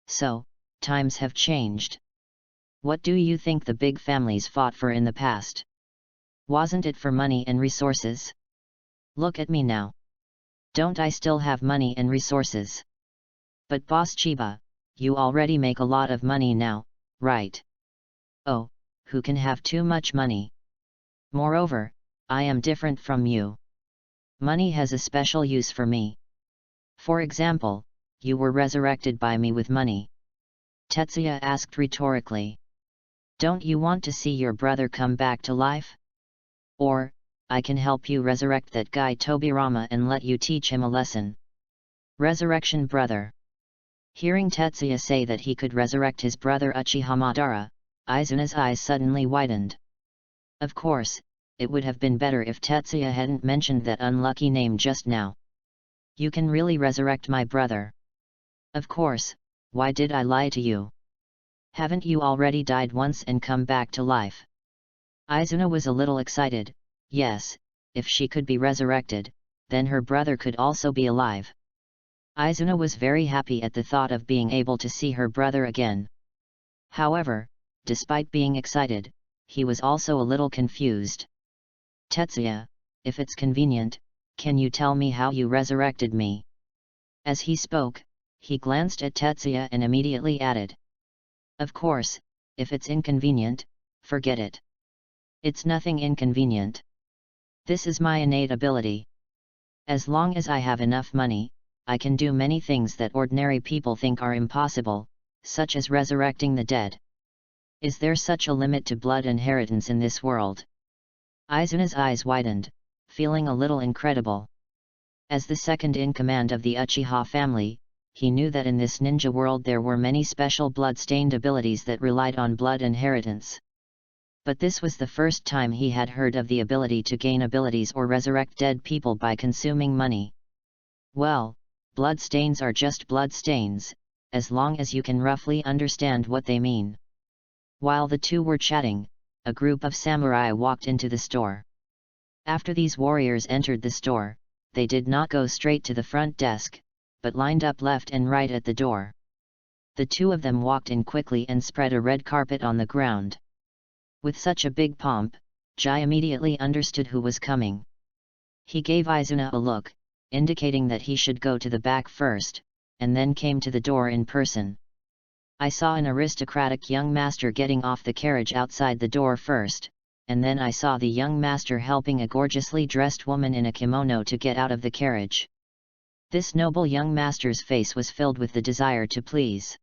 So, times have changed. What do you think the big families fought for in the past? Wasn't it for money and resources? Look at me now. Don't I still have money and resources? But Boss Chiba, you already make a lot of money now, right? Oh, who can have too much money? Moreover, I am different from you. Money has a special use for me. For example, you were resurrected by me with money. Tetsuya asked rhetorically. Don't you want to see your brother come back to life? Or, I can help you resurrect that guy Tobirama and let you teach him a lesson. Resurrection brother. Hearing Tetsuya say that he could resurrect his brother Uchiha Madara, Izuna's eyes suddenly widened. Of course, it would have been better if Tetsuya hadn't mentioned that unlucky name just now. You can really resurrect my brother? Of course, why did I lie to you? Haven't you already died once and come back to life? Izuna was a little excited. Yes, if she could be resurrected, then her brother could also be alive. Izuna was very happy at the thought of being able to see her brother again. However, despite being excited, he was also a little confused. Tetsuya, if it's convenient, can you tell me how you resurrected me? As he spoke, he glanced at Tetsuya and immediately added. Of course, if it's inconvenient, forget it. It's nothing inconvenient. This is my innate ability. As long as I have enough money, I can do many things that ordinary people think are impossible, such as resurrecting the dead. Is there such a limit to blood inheritance in this world? Izuna's eyes widened, feeling a little incredible. As the second in command of the Uchiha family, he knew that in this ninja world there were many special blood-stained abilities that relied on blood inheritance. But this was the first time he had heard of the ability to gain abilities or resurrect dead people by consuming money. Well, blood stains are just blood stains, as long as you can roughly understand what they mean. While the two were chatting, a group of samurai walked into the store. After these warriors entered the store, they did not go straight to the front desk, but lined up left and right at the door. The two of them walked in quickly and spread a red carpet on the ground. With such a big pomp, Jai immediately understood who was coming. He gave Izuna a look, indicating that he should go to the back first, and then came to the door in person. I saw an aristocratic young master getting off the carriage outside the door first, and then I saw the young master helping a gorgeously dressed woman in a kimono to get out of the carriage. This noble young master's face was filled with the desire to please.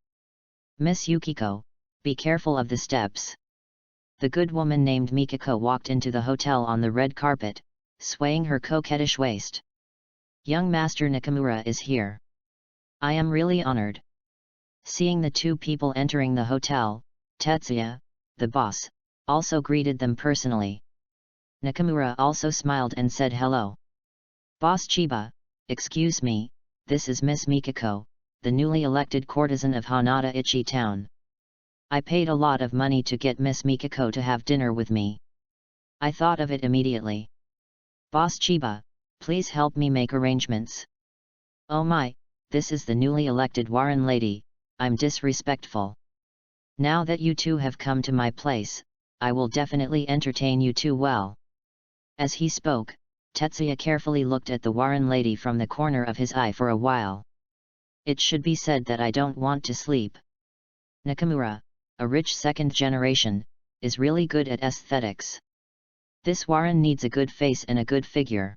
Miss Yukiko, be careful of the steps. The good woman named Mikiko walked into the hotel on the red carpet, swaying her coquettish waist. Young Master Nakamura is here. I am really honored. Seeing the two people entering the hotel, Tetsuya, the boss, also greeted them personally. Nakamura also smiled and said hello. Boss Chiba, excuse me, this is Miss Mikiko, the newly elected courtesan of Hanada Ichi town. I paid a lot of money to get Miss Mikiko to have dinner with me. I thought of it immediately. Boss Chiba, please help me make arrangements. Oh my, this is the newly elected Warren lady, I'm disrespectful. Now that you two have come to my place, I will definitely entertain you two well. As he spoke, Tetsuya carefully looked at the Warren lady from the corner of his eye for a while. It should be said that I don't want to sleep. Nakamura, a rich second generation, is really good at aesthetics. This Warren needs a good face and a good figure.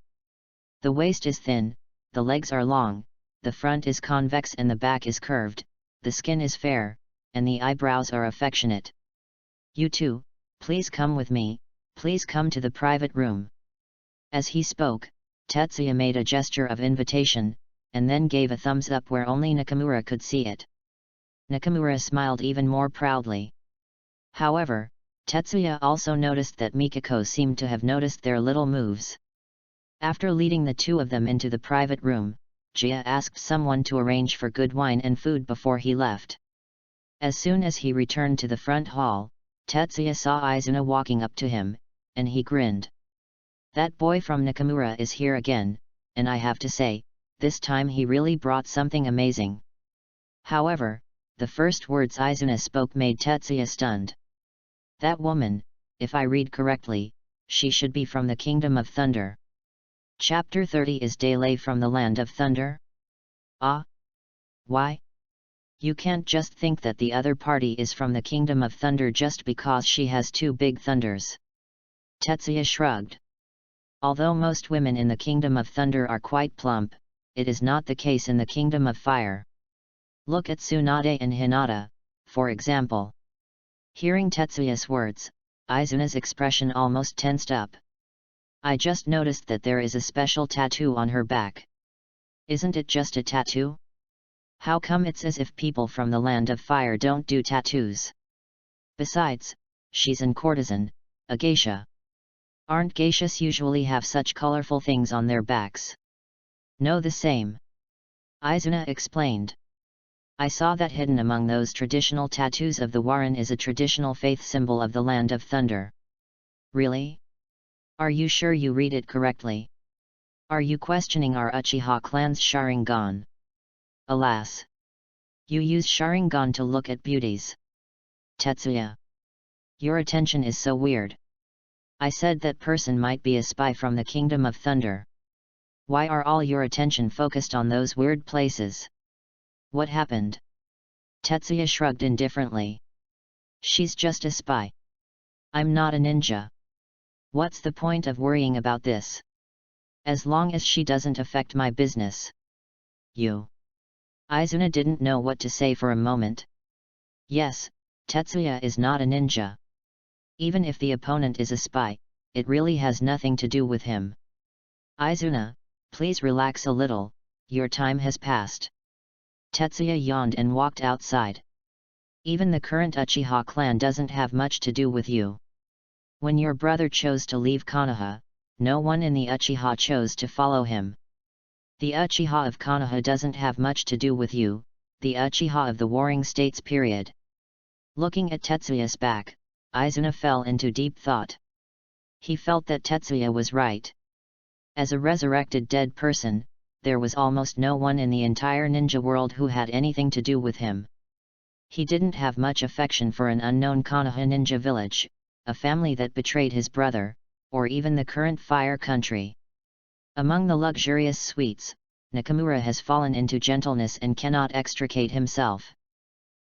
The waist is thin, the legs are long, the front is convex and the back is curved, the skin is fair, and the eyebrows are affectionate. You two, please come with me, please come to the private room. As he spoke, Tetsuya made a gesture of invitation, and then gave a thumbs up where only Nakamura could see it. Nakamura smiled even more proudly. However, Tetsuya also noticed that Mikiko seemed to have noticed their little moves. After leading the two of them into the private room, Jia asked someone to arrange for good wine and food before he left. As soon as he returned to the front hall, Tetsuya saw Izuna walking up to him, and he grinned. That boy from Nakamura is here again, and I have to say, this time he really brought something amazing. However, the first words Izuna spoke made Tetsuya stunned. That woman, if I read correctly, she should be from the Kingdom of Thunder. Chapter 30 is Dele from the Land of Thunder? Ah? Why? You can't just think that the other party is from the Kingdom of Thunder just because she has two big thunders. Tetsuya shrugged. Although most women in the Kingdom of Thunder are quite plump, it is not the case in the Kingdom of Fire. Look at Tsunade and Hinata, for example. Hearing Tetsuya's words, Izuna's expression almost tensed up. I just noticed that there is a special tattoo on her back. Isn't it just a tattoo? How come it's as if people from the Land of Fire don't do tattoos? Besides, she's an courtesan, a geisha. Aren't geishas usually have such colorful things on their backs? No, the same. Izuna explained. I saw that hidden among those traditional tattoos of the Warren is a traditional faith symbol of the Land of Thunder. Really? Are you sure you read it correctly? Are you questioning our Uchiha clan's Sharingan? Alas! You use Sharingan to look at beauties. Tetsuya. Your attention is so weird. I said that person might be a spy from the Kingdom of Thunder. Why are all your attention focused on those weird places? What happened? Tetsuya shrugged indifferently. She's just a spy. I'm not a ninja. What's the point of worrying about this? As long as she doesn't affect my business. You. Izuna didn't know what to say for a moment. Yes, Tetsuya is not a ninja. Even if the opponent is a spy, it really has nothing to do with him. Izuna, please relax a little, your time has passed. Tetsuya yawned and walked outside. Even the current Uchiha clan doesn't have much to do with you. When your brother chose to leave Konoha, no one in the Uchiha chose to follow him. The Uchiha of Konoha doesn't have much to do with you, the Uchiha of the Warring States period. Looking at Tetsuya's back, Izuna fell into deep thought. He felt that Tetsuya was right. As a resurrected dead person, there was almost no one in the entire ninja world who had anything to do with him. He didn't have much affection for an unknown Konoha ninja village, a family that betrayed his brother, or even the current Fire Country. Among the luxurious suites, Nakamura has fallen into gentleness and cannot extricate himself.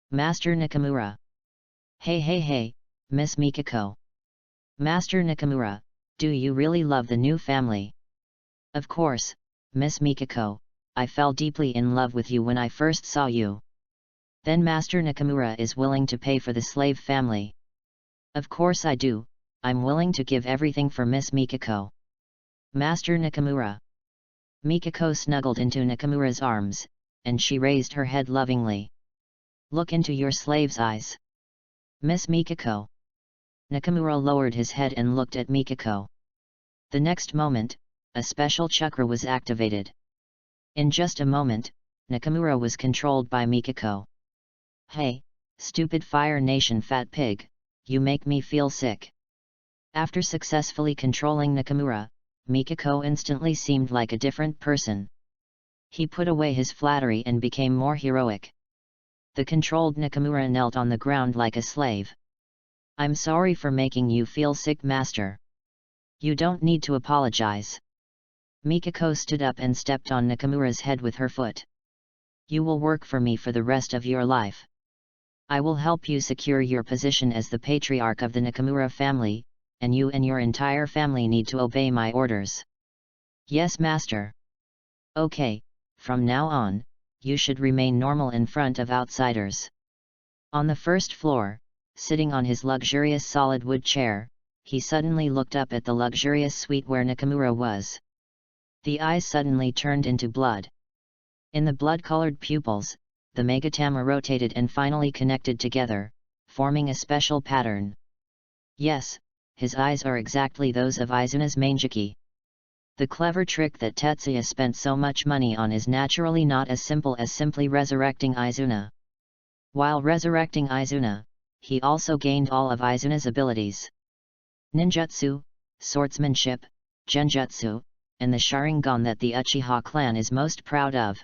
Master Nakamura. Hey, Miss Mikako. Master Nakamura, do you really love the new family? Of course, Miss Mikako, I fell deeply in love with you when I first saw you. Then Master Nakamura is willing to pay for the slave family. Of course I do, I'm willing to give everything for Miss Mikako. Master Nakamura. Mikako snuggled into Nakamura's arms, and she raised her head lovingly. Look into your slave's eyes. Miss Mikako. Nakamura lowered his head and looked at Mikako. The next moment, a special chakra was activated. In just a moment, Nakamura was controlled by Mikako. Hey, stupid Fire Nation fat pig, you make me feel sick. After successfully controlling Nakamura, Mikako instantly seemed like a different person. He put away his flattery and became more heroic. The controlled Nakamura knelt on the ground like a slave. I'm sorry for making you feel sick, master. You don't need to apologize. Mikako stood up and stepped on Nakamura's head with her foot. You will work for me for the rest of your life. I will help you secure your position as the patriarch of the Nakamura family, and you and your entire family need to obey my orders. Yes, master. Okay, from now on, you should remain normal in front of outsiders. On the first floor, sitting on his luxurious solid wood chair, he suddenly looked up at the luxurious suite where Nakamura was. The eyes suddenly turned into blood. In the blood-colored pupils, the Megatama rotated and finally connected together, forming a special pattern. Yes, his eyes are exactly those of Izuna's Manjiki. The clever trick that Tetsuya spent so much money on is naturally not as simple as simply resurrecting Izuna. While resurrecting Izuna, he also gained all of Izuna's abilities. Ninjutsu, swordsmanship, genjutsu, and the Sharingan that the Uchiha clan is most proud of.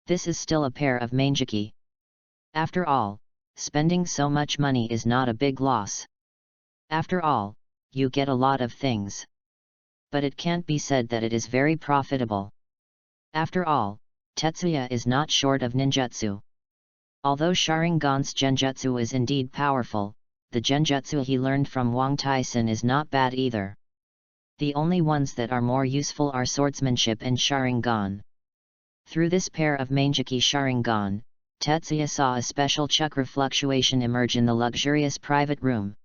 This is still a pair of Manjiki. After all, spending so much money is not a big loss. After all, you get a lot of things. But it can't be said that it is very profitable. After all, Tetsuya is not short of ninjutsu. Although Sharingan's genjutsu is indeed powerful, the genjutsu he learned from Wang Taisen is not bad either. The only ones that are more useful are swordsmanship and Sharingan. Through this pair of Manjiki Sharingan, Tetsuya saw a special chakra fluctuation emerge in the luxurious private room.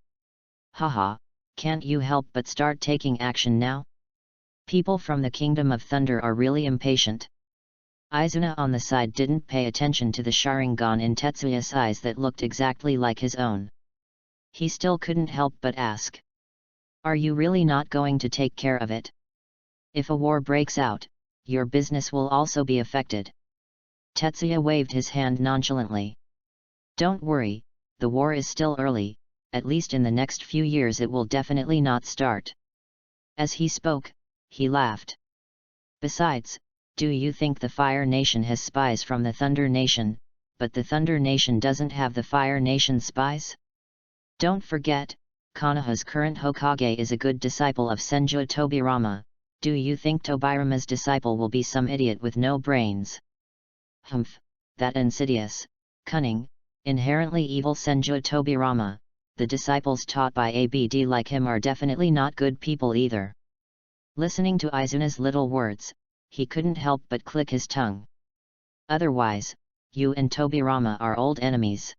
Haha, can't you help but start taking action now? People from the Kingdom of Thunder are really impatient. Izuna on the side didn't pay attention to the Sharingan in Tetsuya's eyes that looked exactly like his own. He still couldn't help but ask. Are you really not going to take care of it? If a war breaks out, your business will also be affected. Tetsuya waved his hand nonchalantly. Don't worry, the war is still early, at least in the next few years it will definitely not start. As he spoke, he laughed. Besides, do you think the Fire Nation has spies from the Thunder Nation, but the Thunder Nation doesn't have the Fire Nation spies? Don't forget, Konoha's current Hokage is a good disciple of Senju Tobirama. Do you think Tobirama's disciple will be some idiot with no brains? Humph, that insidious, cunning, inherently evil Senju Tobirama, the disciples taught by ABD like him are definitely not good people either. Listening to Izuna's little words, he couldn't help but click his tongue. Otherwise, you and Tobirama are old enemies.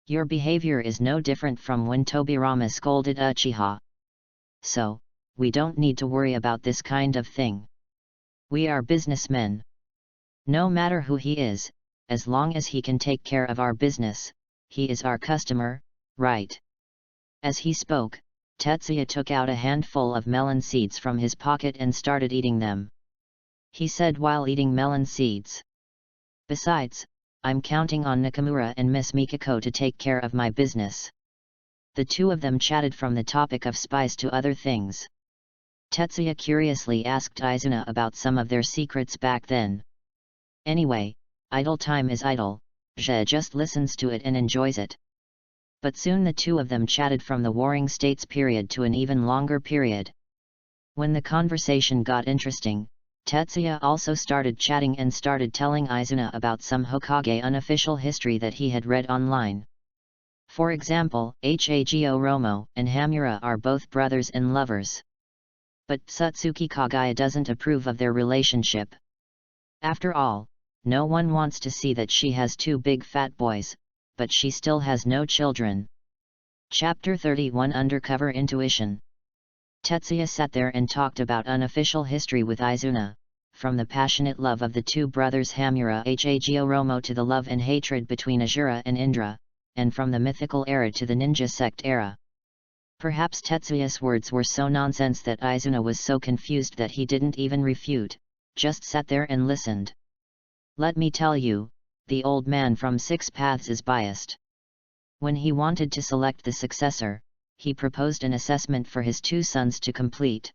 Your behavior is no different from when Tobirama scolded Uchiha. So, we don't need to worry about this kind of thing. We are businessmen. No matter who he is, as long as he can take care of our business, he is our customer, right? As he spoke, Tetsuya took out a handful of melon seeds from his pocket and started eating them. He said while eating melon seeds. Besides, I'm counting on Nakamura and Miss Mikako to take care of my business. The two of them chatted from the topic of spies to other things. Tetsuya curiously asked Izuna about some of their secrets back then. Anyway, idle time is idle, Je just listens to it and enjoys it. But soon the two of them chatted from the Warring States period to an even longer period. When the conversation got interesting, Tetsuya also started chatting and started telling Izuna about some Hokage unofficial history that he had read online. For example, Hago Romo and Hamura are both brothers and lovers. But Satsuki Kagaya doesn't approve of their relationship. After all, no one wants to see that she has two big fat boys, but she still has no children. Chapter 31 Undercover Intuition. Tetsuya sat there and talked about unofficial history with Izuna, from the passionate love of the two brothers Hamura Hago Romo to the love and hatred between Asura and Indra, and from the mythical era to the ninja sect era. Perhaps Tetsuya's words were so nonsense that Izuna was so confused that he didn't even refute, just sat there and listened. Let me tell you, the old man from Six Paths is biased. When he wanted to select the successor, he proposed an assessment for his two sons to complete.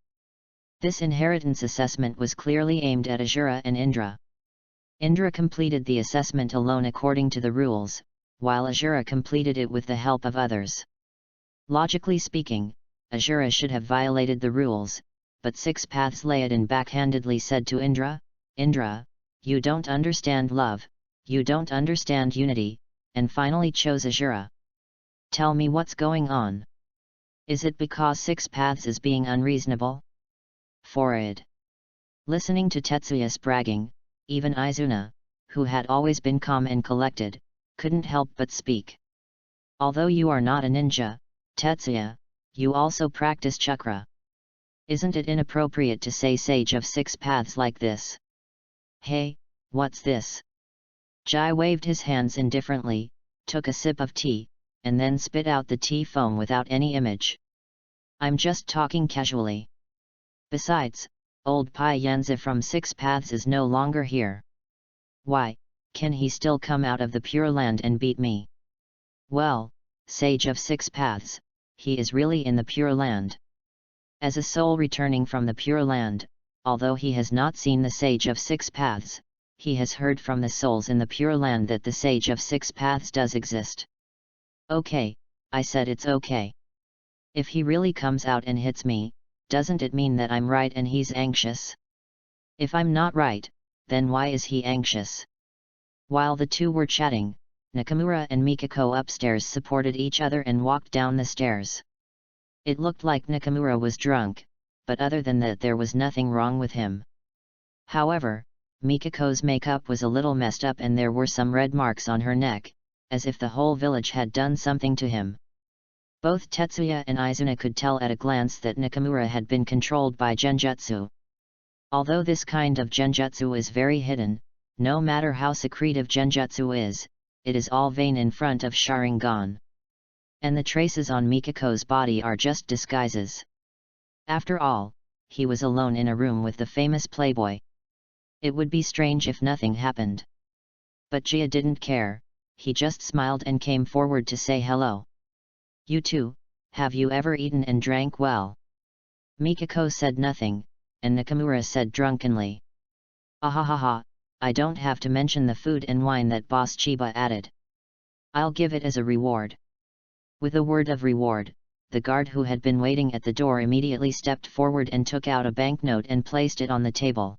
This inheritance assessment was clearly aimed at Asura and Indra. Indra completed the assessment alone according to the rules, while Asura completed it with the help of others. Logically speaking, Asura should have violated the rules, but Six Paths Laodan backhandedly said to Indra, "Indra, you don't understand love, you don't understand unity," and finally chose Asura. Tell me what's going on. Is it because Six Paths is being unreasonable? Forward. Listening to Tetsuya's bragging, even Izuna, who had always been calm and collected, couldn't help but speak. Although you are not a ninja, Tetsuya, you also practice chakra. Isn't it inappropriate to say Sage of Six Paths like this? Hey, what's this? Jai waved his hands indifferently, took a sip of tea, and then spit out the tea foam without any image. I'm just talking casually. Besides, old Pai Yanzi from Six Paths is no longer here. Why, can he still come out of the Pure Land and beat me? Well, Sage of Six Paths, he is really in the Pure Land. As a soul returning from the Pure Land, although he has not seen the Sage of Six Paths, he has heard from the souls in the Pure Land that the Sage of Six Paths does exist. Okay, I said it's okay. If he really comes out and hits me, doesn't it mean that I'm right and he's anxious? If I'm not right, then why is he anxious? While the two were chatting, Nakamura and Mikako upstairs supported each other and walked down the stairs. It looked like Nakamura was drunk, but other than that there was nothing wrong with him. However, Mikako's makeup was a little messed up and there were some red marks on her neck, as if the whole village had done something to him. Both Tetsuya and Izuna could tell at a glance that Nakamura had been controlled by genjutsu. Although this kind of genjutsu is very hidden, no matter how secretive genjutsu is, it is all vain in front of Sharingan. And the traces on Mikako's body are just disguises. After all, he was alone in a room with the famous playboy. It would be strange if nothing happened. But Jia didn't care, he just smiled and came forward to say hello. You too, have you ever eaten and drank well? Mikako said nothing, and Nakamura said drunkenly. Ahahaha, I don't have to mention the food and wine that Boss Chiba added. I'll give it as a reward. With a word of reward, the guard who had been waiting at the door immediately stepped forward and took out a banknote and placed it on the table.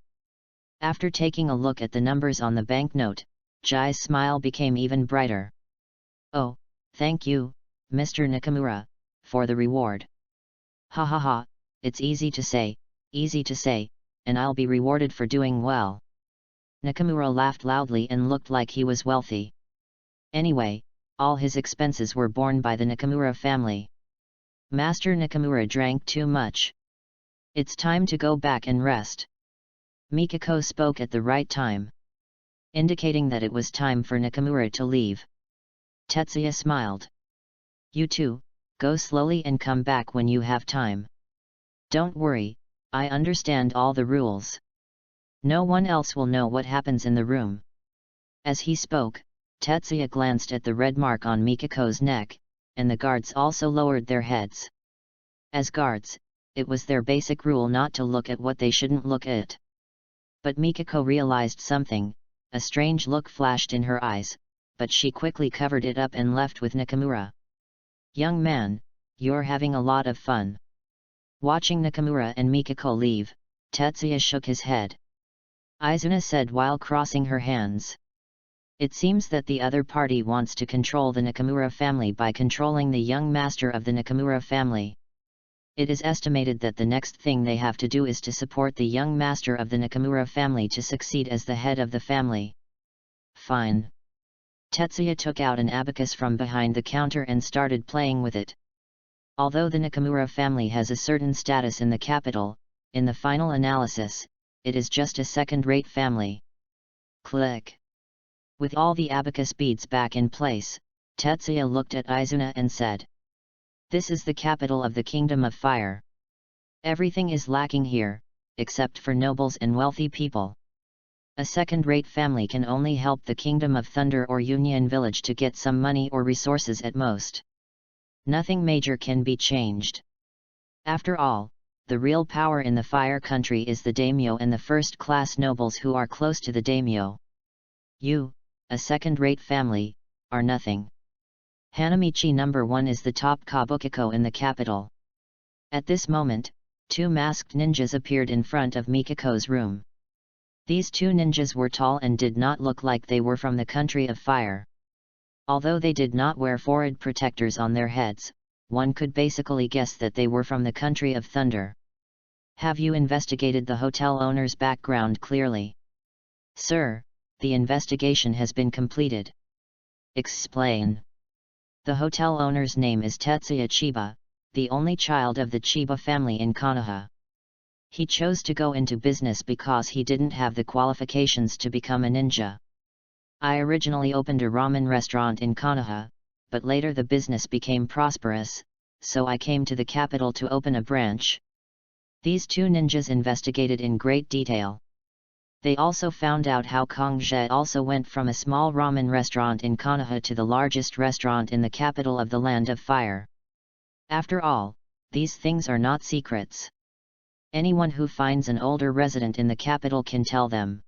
After taking a look at the numbers on the banknote, Jai's smile became even brighter. Oh, thank you, Mr. Nakamura, for the reward. Ha ha ha, it's easy to say, and I'll be rewarded for doing well. Nakamura laughed loudly and looked like he was wealthy. Anyway, all his expenses were borne by the Nakamura family. Master Nakamura drank too much. It's time to go back and rest. Mikako spoke at the right time, indicating that it was time for Nakamura to leave. Tetsuya smiled. You too, go slowly and come back when you have time. Don't worry, I understand all the rules. No one else will know what happens in the room. As he spoke, Tetsuya glanced at the red mark on Mikako's neck, and the guards also lowered their heads. As guards, it was their basic rule not to look at what they shouldn't look at. But Mikako realized something, a strange look flashed in her eyes, but she quickly covered it up and left with Nakamura. Young man, you're having a lot of fun. Watching Nakamura and Mikako leave, Tetsuya shook his head. Izuna said while crossing her hands. It seems that the other party wants to control the Nakamura family by controlling the young master of the Nakamura family. It is estimated that the next thing they have to do is to support the young master of the Nakamura family to succeed as the head of the family. Fine. Tetsuya took out an abacus from behind the counter and started playing with it. Although the Nakamura family has a certain status in the capital, in the final analysis, it is just a second-rate family. Click. With all the abacus beads back in place, Tetsuya looked at Izuna and said, "This is the capital of the Kingdom of Fire. Everything is lacking here, except for nobles and wealthy people. A second-rate family can only help the Kingdom of Thunder or Union Village to get some money or resources at most. Nothing major can be changed. After all, the real power in the Fire Country is the daimyo and the first-class nobles who are close to the daimyo. You, a second-rate family, are nothing. Hanamichi No. 1 is the top kabukiko in the capital." At this moment, two masked ninjas appeared in front of Mikako's room. These two ninjas were tall and did not look like they were from the country of fire. Although they did not wear forehead protectors on their heads, one could basically guess that they were from the country of thunder. "Have you investigated the hotel owner's background clearly?" "Sir, the investigation has been completed." "Explain." "The hotel owner's name is Tetsuya Chiba, the only child of the Chiba family in Konoha. He chose to go into business because he didn't have the qualifications to become a ninja. I originally opened a ramen restaurant in Konoha, but later the business became prosperous, so I came to the capital to open a branch." These two ninjas investigated in great detail. They also found out how Kongje also went from a small ramen restaurant in Konoha to the largest restaurant in the capital of the Land of Fire. After all, these things are not secrets. Anyone who finds an older resident in the capital can tell them.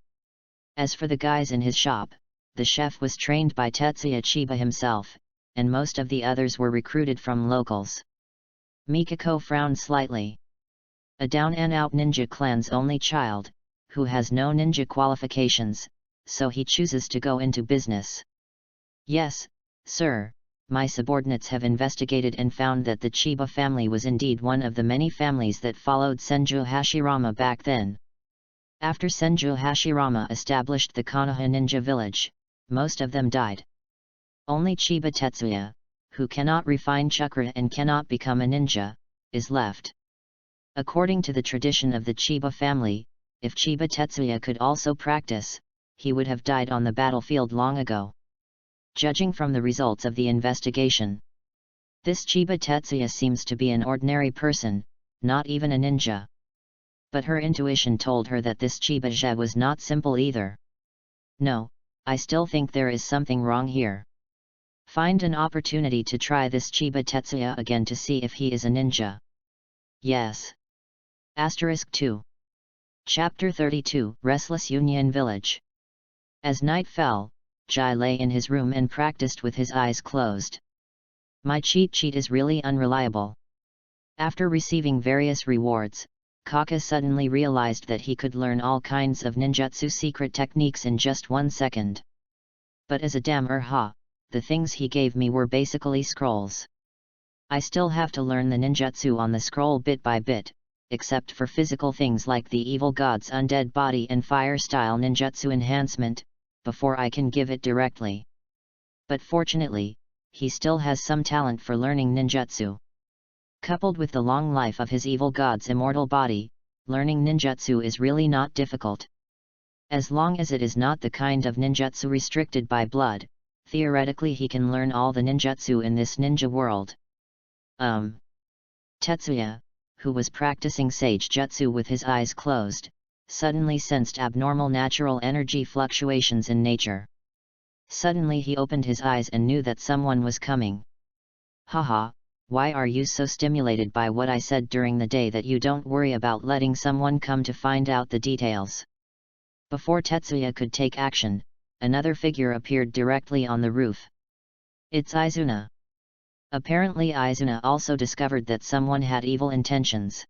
As for the guys in his shop, the chef was trained by Tetsuya Chiba himself, and most of the others were recruited from locals. Mikako frowned slightly. A down-and-out ninja clan's only child, who has no ninja qualifications, so he chooses to go into business. "Yes, sir, my subordinates have investigated and found that the Chiba family was indeed one of the many families that followed Senju Hashirama back then. After Senju Hashirama established the Konoha ninja village, most of them died. Only Chiba Tetsuya, who cannot refine chakra and cannot become a ninja, is left. According to the tradition of the Chiba family, if Chiba Tetsuya could also practice, he would have died on the battlefield long ago. Judging from the results of the investigation, this Chiba Tetsuya seems to be an ordinary person, not even a ninja. But her intuition told her that this Chiba was not simple either. No, I still think there is something wrong here. Find an opportunity to try this Chiba Tetsuya again to see if he is a ninja. Yes. Asterisk 2. Chapter 32, Restless Union Village. As night fell, Jai lay in his room and practiced with his eyes closed. My cheat sheet is really unreliable. After receiving various rewards, Kaka suddenly realized that he could learn all kinds of ninjutsu secret techniques in just 1 second. But as a the things he gave me were basically scrolls. I still have to learn the ninjutsu on the scroll bit by bit, except for physical things like the evil god's undead body and fire-style ninjutsu enhancement, before I can give it directly. But fortunately, he still has some talent for learning ninjutsu. Coupled with the long life of his evil god's immortal body, learning ninjutsu is really not difficult. As long as it is not the kind of ninjutsu restricted by blood, theoretically he can learn all the ninjutsu in this ninja world. Tetsuya, who was practicing sage jutsu with his eyes closed, suddenly sensed abnormal natural energy fluctuations in nature. Suddenly he opened his eyes and knew that someone was coming. Haha. Why are you so stimulated by what I said during the day that you don't worry about letting someone come to find out the details? Before Tetsuya could take action, another figure appeared directly on the roof. It's Izuna. Apparently Izuna also discovered that someone had evil intentions.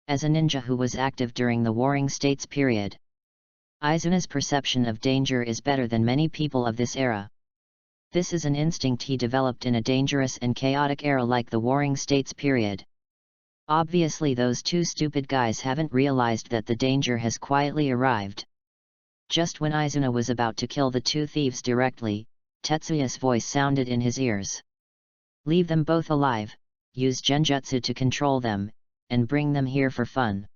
As a ninja who was active during the Warring States period, Izuna's perception of danger is better than many people of this era. This is an instinct he developed in a dangerous and chaotic era like the Warring States period. Obviously those two stupid guys haven't realized that the danger has quietly arrived. Just when Izuna was about to kill the two thieves directly, Tetsuya's voice sounded in his ears. Leave them both alive, use genjutsu to control them, and bring them here for fun.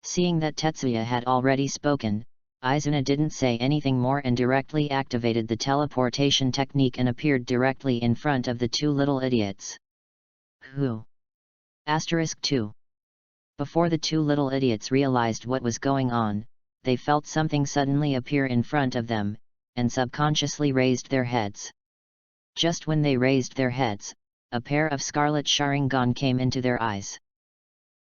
Seeing that Tetsuya had already spoken, Izuna didn't say anything more and directly activated the teleportation technique and appeared directly in front of the two little idiots. Who? Asterisk 2. Before the two little idiots realized what was going on, they felt something suddenly appear in front of them, and subconsciously raised their heads. Just when they raised their heads, a pair of scarlet Sharingan came into their eyes.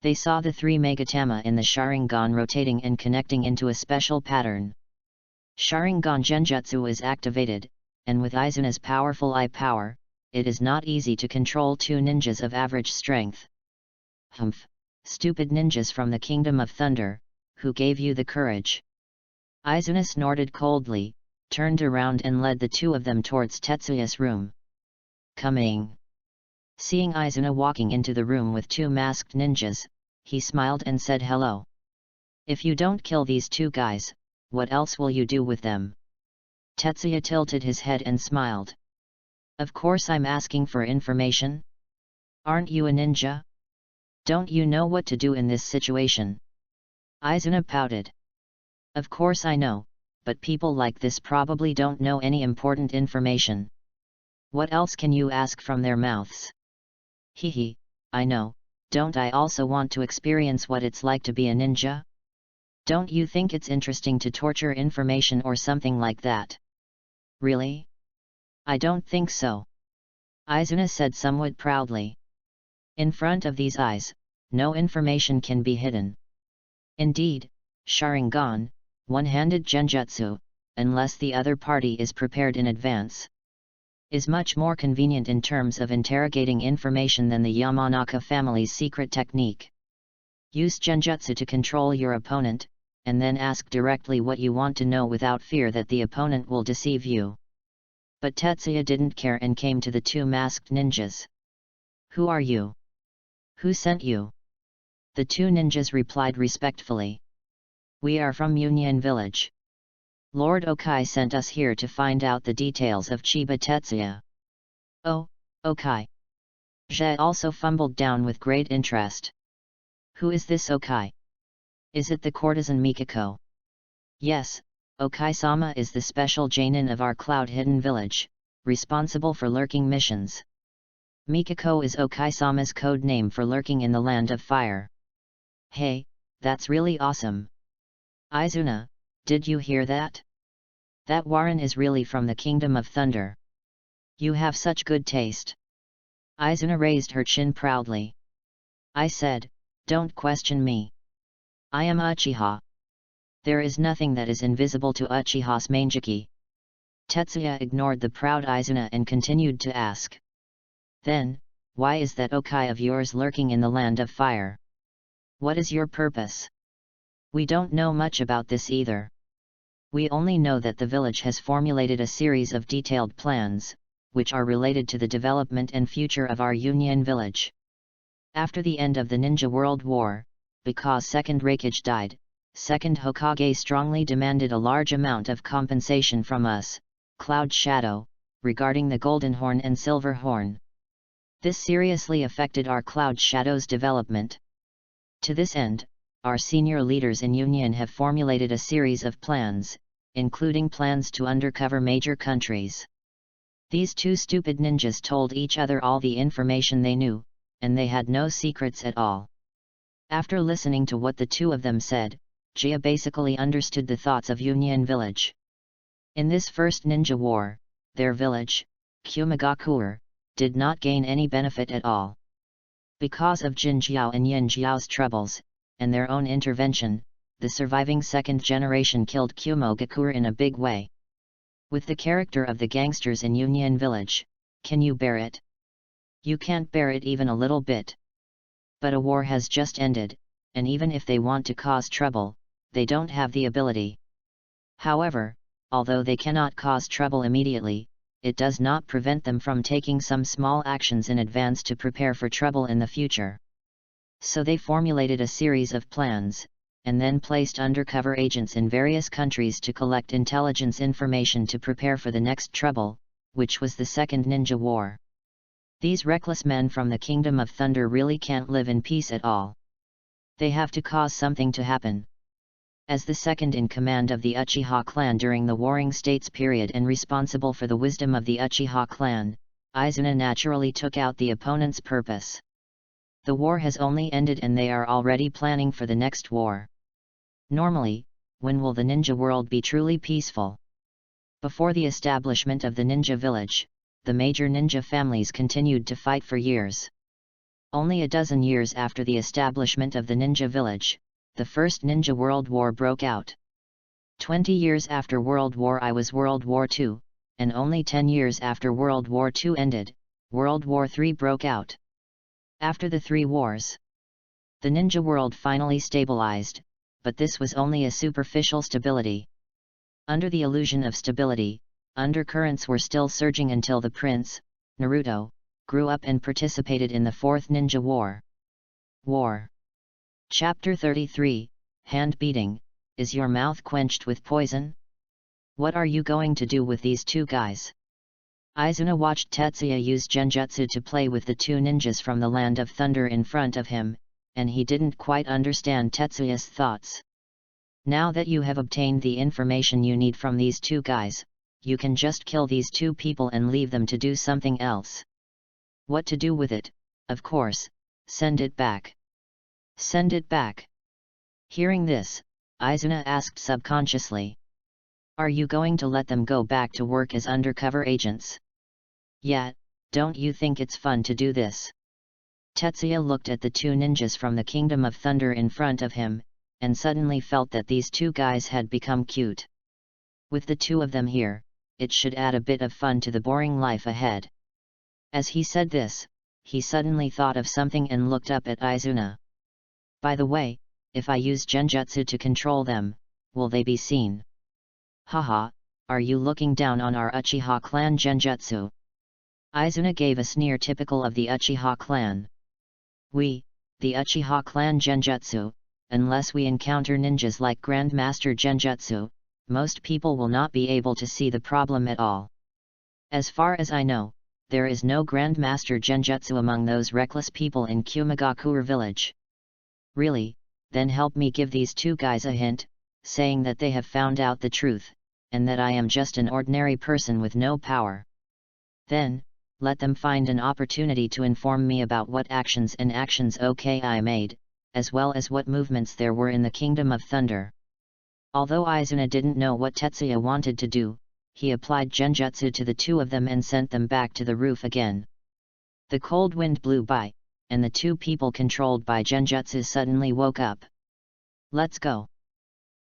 They saw the three Megatama in the Sharingan rotating and connecting into a special pattern. Sharingan Genjutsu is activated, and with Izuna's powerful eye power, it is not easy to control two ninjas of average strength. Humph! Stupid ninjas from the Kingdom of Thunder, who gave you the courage? Izuna snorted coldly, turned around and led the two of them towards Tetsuya's room. Coming! Seeing Izuna walking into the room with two masked ninjas, he smiled and said hello. If you don't kill these two guys, what else will you do with them? Tetsuya tilted his head and smiled. Of course I'm asking for information. Aren't you a ninja? Don't you know what to do in this situation? Izuna pouted. Of course I know, but people like this probably don't know any important information. What else can you ask from their mouths? Hehe, I know, don't I also want to experience what it's like to be a ninja? Don't you think it's interesting to torture information or something like that? Really? I don't think so. Izuna said somewhat proudly. In front of these eyes, no information can be hidden. Indeed, Sharingan, one-handed genjutsu, unless the other party is prepared in advance, is much more convenient in terms of interrogating information than the Yamanaka family's secret technique. Use genjutsu to control your opponent, and then ask directly what you want to know without fear that the opponent will deceive you. But Tetsuya didn't care and came to the two masked ninjas. Who are you? Who sent you? The two ninjas replied respectfully. We are from Union Village. Lord Okai sent us here to find out the details of Chiba Tetsuya. Oh, Okai. Zhe also fumbled down with great interest. Who is this Okai? Is it the courtesan Mikako? Yes, Okai-sama is the special Jainin of our cloud-hidden village, responsible for lurking missions. Mikako is Okai-sama's code name for lurking in the land of fire. Hey, that's really awesome. Izuna, did you hear that? That Warren is really from the Kingdom of Thunder. You have such good taste. Izuna raised her chin proudly. I said, don't question me. I am Uchiha. There is nothing that is invisible to Uchiha's Mangeki. Tetsuya ignored the proud Izuna and continued to ask. Then, why is that Okai of yours lurking in the land of fire? What is your purpose? We don't know much about this either. We only know that the village has formulated a series of detailed plans, which are related to the development and future of our Union village. After the end of the Ninja World War, because Second Raikage died, Second Hokage strongly demanded a large amount of compensation from us, Cloud Shadow, regarding the Golden Horn and Silver Horn. This seriously affected our Cloud Shadow's development. To this end, our senior leaders in Union have formulated a series of plans, including plans to undercover major countries. These two stupid ninjas told each other all the information they knew, and they had no secrets at all. After listening to what the two of them said, Jia basically understood the thoughts of Union Village. In this first ninja war, their village, Kumagakur, did not gain any benefit at all. Because of Jin Jiao and Yin Jiao's troubles, and their own intervention, the surviving second generation killed Kumagakur in a big way. With the character of the gangsters in Union Village, can you bear it? You can't bear it even a little bit. But a war has just ended, and even if they want to cause trouble, they don't have the ability. However, although they cannot cause trouble immediately, it does not prevent them from taking some small actions in advance to prepare for trouble in the future. So they formulated a series of plans, and then placed undercover agents in various countries to collect intelligence information to prepare for the next trouble, which was the Second Ninja War. These reckless men from the Kingdom of Thunder really can't live in peace at all. They have to cause something to happen. As the second in command of the Uchiha clan during the Warring States period and responsible for the wisdom of the Uchiha clan, Izuna naturally took out the opponent's purpose. The war has only ended and they are already planning for the next war. Normally, when will the ninja world be truly peaceful? Before the establishment of the ninja village, the major ninja families continued to fight for years. Only a dozen years after the establishment of the ninja village, the First Ninja World War broke out. 20 years after World War I was World War II, and only 10 years after World War II ended, World War III broke out. After the three wars, the ninja world finally stabilized, but this was only a superficial stability. Under the illusion of stability, undercurrents were still surging until the prince, Naruto, grew up and participated in the Fourth Ninja War. War. Chapter 33, Hand Beating, Is Your Mouth Quenched with Poison? What are you going to do with these two guys? Izuna watched Tetsuya use genjutsu to play with the two ninjas from the Land of Thunder in front of him, and he didn't quite understand Tetsuya's thoughts. Now that you have obtained the information you need from these two guys, you can just kill these two people and leave them to do something else. What to do with it? Of course, send it back. Send it back. Hearing this, Izuna asked subconsciously. Are you going to let them go back to work as undercover agents? Yeah, don't you think it's fun to do this? Tetsuya looked at the two ninjas from the Kingdom of Thunder in front of him, and suddenly felt that these two guys had become cute. With the two of them here, it should add a bit of fun to the boring life ahead. As he said this, he suddenly thought of something and looked up at Izuna. By the way, if I use genjutsu to control them, will they be seen? Haha, are you looking down on our Uchiha clan genjutsu? Izuna gave a sneer typical of the Uchiha clan. We, the Uchiha clan genjutsu, unless we encounter ninjas like Grandmaster Genjutsu, most people will not be able to see the problem at all. As far as I know, there is no Grandmaster Genjutsu among those reckless people in Kumagakur village. Really? Then help me give these two guys a hint, saying that they have found out the truth, and that I am just an ordinary person with no power. Then, let them find an opportunity to inform me about what actions I made, as well as what movements there were in the Kingdom of Thunder. Although Izuna didn't know what Tetsuya wanted to do, he applied genjutsu to the two of them and sent them back to the roof again. The cold wind blew by, and the two people controlled by genjutsu suddenly woke up. Let's go.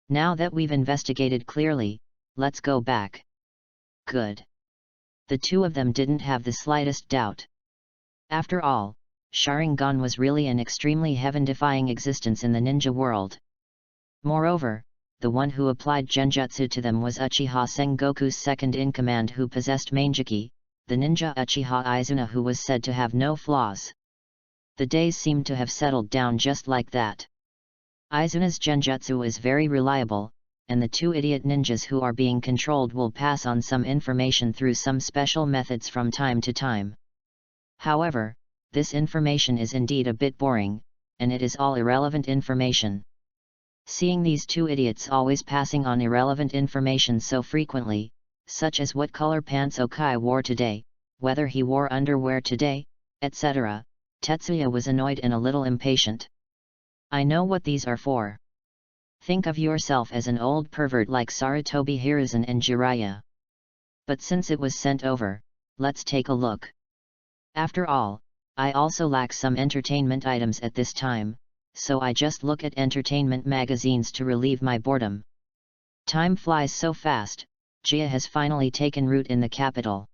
Now that we've investigated clearly, let's go back. Good. The two of them didn't have the slightest doubt. After all, Sharingan was really an extremely heaven-defying existence in the ninja world. Moreover, the one who applied genjutsu to them was Uchiha Sengoku's second-in-command who possessed Manjiki, the ninja Uchiha Izuna who was said to have no flaws. The days seemed to have settled down just like that. Izuna's genjutsu is very reliable, and the two idiot ninjas who are being controlled will pass on some information through some special methods from time to time. However, this information is indeed a bit boring, and it is all irrelevant information. Seeing these two idiots always passing on irrelevant information so frequently, such as what color pants Okai wore today, whether he wore underwear today, etc., Tetsuya was annoyed and a little impatient. I know what these are for. Think of yourself as an old pervert like Sarutobi Hiruzen and Jiraiya. But since it was sent over, let's take a look. After all, I also lack some entertainment items at this time, so I just look at entertainment magazines to relieve my boredom. Time flies so fast. Jia has finally taken root in the capital.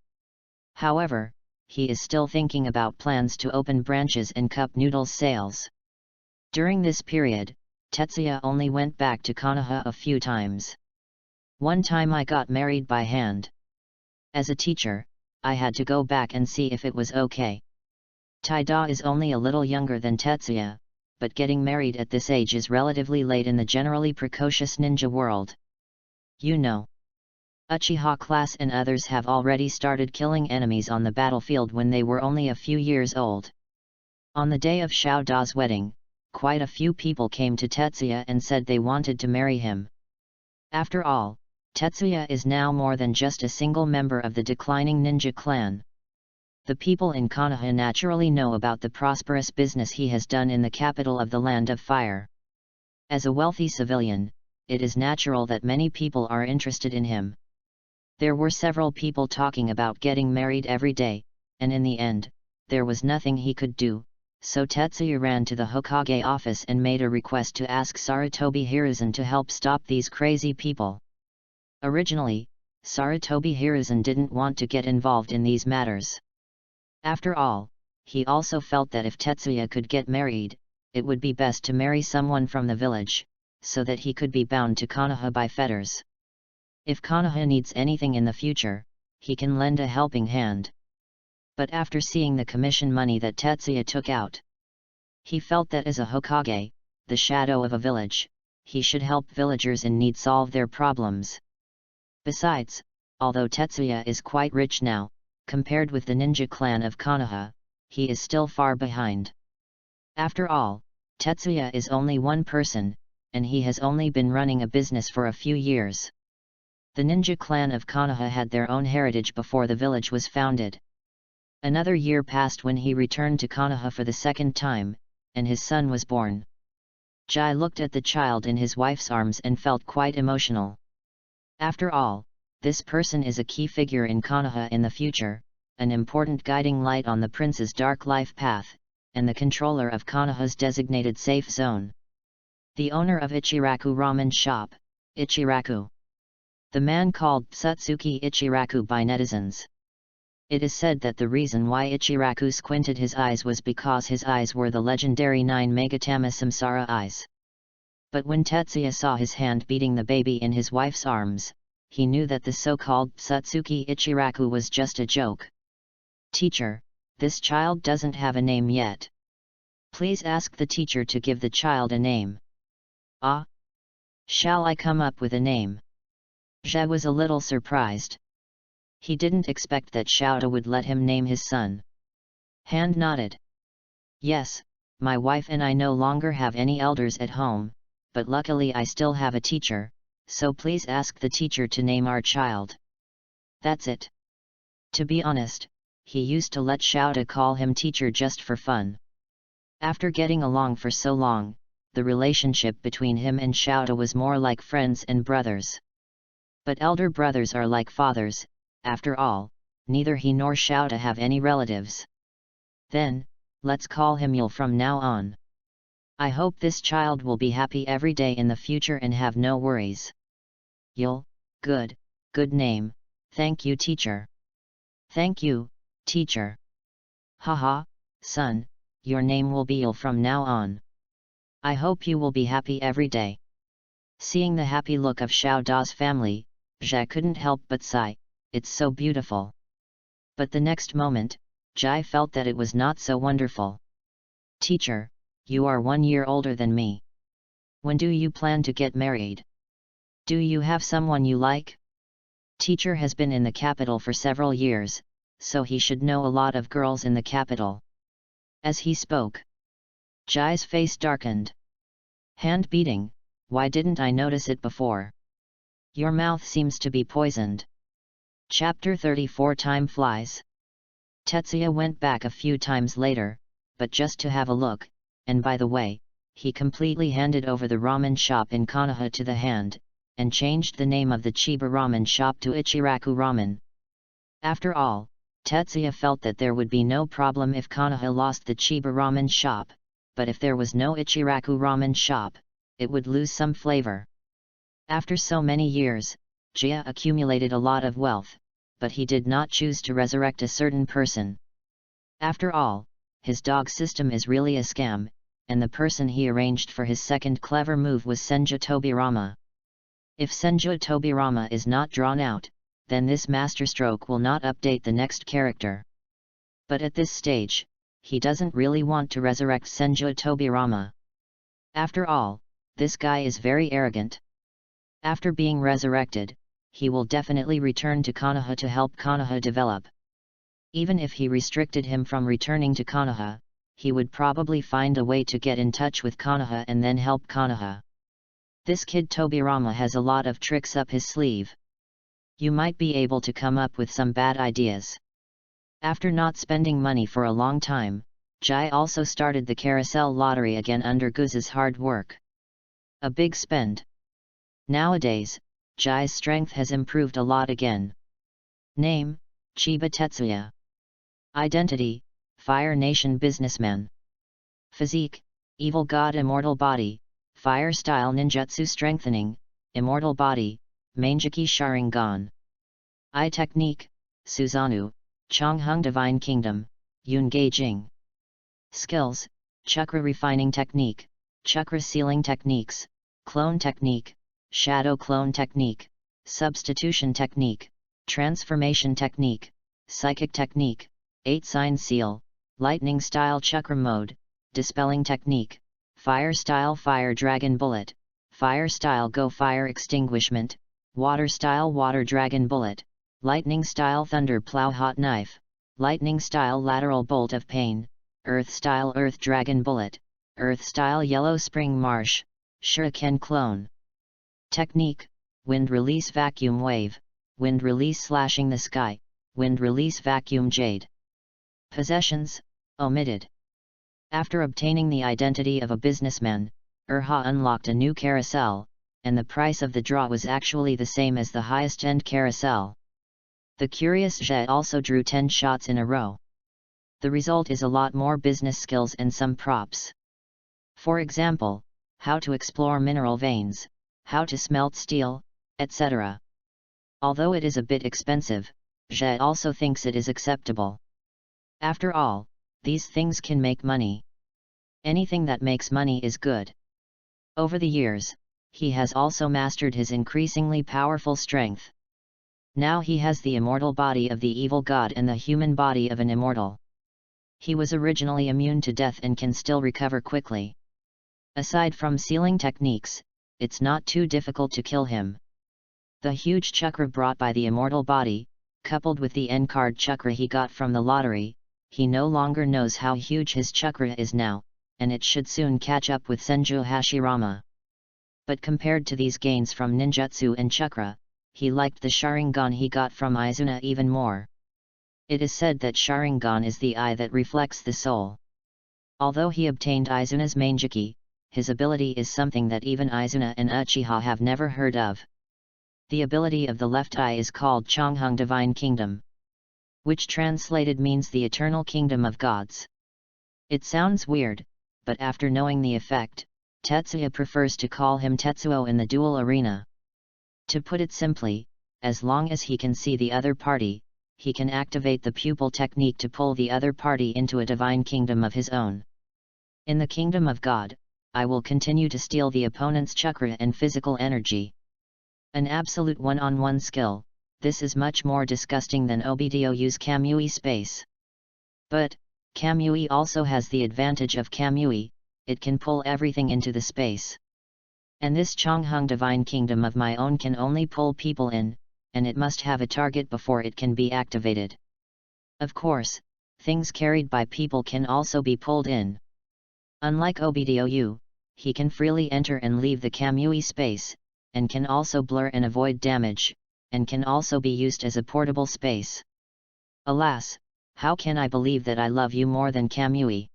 However, he is still thinking about plans to open branches and cup noodles sales. During this period, Tetsuya only went back to Konoha a few times. One time I got married by hand. As a teacher, I had to go back and see if it was okay. Taida is only a little younger than Tetsuya, but getting married at this age is relatively late in the generally precocious ninja world. You know. Uchiha class and others have already started killing enemies on the battlefield when they were only a few years old. On the day of Xiao Da's wedding, quite a few people came to Tetsuya and said they wanted to marry him. After all, Tetsuya is now more than just a single member of the declining ninja clan. The people in Konoha naturally know about the prosperous business he has done in the capital of the Land of Fire. As a wealthy civilian, it is natural that many people are interested in him. There were several people talking about getting married every day, and in the end, there was nothing he could do, so Tetsuya ran to the Hokage office and made a request to ask Sarutobi Hiruzen to help stop these crazy people. Originally, Sarutobi Hiruzen didn't want to get involved in these matters. After all, he also felt that if Tetsuya could get married, it would be best to marry someone from the village, so that he could be bound to Konoha by fetters. If Konoha needs anything in the future, he can lend a helping hand. But after seeing the commission money that Tetsuya took out, he felt that as a Hokage, the shadow of a village, he should help villagers in need solve their problems. Besides, although Tetsuya is quite rich now, compared with the ninja clan of Konoha, he is still far behind. After all, Tetsuya is only one person, and he has only been running a business for a few years. The ninja clan of Konoha had their own heritage before the village was founded. Another year passed when he returned to Konoha for the second time, and his son was born. Jai looked at the child in his wife's arms and felt quite emotional. After all, this person is a key figure in Konoha in the future, an important guiding light on the prince's dark life path, and the controller of Konoha's designated safe zone. The owner of Ichiraku Ramen Shop, Ichiraku. The man called Tsutsuki Ichiraku by netizens. It is said that the reason why Ichiraku squinted his eyes was because his eyes were the legendary 9 Megatama Samsara eyes. But when Tetsuya saw his hand beating the baby in his wife's arms, he knew that the so-called Tsutsuki Ichiraku was just a joke. Teacher, this child doesn't have a name yet. Please ask the teacher to give the child a name. Ah? Shall I come up with a name? Jia was a little surprised. He didn't expect that Xiaoda would let him name his son. Hand nodded. Yes, my wife and I no longer have any elders at home, but luckily I still have a teacher, so please ask the teacher to name our child. That's it. To be honest, he used to let Xiaoda call him teacher just for fun. After getting along for so long, the relationship between him and Xiaoda was more like friends and brothers. But elder brothers are like fathers, after all, neither he nor Xiaoda have any relatives. Then, let's call him Yul from now on. I hope this child will be happy every day in the future and have no worries. Yul, good name, thank you teacher. Thank you, teacher. Haha, son, your name will be Yul from now on. I hope you will be happy every day. Seeing the happy look of Xiao Da's family, Jia couldn't help but sigh, it's so beautiful. But the next moment, Jai felt that it was not so wonderful. Teacher, you are 1 year older than me. When do you plan to get married? Do you have someone you like? Teacher has been in the capital for several years, so he should know a lot of girls in the capital. As he spoke, Jai's face darkened. Hand beating, why didn't I notice it before? Your mouth seems to be poisoned. Chapter 34 Time flies. Tetsuya went back a few times later, but just to have a look, and by the way, he completely handed over the ramen shop in Konoha to the hand, and changed the name of the Chiba ramen shop to Ichiraku Ramen. After all, Tetsuya felt that there would be no problem if Konoha lost the Chiba ramen shop, but if there was no Ichiraku ramen shop, it would lose some flavor. After so many years, Jia accumulated a lot of wealth, but he did not choose to resurrect a certain person. After all, his dog system is really a scam, and the person he arranged for his second clever move was Senju Tobirama. If Senju Tobirama is not drawn out, then this masterstroke will not update the next character. But at this stage, he doesn't really want to resurrect Senju Tobirama. After all, this guy is very arrogant. After being resurrected, he will definitely return to Konoha to help Konoha develop. Even if he restricted him from returning to Konoha, he would probably find a way to get in touch with Konoha and then help Konoha. This kid Tobirama has a lot of tricks up his sleeve. You might be able to come up with some bad ideas. After not spending money for a long time, Jai also started the carousel lottery again under Guz's hard work. A big spend. Nowadays, Jai's strength has improved a lot again. Name, Chiba Tetsuya. Identity, Fire Nation businessman. Physique, Evil God Immortal Body, Fire Style Ninjutsu Strengthening, Immortal Body, Manjiki Sharingan. Eye Technique, Suzanu, Chonghung Divine Kingdom, Yungai Jing. Skills, Chakra Refining Technique, Chakra Sealing Techniques, Clone Technique, Shadow Clone Technique, Substitution Technique, Transformation Technique, Psychic Technique, 8-Sign Seal, Lightning Style Chakra Mode, Dispelling Technique, Fire Style Fire Dragon Bullet, Fire Style Go Fire Extinguishment, Water Style Water Dragon Bullet, Lightning Style Thunder Plow Hot Knife, Lightning Style Lateral Bolt of Pain, Earth Style Earth Dragon Bullet, Earth Style Yellow Spring Marsh, Shuriken Clone. Technique, Wind Release Vacuum Wave, Wind Release Slashing the Sky, Wind Release Vacuum Jade. Possessions, omitted. After obtaining the identity of a businessman, Urha unlocked a new carousel, and the price of the draw was actually the same as the highest-end carousel. The curious Jet also drew 10 shots in a row. The result is a lot more business skills and some props. For example, how to explore mineral veins, how to smelt steel, etc. Although it is a bit expensive, Jet also thinks it is acceptable. After all, these things can make money. Anything that makes money is good. Over the years, he has also mastered his increasingly powerful strength. Now he has the immortal body of the evil god and the human body of an immortal. He was originally immune to death and can still recover quickly. Aside from sealing techniques, it's not too difficult to kill him. The huge chakra brought by the immortal body, coupled with the end-card chakra he got from the lottery, he no longer knows how huge his chakra is now, and it should soon catch up with Senju Hashirama. But compared to these gains from ninjutsu and chakra, he liked the Sharingan he got from Izuna even more. It is said that Sharingan is the eye that reflects the soul. Although he obtained Izuna's Manjiki, his ability is something that even Izuna and Uchiha have never heard of. The ability of the left eye is called Chonghung Divine Kingdom, which translated means the eternal kingdom of gods. It sounds weird, but after knowing the effect, Tetsuya prefers to call him Tetsuo in the duel arena. To put it simply, as long as he can see the other party, he can activate the pupil technique to pull the other party into a divine kingdom of his own. In the kingdom of God, I will continue to steal the opponent's chakra and physical energy. An absolute one-on-one skill, this is much more disgusting than Obidou's Kamui space. But, Kamui also has the advantage of Kamui, it can pull everything into the space. And this Chonghung Divine Kingdom of my own can only pull people in, and it must have a target before it can be activated. Of course, things carried by people can also be pulled in. Unlike Obidou, he can freely enter and leave the Kamui space, and can also blur and avoid damage, and can also be used as a portable space. Alas, how can I believe that I love you more than Kamui?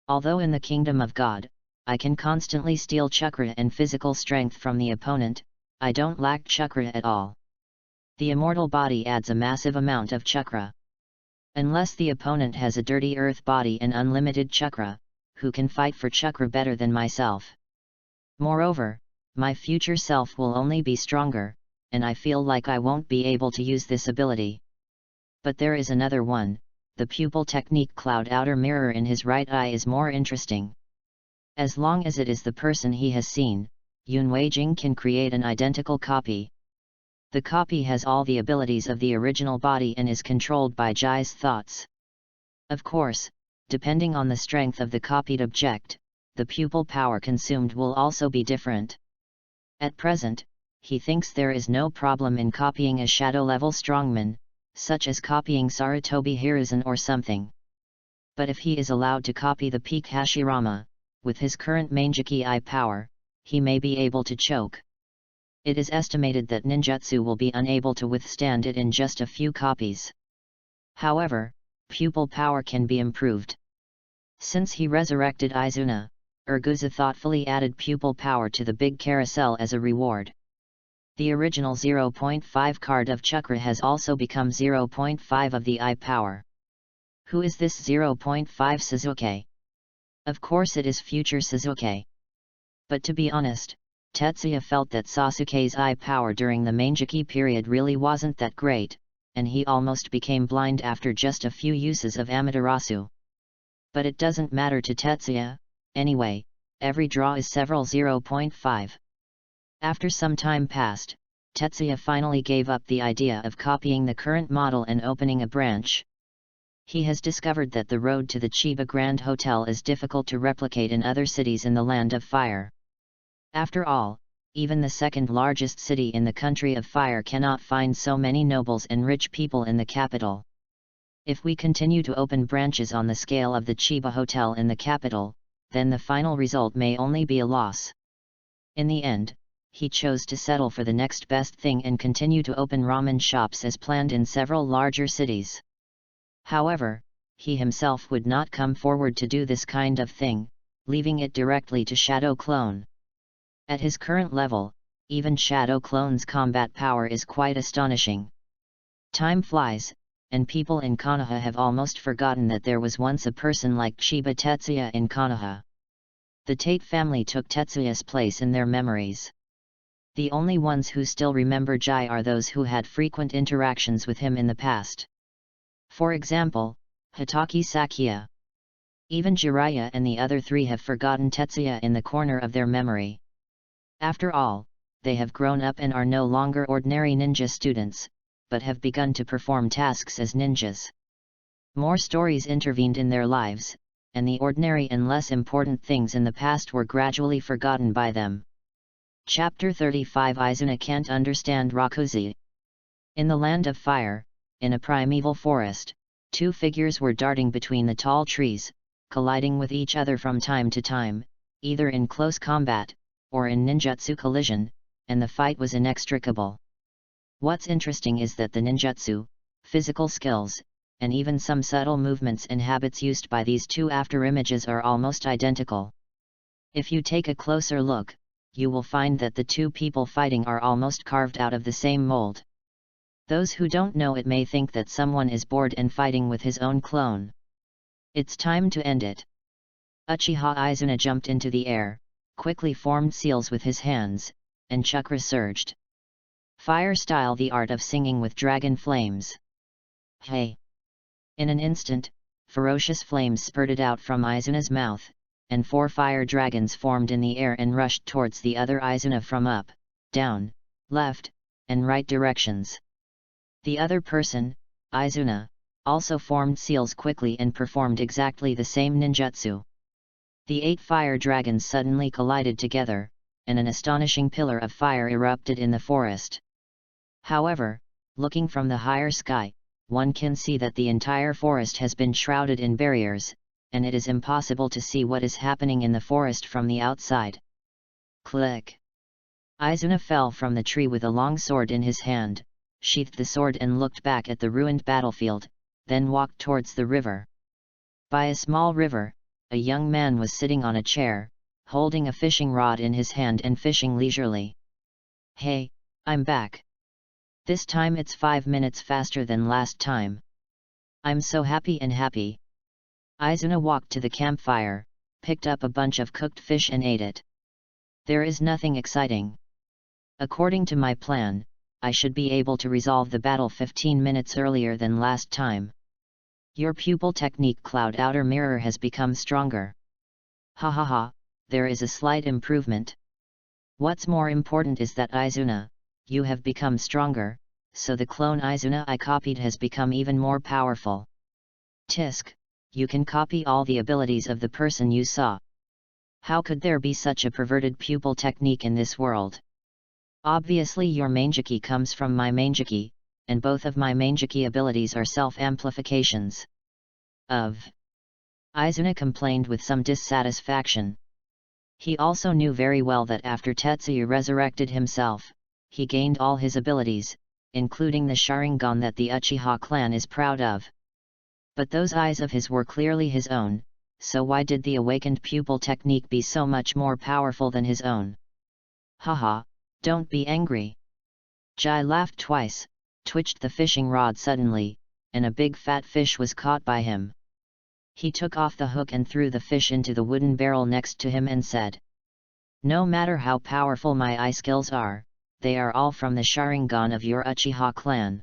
Although in the kingdom of God, I can constantly steal chakra and physical strength from the opponent, I don't lack chakra at all. The immortal body adds a massive amount of chakra. Unless the opponent has a dirty earth body and unlimited chakra, who can fight for chakra better than myself? Moreover, my future self will only be stronger, and I feel like I won't be able to use this ability. But there is another one, the pupil technique cloud outer mirror in his right eye is more interesting. As long as it is the person he has seen, Yun Weijing can create an identical copy. The copy has all the abilities of the original body and is controlled by Jai's thoughts. Of course, depending on the strength of the copied object, the pupil power consumed will also be different. At present, he thinks there is no problem in copying a shadow-level strongman, such as copying Sarutobi Hiruzen or something. But if he is allowed to copy the peak Hashirama, with his current Mangeki eye power, he may be able to choke. It is estimated that ninjutsu will be unable to withstand it in just a few copies. However, pupil power can be improved. Since he resurrected Izuna, Urguza thoughtfully added pupil power to the big carousel as a reward. The original 0.5 card of chakra has also become 0.5 of the eye power. Who is this 0.5 Sasuke? Of course it is future Sasuke. But to be honest, Tetsuya felt that Sasuke's eye power during the Mangeki period really wasn't that great, and he almost became blind after just a few uses of Amaterasu. But it doesn't matter to Tetsuya, anyway, every draw is several 0.5. After some time passed, Tetsuya finally gave up the idea of copying the current model and opening a branch. He has discovered that the road to the Chiba Grand Hotel is difficult to replicate in other cities in the Land of Fire. After all, even the second largest city in the Country of Fire cannot find so many nobles and rich people in the capital. If we continue to open branches on the scale of the Chiba Hotel in the capital, then the final result may only be a loss. In the end, he chose to settle for the next best thing and continue to open ramen shops as planned in several larger cities. However, he himself would not come forward to do this kind of thing, leaving it directly to Shadow Clone. At his current level, even Shadow Clone's combat power is quite astonishing. Time flies, and people in Konoha have almost forgotten that there was once a person like Chiba Tetsuya in Konoha. The Tate family took Tetsuya's place in their memories. The only ones who still remember Jai are those who had frequent interactions with him in the past. For example, Hitaki Sakiya. Even Jiraiya and the other three have forgotten Tetsuya in the corner of their memory. After all, they have grown up and are no longer ordinary ninja students, but have begun to perform tasks as ninjas. More stories intervened in their lives, and the ordinary and less important things in the past were gradually forgotten by them. Chapter 35 Izuna can't understand Rakuzi. In the Land of Fire, in a primeval forest, two figures were darting between the tall trees, colliding with each other from time to time, either in close combat, or in ninjutsu collision, and the fight was inextricable. What's interesting is that the ninjutsu, physical skills, and even some subtle movements and habits used by these two afterimages are almost identical. If you take a closer look, you will find that the two people fighting are almost carved out of the same mold. Those who don't know it may think that someone is bored and fighting with his own clone. It's time to end it. Uchiha Izuna jumped into the air, quickly formed seals with his hands, and chakra surged. Fire style, the art of singing with dragon flames. Hey! In an instant, ferocious flames spurted out from Izuna's mouth, and 4 fire dragons formed in the air and rushed towards the other Izuna from up, down, left, and right directions. The other person, Izuna, also formed seals quickly and performed exactly the same ninjutsu. The 8 fire dragons suddenly collided together, and an astonishing pillar of fire erupted in the forest. However, looking from the higher sky, one can see that the entire forest has been shrouded in barriers, and it is impossible to see what is happening in the forest from the outside. Click! Izuna fell from the tree with a long sword in his hand, sheathed the sword and looked back at the ruined battlefield, then walked towards the river. By a small river, a young man was sitting on a chair, holding a fishing rod in his hand and fishing leisurely. Hey, I'm back. This time it's 5 minutes faster than last time. I'm so happy and happy. Izuna walked to the campfire, picked up a bunch of cooked fish and ate it. There is nothing exciting. According to my plan, I should be able to resolve the battle 15 minutes earlier than last time. Your pupil technique Cloud Outer Mirror has become stronger. Ha ha ha, there is a slight improvement. What's more important is that Izuna, you have become stronger, so the clone Izuna I copied has become even more powerful. Tisk, you can copy all the abilities of the person you saw. How could there be such a perverted pupil technique in this world? Obviously your Manjiki comes from my Manjiki, and both of my Manjiki abilities are self-amplifications. Izuna complained with some dissatisfaction. He also knew very well that after Tetsuya resurrected himself, he gained all his abilities, including the Sharingan that the Uchiha clan is proud of. But those eyes of his were clearly his own, so why did the awakened pupil technique be so much more powerful than his own? Haha, don't be angry. Jai laughed twice, twitched the fishing rod suddenly, and a big fat fish was caught by him. He took off the hook and threw the fish into the wooden barrel next to him and said, "No matter how powerful my eye skills are, they are all from the Sharingan of your Uchiha clan.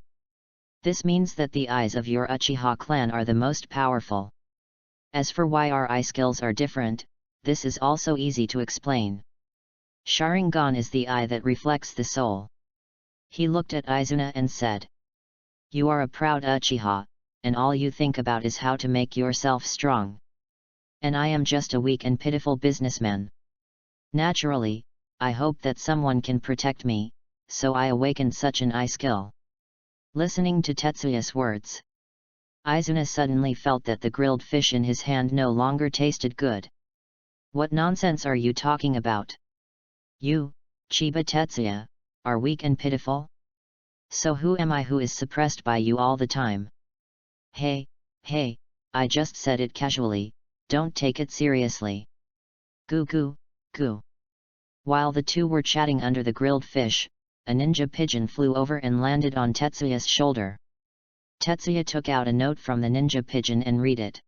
This means that the eyes of your Uchiha clan are the most powerful. As for why our eye skills are different, this is also easy to explain. Sharingan is the eye that reflects the soul." He looked at Izuna and said, "You are a proud Uchiha, and all you think about is how to make yourself strong. And I am just a weak and pitiful businessman. Naturally, I hope that someone can protect me, so I awakened such an eye skill." Listening to Tetsuya's words, Izuna suddenly felt that the grilled fish in his hand no longer tasted good. "What nonsense are you talking about? You, Chiba Tetsuya, are weak and pitiful? So who am I who is suppressed by you all the time? Hey, I just said it casually, don't take it seriously. Goo goo, goo." While the two were chatting under the grilled fish, a ninja pigeon flew over and landed on Tetsuya's shoulder. Tetsuya took out a note from the ninja pigeon and read it.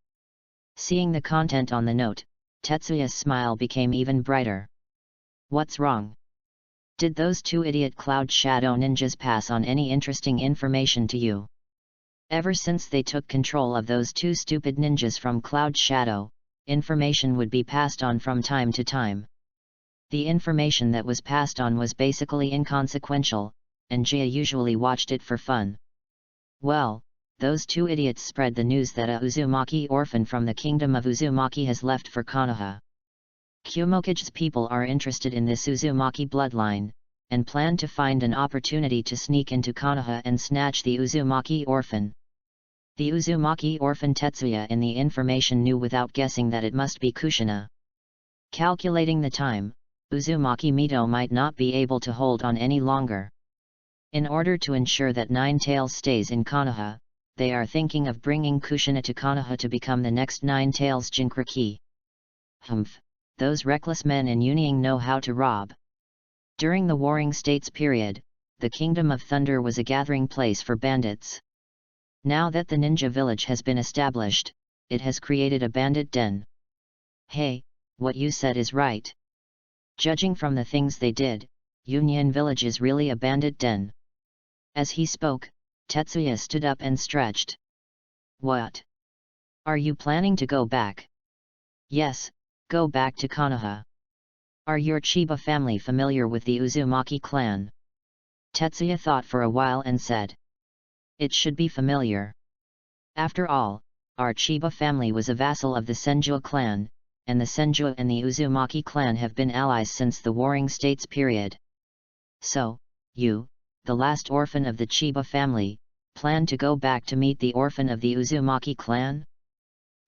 Seeing the content on the note, Tetsuya's smile became even brighter. "What's wrong? Did those two idiot Cloud Shadow ninjas pass on any interesting information to you? Ever since they took control of those two stupid ninjas from Cloud Shadow, information would be passed on from time to time. The information that was passed on was basically inconsequential, and Jia usually watched it for fun. Well, those two idiots spread the news that a Uzumaki orphan from the kingdom of Uzumaki has left for Konoha. Kumokage's people are interested in this Uzumaki bloodline, and plan to find an opportunity to sneak into Konoha and snatch the Uzumaki orphan. The Uzumaki orphan Tetsuya in the information knew without guessing that it must be Kushina. Calculating the time, Uzumaki Mito might not be able to hold on any longer. In order to ensure that Nine Tails stays in Konoha, they are thinking of bringing Kushina to Konoha to become the next Nine Tails Jinchuriki. those reckless men in Yunying know how to rob. During the Warring States period, the Kingdom of Thunder was a gathering place for bandits. Now that the ninja village has been established, it has created a bandit den. Hey, what you said is right. Judging from the things they did, Union Village is really a bandit den. As he spoke, Tetsuya stood up and stretched. What? Are you planning to go back? Yes, go back to Konoha. Are your Chiba family familiar with the Uzumaki clan? Tetsuya thought for a while and said. It should be familiar. After all, our Chiba family was a vassal of the Senju clan, and the Senju and the Uzumaki clan have been allies since the Warring States period. So, you, the last orphan of the Chiba family, plan to go back to meet the orphan of the Uzumaki clan?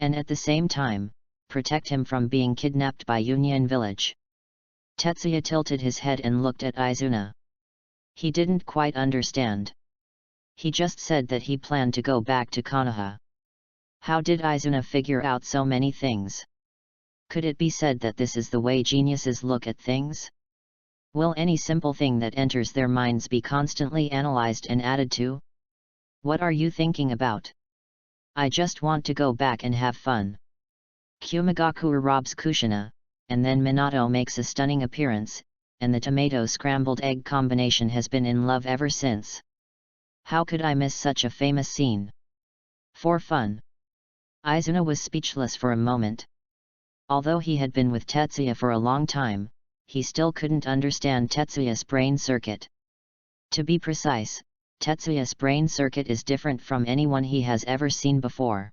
And at the same time, protect him from being kidnapped by Union Village. Tetsuya tilted his head and looked at Izuna. He didn't quite understand. He just said that he planned to go back to Konoha. How did Izuna figure out so many things? Could it be said that this is the way geniuses look at things? Will any simple thing that enters their minds be constantly analyzed and added to? What are you thinking about? I just want to go back and have fun. Kumagaku robs Kushina, and then Minato makes a stunning appearance, and the tomato scrambled egg combination has been in love ever since. How could I miss such a famous scene? For fun. Izuna was speechless for a moment. Although he had been with Tetsuya for a long time, he still couldn't understand Tetsuya's brain circuit. To be precise, Tetsuya's brain circuit is different from anyone he has ever seen before.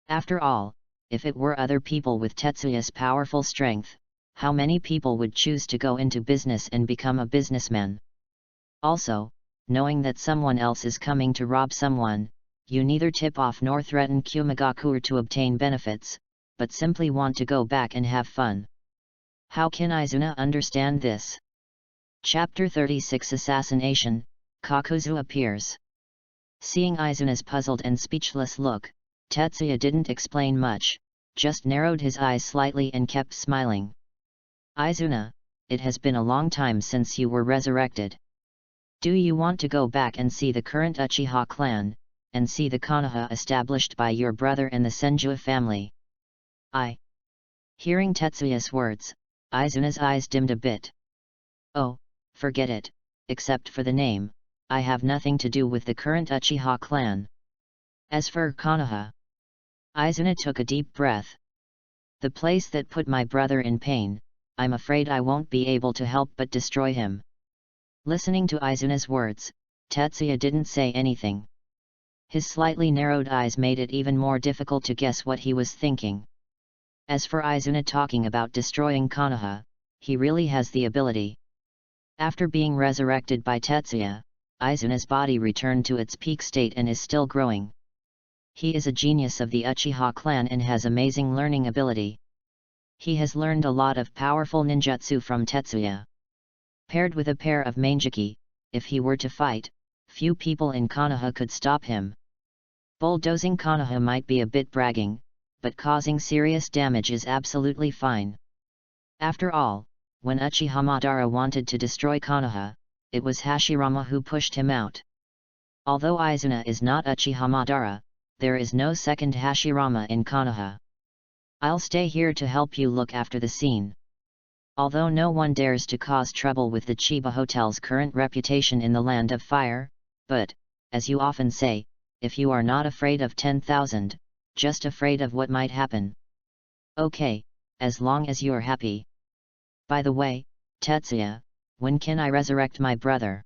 After all, if it were other people with Tetsuya's powerful strength, how many people would choose to go into business and become a businessman? Also, knowing that someone else is coming to rob someone, you neither tip off nor threaten Kumagaku to obtain benefits, but simply want to go back and have fun. How can Izuna understand this? Chapter 36 Assassination, Kakuzu appears. Seeing Izuna's puzzled and speechless look, Tetsuya didn't explain much, just narrowed his eyes slightly and kept smiling. Izuna, it has been a long time since you were resurrected. Do you want to go back and see the current Uchiha clan, and see the Konoha established by your brother and the Senju family? Hearing Tetsuya's words, Izuna's eyes dimmed a bit. Oh, forget it, except for the name, I have nothing to do with the current Uchiha clan. As for Konoha, Izuna took a deep breath. The place that put my brother in pain, I'm afraid I won't be able to help but destroy him. Listening to Izuna's words, Tetsuya didn't say anything. His slightly narrowed eyes made it even more difficult to guess what he was thinking. As for Izuna talking about destroying Konoha, he really has the ability. After being resurrected by Tetsuya, Izuna's body returned to its peak state and is still growing. He is a genius of the Uchiha clan and has amazing learning ability. He has learned a lot of powerful ninjutsu from Tetsuya. Paired with a pair of manjiki, if he were to fight, few people in Konoha could stop him. Bulldozing Konoha might be a bit bragging, but causing serious damage is absolutely fine. After all, when Uchiha Madara wanted to destroy Konoha, it was Hashirama who pushed him out. Although Izuna is not Uchiha Madara, there is no second Hashirama in Konoha. I'll stay here to help you look after the scene. Although no one dares to cause trouble with the Chiba Hotel's current reputation in the Land of Fire, but, as you often say, if you are not afraid of 10,000, just afraid of what might happen. Okay, as long as you're happy. By the way, Tetsuya, when can I resurrect my brother?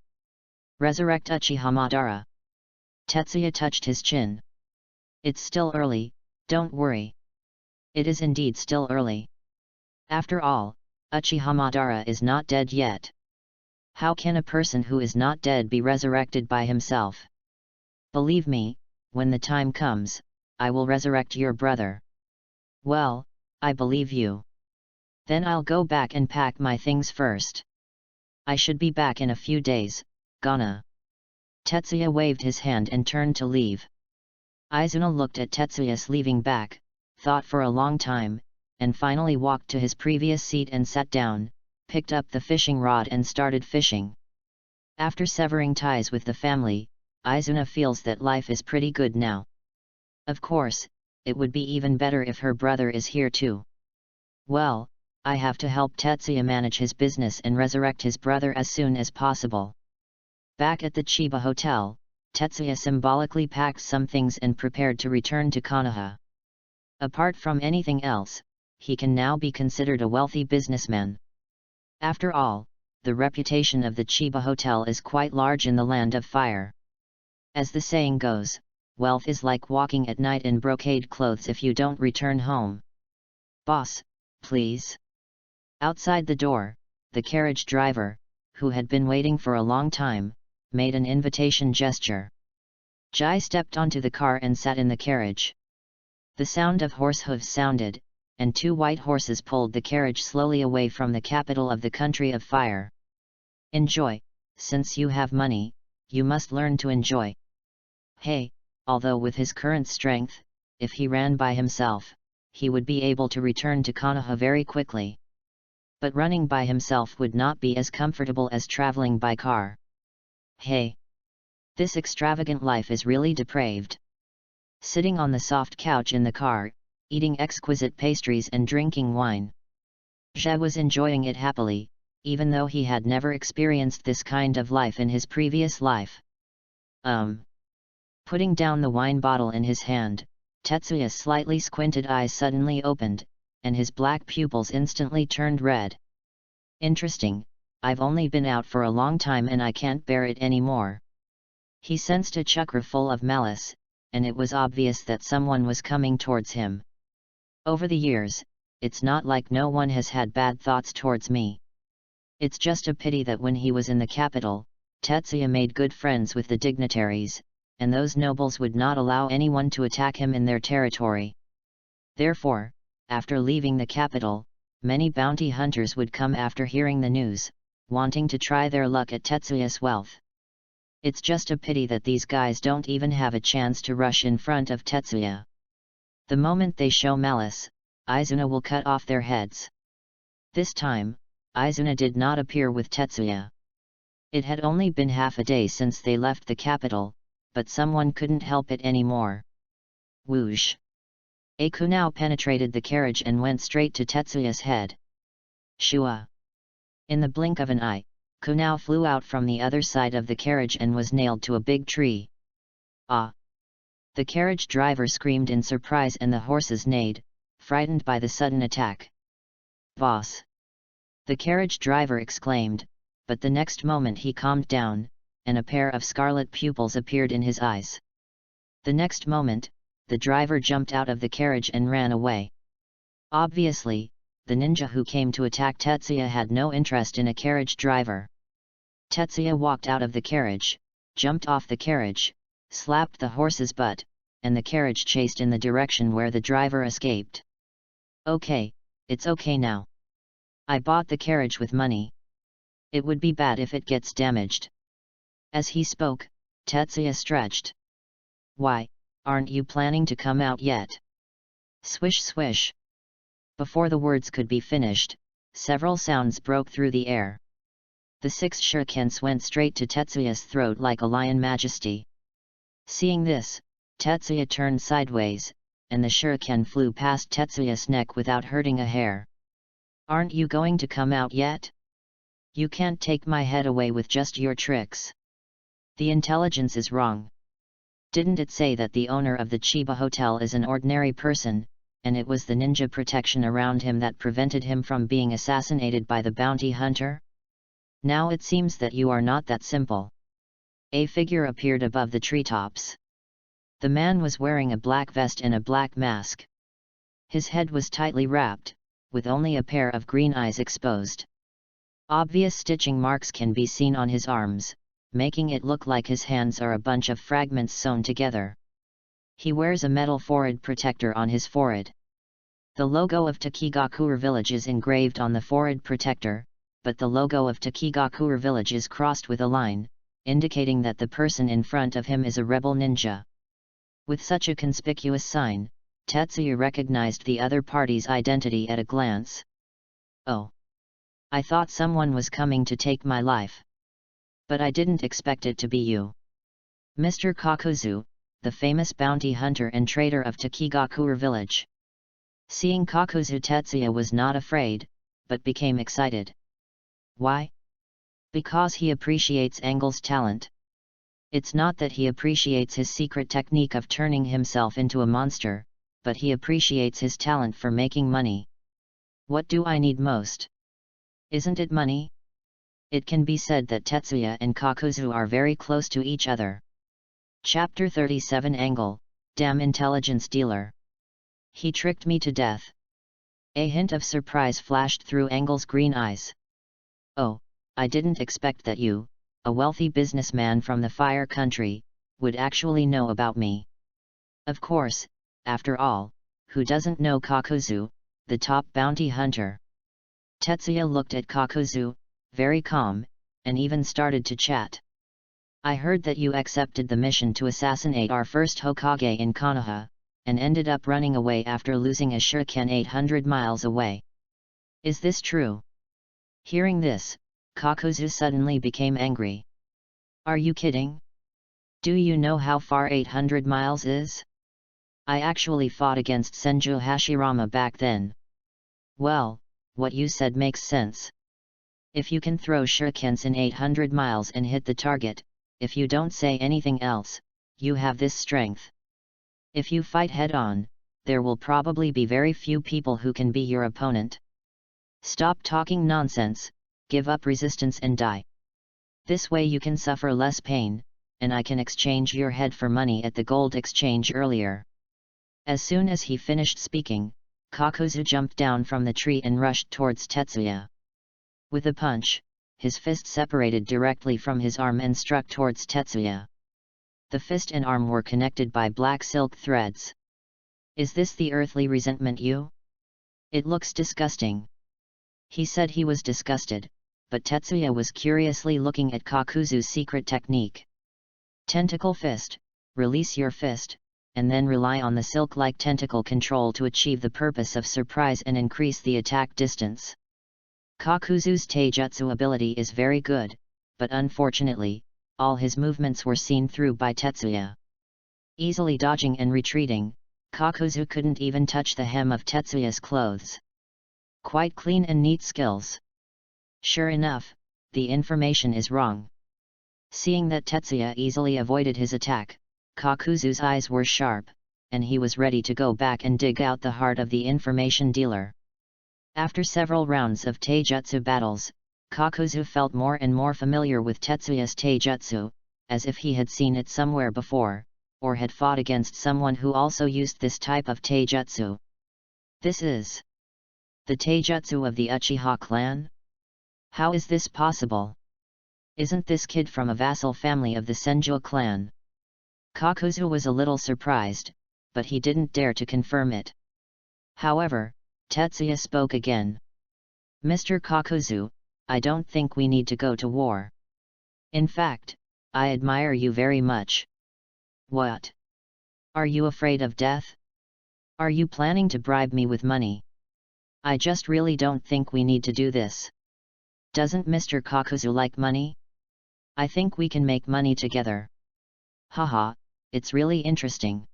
Resurrect Uchiha Madara? Tetsuya touched his chin. It's still early, don't worry. It is indeed still early. After all, Uchiha Madara is not dead yet. How can a person who is not dead be resurrected by himself? Believe me, when the time comes, I will resurrect your brother. Well, I believe you. Then I'll go back and pack my things first. I should be back in a few days, Gonna. Tetsuya waved his hand and turned to leave. Izuna looked at Tetsuya's leaving back, thought for a long time, and finally walked to his previous seat and sat down, picked up the fishing rod and started fishing. After severing ties with the family, Izuna feels that life is pretty good now. Of course, it would be even better if her brother is here too. Well, I have to help Tetsuya manage his business and resurrect his brother as soon as possible. Back at the Chiba Hotel, Tetsuya symbolically packed some things and prepared to return to Konoha. Apart from anything else, he can now be considered a wealthy businessman. After all, the reputation of the Chiba Hotel is quite large in the Land of Fire. As the saying goes, wealth is like walking at night in brocade clothes if you don't return home. Boss, please. Outside the door, the carriage driver, who had been waiting for a long time, made an invitation gesture. Jai stepped onto the car and sat in the carriage. The sound of horse hooves sounded, and 2 white horses pulled the carriage slowly away from the capital of the country of fire. Enjoy, since you have money, you must learn to enjoy. Hey, although with his current strength, if he ran by himself, he would be able to return to Konoha very quickly. But running by himself would not be as comfortable as traveling by car. Hey! This extravagant life is really depraved. Sitting on the soft couch in the car, eating exquisite pastries and drinking wine. Jai was enjoying it happily, even though he had never experienced this kind of life in his previous life. Putting down the wine bottle in his hand, Tetsuya's slightly squinted eyes suddenly opened, and his black pupils instantly turned red. Interesting, I've only been out for a long time and I can't bear it anymore. He sensed a chakra full of malice, and it was obvious that someone was coming towards him. Over the years, it's not like no one has had bad thoughts towards me. It's just a pity that when he was in the capital, Tetsuya made good friends with the dignitaries, and those nobles would not allow anyone to attack him in their territory. Therefore, after leaving the capital, many bounty hunters would come after hearing the news, wanting to try their luck at Tetsuya's wealth. It's just a pity that these guys don't even have a chance to rush in front of Tetsuya. The moment they show malice, Izuna will cut off their heads. This time, Izuna did not appear with Tetsuya. It had only been half a day since they left the capital, but someone couldn't help it anymore. Whoosh! A kunao penetrated the carriage and went straight to Tetsuya's head. Shua! In the blink of an eye, kunao flew out from the other side of the carriage and was nailed to a big tree. Ah! The carriage driver screamed in surprise and the horses neighed, frightened by the sudden attack. Boss! The carriage driver exclaimed, but the next moment he calmed down, and a pair of scarlet pupils appeared in his eyes. The next moment, the driver jumped out of the carriage and ran away. Obviously, the ninja who came to attack Tetsuya had no interest in a carriage driver. Tetsuya walked out of the carriage, jumped off the carriage, slapped the horse's butt, and the carriage chased in the direction where the driver escaped. Okay, it's okay now. I bought the carriage with money. It would be bad if it gets damaged. As he spoke, Tetsuya stretched. Why, aren't you planning to come out yet? Swish swish. Before the words could be finished, several sounds broke through the air. The 6 shurikens went straight to Tetsuya's throat like a lion majesty. Seeing this, Tetsuya turned sideways, and the shuriken flew past Tetsuya's neck without hurting a hair. Aren't you going to come out yet? You can't take my head away with just your tricks. The intelligence is wrong. Didn't it say that the owner of the Chiba Hotel is an ordinary person, and it was the ninja protection around him that prevented him from being assassinated by the bounty hunter? Now it seems that you are not that simple. A figure appeared above the treetops. The man was wearing a black vest and a black mask. His head was tightly wrapped, with only a pair of green eyes exposed. Obvious stitching marks can be seen on his arms, making it look like his hands are a bunch of fragments sewn together. He wears a metal forehead protector on his forehead. The logo of Takigakure Village is engraved on the forehead protector, but the logo of Takigakure Village is crossed with a line, indicating that the person in front of him is a rebel ninja. With such a conspicuous sign, Tetsuya recognized the other party's identity at a glance. Oh. I thought someone was coming to take my life. But I didn't expect it to be you. Mr. Kakuzu, the famous bounty hunter and trader of Takigakura village. Seeing Kakuzu, Tetsuya was not afraid, but became excited. Why? Because he appreciates Engel's talent. It's not that he appreciates his secret technique of turning himself into a monster, but he appreciates his talent for making money. What do I need most? Isn't it money? It can be said that Tetsuya and Kakuzu are very close to each other. Chapter 37 Engel, damn intelligence dealer. He tricked me to death. A hint of surprise flashed through Engel's green eyes. Oh, I didn't expect that you, a wealthy businessman from the Fire Country, would actually know about me. Of course, after all, who doesn't know Kakuzu, the top bounty hunter? Tetsuya looked at Kakuzu, very calm, and even started to chat. I heard that you accepted the mission to assassinate our first Hokage in Konoha, and ended up running away after losing a shuriken 800 miles away. Is this true? Hearing this, Kakuzu suddenly became angry. Are you kidding? Do you know how far 800 miles is? I actually fought against Senju Hashirama back then. Well, what you said makes sense. If you can throw shurikens in 800 miles and hit the target, if you don't say anything else, you have this strength. If you fight head-on, there will probably be very few people who can be your opponent. Stop talking nonsense, give up resistance and die. This way you can suffer less pain, and I can exchange your head for money at the gold exchange earlier. As soon as he finished speaking, Kakuzu jumped down from the tree and rushed towards Tetsuya. With a punch, his fist separated directly from his arm and struck towards Tetsuya. The fist and arm were connected by black silk threads. Is this the earthly resentment you? It looks disgusting. He said he was disgusted, but Tetsuya was curiously looking at Kakuzu's secret technique. Tentacle fist, release your fist, and then rely on the silk-like tentacle control to achieve the purpose of surprise and increase the attack distance. Kakuzu's taijutsu ability is very good, but unfortunately, all his movements were seen through by Tetsuya. Easily dodging and retreating, Kakuzu couldn't even touch the hem of Tetsuya's clothes. Quite clean and neat skills. Sure enough, the information is wrong. Seeing that Tetsuya easily avoided his attack, Kakuzu's eyes were sharp, and he was ready to go back and dig out the heart of the information dealer. After several rounds of taijutsu battles, Kakuzu felt more and more familiar with Tetsuya's taijutsu, as if he had seen it somewhere before, or had fought against someone who also used this type of taijutsu. This is the taijutsu of the Uchiha clan? How is this possible? Isn't this kid from a vassal family of the Senju clan? Kakuzu was a little surprised, but he didn't dare to confirm it. However, Tetsuya spoke again. Mr. Kakuzu, I don't think we need to go to war. In fact, I admire you very much. What? Are you afraid of death? Are you planning to bribe me with money? I just really don't think we need to do this. Doesn't Mr. Kakuzu like money? I think we can make money together. Haha, it's really interesting.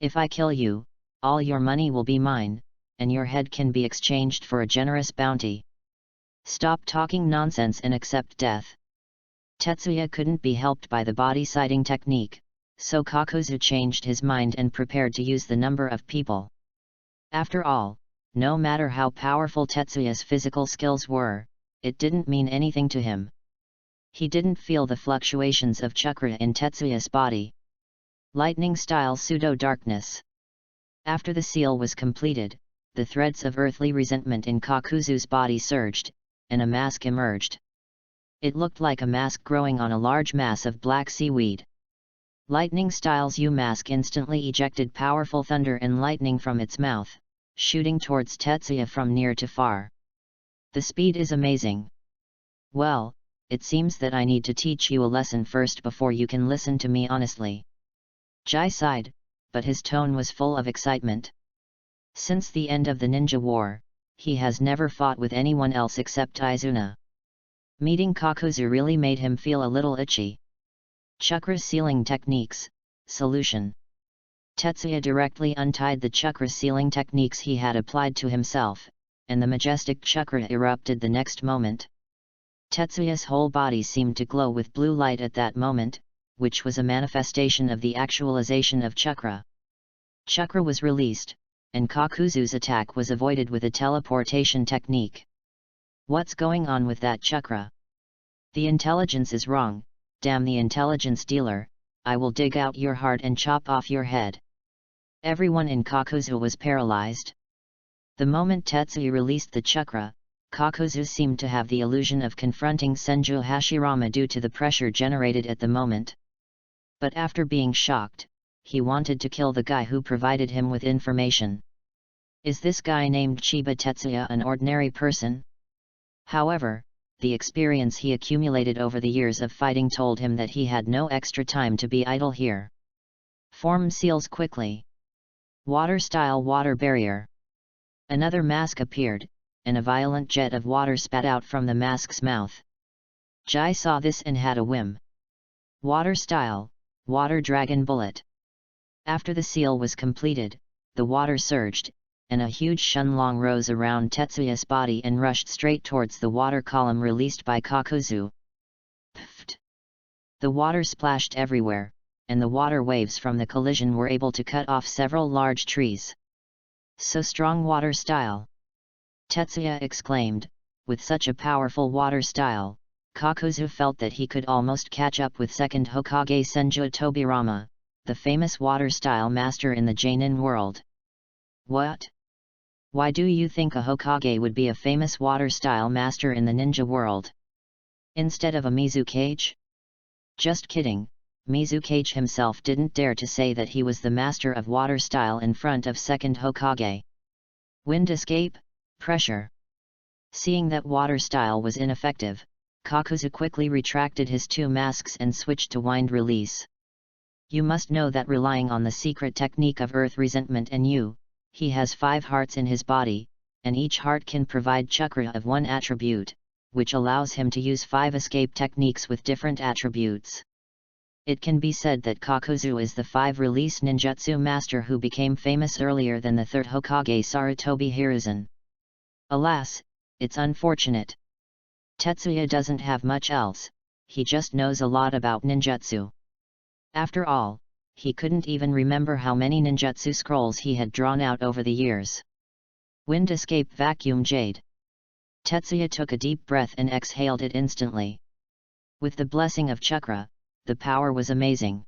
If I kill you, all your money will be mine, and your head can be exchanged for a generous bounty. Stop talking nonsense and accept death. Tetsuya couldn't be helped by the body-siding technique, so Kakuzu changed his mind and prepared to use the number of people. After all, no matter how powerful Tetsuya's physical skills were, it didn't mean anything to him. He didn't feel the fluctuations of chakra in Tetsuya's body. Lightning-style pseudo-darkness. After the seal was completed, the threads of earthly resentment in Kakuzu's body surged, and a mask emerged. It looked like a mask growing on a large mass of black seaweed. Lightning Style's U-mask instantly ejected powerful thunder and lightning from its mouth, shooting towards Tetsuya from near to far. The speed is amazing. Well, it seems that I need to teach you a lesson first before you can listen to me honestly. Jai sighed, but his tone was full of excitement. Since the end of the ninja war, he has never fought with anyone else except Izuna. Meeting Kakuzu really made him feel a little itchy. Chakra sealing techniques, solution. Tetsuya directly untied the chakra sealing techniques he had applied to himself, and the majestic chakra erupted the next moment. Tetsuya's whole body seemed to glow with blue light at that moment, which was a manifestation of the actualization of chakra. Chakra was released, and Kakuzu's attack was avoided with a teleportation technique. What's going on with that chakra? The intelligence is wrong, damn the intelligence dealer, I will dig out your heart and chop off your head. Everyone in Kakuzu was paralyzed. The moment Tetsuya released the chakra, Kakuzu seemed to have the illusion of confronting Senju Hashirama due to the pressure generated at the moment. But after being shocked, he wanted to kill the guy who provided him with information. Is this guy named Chiba Tetsuya an ordinary person? However, the experience he accumulated over the years of fighting told him that he had no extra time to be idle here. Form seals quickly. Water-style water barrier. Another mask appeared, and a violent jet of water spat out from the mask's mouth. Jai saw this and had a whim. Water-style, water dragon bullet. After the seal was completed, the water surged, and a huge shunlong rose around Tetsuya's body and rushed straight towards the water column released by Kakuzu. Pfft! The water splashed everywhere, and the water waves from the collision were able to cut off several large trees. So strong water style! Tetsuya exclaimed. With such a powerful water style, Kakuzu felt that he could almost catch up with second Hokage Senju Tobirama, the famous water style master in the Jonin world. What? Why do you think a Hokage would be a famous water style master in the ninja world? Instead of a Mizukage? Just kidding, Mizukage himself didn't dare to say that he was the master of water style in front of second Hokage. Wind escape, pressure. Seeing that water style was ineffective, Kakuzu quickly retracted his two masks and switched to wind release. You must know that relying on the secret technique of earth resentment and he has 5 hearts in his body, and each heart can provide chakra of one attribute, which allows him to use 5 escape techniques with different attributes. It can be said that Kakuzu is the 5-release ninjutsu master who became famous earlier than the 3rd Hokage Sarutobi Hiruzen. Alas, it's unfortunate. Tetsuya doesn't have much else, he just knows a lot about ninjutsu. After all, he couldn't even remember how many ninjutsu scrolls he had drawn out over the years. Wind escape vacuum jade. Tetsuya took a deep breath and exhaled it instantly. With the blessing of chakra, the power was amazing.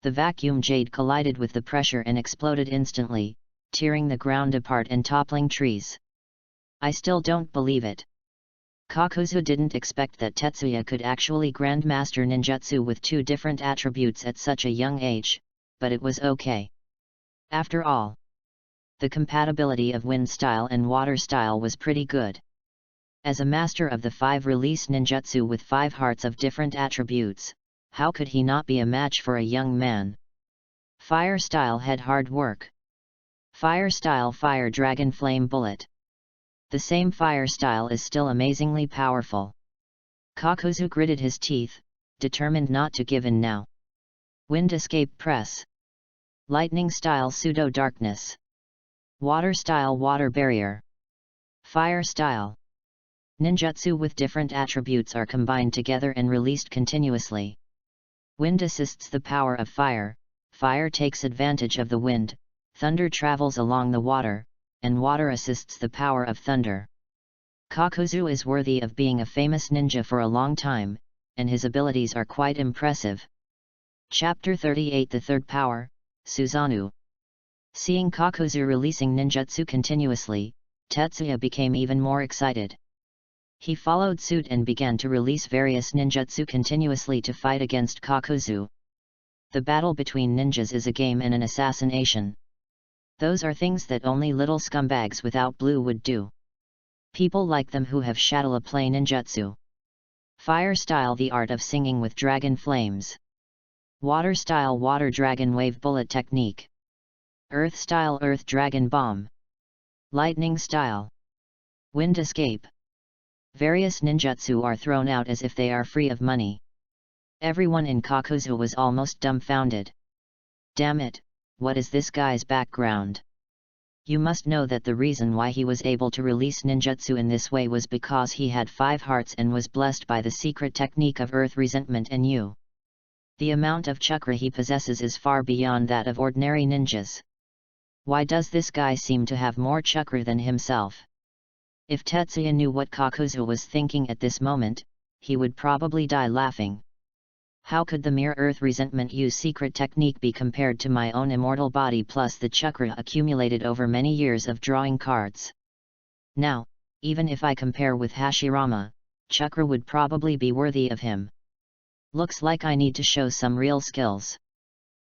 The vacuum jade collided with the pressure and exploded instantly, tearing the ground apart and toppling trees. I still don't believe it. Kakuzu didn't expect that Tetsuya could actually grandmaster ninjutsu with 2 different attributes at such a young age, but it was okay. After all, the compatibility of wind style and water style was pretty good. As a master of the 5-release ninjutsu with 5 hearts of different attributes, how could he not be a match for a young man? Fire style had hard work. Fire style fire dragon flame bullet. The same fire style is still amazingly powerful. Kakuzu gritted his teeth, determined not to give in now. Wind escape press. Lightning style pseudo darkness. Water style water barrier. Fire style. Ninjutsu with different attributes are combined together and released continuously. Wind assists the power of fire, fire takes advantage of the wind, thunder travels along the water, and water assists the power of thunder. Kakuzu is worthy of being a famous ninja for a long time, and his abilities are quite impressive. Chapter 38 The Third Power, Susanoo. Seeing Kakuzu releasing ninjutsu continuously, Tetsuya became even more excited. He followed suit and began to release various ninjutsu continuously to fight against Kakuzu. The battle between ninjas is a game and an assassination. Those are things that only little scumbags without blue would do. People like them who have Shadala play ninjutsu. Fire style the art of singing with dragon flames. Water style water dragon wave bullet technique. Earth Style Earth Dragon Bomb. Lightning Style. Wind Escape. Various ninjutsu are thrown out as if they are free of money. Everyone in Kakuzu was almost dumbfounded. Damn it, what is this guy's background? You must know that the reason why he was able to release ninjutsu in this way was because he had 5 hearts and was blessed by the secret technique of Earth Resentment and you. The amount of chakra he possesses is far beyond that of ordinary ninjas. Why does this guy seem to have more chakra than himself? If Tetsuya knew what Kakuzu was thinking at this moment, he would probably die laughing. How could the mere Earth Resentment use secret technique be compared to my own immortal body plus the chakra accumulated over many years of drawing cards? Now, even if I compare with Hashirama, chakra would probably be worthy of him. Looks like I need to show some real skills.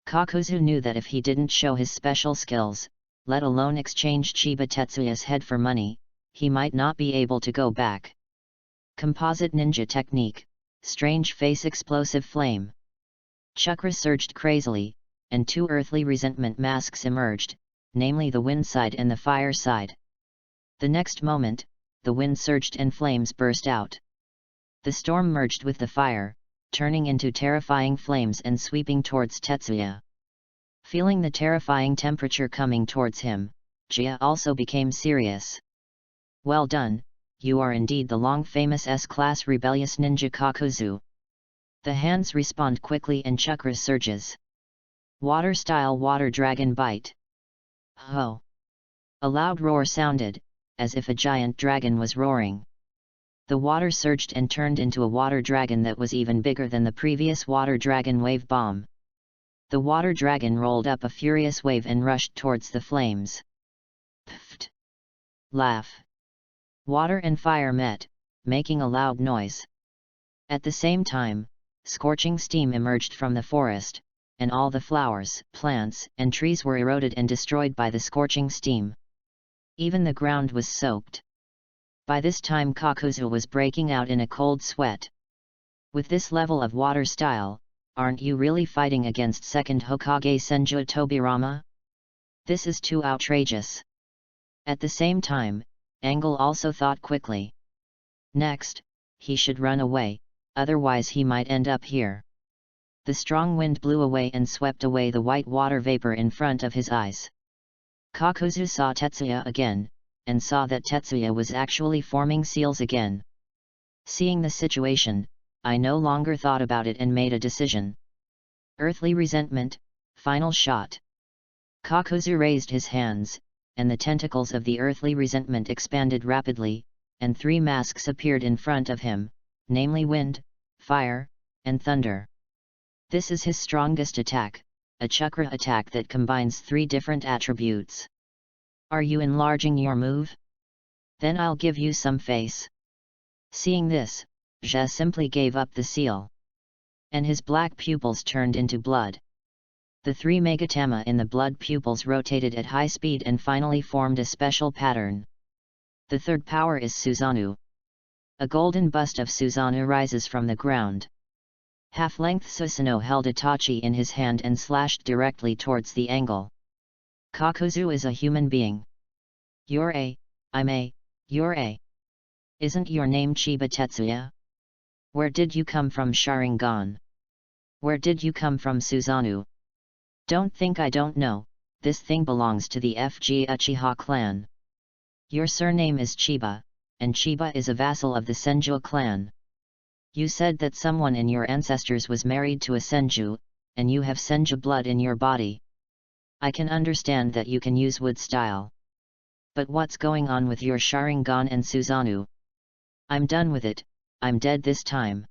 Kakuzu knew that if he didn't show his special skills, let alone exchange Chiba Tetsuya's head for money, he might not be able to go back. Composite Ninja Technique. Strange Face Explosive Flame. Chakra surged crazily, and 2 earthly resentment masks emerged, namely the wind side and the fire side. The next moment, the wind surged and flames burst out. The storm merged with the fire, turning into terrifying flames and sweeping towards Tetsuya. Feeling the terrifying temperature coming towards him, Jia also became serious. Well done. You are indeed the long-famous S-class rebellious ninja Kakuzu. The hands respond quickly and chakra surges. Water Style Water Dragon Bite. Ho! A loud roar sounded, as if a giant dragon was roaring. The water surged and turned into a water dragon that was even bigger than the previous water dragon wave bomb. The water dragon rolled up a furious wave and rushed towards the flames. Pfft! Laugh! Water and fire met, making a loud noise. At the same time, scorching steam emerged from the forest, and all the flowers, plants, and trees were eroded and destroyed by the scorching steam. Even the ground was soaked. By this time Kakuzu was breaking out in a cold sweat. With this level of water style, aren't you really fighting against second Hokage Senju Tobirama? This is too outrageous. At the same time, Angle also thought quickly. Next, he should run away, otherwise he might end up here. The strong wind blew away and swept away the white water vapor in front of his eyes. Kakuzu saw Tetsuya again, and saw that Tetsuya was actually forming seals again. Seeing the situation, I no longer thought about it and made a decision. Earthly Resentment, Final Shot. Kakuzu raised his hands, and the tentacles of the earthly resentment expanded rapidly, and 3 masks appeared in front of him, namely wind, fire, and thunder. This is his strongest attack, a chakra attack that combines 3 different attributes. Are you enlarging your move? Then I'll give you some face. Seeing this, Jia simply gave up the seal. And his black pupils turned into blood. The 3 megatama in the blood pupils rotated at high speed and finally formed a special pattern. The third power is Susanoo. A golden bust of Susanoo rises from the ground. Half-length Susanoo held Itachi in his hand and slashed directly towards the angle. Kakuzu is a human being. You're a. Isn't your name Chiba Tetsuya? Where did you come from Sharingan? Where did you come from Susanoo? Don't think I don't know, this thing belongs to the FG Uchiha clan. Your surname is Chiba, and Chiba is a vassal of the Senju clan. You said that someone in your ancestors was married to a Senju, and you have Senju blood in your body. I can understand that you can use wood style. But what's going on with your Sharingan and Susanoo? I'm done with it, I'm dead this time.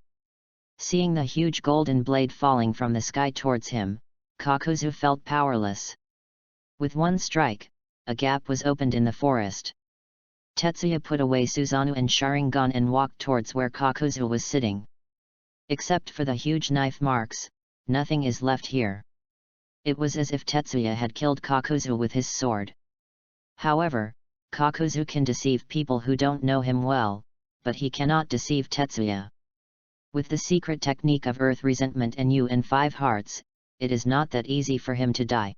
Seeing the huge golden blade falling from the sky towards him, Kakuzu felt powerless. With one strike, a gap was opened in the forest. Tetsuya put away Susanoo and Sharingan and walked towards where Kakuzu was sitting. Except for the huge knife marks, nothing is left here. It was as if Tetsuya had killed Kakuzu with his sword. However, Kakuzu can deceive people who don't know him well, but he cannot deceive Tetsuya. With the secret technique of Earth Resentment and you and 5 hearts, it is not that easy for him to die.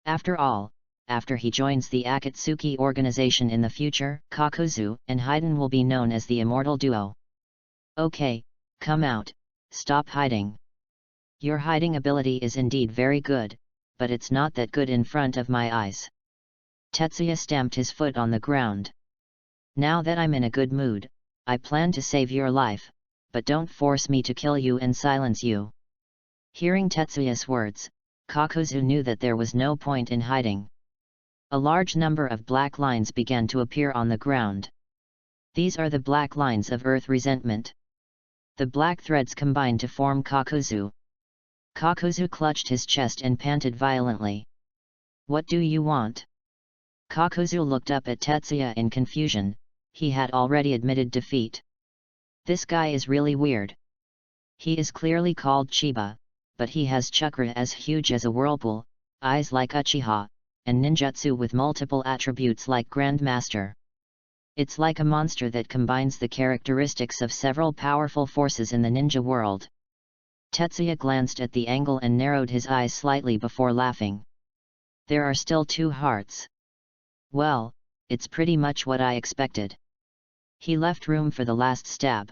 After all, after he joins the Akatsuki organization in the future, Kakuzu and Haiden will be known as the Immortal Duo. Okay, come out, stop hiding. Your hiding ability is indeed very good, but it's not that good in front of my eyes. Tetsuya stamped his foot on the ground. Now that I'm in a good mood, I plan to save your life, but don't force me to kill you and silence you. Hearing Tetsuya's words, Kakuzu knew that there was no point in hiding. A large number of black lines began to appear on the ground. These are the black lines of earth resentment. The black threads combined to form Kakuzu. Kakuzu clutched his chest and panted violently. What do you want? Kakuzu looked up at Tetsuya in confusion. He had already admitted defeat. This guy is really weird. He is clearly called Chiba, but he has chakra as huge as a whirlpool, eyes like Uchiha, and ninjutsu with multiple attributes like Grandmaster. It's like a monster that combines the characteristics of several powerful forces in the ninja world. Tetsuya glanced at the angle and narrowed his eyes slightly before laughing. There are still 2 hearts. Well, it's pretty much what I expected. He left room for the last stab.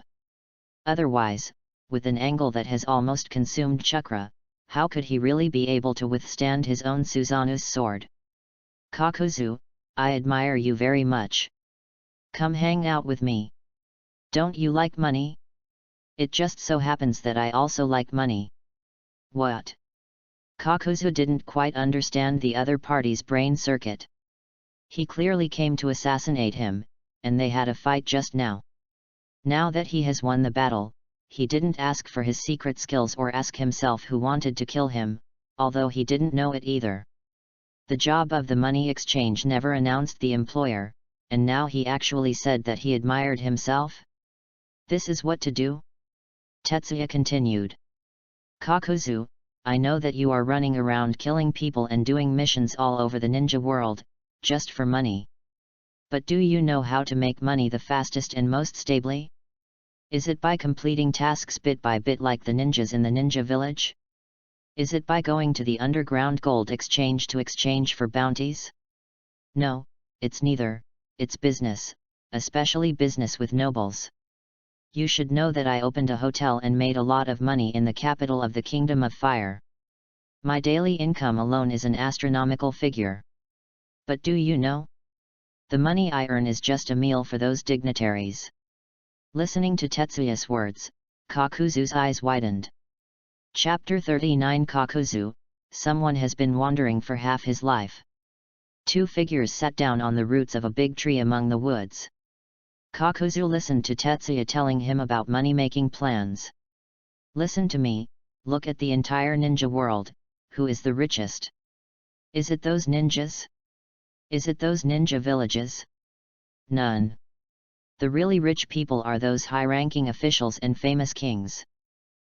Otherwise, with an angle that has almost consumed chakra, how could he really be able to withstand his own Suzanu's sword? Kakuzu, I admire you very much. Come hang out with me. Don't you like money? It just so happens that I also like money. What? Kakuzu didn't quite understand the other party's brain circuit. He clearly came to assassinate him, and they had a fight just now. Now that he has won the battle, he didn't ask for his secret skills or ask himself who wanted to kill him, although he didn't know it either. The job of the money exchange never announced the employer, and now he actually said that he admired himself? This is what to do? Tetsuya continued. Kakuzu, I know that you are running around killing people and doing missions all over the ninja world, just for money. But do you know how to make money the fastest and most stably? Is it by completing tasks bit by bit like the ninjas in the ninja village? Is it by going to the underground gold exchange to exchange for bounties? No, it's neither, it's business, especially business with nobles. You should know that I opened a hotel and made a lot of money in the capital of the Kingdom of Fire. My daily income alone is an astronomical figure. But do you know? The money I earn is just a meal for those dignitaries. Listening to Tetsuya's words, Kakuzu's eyes widened. Chapter 39 Kakuzu, someone has been wandering for half his life. 2 figures sat down on the roots of a big tree among the woods. Kakuzu listened to Tetsuya telling him about money-making plans. Listen to me, look at the entire ninja world, who is the richest? Is it those ninjas? Is it those ninja villages? None. The really rich people are those high-ranking officials and famous kings.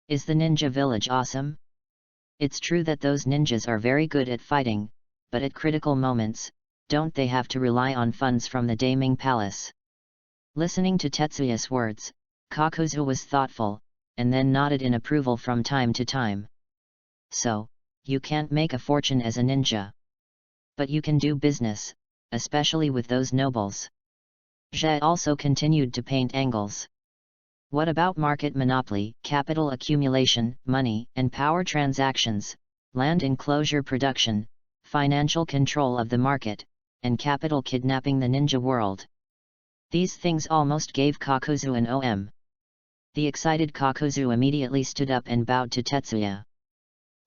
Is the ninja village awesome? It's true that those ninjas are very good at fighting, but at critical moments, don't they have to rely on funds from the Daiming Palace? Listening to Tetsuya's words, Kakuzu was thoughtful, and then nodded in approval from time to time. So, you can't make a fortune as a ninja. But you can do business, especially with those nobles. Zhe also continued to paint angles. What about market monopoly, capital accumulation, money and power transactions, land enclosure production, financial control of the market, and capital kidnapping the ninja world? These things almost gave Kakuzu an OM. The excited Kakuzu immediately stood up and bowed to Tetsuya.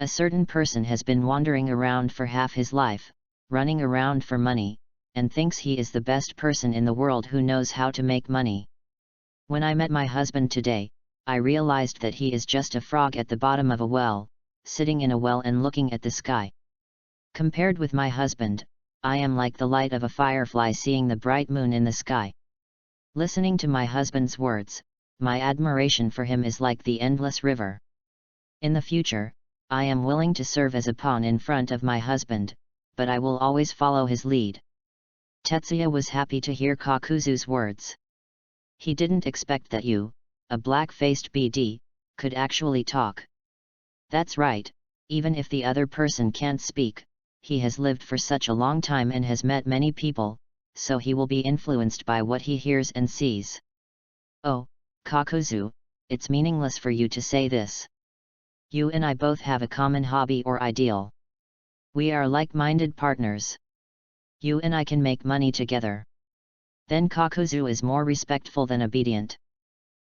A certain person has been wandering around for half his life, running around for money, and thinks he is the best person in the world who knows how to make money. When I met my husband today, I realized that he is just a frog at the bottom of a well, sitting in a well and looking at the sky. Compared with my husband, I am like the light of a firefly seeing the bright moon in the sky. Listening to my husband's words, my admiration for him is like the endless river. In the future, I am willing to serve as a pawn in front of my husband, but I will always follow his lead. Tetsuya was happy to hear Kakuzu's words. He didn't expect that you, a black-faced BD, could actually talk. That's right, even if the other person can't speak, he has lived for such a long time and has met many people, so he will be influenced by what he hears and sees. Oh, Kakuzu, it's meaningless for you to say this. You and I both have a common hobby or ideal. We are like-minded partners. You and I can make money together. Then Kakuzu is more respectful than obedient.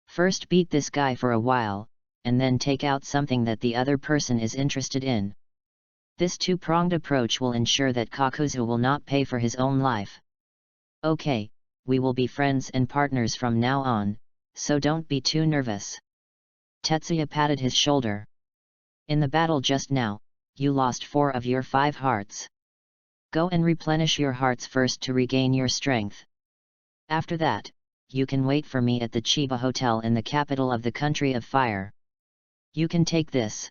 First beat this guy for a while, and then take out something that the other person is interested in. This two-pronged approach will ensure that Kakuzu will not pay for his own life. Okay, we will be friends and partners from now on, so don't be too nervous. Tetsuya patted his shoulder. In the battle just now, you lost 4 of your 5 hearts. Go and replenish your hearts first to regain your strength. After that, you can wait for me at the Chiba Hotel in the capital of the Country of Fire. You can take this.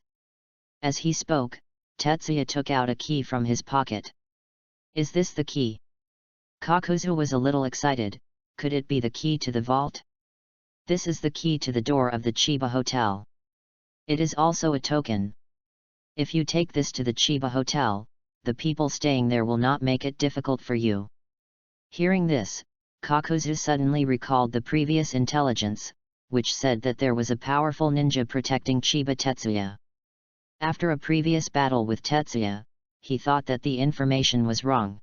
As he spoke, Tetsuya took out a key from his pocket. Is this the key? Kakuzu was a little excited. Could it be the key to the vault? This is the key to the door of the Chiba Hotel. It is also a token. If you take this to the Chiba Hotel, the people staying there will not make it difficult for you. Hearing this, Kakuzu suddenly recalled the previous intelligence, which said that there was a powerful ninja protecting Chiba Tetsuya. After a previous battle with Tetsuya, he thought that the information was wrong.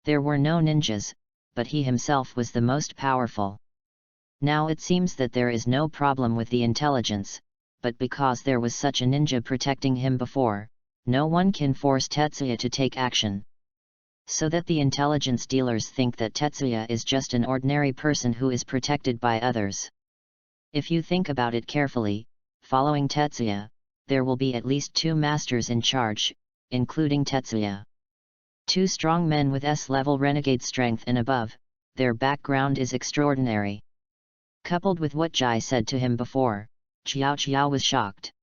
There were no ninjas, but he himself was the most powerful. Now it seems that there is no problem with the intelligence, but because there was such a ninja protecting him before, no one can force Tetsuya to take action. So that the intelligence dealers think that Tetsuya is just an ordinary person who is protected by others. If you think about it carefully, following Tetsuya, there will be at least 2 masters in charge, including Tetsuya. 2 strong men with S-level renegade strength and above, their background is extraordinary. Coupled with what Jai said to him before, Xiao was shocked.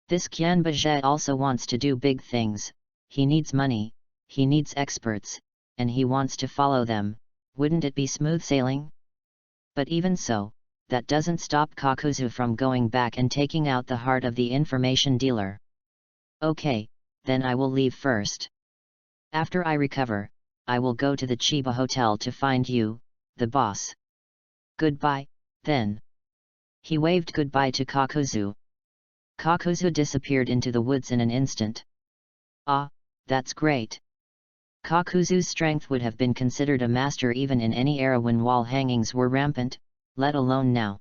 This Qianbazhe also wants to do big things, he needs money, he needs experts, and he wants to follow them. Wouldn't it be smooth sailing? But even so, that doesn't stop Kakuzu from going back and taking out the heart of the information dealer. Okay, then I will leave first. After I recover, I will go to the Chiba Hotel to find you, the boss. Goodbye, then. He waved goodbye to Kakuzu. Kakuzu disappeared into the woods in an instant. Ah, that's great. Kakuzu's strength would have been considered a master even in any era when wall hangings were rampant, let alone now.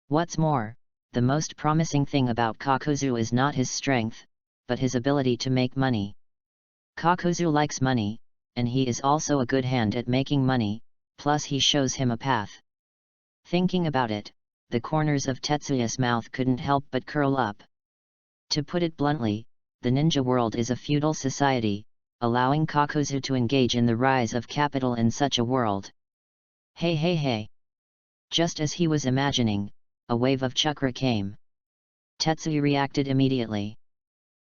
What's more, the most promising thing about Kakuzu is not his strength, but his ability to make money. Kakuzu likes money, and he is also a good hand at making money, plus he shows him a path. Thinking about it, the corners of Tetsuya's mouth couldn't help but curl up. To put it bluntly, the ninja world is a feudal society, allowing Kakuzu to engage in the rise of capital in such a world. Hey! Just as he was imagining, a wave of chakra came. Tetsuya reacted immediately.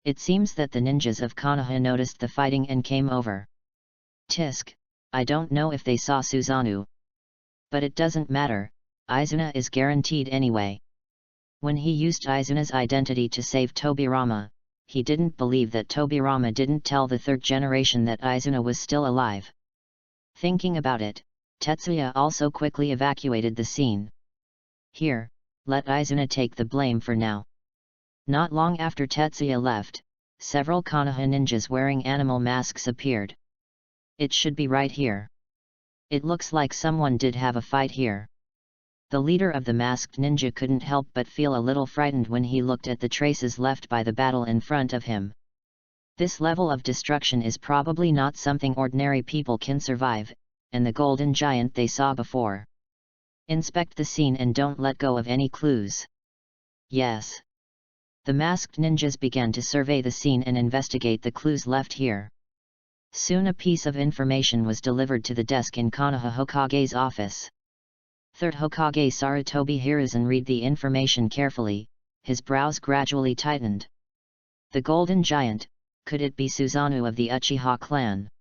It seems that the ninjas of Konoha noticed the fighting and came over. Tisk, I don't know if they saw Susanoo. But it doesn't matter, Izuna is guaranteed anyway. When he used Izuna's identity to save Tobirama, he didn't believe that Tobirama didn't tell the 3rd generation that Izuna was still alive. Thinking about it, Tetsuya also quickly evacuated the scene. Here, let Izuna take the blame for now. Not long after Tetsuya left, several Konoha ninjas wearing animal masks appeared. It should be right here. It looks like someone did have a fight here. The leader of the masked ninja couldn't help but feel a little frightened when he looked at the traces left by the battle in front of him. This level of destruction is probably not something ordinary people can survive, and the golden giant they saw before. Inspect the scene and don't let go of any clues. Yes. The masked ninjas began to survey the scene and investigate the clues left here. Soon a piece of information was delivered to the desk in Konoha Hokage's office. 3rd Hokage Sarutobi Hiruzen read the information carefully, his brows gradually tightened. The golden giant, could it be Susanoo of the Uchiha clan?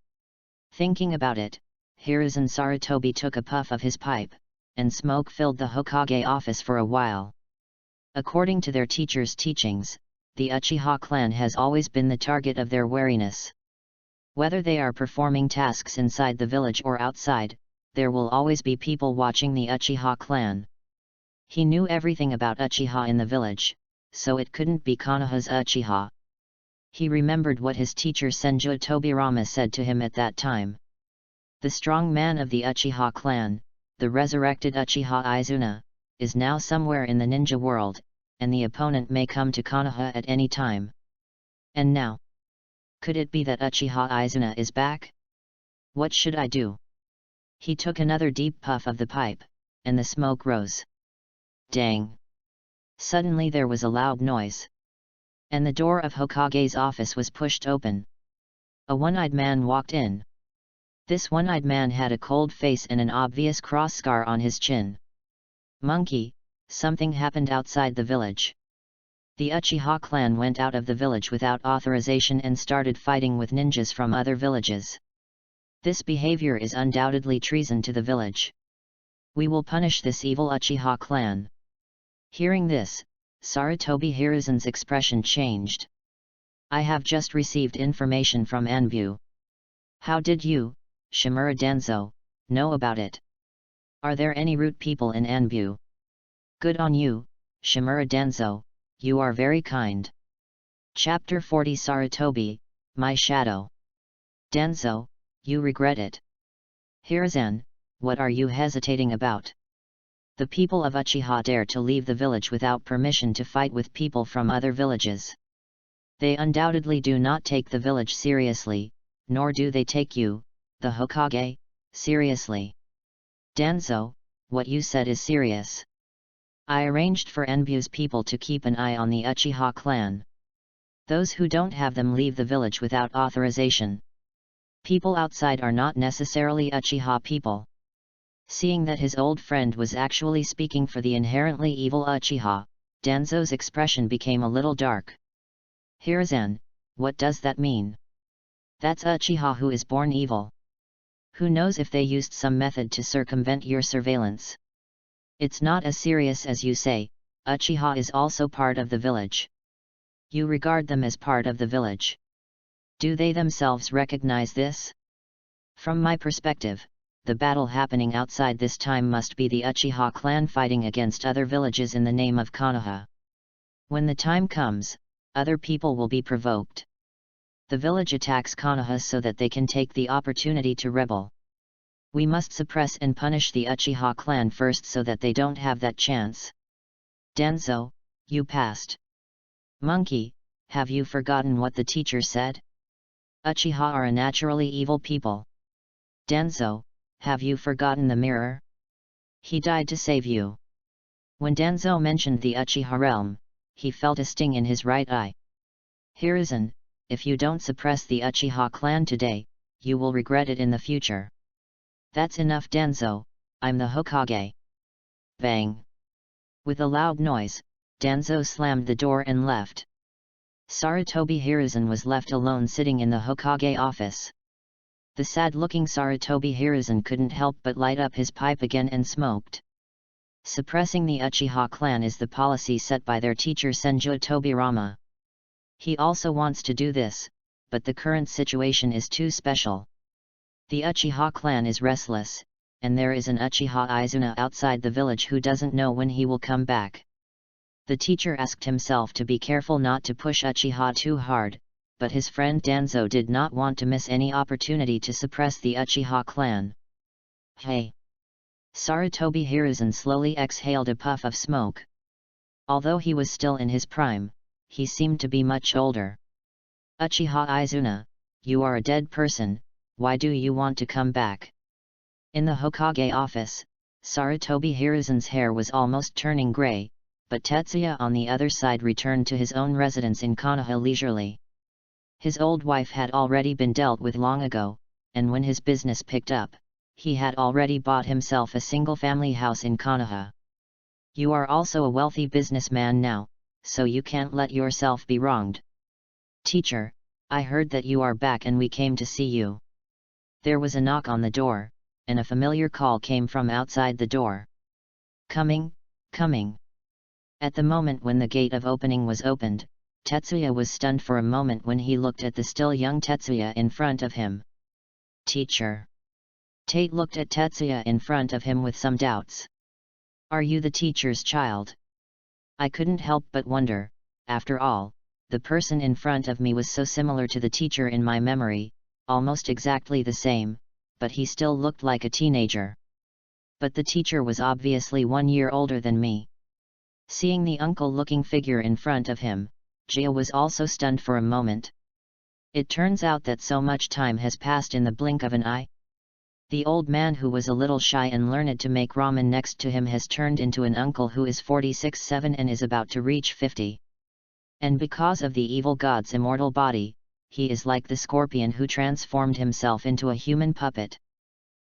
Thinking about it, Hiruzen Sarutobi took a puff of his pipe, and smoke filled the Hokage office for a while. According to their teacher's teachings, the Uchiha clan has always been the target of their wariness. Whether they are performing tasks inside the village or outside, there will always be people watching the Uchiha clan. He knew everything about Uchiha in the village, so it couldn't be Konoha's Uchiha. He remembered what his teacher Senju Tobirama said to him at that time. The strong man of the Uchiha clan, the resurrected Uchiha Izuna, is now somewhere in the ninja world, and the opponent may come to Konoha at any time. And now? Could it be that Uchiha Izuna is back? What should I do? He took another deep puff of the pipe, and the smoke rose. Dang! Suddenly there was a loud noise. And the door of Hokage's office was pushed open. A one-eyed man walked in. This one-eyed man had a cold face and an obvious cross scar on his chin. Monkey, something happened outside the village. The Uchiha clan went out of the village without authorization and started fighting with ninjas from other villages. This behavior is undoubtedly treason to the village. We will punish this evil Uchiha clan. Hearing this, Sarutobi Hiruzen's expression changed. I have just received information from Anbu. How did you, Shimura Danzo, know about it? Are there any root people in Anbu? Good on you, Shimura Danzo, you are very kind. Chapter 40 Sarutobi, My Shadow. Danzo, you regret it. Hiruzen, what are you hesitating about? The people of Uchiha dare to leave the village without permission to fight with people from other villages. They undoubtedly do not take the village seriously, nor do they take you, the Hokage, seriously. Danzo, what you said is serious. I arranged for Enbu's people to keep an eye on the Uchiha clan. Those who don't have them leave the village without authorization. People outside are not necessarily Uchiha people. Seeing that his old friend was actually speaking for the inherently evil Uchiha, Danzo's expression became a little dark. Hiruzen, what does that mean? That's Uchiha who is born evil. Who knows if they used some method to circumvent your surveillance? It's not as serious as you say. Uchiha is also part of the village. You regard them as part of the village. Do they themselves recognize this? From my perspective, the battle happening outside this time must be the Uchiha clan fighting against other villages in the name of Konoha. When the time comes, other people will be provoked. The village attacks Konoha so that they can take the opportunity to rebel. We must suppress and punish the Uchiha clan first so that they don't have that chance. Danzo, you passed. Monkey, have you forgotten what the teacher said? Uchiha are a naturally evil people. Danzo, have you forgotten the mirror? He died to save you. When Danzo mentioned the Uchiha realm, he felt a sting in his right eye. Hiruzen, if you don't suppress the Uchiha clan today, you will regret it in the future. That's enough Danzo, I'm the Hokage. Bang! With a loud noise, Danzo slammed the door and left. Sarutobi Hiruzen was left alone sitting in the Hokage office. The sad-looking Sarutobi Hiruzen couldn't help but light up his pipe again and smoked. Suppressing the Uchiha clan is the policy set by their teacher Senju Tobirama. He also wants to do this, but the current situation is too special. The Uchiha clan is restless, and there is an Uchiha Izuna outside the village who doesn't know when he will come back. The teacher asked himself to be careful not to push Uchiha too hard, but his friend Danzo did not want to miss any opportunity to suppress the Uchiha clan. Hey! Sarutobi Hiruzen slowly exhaled a puff of smoke. Although he was still in his prime, he seemed to be much older. Uchiha Izuna, you are a dead person, why do you want to come back? In the Hokage office, Sarutobi Hiruzen's hair was almost turning grey, but Tetsuya on the other side returned to his own residence in Konoha leisurely. His old wife had already been dealt with long ago, and when his business picked up, he had already bought himself a single-family house in Konoha. You are also a wealthy businessman now, so you can't let yourself be wronged. Teacher, I heard that you are back and we came to see you. There was a knock on the door, and a familiar call came from outside the door. Coming, coming. At the moment when the gate of opening was opened, Tetsuya was stunned for a moment when he looked at the still young Tetsuya in front of him. Teacher. Tate looked at Tetsuya in front of him with some doubts. Are you the teacher's child? I couldn't help but wonder. After all, the person in front of me was so similar to the teacher in my memory, almost exactly the same, but he still looked like a teenager. But the teacher was obviously 1 year older than me. Seeing the uncle-looking figure in front of him, Jia was also stunned for a moment. It turns out that so much time has passed in the blink of an eye. The old man who was a little shy and learned to make ramen next to him has turned into an uncle who is 46-7 and is about to reach 50. And because of the evil god's immortal body, he is like the scorpion who transformed himself into a human puppet.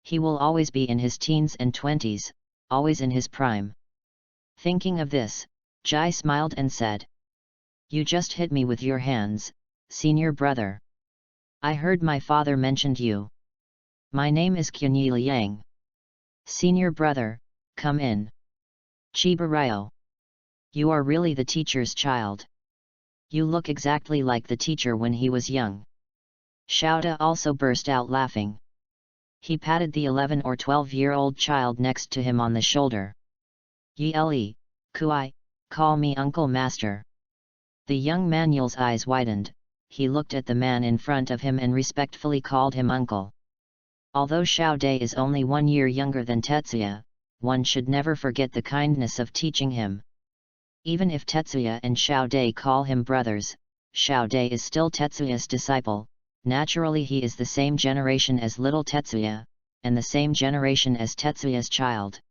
He will always be in his teens and 20s, always in his prime. Thinking of this, Jai smiled and said, "You just hit me with your hands, senior brother. I heard my father mentioned you. My name is Kyunyi Liang. Senior brother, come in. Chiba Ryo. You are really the teacher's child. You look exactly like the teacher when he was young." Shouta also burst out laughing. He patted the 11 or 12-year-old child next to him on the shoulder. "Yele, Kui, call me Uncle Master." The young Manuel's eyes widened. He looked at the man in front of him and respectfully called him uncle. Although Xiao Dai is only 1 year younger than Tetsuya, one should never forget the kindness of teaching him. Even if Tetsuya and Xiao Dai call him brothers, Xiao Dai is still Tetsuya's disciple. Naturally he is the same generation as little Tetsuya, and the same generation as Tetsuya's child.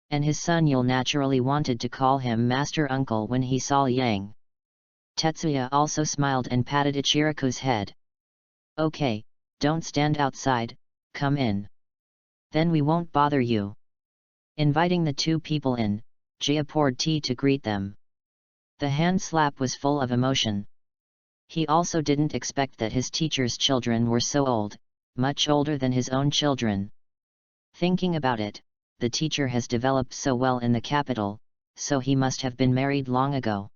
And his son Yul naturally wanted to call him Master Uncle when he saw Yang. Tetsuya also smiled and patted Ichiraku's head. "Okay, don't stand outside, come in. Then we won't bother you." Inviting the two people in, Jia poured tea to greet them. The hand slap was full of emotion. He also didn't expect that his teacher's children were so old, much older than his own children. Thinking about it, the teacher has developed so well in the capital, so he must have been married long ago.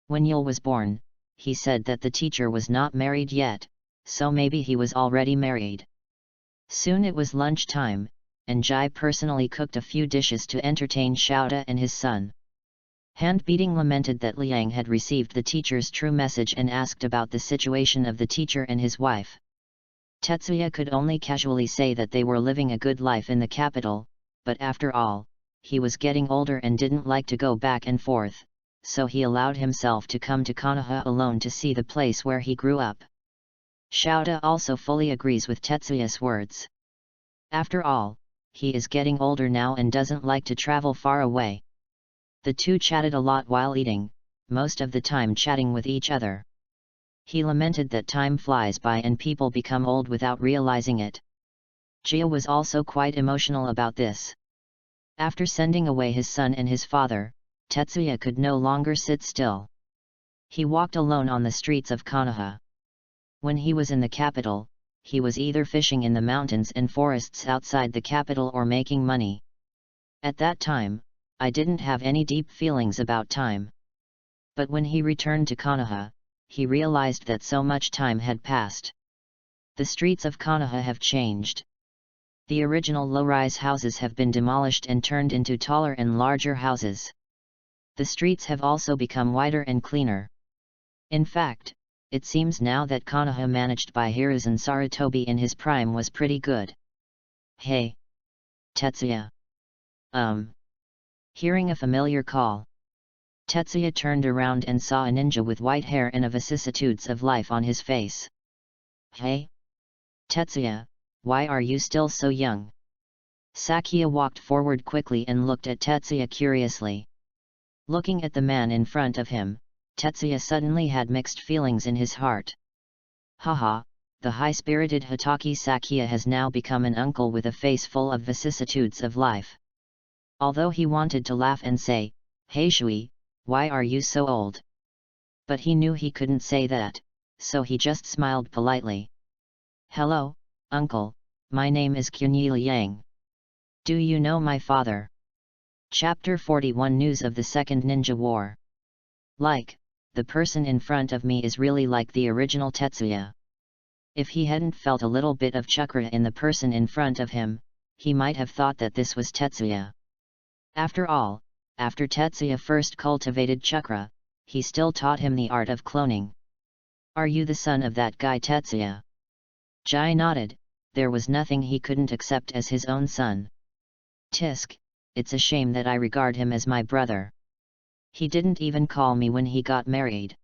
When Yul was born, he said that the teacher was not married yet, so maybe he was already married. Soon it was lunchtime, and Jai personally cooked a few dishes to entertain Shouta and his son. Hand-beating lamented that Liang had received the teacher's true message and asked about the situation of the teacher and his wife. Tetsuya could only casually say that they were living a good life in the capital, but after all, he was getting older and didn't like to go back and forth, so he allowed himself to come to Konoha alone to see the place where he grew up. Shouta also fully agrees with Tetsuya's words. After all, he is getting older now and doesn't like to travel far away. The two chatted a lot while eating, most of the time chatting with each other. He lamented that time flies by and people become old without realizing it. Jia was also quite emotional about this. After sending away his son and his father, Tetsuya could no longer sit still. He walked alone on the streets of Konoha. When he was in the capital, he was either fishing in the mountains and forests outside the capital or making money. At that time, I didn't have any deep feelings about time. But when he returned to Konoha, he realized that so much time had passed. The streets of Konoha have changed. The original low-rise houses have been demolished and turned into taller and larger houses. The streets have also become wider and cleaner. In fact, it seems now that Konoha managed by Hiruzen Sarutobi in his prime was pretty good. "Hey! Tetsuya!" Hearing a familiar call, Tetsuya turned around and saw a ninja with white hair and a vicissitudes of life on his face. "Hey! Tetsuya, why are you still so young?" Sakia walked forward quickly and looked at Tetsuya curiously. Looking at the man in front of him, Tetsuya suddenly had mixed feelings in his heart. Haha, the high-spirited Hotake Sakia has now become an uncle with a face full of vicissitudes of life. Although he wanted to laugh and say, "Hey Shui, why are you so old?" But he knew he couldn't say that, so he just smiled politely. "Hello, uncle, my name is Kyunyi Liang. Do you know my father?" Chapter 41 News of the Second Ninja War. Like, the person in front of me is really like the original Tetsuya. If he hadn't felt a little bit of chakra in the person in front of him, he might have thought that this was Tetsuya. After all, after Tetsuya first cultivated chakra, he still taught him the art of cloning. Are you the son of that guy Tetsuya? Jai nodded. There was nothing he couldn't accept as his own son. Tisk, it's a shame that I regard him as my brother. He didn't even call me when he got married.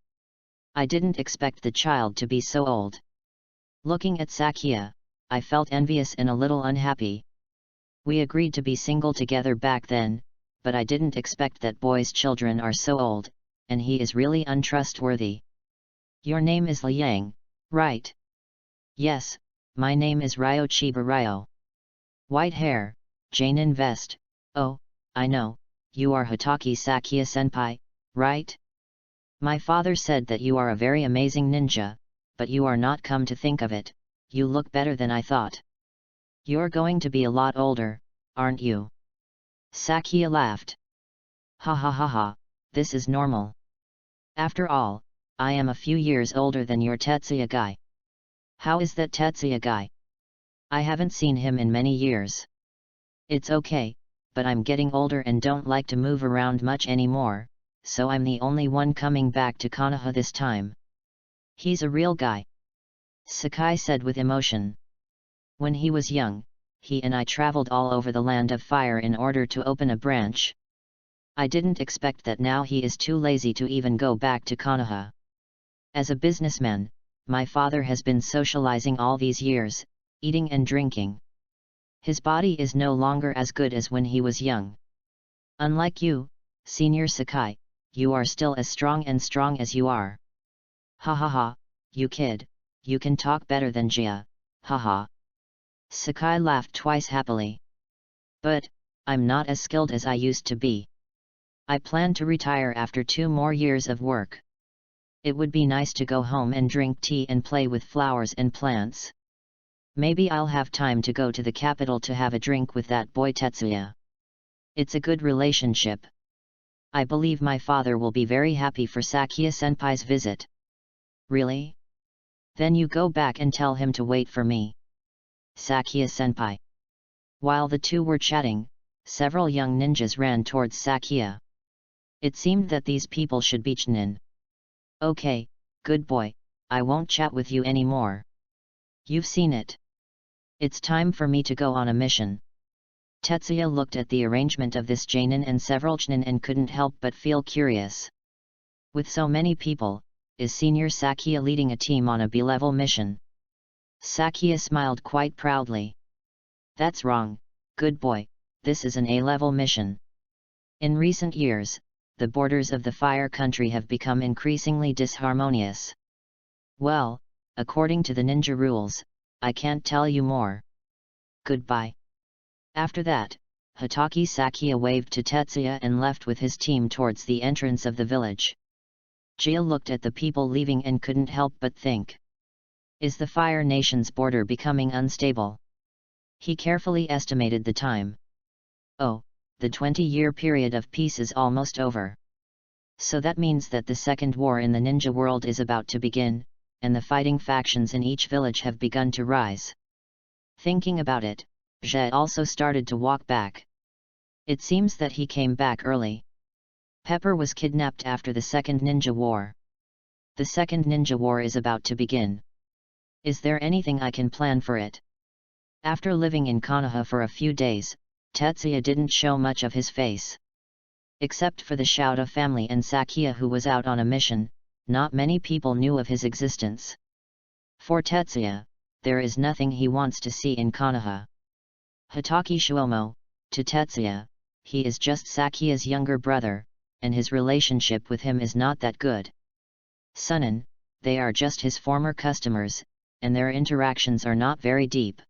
I didn't expect the child to be so old. Looking at Sakia, I felt envious and a little unhappy. We agreed to be single together back then, but I didn't expect that boys' children are so old, and he is really untrustworthy. Your name is Liang, right? Yes, my name is Ryo Chiba Ryo. White hair, Jainin vest. Oh, I know, you are Hotaki Sakia senpai, right? My father said that you are a very amazing ninja, but you are not. Come to think of it, you look better than I thought. You're going to be a lot older, aren't you? Sakia laughed. Ha ha ha ha, this is normal. After all, I am a few years older than your Tetsuya guy. How is that Tetsuya guy? I haven't seen him in many years. It's okay, but I'm getting older and don't like to move around much anymore, so I'm the only one coming back to Konoha this time. He's a real guy. Sakai said with emotion. When he was young, he and I traveled all over the Land of Fire in order to open a branch. I didn't expect that now he is too lazy to even go back to Konoha. As a businessman, my father has been socializing all these years, eating and drinking. His body is no longer as good as when he was young. Unlike you, Senior Sakai, you are still as strong as you are. Ha ha ha, you kid, you can talk better than Jia, ha ha. Sakai laughed twice happily. But, I'm not as skilled as I used to be. I plan to retire after 2 more years of work. It would be nice to go home and drink tea and play with flowers and plants. Maybe I'll have time to go to the capital to have a drink with that boy Tetsuya. It's a good relationship. I believe my father will be very happy for Sakia-senpai's visit. Really? Then you go back and tell him to wait for me. Sakia-senpai. While the two were chatting, several young ninjas ran towards Sakia. It seemed that these people should be chinin. Okay, good boy, I won't chat with you anymore. You've seen it. It's time for me to go on a mission. Tetsuya looked at the arrangement of this Jainin and several chinin and couldn't help but feel curious. With so many people, is Senior Sakia leading a team on a B-level mission? Sakia smiled quite proudly. That's wrong, good boy, this is an A-level mission. In recent years, the borders of the Fire Country have become increasingly disharmonious. Well, according to the ninja rules, I can't tell you more. Goodbye. After that, Hotaki Sakia waved to Tetsuya and left with his team towards the entrance of the village. Jia looked at the people leaving and couldn't help but think. Is the Fire Nation's border becoming unstable? He carefully estimated the time. Oh, the 20-year period of peace is almost over. So that means that the second war in the ninja world is about to begin, and the fighting factions in each village have begun to rise. Thinking about it, Jia also started to walk back. It seems that he came back early. Pepper was kidnapped after the Second Ninja War. The Second Ninja War is about to begin. Is there anything I can plan for it? After living in Konoha for a few days, Tetsuya didn't show much of his face. Except for the Shouta family and Sakia who was out on a mission, not many people knew of his existence. For Tetsuya, there is nothing he wants to see in Konoha. Hotaki Shuomo, to Tetsuya, he is just Sakia's younger brother, and his relationship with him is not that good. Sunin, they are just his former customers, and their interactions are not very deep.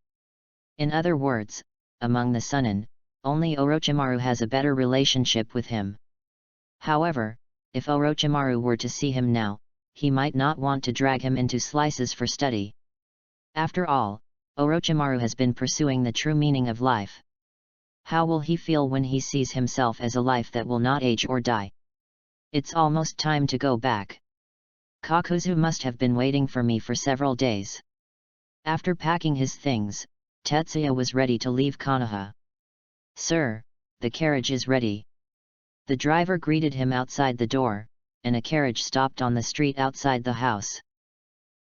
In other words, among the Sunin, only Orochimaru has a better relationship with him. However, if Orochimaru were to see him now, he might not want to drag him into slices for study. After all, Orochimaru has been pursuing the true meaning of life. How will he feel when he sees himself as a life that will not age or die? It's almost time to go back. Kakuzu must have been waiting for me for several days. After packing his things, Tetsuya was ready to leave Konoha. "Sir, the carriage is ready." The driver greeted him outside the door, and a carriage stopped on the street outside the house.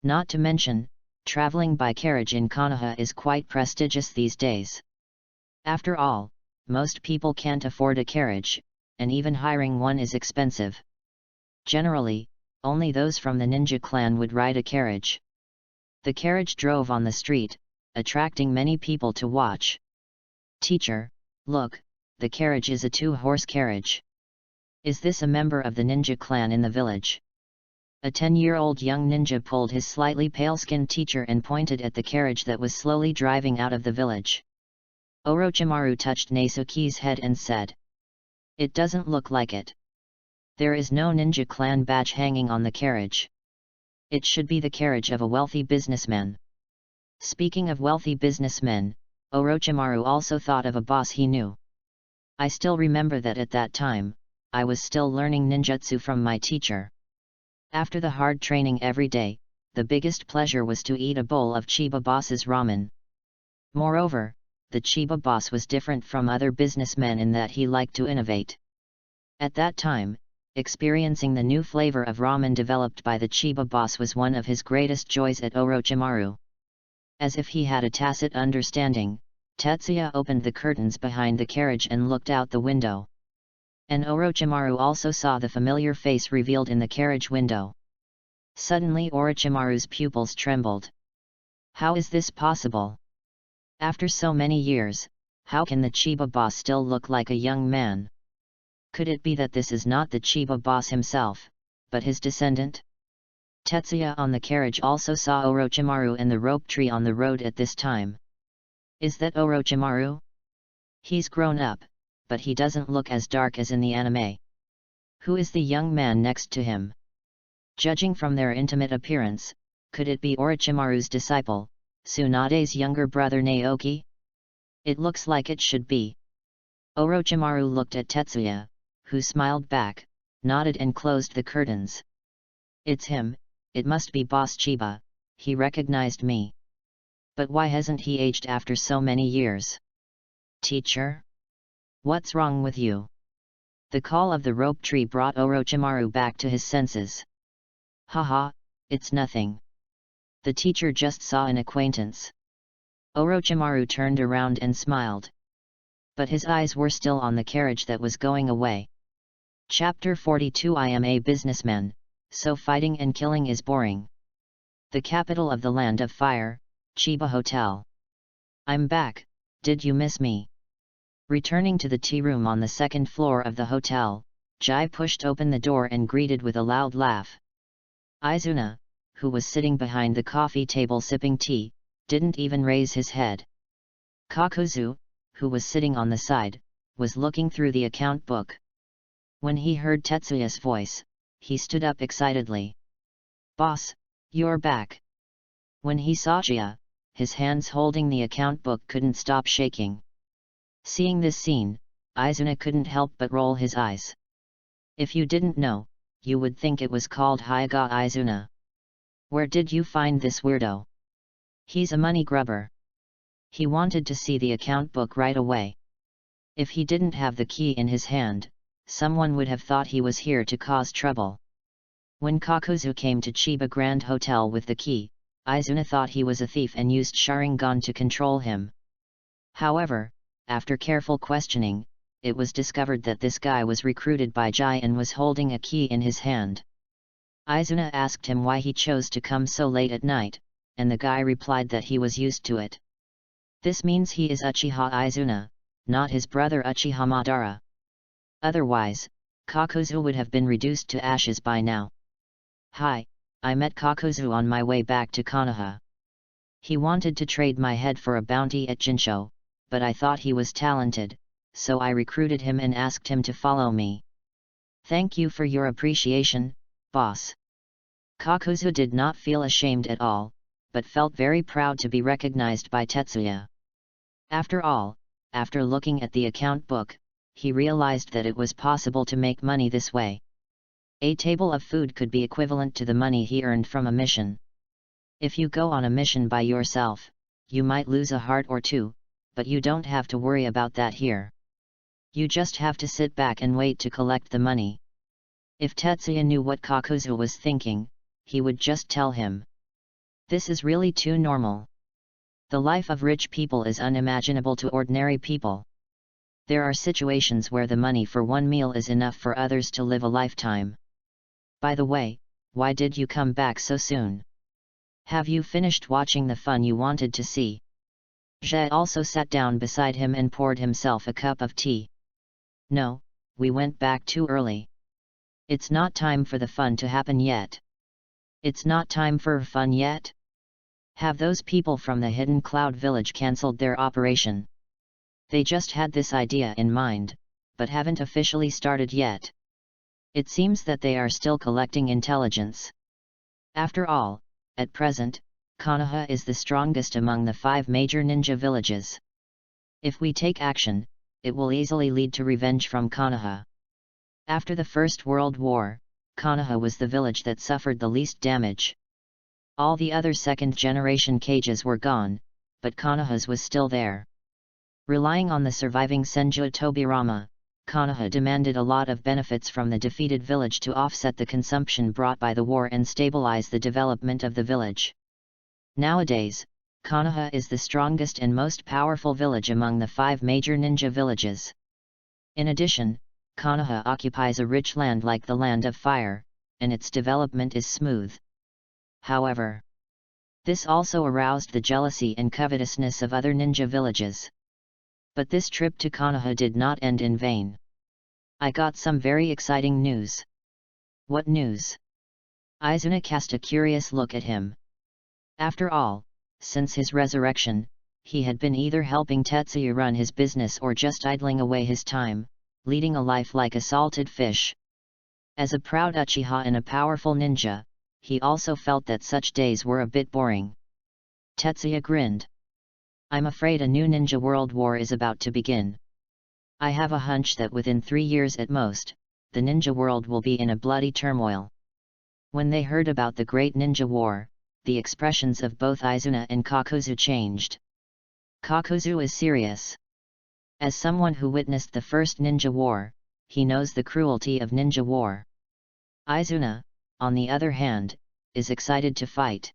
Not to mention, traveling by carriage in Konoha is quite prestigious these days. After all, most people can't afford a carriage, and even hiring one is expensive. Generally, only those from the ninja clan would ride a carriage. The carriage drove on the street, attracting many people to watch. "Teacher, look, the carriage is a 2-horse carriage. Is this a member of the ninja clan in the village?" A 10-year-old young ninja pulled his slightly pale-skinned teacher and pointed at the carriage that was slowly driving out of the village. Orochimaru touched Nesuke's head and said, "It doesn't look like it. There is no ninja clan badge hanging on the carriage. It should be the carriage of a wealthy businessman." Speaking of wealthy businessmen, Orochimaru also thought of a boss he knew. "I still remember that at that time, I was still learning ninjutsu from my teacher. After the hard training every day, the biggest pleasure was to eat a bowl of Chiba boss's ramen. Moreover, the Chiba boss was different from other businessmen in that he liked to innovate. At that time, experiencing the new flavor of ramen developed by the Chiba boss was one of his greatest joys at Orochimaru." As if he had a tacit understanding, Tetsuya opened the curtains behind the carriage and looked out the window. And Orochimaru also saw the familiar face revealed in the carriage window. Suddenly Orochimaru's pupils trembled. How is this possible? After so many years, how can the Chiba boss still look like a young man? Could it be that this is not the Chiba boss himself, but his descendant? Tetsuya on the carriage also saw Orochimaru and the rope tree on the road at this time. Is that Orochimaru? He's grown up, but he doesn't look as dark as in the anime. Who is the young man next to him? Judging from their intimate appearance, could it be Orochimaru's disciple, Tsunade's younger brother Naoki? It looks like it should be. Orochimaru looked at Tetsuya, who smiled back, nodded and closed the curtains. It's him, it must be Boss Chiba, he recognized me. But why hasn't he aged after so many years? Teacher? What's wrong with you? The call of the rope tree brought Orochimaru back to his senses. Haha, it's nothing. The teacher just saw an acquaintance. Orochimaru turned around and smiled. But his eyes were still on the carriage that was going away. Chapter 42. I am a businessman, so fighting and killing is boring. The capital of the Land of Fire, Chiba Hotel. I'm back, did you miss me? Returning to the tea room on the second floor of the hotel, Jai pushed open the door and greeted with a loud laugh. Izuna, who was sitting behind the coffee table sipping tea, didn't even raise his head. Kakuzu, who was sitting on the side, was looking through the account book. When he heard Tetsuya's voice, he stood up excitedly. Boss, you're back. When he saw Jia, his hands holding the account book couldn't stop shaking. Seeing this scene, Izuna couldn't help but roll his eyes. If you didn't know, you would think it was called Hyaga Izuna. Where did you find this weirdo? He's a money grubber. He wanted to see the account book right away. If he didn't have the key in his hand, someone would have thought he was here to cause trouble. When Kakuzu came to Chiba Grand Hotel with the key, Izuna thought he was a thief and used Sharingan to control him. However, after careful questioning, it was discovered that this guy was recruited by Jai and was holding a key in his hand. Izuna asked him why he chose to come so late at night, and the guy replied that he was used to it. This means he is Uchiha Izuna, not his brother Uchiha Madara. Otherwise, Kakuzu would have been reduced to ashes by now. Hi, I met Kakuzu on my way back to Konoha. He wanted to trade my head for a bounty at Jinsho, but I thought he was talented, so I recruited him and asked him to follow me. Thank you for your appreciation, boss. Kakuzu did not feel ashamed at all, but felt very proud to be recognized by Tetsuya. After all, after looking at the account book, he realized that it was possible to make money this way. A table of food could be equivalent to the money he earned from a mission. If you go on a mission by yourself, you might lose a heart or two, but you don't have to worry about that here. You just have to sit back and wait to collect the money. If Tetsuya knew what Kakuzu was thinking, he would just tell him. This is really too normal. The life of rich people is unimaginable to ordinary people. There are situations where the money for one meal is enough for others to live a lifetime. By the way, why did you come back so soon? Have you finished watching the fun you wanted to see? Jie also sat down beside him and poured himself a cup of tea. No, we went back too early. It's not time for the fun to happen yet. It's not time for fun yet? Have those people from the Hidden Cloud Village cancelled their operation? They just had this idea in mind, but haven't officially started yet. It seems that they are still collecting intelligence. After all, at present, Konoha is the strongest among the 5 major ninja villages. If we take action, it will easily lead to revenge from Konoha. After the First World War, Konoha was the village that suffered the least damage. All the other second-generation cages were gone, but Konoha's was still there. Relying on the surviving Senju Tobirama, Konoha demanded a lot of benefits from the defeated village to offset the consumption brought by the war and stabilize the development of the village. Nowadays, Konoha is the strongest and most powerful village among the 5 major ninja villages. In addition, Konoha occupies a rich land like the Land of Fire, and its development is smooth. However, this also aroused the jealousy and covetousness of other ninja villages. But this trip to Konoha did not end in vain. I got some very exciting news. What news? Izuna cast a curious look at him. After all, since his resurrection, he had been either helping Tetsuya run his business or just idling away his time, leading a life like a salted fish. As a proud Uchiha and a powerful ninja, he also felt that such days were a bit boring. Tetsuya grinned. I'm afraid a new ninja world war is about to begin. I have a hunch that within 3 years at most, the ninja world will be in a bloody turmoil. When they heard about the Great Ninja War, the expressions of both Izuna and Kakuzu changed. Kakuzu is serious. As someone who witnessed the first ninja war, he knows the cruelty of ninja war. Izuna, on the other hand, is excited to fight.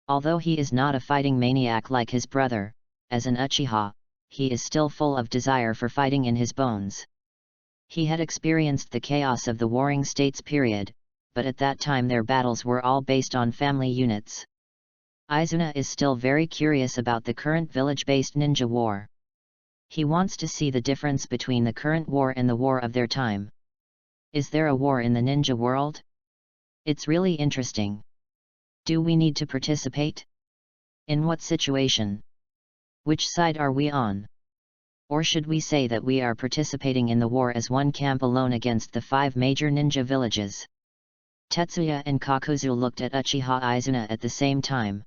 Although he is not a fighting maniac like his brother, as an Uchiha, he is still full of desire for fighting in his bones. He had experienced the chaos of the Warring States period, but at that time their battles were all based on family units. Izuna is still very curious about the current village-based ninja war. He wants to see the difference between the current war and the war of their time. Is there a war in the ninja world? It's really interesting. Do we need to participate? In what situation? Which side are we on? Or should we say that we are participating in the war as one camp alone against the 5 major ninja villages? Tetsuya and Kakuzu looked at Uchiha Izuna at the same time.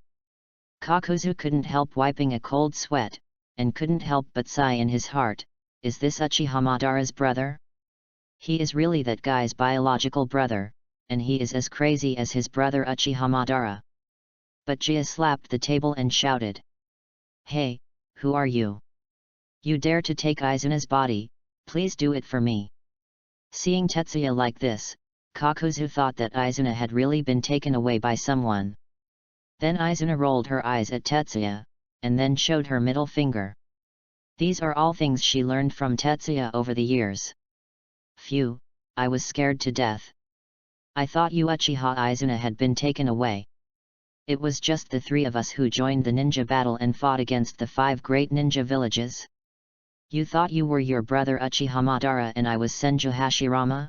Kakuzu couldn't help wiping a cold sweat, and couldn't help but sigh in his heart. Is this Uchiha Madara's brother? He is really that guy's biological brother, and he is as crazy as his brother Uchiha Madara. But Jia slapped the table and shouted. Hey, who are you? You dare to take Izuna's body, please do it for me. Seeing Tetsuya like this, Kakuzu thought that Izuna had really been taken away by someone. Then Izuna rolled her eyes at Tetsuya, and then showed her middle finger. These are all things she learned from Tetsuya over the years. Phew, I was scared to death. I thought you Uchiha Izuna had been taken away. It was just the 3 of us who joined the ninja battle and fought against the 5 great ninja villages. You thought you were your brother Uchiha Madara and I was Senju Hashirama?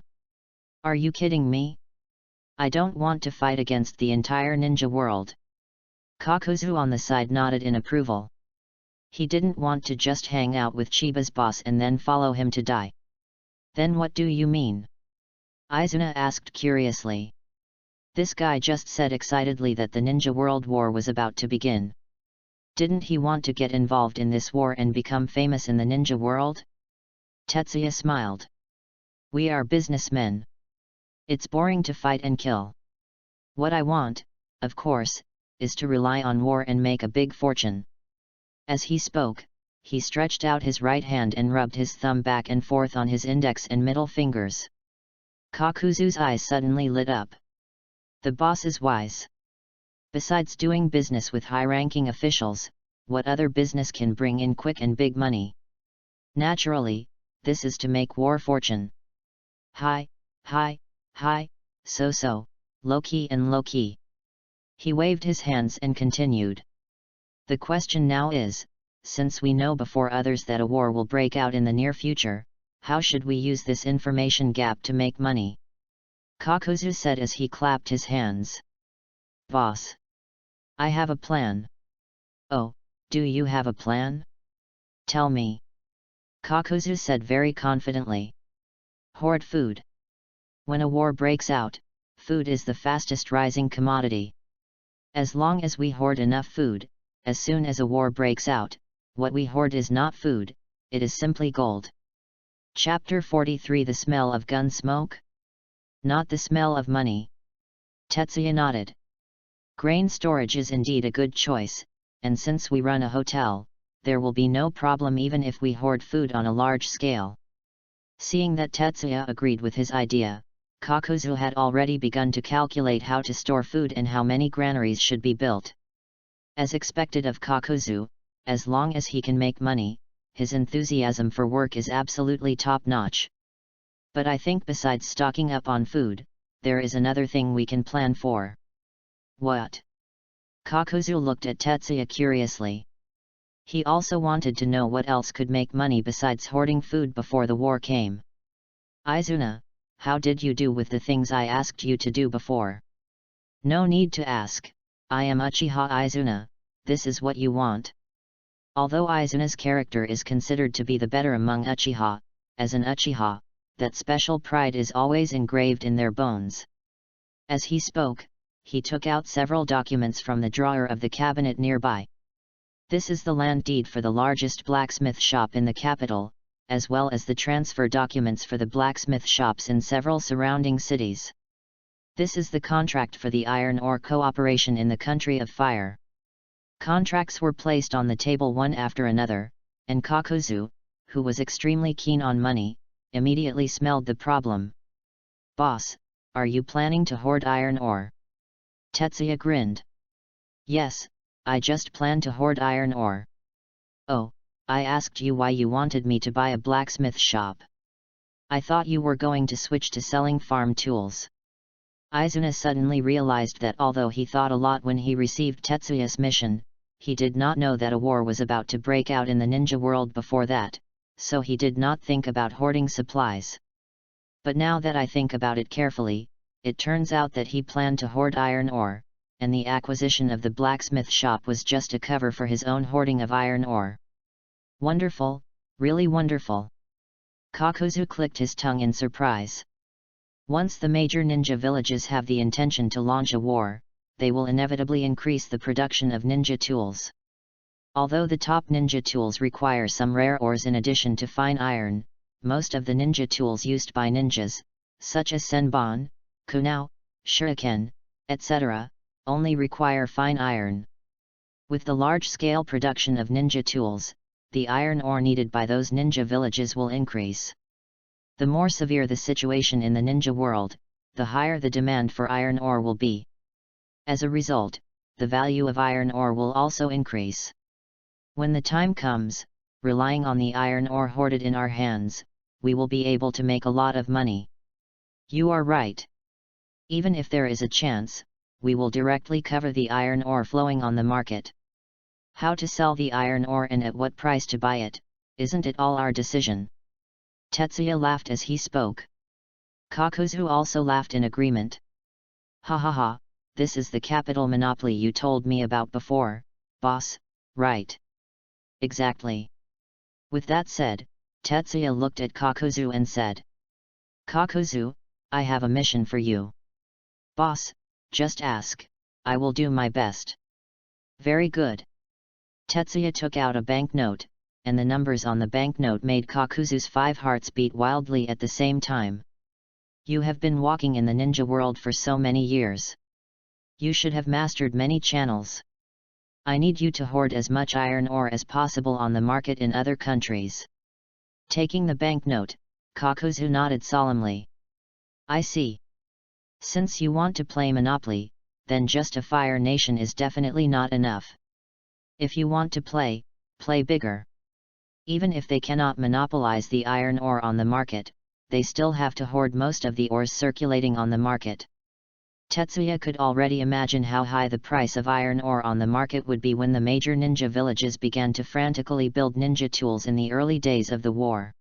Are you kidding me? I don't want to fight against the entire ninja world. Kakuzu on the side nodded in approval. He didn't want to just hang out with Chiba's boss and then follow him to die. Then what do you mean? Izuna asked curiously. This guy just said excitedly that the Ninja World War was about to begin. Didn't he want to get involved in this war and become famous in the ninja world? Tetsuya smiled. We are businessmen. It's boring to fight and kill. What I want, of course, is to rely on war and make a big fortune." As he spoke, he stretched out his right hand and rubbed his thumb back and forth on his index and middle fingers. Kakuzu's eyes suddenly lit up. The boss is wise. Besides doing business with high-ranking officials, what other business can bring in quick and big money? Naturally, this is to make war fortune. Hi, so, low-key and low-key. He waved his hands and continued. The question now is, since we know before others that a war will break out in the near future, how should we use this information gap to make money? Kakuzu said as he clapped his hands. Boss. I have a plan. Oh, do you have a plan? Tell me. Kakuzu said very confidently. Hoard food. When a war breaks out, food is the fastest rising commodity. As long as we hoard enough food, as soon as a war breaks out, what we hoard is not food, it is simply gold. Chapter 43 The Smell of Gun Smoke? Not the smell of money. Tetsuya nodded. Grain storage is indeed a good choice, and since we run a hotel, there will be no problem even if we hoard food on a large scale. Seeing that Tetsuya agreed with his idea, Kakuzu had already begun to calculate how to store food and how many granaries should be built. As expected of Kakuzu, as long as he can make money, his enthusiasm for work is absolutely top-notch. But I think besides stocking up on food, there is another thing we can plan for. What? Kakuzu looked at Tetsuya curiously. He also wanted to know what else could make money besides hoarding food before the war came. Izuna, how did you do with the things I asked you to do before? No need to ask, I am Uchiha Izuna, this is what you want. Although Izuna's character is considered to be the better among Uchiha, as an Uchiha, that special pride is always engraved in their bones. As he spoke, he took out several documents from the drawer of the cabinet nearby. This is the land deed for the largest blacksmith shop in the capital, as well as the transfer documents for the blacksmith shops in several surrounding cities. This is the contract for the iron ore cooperation in the country of fire. Contracts were placed on the table one after another, and Kakuzu, who was extremely keen on money, immediately smelled the problem. Boss, are you planning to hoard iron ore? Tetsuya grinned. Yes, I just plan to hoard iron ore. Oh, I asked you why you wanted me to buy a blacksmith shop. I thought you were going to switch to selling farm tools. Izuna suddenly realized that although he thought a lot when he received Tetsuya's mission, he did not know that a war was about to break out in the ninja world before that, so he did not think about hoarding supplies. But now that I think about it carefully, it turns out that he planned to hoard iron ore, and the acquisition of the blacksmith shop was just a cover for his own hoarding of iron ore. Wonderful, really wonderful. Kakuzu clicked his tongue in surprise. Once the major ninja villages have the intention to launch a war, they will inevitably increase the production of ninja tools. Although the top ninja tools require some rare ores in addition to fine iron, most of the ninja tools used by ninjas, such as senbon, kunao, shuriken, etc., only require fine iron. With the large-scale production of ninja tools, the iron ore needed by those ninja villages will increase. The more severe the situation in the ninja world, the higher the demand for iron ore will be. As a result, the value of iron ore will also increase. When the time comes, relying on the iron ore hoarded in our hands, we will be able to make a lot of money. You are right. Even if there is a chance, we will directly cover the iron ore flowing on the market. How to sell the iron ore and at what price to buy it, isn't it all our decision? Tetsuya laughed as he spoke. Kakuzu also laughed in agreement. Ha ha ha, this is the capital monopoly you told me about before, boss, right? Exactly. With that said, Tetsuya looked at Kakuzu and said. Kakuzu, I have a mission for you. Boss, just ask, I will do my best. Very good. Tetsuya took out a banknote, and the numbers on the banknote made Kakuzu's 5 hearts beat wildly at the same time. You have been walking in the ninja world for so many years. You should have mastered many channels. I need you to hoard as much iron ore as possible on the market in other countries. Taking the banknote, Kakuzu nodded solemnly. I see. Since you want to play Monopoly, then just a fire nation is definitely not enough. If you want to play bigger. Even if they cannot monopolize the iron ore on the market, they still have to hoard most of the ores circulating on the market. Tetsuya could already imagine how high the price of iron ore on the market would be when the major ninja villages began to frantically build ninja tools in the early days of the war.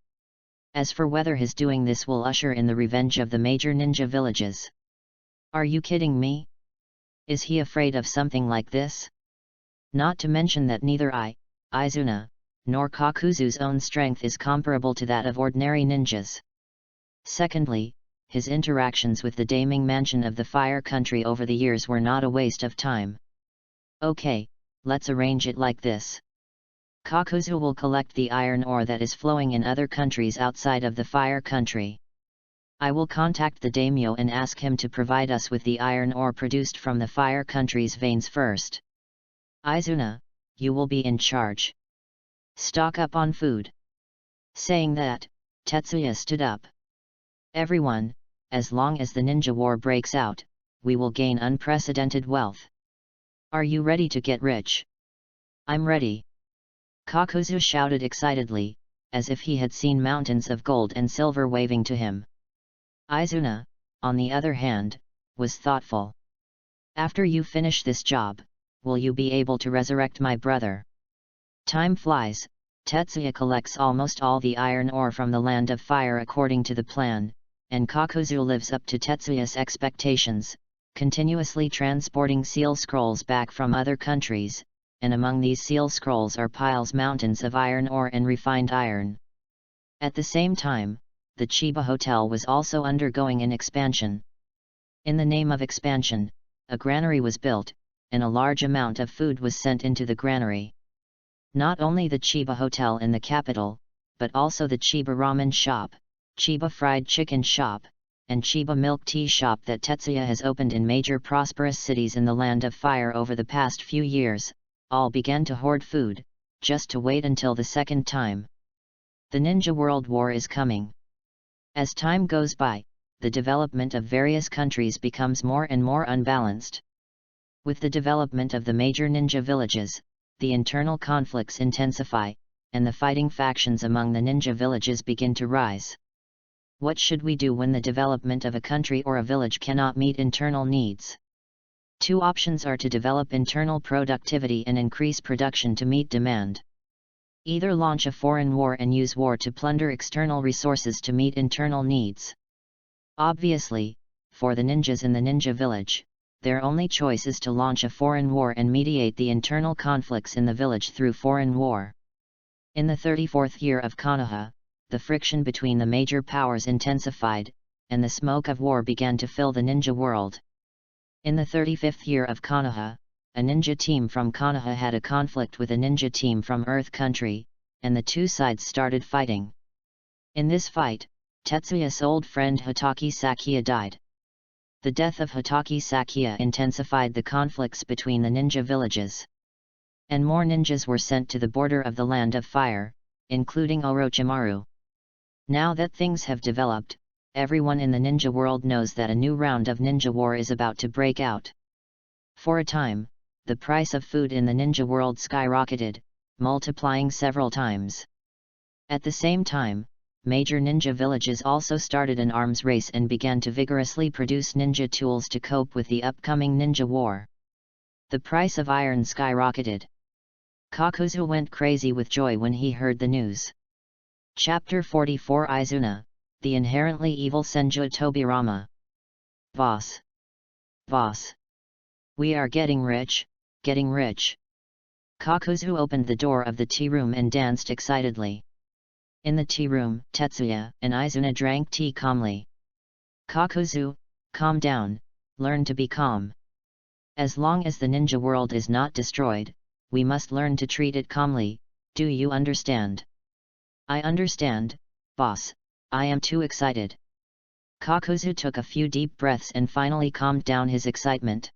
As for whether his doing this will usher in the revenge of the major ninja villages. Are you kidding me? Is he afraid of something like this? Not to mention that neither Izuna, nor Kakuzu's own strength is comparable to that of ordinary ninjas. Secondly, his interactions with the Daming Mansion of the Fire Country over the years were not a waste of time. Okay, let's arrange it like this. Kakuzu will collect the iron ore that is flowing in other countries outside of the Fire Country. I will contact the daimyo and ask him to provide us with the iron ore produced from the Fire Country's veins first. Izuna, you will be in charge. Stock up on food. Saying that, Tetsuya stood up. Everyone, as long as the ninja war breaks out, we will gain unprecedented wealth. Are you ready to get rich? I'm ready. Kakuzu shouted excitedly, as if he had seen mountains of gold and silver waving to him. Izuna, on the other hand, was thoughtful. After you finish this job, will you be able to resurrect my brother? Time flies. Tetsuya collects almost all the iron ore from the Land of Fire according to the plan, and Kakuzu lives up to Tetsuya's expectations, continuously transporting seal scrolls back from other countries, and among these seal scrolls are mountains of iron ore and refined iron. At the same time, the Chiba Hotel was also undergoing an expansion. In the name of expansion, a granary was built, and a large amount of food was sent into the granary. Not only the Chiba Hotel in the capital, but also the Chiba Ramen Shop, Chiba Fried Chicken Shop, and Chiba Milk Tea Shop that Tetsuya has opened in major prosperous cities in the Land of Fire over the past few years, all began to hoard food, just to wait until the second time. The Ninja World War is coming. As time goes by, the development of various countries becomes more and more unbalanced. With the development of the major ninja villages, the internal conflicts intensify, and the fighting factions among the ninja villages begin to rise. What should we do when the development of a country or a village cannot meet internal needs? Two options are to develop internal productivity and increase production to meet demand. Either launch a foreign war and use war to plunder external resources to meet internal needs. Obviously, for the ninjas in the ninja village, their only choice is to launch a foreign war and mediate the internal conflicts in the village through foreign war. In the 34th year of Konoha, the friction between the major powers intensified, and the smoke of war began to fill the ninja world. In the 35th year of Konoha, a ninja team from Konoha had a conflict with a ninja team from Earth Country, and the two sides started fighting. In this fight, Tetsuya's old friend Hotaki Sakiya died. The death of Hotaki Sakiya intensified the conflicts between the ninja villages. And more ninjas were sent to the border of the Land of Fire, including Orochimaru. Now that things have developed, everyone in the ninja world knows that a new round of ninja war is about to break out. For a time, the price of food in the ninja world skyrocketed, multiplying several times. At the same time, major ninja villages also started an arms race and began to vigorously produce ninja tools to cope with the upcoming ninja war. The price of iron skyrocketed. Kakuzu went crazy with joy when he heard the news. Chapter 44 Izuna, the inherently evil Senju Tobirama. Boss. Boss. We are getting rich, getting rich. Kakuzu opened the door of the tea room and danced excitedly. In the tea room, Tetsuya and Izuna drank tea calmly. Kakuzu, calm down, learn to be calm. As long as the ninja world is not destroyed, we must learn to treat it calmly, do you understand? I understand, boss, I am too excited. Kakuzu took a few deep breaths and finally calmed down his excitement.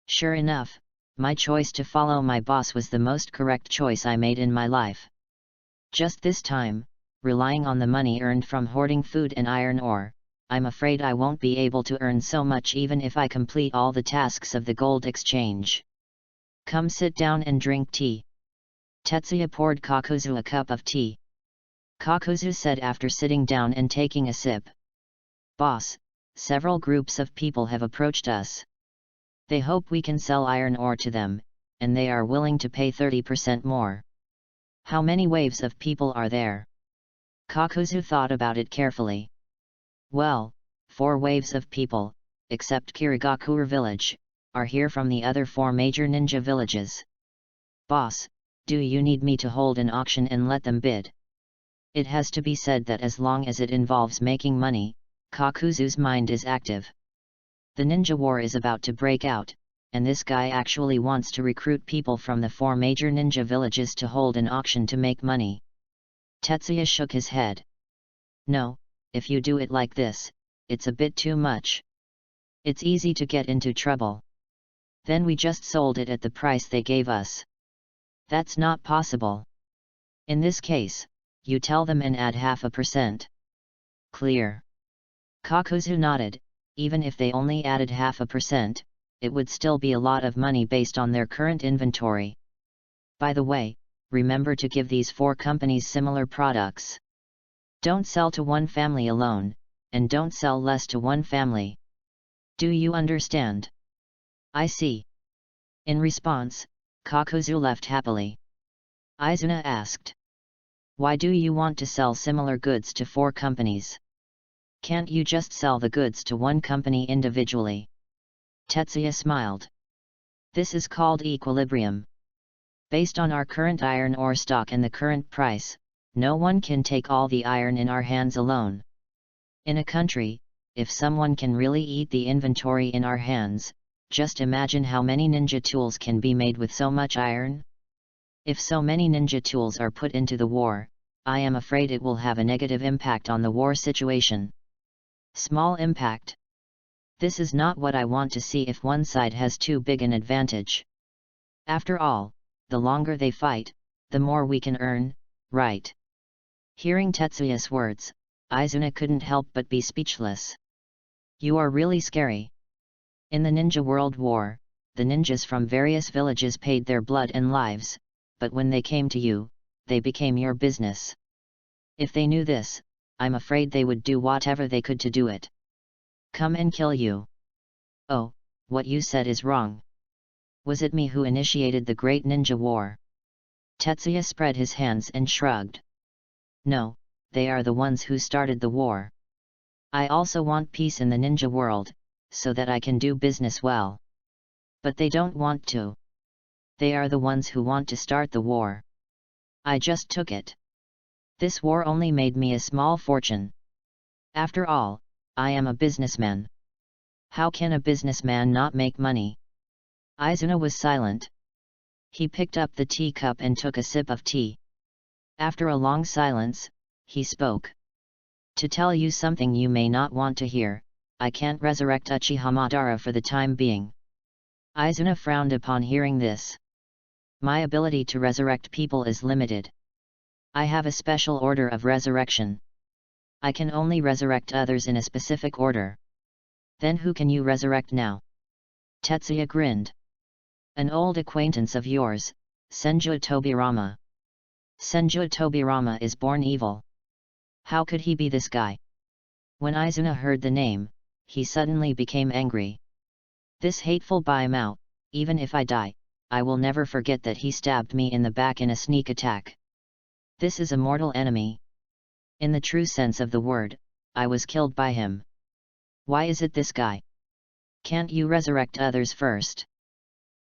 Sure enough, my choice to follow my boss was the most correct choice I made in my life. Just this time, relying on the money earned from hoarding food and iron ore, I'm afraid I won't be able to earn so much even if I complete all the tasks of the gold exchange. Come sit down and drink tea. Tetsuya poured Kakuzu a cup of tea. Kakuzu said after sitting down and taking a sip. Boss, several groups of people have approached us. They hope we can sell iron ore to them, and they are willing to pay 30% more. How many waves of people are there? Kakuzu thought about it carefully. Well, 4 waves of people, except Kirigakure village, are here from the other 4 major ninja villages. Boss, do you need me to hold an auction and let them bid? It has to be said that as long as it involves making money, Kakuzu's mind is active. The ninja war is about to break out, and this guy actually wants to recruit people from the 4 major ninja villages to hold an auction to make money. Tetsuya shook his head. No, if you do it like this, it's a bit too much. It's easy to get into trouble. Then we just sold it at the price they gave us. That's not possible. In this case, you tell them and add 0.5%. Clear. Kakuzu nodded. Even if they only added 0.5%, it would still be a lot of money based on their current inventory. By the way, remember to give these 4 companies similar products. Don't sell to one family alone, and don't sell less to one family. Do you understand? I see. In response, Kakuzu left happily. Izuna asked. Why do you want to sell similar goods to 4 companies? Can't you just sell the goods to one company individually? Tetsuya smiled. This is called equilibrium. Based on our current iron ore stock and the current price, no one can take all the iron in our hands alone. In a country, if someone can really eat the inventory in our hands, just imagine how many ninja tools can be made with so much iron. If so many ninja tools are put into the war, I am afraid it will have a negative impact on the war situation. Small impact. This is not what I want to see if one side has too big an advantage. After all, the longer they fight, the more we can earn, right? Hearing Tetsuya's words, Izuna couldn't help but be speechless. You are really scary. In the Ninja World War, the ninjas from various villages paid their blood and lives, but when they came to you, they became your business. If they knew this, I'm afraid they would do whatever they could to do it. Come and kill you. Oh, what you said is wrong. Was it me who initiated the Great Ninja War? Tetsuya spread his hands and shrugged. No, they are the ones who started the war. I also want peace in the ninja world, so that I can do business well. But they don't want to. They are the ones who want to start the war. I just took it. This war only made me a small fortune. After all, I am a businessman. How can a businessman not make money? Izuna was silent. He picked up the teacup and took a sip of tea. After a long silence, he spoke. To tell you something you may not want to hear, I can't resurrect Uchiha Madara for the time being. Izuna frowned upon hearing this. My ability to resurrect people is limited. I have a special order of resurrection. I can only resurrect others in a specific order. Then who can you resurrect now? Tetsuya grinned. An old acquaintance of yours, Senju Tobirama. Senju Tobirama is born evil. How could he be this guy? When Izuna heard the name, he suddenly became angry. This hateful Baimao, even if I die, I will never forget that he stabbed me in the back in a sneak attack. This is a mortal enemy. In the true sense of the word, I was killed by him. Why is it this guy? Can't you resurrect others first?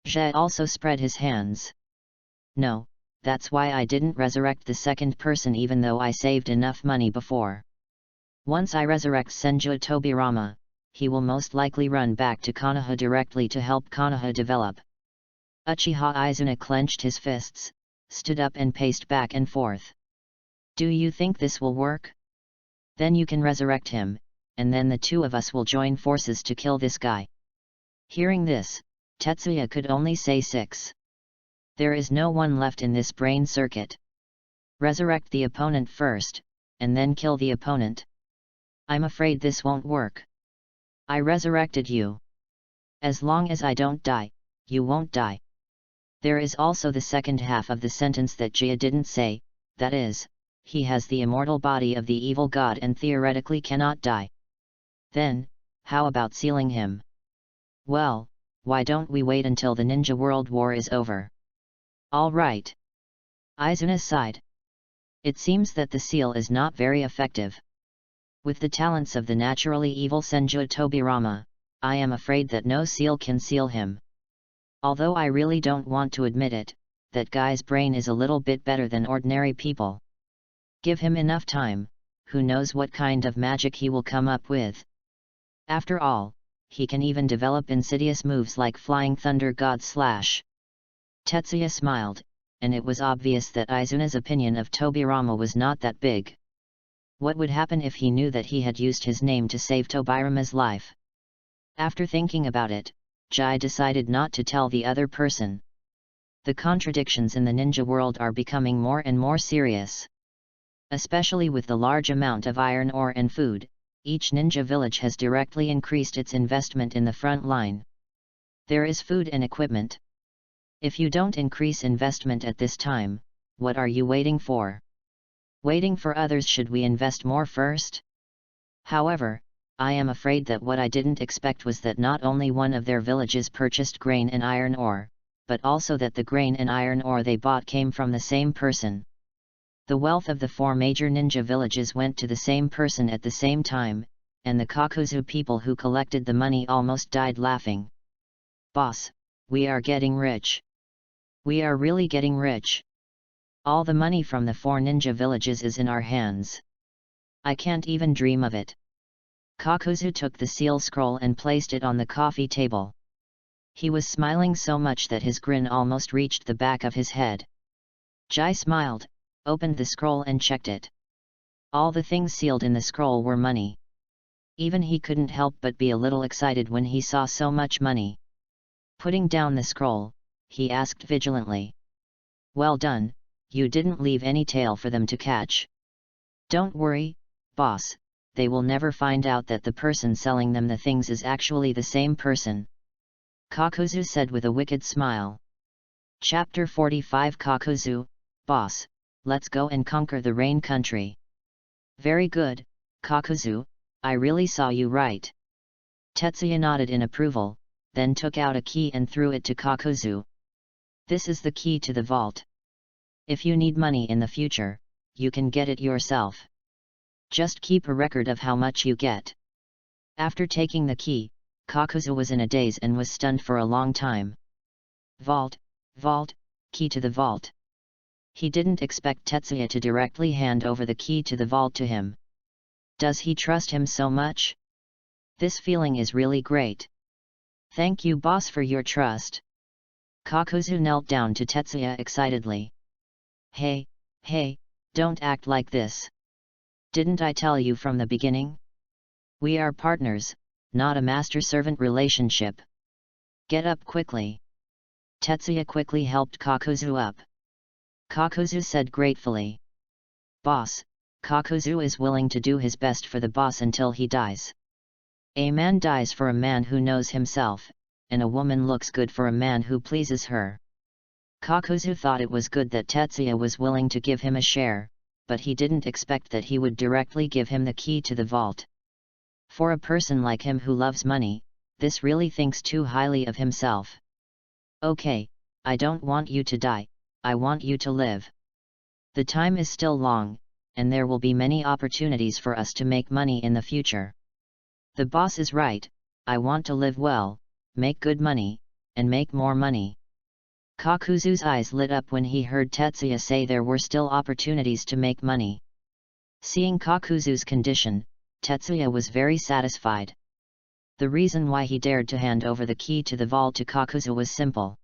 Zhe also spread his hands. No, that's why I didn't resurrect the second person even though I saved enough money before. Once I resurrect Senju Tobirama, he will most likely run back to Konoha directly to help Konoha develop. Uchiha Izuna clenched his fists, stood up and paced back and forth. Do you think this will work? Then you can resurrect him, and then the two of us will join forces to kill this guy." Hearing this, Tetsuya could only say 6. There is no one left in this brain circuit. Resurrect the opponent first, and then kill the opponent. I'm afraid this won't work. I resurrected you. As long as I don't die, you won't die. There is also the second half of the sentence that Jia didn't say, that is, he has the immortal body of the evil god and theoretically cannot die. Then, how about sealing him? Well, why don't we wait until the Ninja World War is over? All right. Izuna sighed. It seems that the seal is not very effective. With the talents of the naturally evil Senju Tobirama, I am afraid that no seal can seal him. Although I really don't want to admit it, that guy's brain is a little bit better than ordinary people. Give him enough time, who knows what kind of magic he will come up with. After all, he can even develop insidious moves like Flying Thunder God Slash. Tetsuya smiled, and it was obvious that Izuna's opinion of Tobirama was not that big. What would happen if he knew that he had used his name to save Tobirama's life? After thinking about it, Jai decided not to tell the other person. The contradictions in the ninja world are becoming more and more serious. Especially with the large amount of iron ore and food, each ninja village has directly increased its investment in the front line. There is food and equipment. If you don't increase investment at this time, what are you waiting for? Waiting for others? Should we invest more first? However, I am afraid that what I didn't expect was that not only one of their villages purchased grain and iron ore, but also that the grain and iron ore they bought came from the same person. The wealth of the 4 major ninja villages went to the same person at the same time, and the Kakuzu people who collected the money almost died laughing. "Boss, we are getting rich. We are really getting rich. All the money from the 4 ninja villages is in our hands. I can't even dream of it." Kakuzu took the seal scroll and placed it on the coffee table. He was smiling so much that his grin almost reached the back of his head. Jai smiled, opened the scroll and checked it. All the things sealed in the scroll were money. Even he couldn't help but be a little excited when he saw so much money. Putting down the scroll, he asked vigilantly. "Well done, you didn't leave any tail for them to catch." "Don't worry, boss, they will never find out that the person selling them the things is actually the same person," Kakuzu said with a wicked smile. Chapter 45 Kakuzu, "Boss, let's go and conquer the rain country." "Very good, Kakuzu, I really saw you right." Tetsuya nodded in approval, then took out a key and threw it to Kakuzu. "This is the key to the vault. If you need money in the future, you can get it yourself. Just keep a record of how much you get." After taking the key, Kakuzu was in a daze and was stunned for a long time. Vault, key to the vault. He didn't expect Tetsuya to directly hand over the key to the vault to him. Does he trust him so much? This feeling is really great. "Thank you, boss, for your trust." Kakuzu knelt down to Tetsuya excitedly. Hey, don't act like this. Didn't I tell you from the beginning? We are partners, not a master-servant relationship. Get up quickly." Tetsuya quickly helped Kakuzu up. Kakuzu said gratefully. "Boss, Kakuzu is willing to do his best for the boss until he dies. A man dies for a man who knows himself, and a woman looks good for a man who pleases her." Kakuzu thought it was good that Tetsuya was willing to give him a share, but he didn't expect that he would directly give him the key to the vault. For a person like him who loves money, this really thinks too highly of himself. "Okay, I don't want you to die, I want you to live. The time is still long, and there will be many opportunities for us to make money in the future. The boss is right, I want to live well, make good money, and make more money." Kakuzu's eyes lit up when he heard Tetsuya say there were still opportunities to make money. Seeing Kakuzu's condition, Tetsuya was very satisfied. The reason why he dared to hand over the key to the vault to Kakuzu was simple.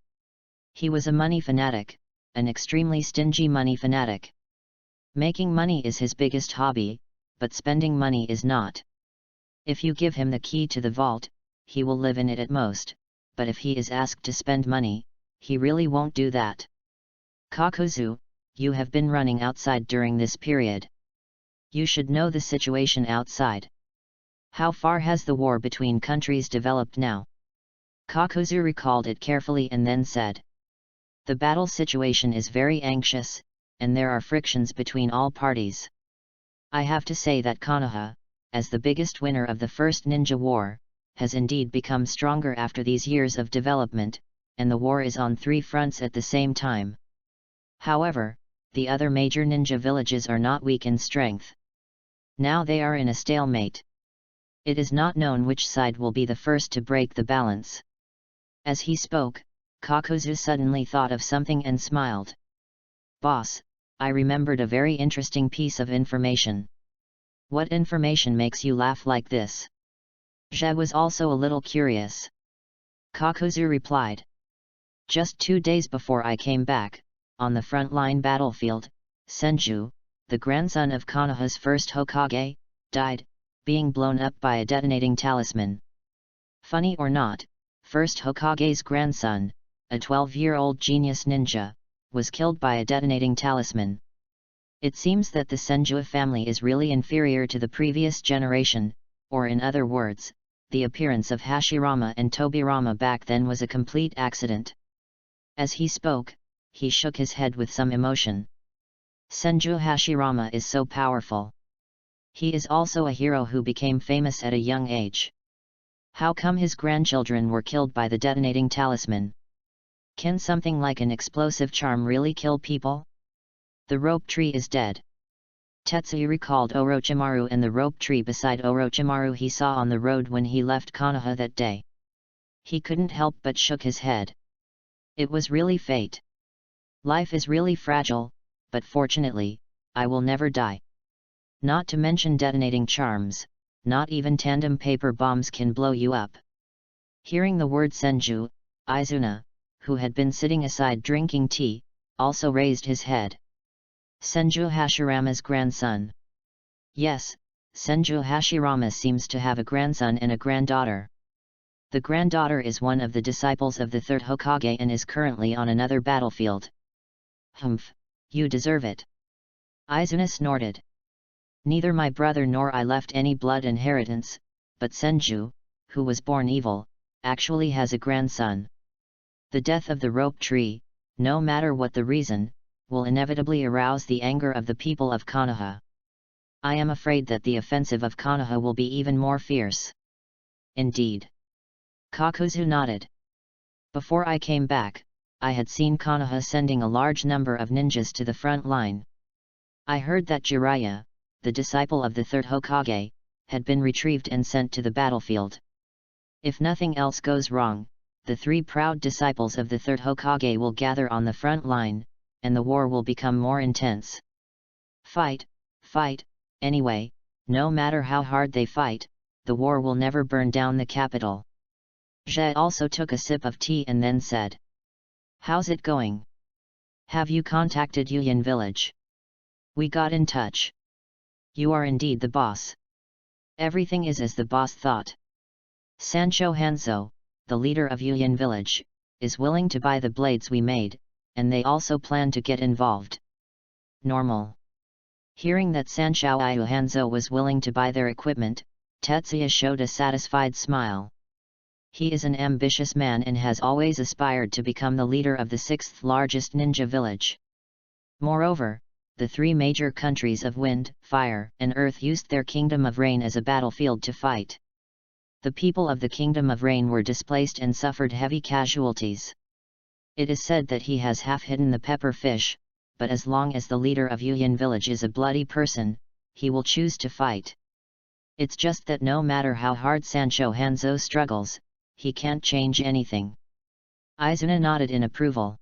He was a money fanatic, an extremely stingy money fanatic. Making money is his biggest hobby, but spending money is not. If you give him the key to the vault, he will live in it at most, but if he is asked to spend money, he really won't do that. Kakuzu, you have been running outside during this period. You should know the situation outside. How far has the war between countries developed now? Kakuzu recalled it carefully and then said. The battle situation is very anxious, and there are frictions between all parties. I have to say that Konoha, as the biggest winner of the First Ninja War, has indeed become stronger after these years of development, and the war is on 3 fronts at the same time. However, the other major ninja villages are not weak in strength. Now they are in a stalemate. It is not known which side will be the first to break the balance. As he spoke, Kakuzu suddenly thought of something and smiled. Boss, I remembered a very interesting piece of information. What information makes you laugh like this? Zhe was also a little curious. Kakuzu replied. Just 2 days before I came back, on the front-line battlefield, Senju, the grandson of Konoha's first Hokage, died, being blown up by a detonating talisman. Funny or not, first Hokage's grandson, a 12-year-old genius ninja, was killed by a detonating talisman. It seems that the Senju family is really inferior to the previous generation, or in other words, the appearance of Hashirama and Tobirama back then was a complete accident. As he spoke, he shook his head with some emotion. Senju Hashirama is so powerful. He is also a hero who became famous at a young age. How come his grandchildren were killed by the detonating talisman? Can something like an explosive charm really kill people? The rope tree is dead. Tetsuya recalled Orochimaru and the rope tree beside Orochimaru he saw on the road when he left Konoha that day. He couldn't help but shook his head. It was really fate. Life is really fragile, but fortunately, I will never die. Not to mention detonating charms, not even tandem paper bombs can blow you up. Hearing the word Senju, Izuna, who had been sitting aside drinking tea, also raised his head. Senju Hashirama's grandson. Yes, Senju Hashirama seems to have a grandson and a granddaughter. The granddaughter is one of the disciples of the third Hokage and is currently on another battlefield. Humph, you deserve it. Izuna snorted. Neither my brother nor I left any blood inheritance, but Senju, who was born evil, actually has a grandson. The death of the rope tree, no matter what the reason, will inevitably arouse the anger of the people of Konoha. I am afraid that the offensive of Konoha will be even more fierce. Indeed. Kakuzu nodded. Before I came back, I had seen Konoha sending a large number of ninjas to the front line. I heard that Jiraiya, the disciple of the third Hokage, had been retrieved and sent to the battlefield. If nothing else goes wrong, the 3 proud disciples of the third Hokage will gather on the front line, and the war will become more intense. Fight, fight, anyway, no matter how hard they fight, the war will never burn down the capital. Zhe also took a sip of tea and then said. How's it going? Have you contacted Yuyan village? We got in touch. You are indeed the boss. Everything is as the boss thought. Sancho Hanzo, the leader of Yuyan village, is willing to buy the blades we made, and they also plan to get involved. Normal. Hearing that Sancho Hanzo was willing to buy their equipment, Tetsuya showed a satisfied smile. He is an ambitious man and has always aspired to become the leader of the 6th largest ninja village. Moreover, the 3 major countries of Wind, Fire, and Earth used their Kingdom of Rain as a battlefield to fight. The people of the Kingdom of Rain were displaced and suffered heavy casualties. It is said that he has half hidden the pepper fish, but as long as the leader of Yuyan village is a bloody person, he will choose to fight. It's just that no matter how hard Sancho Hanzo struggles, he can't change anything. Izuna nodded in approval.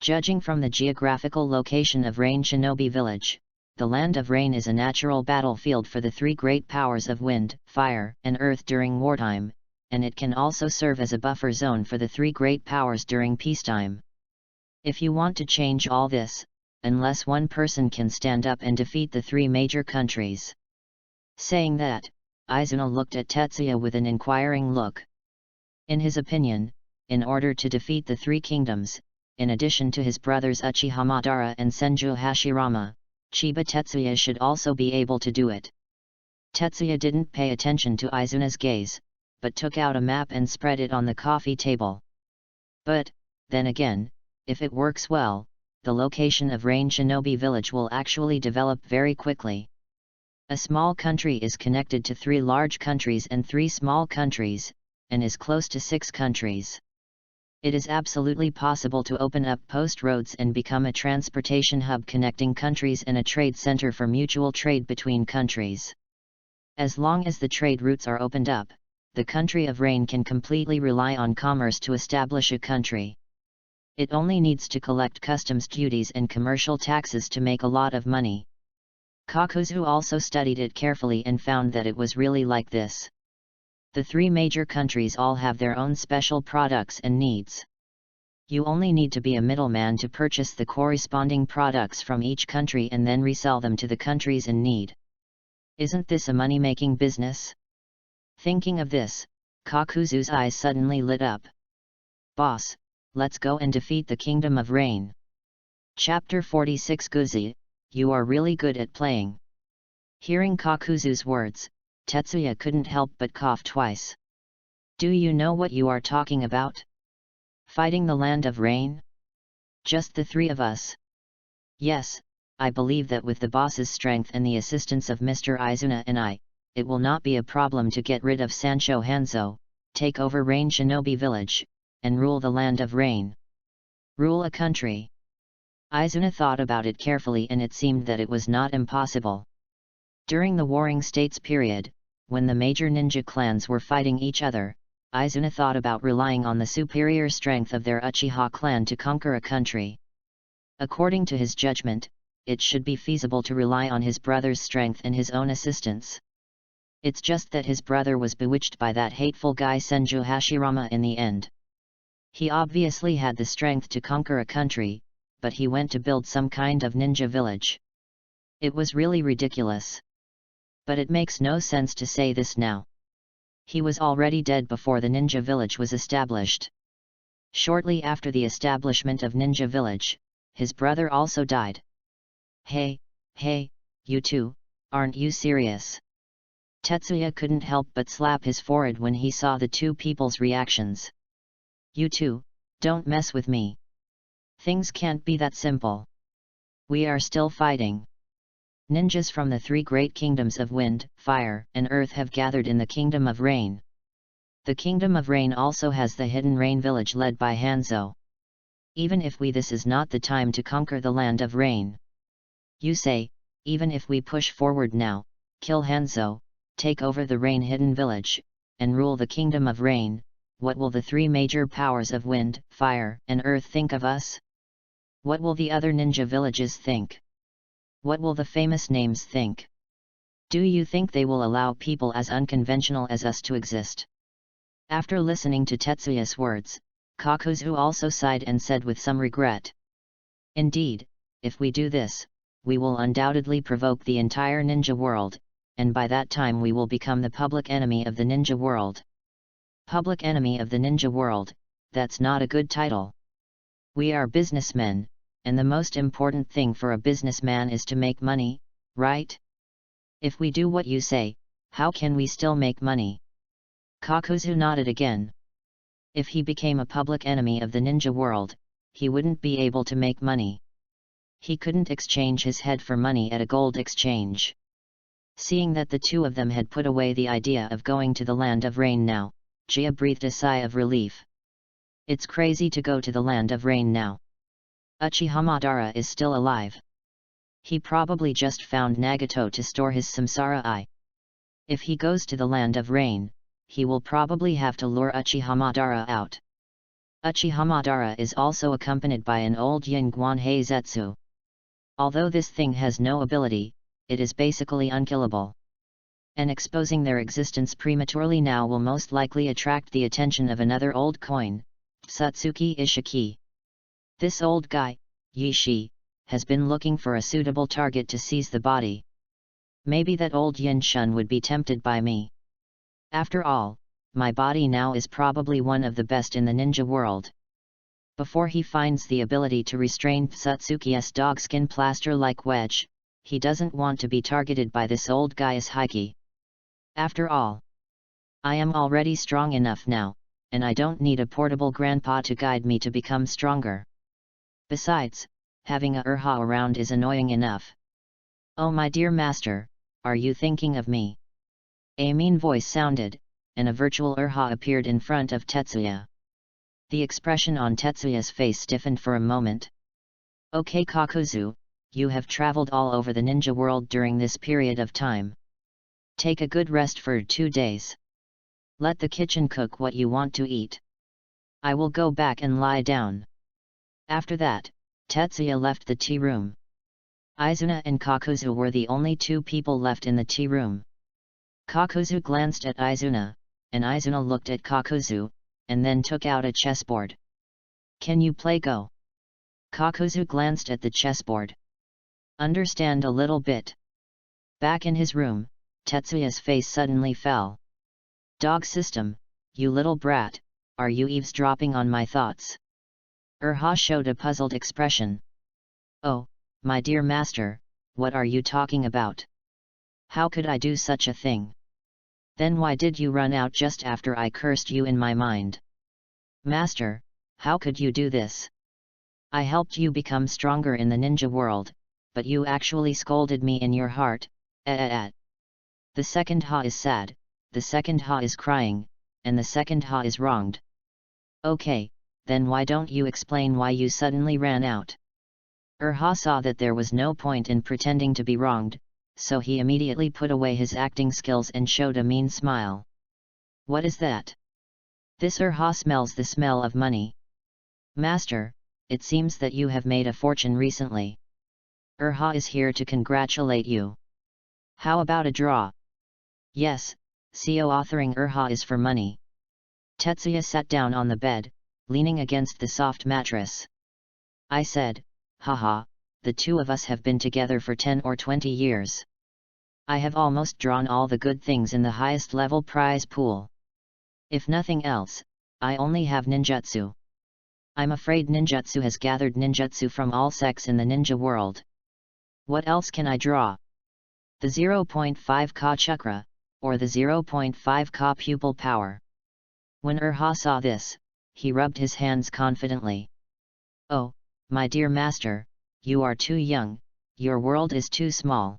Judging from the geographical location of Rain Shinobi Village, the Land of Rain is a natural battlefield for the 3 great powers of Wind, Fire, and Earth during wartime, and it can also serve as a buffer zone for the 3 great powers during peacetime. If you want to change all this, unless one person can stand up and defeat the 3 major countries. Saying that, Izuna looked at Tetsuya with an inquiring look. In his opinion, in order to defeat the three kingdoms, in addition to his brothers Uchiha Madara and Senju Hashirama, Chiba Tetsuya should also be able to do it. Tetsuya didn't pay attention to Izuna's gaze, but took out a map and spread it on the coffee table. But, then again, if it works well, the location of Rain Shinobi Village will actually develop very quickly. A small country is connected to 3 large countries and 3 small countries, and is close to 6 countries. It is absolutely possible to open up post roads and become a transportation hub connecting countries and a trade center for mutual trade between countries. As long as the trade routes are opened up, the country of Rain can completely rely on commerce to establish a country. It only needs to collect customs duties and commercial taxes to make a lot of money. Kakuzu also studied it carefully and found that it was really like this. The 3 major countries all have their own special products and needs. You only need to be a middleman to purchase the corresponding products from each country and then resell them to the countries in need. Isn't this a money-making business? Thinking of this, Kakuzu's eyes suddenly lit up. Boss, let's go and defeat the Kingdom of Rain. Chapter 46 Guzi, you are really good at playing. Hearing Kakuzu's words, Tetsuya couldn't help but cough twice. Do you know what you are talking about? Fighting the Land of Rain? Just the 3 of us? Yes, I believe that with the boss's strength and the assistance of Mr. Izuna and I, it will not be a problem to get rid of Sancho Hanzo, take over Rain Shinobi Village, and rule the Land of Rain. Rule a country. Izuna thought about it carefully and it seemed that it was not impossible. During the Warring States period, when the major ninja clans were fighting each other, Izuna thought about relying on the superior strength of their Uchiha clan to conquer a country. According to his judgment, it should be feasible to rely on his brother's strength and his own assistance. It's just that his brother was bewitched by that hateful guy Senju Hashirama in the end. He obviously had the strength to conquer a country, but he went to build some kind of ninja village. It was really ridiculous. But it makes no sense to say this now. He was already dead before the ninja village was established. Shortly after the establishment of Ninja Village, his brother also died. Hey, you two, aren't you serious? Tetsuya couldn't help but slap his forehead when he saw the 2 people's reactions. You two, don't mess with me. Things can't be that simple. We are still fighting. Ninjas from the 3 great kingdoms of Wind, Fire, and Earth have gathered in the Kingdom of Rain. The Kingdom of Rain also has the hidden Rain village led by Hanzo. Even if this is not the time to conquer the Land of Rain. You say, even if we push forward now, kill Hanzo, take over the Rain hidden village, and rule the Kingdom of Rain, what will the 3 major powers of Wind, Fire, and Earth think of us? What will the other ninja villages think? What will the famous names think? Do you think they will allow people as unconventional as us to exist? After listening to Tetsuya's words, Kakuzu also sighed and said with some regret. Indeed, if we do this, we will undoubtedly provoke the entire ninja world, and by that time we will become the public enemy of the ninja world. Public enemy of the ninja world, that's not a good title. We are businessmen, and the most important thing for a businessman is to make money, right? If we do what you say, how can we still make money? Kakuzu nodded again. If he became a public enemy of the ninja world, he wouldn't be able to make money. He couldn't exchange his head for money at a gold exchange. Seeing that the 2 of them had put away the idea of going to the Land of Rain now, Jia breathed a sigh of relief. It's crazy to go to the Land of Rain now. Uchiha Madara is still alive. He probably just found Nagato to store his samsara eye. If he goes to the Land of Rain, he will probably have to lure Uchiha Madara out. Uchiha Madara is also accompanied by an old Yinguan Heizetsu. Although this thing has no ability, it is basically unkillable. And exposing their existence prematurely now will most likely attract the attention of another old coin, Satsuki Ishiki. This old guy, Yishi, has been looking for a suitable target to seize the body. Maybe that old Yin Shun would be tempted by me. After all, my body now is probably one of the best in the ninja world. Before he finds the ability to restrain Satsuki's dogskin plaster-like wedge, he doesn't want to be targeted by this old guy's hiki. After all, I am already strong enough now, and I don't need a portable grandpa to guide me to become stronger. Besides, having a Urha around is annoying enough. Oh my dear master, are you thinking of me? A mean voice sounded, and a virtual Urha appeared in front of Tetsuya. The expression on Tetsuya's face stiffened for a moment. Okay Kakuzu, you have traveled all over the ninja world during this period of time. Take a good rest for 2 days. Let the kitchen cook what you want to eat. I will go back and lie down. After that, Tetsuya left the tea room. Izuna and Kakuzu were the only 2 people left in the tea room. Kakuzu glanced at Izuna, and Izuna looked at Kakuzu, and then took out a chessboard. Can you play Go? Kakuzu glanced at the chessboard. Understand a little bit. Back in his room, Tetsuya's face suddenly fell. Dog system, you little brat, are you eavesdropping on my thoughts? Urha showed a puzzled expression. Oh, my dear master, what are you talking about? How could I do such a thing? Then why did you run out just after I cursed you in my mind? Master, how could you do this? I helped you become stronger in the ninja world, but you actually scolded me in your heart. The second ha is sad, the second ha is crying, and the second ha is wronged. Okay, then why don't you explain why you suddenly ran out? Urha saw that there was no point in pretending to be wronged, so he immediately put away his acting skills and showed a mean smile. What is that? This Urha smells the smell of money. Master, it seems that you have made a fortune recently. Urha is here to congratulate you. How about a draw? Yes, CO authoring Urha is for money. Tetsuya sat down on the bed, leaning against the soft mattress. I said, haha, the 2 of us have been together for 10 or 20 years. I have almost drawn all the good things in the highest level prize pool. If nothing else, I only have ninjutsu. I'm afraid ninjutsu has gathered ninjutsu from all sects in the ninja world. What else can I draw? The 0.5 Ka chakra, or the 0.5 Ka pupil power. When Urha saw this, he rubbed his hands confidently. Oh, my dear master, you are too young, your world is too small.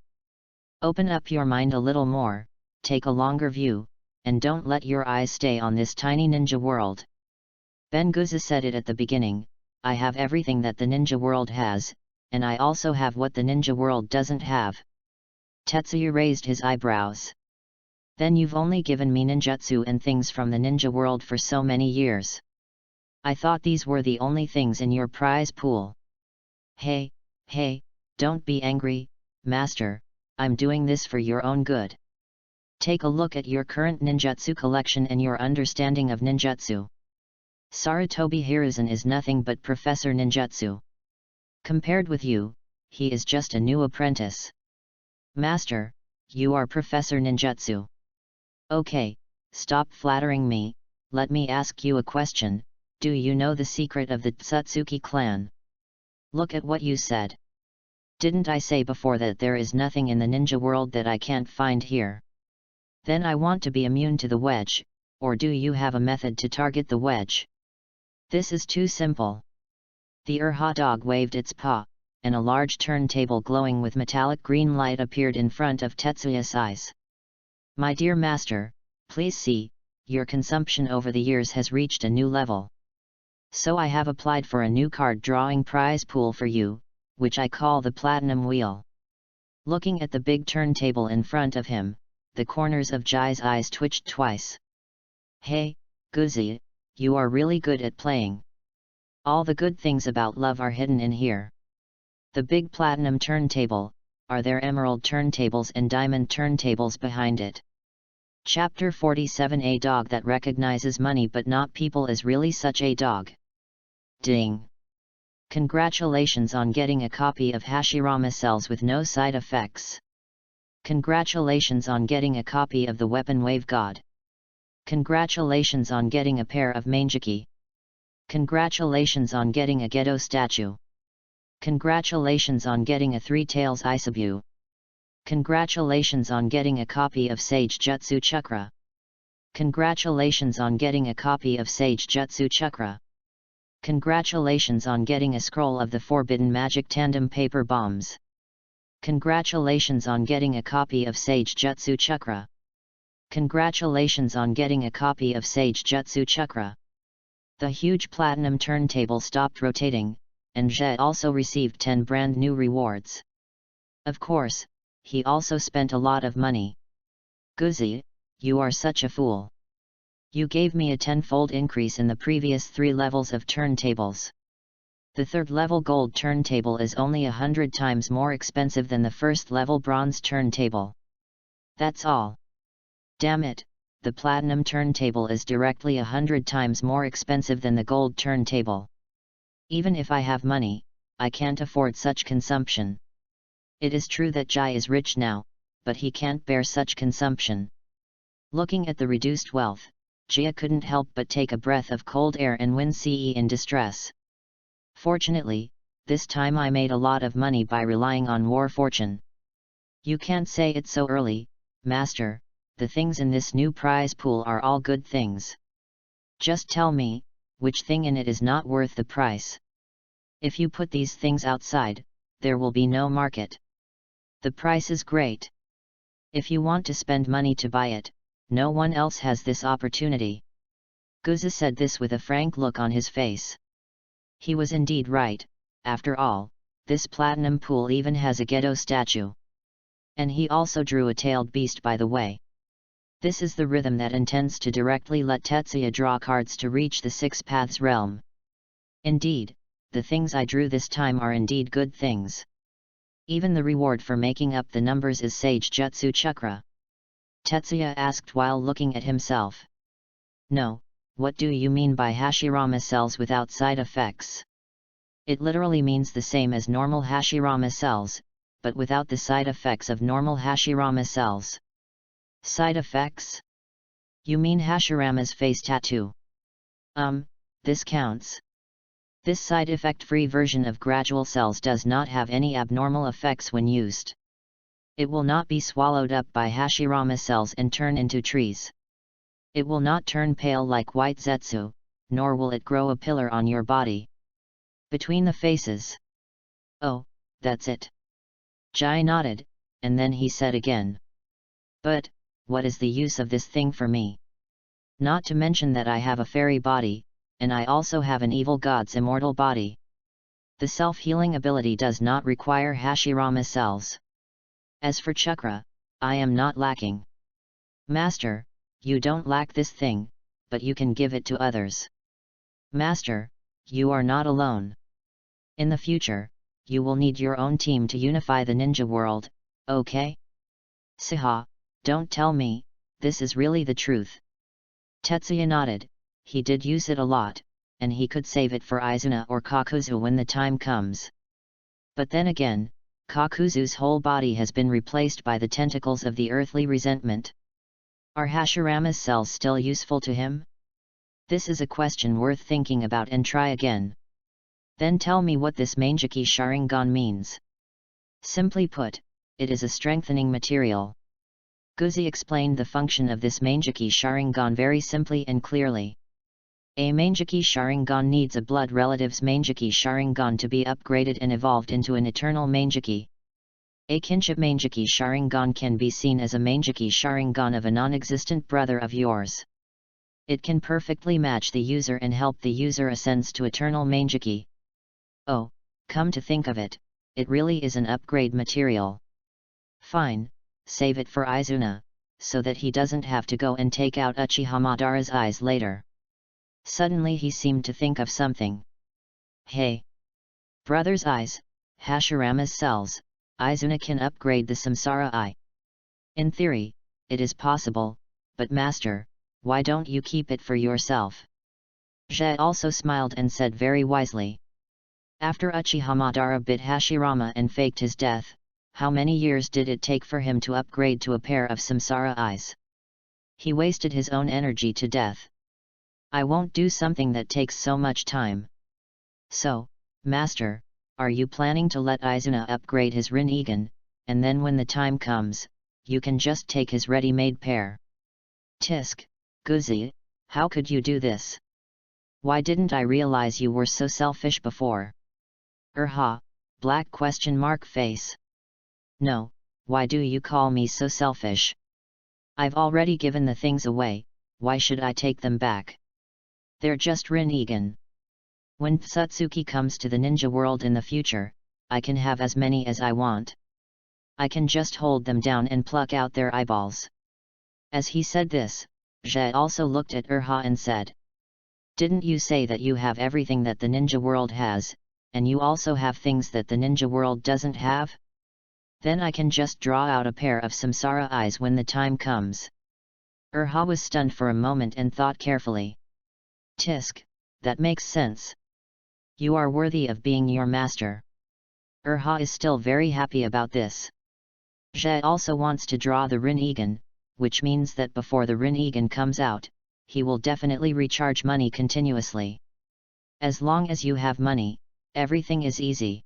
Open up your mind a little more, take a longer view, and don't let your eyes stay on this tiny ninja world. Benguza said it at the beginning, I have everything that the ninja world has, and I also have what the ninja world doesn't have. Tetsuya raised his eyebrows. Then you've only given me ninjutsu and things from the ninja world for so many years. I thought these were the only things in your prize pool. Hey, don't be angry, master, I'm doing this for your own good. Take a look at your current ninjutsu collection and your understanding of ninjutsu. Sarutobi Hiruzen is nothing but Professor Ninjutsu. Compared with you, he is just a new apprentice. Master, you are Professor Ninjutsu. Okay, stop flattering me, let me ask you a question, do you know the secret of the Tsutsuki clan? Look at what you said. Didn't I say before that there is nothing in the ninja world that I can't find here? Then I want to be immune to the wedge, or do you have a method to target the wedge? This is too simple. The Urha dog waved its paw, and a large turntable glowing with metallic green light appeared in front of Tetsuya's eyes. My dear master, please see, your consumption over the years has reached a new level. So I have applied for a new card drawing prize pool for you, which I call the Platinum Wheel. Looking at the big turntable in front of him, the corners of Jai's eyes twitched twice. Hey, Guzi, you are really good at playing. All the good things about love are hidden in here. The big platinum turntable, are there emerald turntables and diamond turntables behind it? Chapter 47. A dog that recognizes money but not people is really such a dog. Ding! Congratulations on getting a copy of Hashirama Cells with no side effects. Congratulations on getting a copy of the Weapon Wave God. Congratulations on getting a pair of manjiki. Congratulations on getting a Gedo statue. Congratulations on getting a Three Tails Isabu. Congratulations on getting a copy of Sage Jutsu Chakra. Congratulations on getting a copy of Sage Jutsu Chakra. Congratulations on getting a scroll of the Forbidden Magic Tandem Paper Bombs. Congratulations on getting a copy of Sage Jutsu Chakra. Congratulations on getting a copy of Sage Jutsu Chakra. The huge platinum turntable stopped rotating, and Zhe also received 10 brand new rewards. Of course, he also spent a lot of money. Guzi, you are such a fool. You gave me a 10-fold increase in the previous 3 levels of turntables. The 3rd level gold turntable is only 100 times more expensive than the 1st level bronze turntable. That's all. Damn it, the platinum turntable is directly 100 times more expensive than the gold turntable. Even if I have money, I can't afford such consumption. It is true that Jai is rich now, but he can't bear such consumption. Looking at the reduced wealth, Jia couldn't help but take a breath of cold air and wince in distress. Fortunately, this time I made a lot of money by relying on war fortune. You can't say it so early, master, the things in this new prize pool are all good things. Just tell me, which thing in it is not worth the price? If you put these things outside, there will be no market. The price is great. If you want to spend money to buy it, no one else has this opportunity. Guzi said this with a frank look on his face. He was indeed right, after all, this platinum pool even has a Gedo statue. And he also drew a tailed beast by the way. This is the rhythm that intends to directly let Tetsuya draw cards to reach the 6 Paths realm. Indeed, the things I drew this time are indeed good things. Even the reward for making up the numbers is Sage Jutsu Chakra. Tetsuya asked while looking at himself. No, what do you mean by Hashirama cells without side effects? It literally means the same as normal Hashirama cells, but without the side effects of normal Hashirama cells. Side effects? You mean Hashirama's face tattoo? This counts. This side effect-free version of gradual cells does not have any abnormal effects when used. It will not be swallowed up by Hashirama cells and turn into trees. It will not turn pale like white Zetsu, nor will it grow a pillar on your body. Between the faces. Oh, that's it. Jai nodded, and then he said again. But, what is the use of this thing for me? Not to mention that I have a fairy body, and I also have an evil god's immortal body. The self-healing ability does not require Hashirama cells. As for chakra, I am not lacking. Master, you don't lack this thing, but you can give it to others. Master, you are not alone. In the future, you will need your own team to unify the ninja world, okay? Siha, don't tell me, this is really the truth. Tetsuya nodded, he did use it a lot, and he could save it for Izuna or Kakuzu when the time comes. But then again, Kakuzu's whole body has been replaced by the tentacles of the earthly resentment. Are Hashirama's cells still useful to him? This is a question worth thinking about and try again. Then tell me what this Manjiki Sharingan means. Simply put, it is a strengthening material. Guzi explained the function of this Manjiki Sharingan very simply and clearly. A Manjiki Sharingan needs a blood relative's Manjiki Sharingan to be upgraded and evolved into an eternal Manjiki. A kinship Manjiki Sharingan can be seen as a Manjiki Sharingan of a non-existent brother of yours. It can perfectly match the user and help the user ascends to eternal Manjiki. Oh, come to think of it, it really is an upgrade material. Fine, save it for Izuna, so that he doesn't have to go and take out Uchiha Madara's eyes later. Suddenly he seemed to think of something. Hey! Brother's eyes, Hashirama's cells, Izuna can upgrade the Samsara eye. In theory, it is possible, but master, why don't you keep it for yourself? Zhe also smiled and said very wisely. After Uchiha Madara bit Hashirama and faked his death, how many years did it take for him to upgrade to a pair of Samsara eyes? He wasted his own energy to death. I won't do something that takes so much time. So, Master, are you planning to let Izuna upgrade his Rinnegan, and then when the time comes, you can just take his ready-made pair? Tisk, Guzi, how could you do this? Why didn't I realize you were so selfish before? Black question mark face. No, why do you call me so selfish? I've already given the things away, why should I take them back? They're just Rinnegan. When Satsuki comes to the ninja world in the future, I can have as many as I want. I can just hold them down and pluck out their eyeballs. As he said this, Zhe also looked at Urha and said, didn't you say that you have everything that the ninja world has, and you also have things that the ninja world doesn't have? Then I can just draw out a pair of samsara eyes when the time comes. Urha was stunned for a moment and thought carefully. Tisk, that makes sense. You are worthy of being your master. Urha is still very happy about this. Zhe also wants to draw the Rinnegan, which means that before the Rinnegan comes out, he will definitely recharge money continuously. As long as you have money, everything is easy.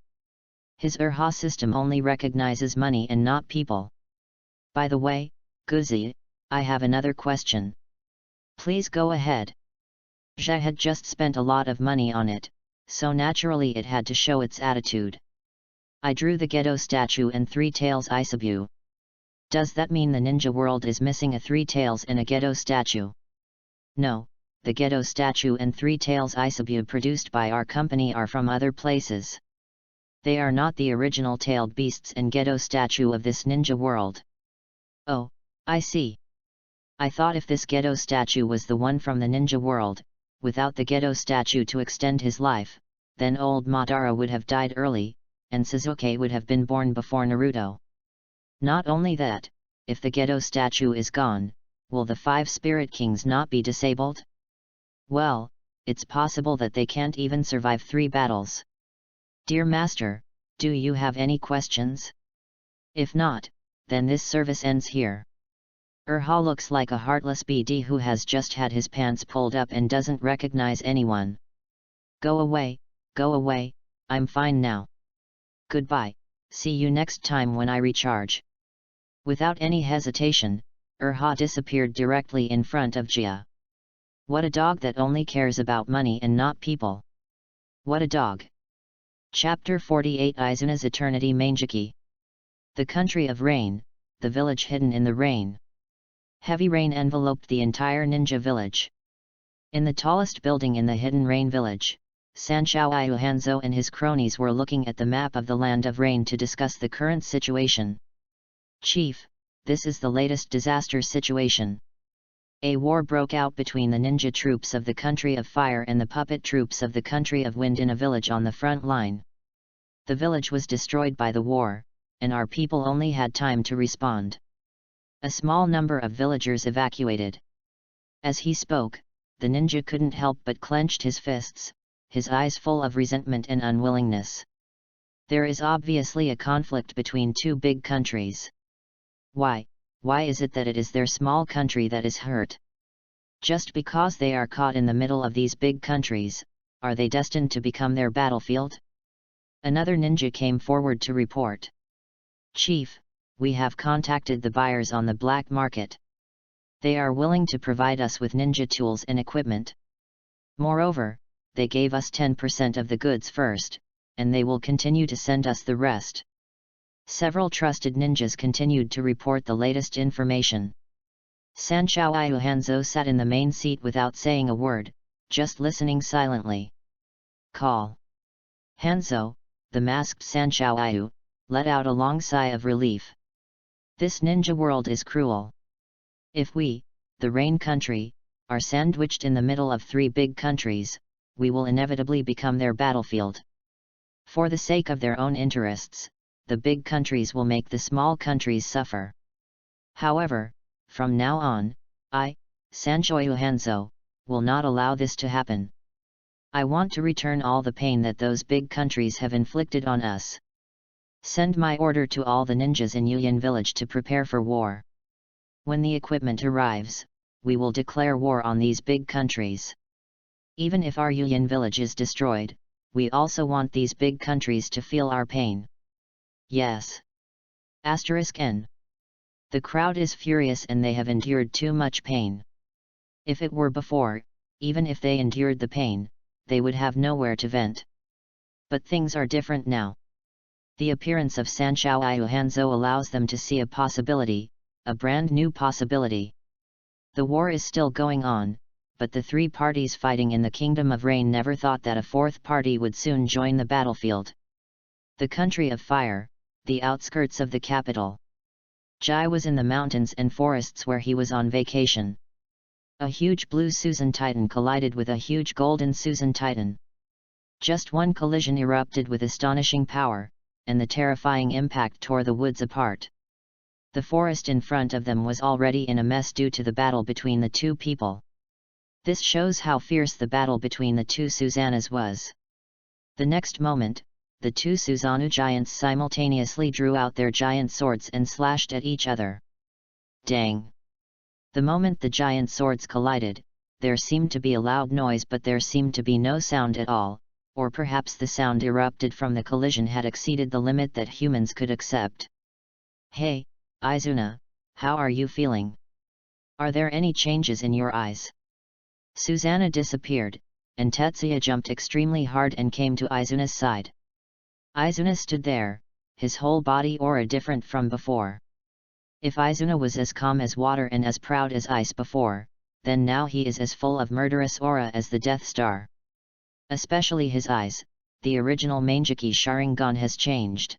His Urha system only recognizes money and not people. By the way, Guzi, I have another question. Please go ahead. Zhe had just spent a lot of money on it, so naturally it had to show its attitude. I drew the Ghetto statue and 3 tails Isabu. Does that mean the ninja world is missing a 3 tails and a Ghetto statue? No, the Ghetto statue and 3 tails Isabu produced by our company are from other places. They are not the original tailed beasts and Ghetto statue of this ninja world. Oh, I see. I thought if this Ghetto statue was the one from the ninja world, without the Ghetto statue to extend his life, then old Madara would have died early, and Sasuke would have been born before Naruto. Not only that, if the Ghetto statue is gone, will the 5 Spirit Kings not be disabled? Well, it's possible that they can't even survive 3 battles. Dear Master, do you have any questions? If not, then this service ends here. Urha looks like a heartless BD who has just had his pants pulled up and doesn't recognize anyone. Go away, I'm fine now. Goodbye, see you next time when I recharge. Without any hesitation, Urha disappeared directly in front of Jia. What a dog that only cares about money and not people. What a dog. Chapter 48 Izuna's Eternity Manjiki. The country of rain, the village hidden in the rain. Heavy rain enveloped the entire ninja village. In the tallest building in the hidden rain village, Sanshou Hanzo and his cronies were looking at the map of the land of rain to discuss the current situation. Chief, this is the latest disaster situation. A war broke out between the ninja troops of the country of fire and the puppet troops of the country of wind in a village on the front line. The village was destroyed by the war, and our people only had time to respond. A small number of villagers evacuated. As he spoke, the ninja couldn't help but clenched his fists, his eyes full of resentment and unwillingness. There is obviously a conflict between 2 big countries. Why is it that it is their small country that is hurt? Just because they are caught in the middle of these big countries, are they destined to become their battlefield? Another ninja came forward to report. Chief, we have contacted the buyers on the black market. They are willing to provide us with ninja tools and equipment. Moreover, they gave us 10% of the goods first, and they will continue to send us the rest. Several trusted ninjas continued to report the latest information. Sanshou Hanzo sat in the main seat without saying a word, just listening silently. Call. Hanzo, the masked Sanshou, let out a long sigh of relief. This ninja world is cruel. If we, the rain country, are sandwiched in the middle of 3 big countries, we will inevitably become their battlefield. For the sake of their own interests, the big countries will make the small countries suffer. However, from now on, I, Sanshou Hanzo, will not allow this to happen. I want to return all the pain that those big countries have inflicted on us. Send my order to all the ninjas in Yuyan village to prepare for war. When the equipment arrives, we will declare war on these big countries. Even if our Yuyan village is destroyed, we also want these big countries to feel our pain. Yes. *N. The crowd is furious and they have endured too much pain. If it were before, even if they endured the pain, they would have nowhere to vent. But things are different now. The appearance of Sanshao Hanzhou allows them to see a possibility, a brand new possibility. The war is still going on, but the three parties fighting in the Kingdom of Rain never thought that a fourth party would soon join the battlefield. The country of fire, the outskirts of the capital. Jai was in the mountains and forests where he was on vacation. A huge blue Susan Titan collided with a huge golden Susan Titan. Just one collision erupted with astonishing power, and the terrifying impact tore the woods apart. The forest in front of them was already in a mess due to the battle between the two people. This shows how fierce the battle between the two Susannas was. The next moment, the two Susanoo giants simultaneously drew out their giant swords and slashed at each other. Dang! The moment the giant swords collided, there seemed to be a loud noise, but there seemed to be no sound at all, or perhaps the sound erupted from the collision had exceeded the limit that humans could accept. Hey, Izuna, how are you feeling? Are there any changes in your eyes? Susanna disappeared, and Tetsuya jumped extremely hard and came to Izuna's side. Izuna stood there, his whole body aura different from before. If Izuna was as calm as water and as proud as ice before, then now he is as full of murderous aura as the Death Star. Especially his eyes, the original Mangeki Sharingan has changed.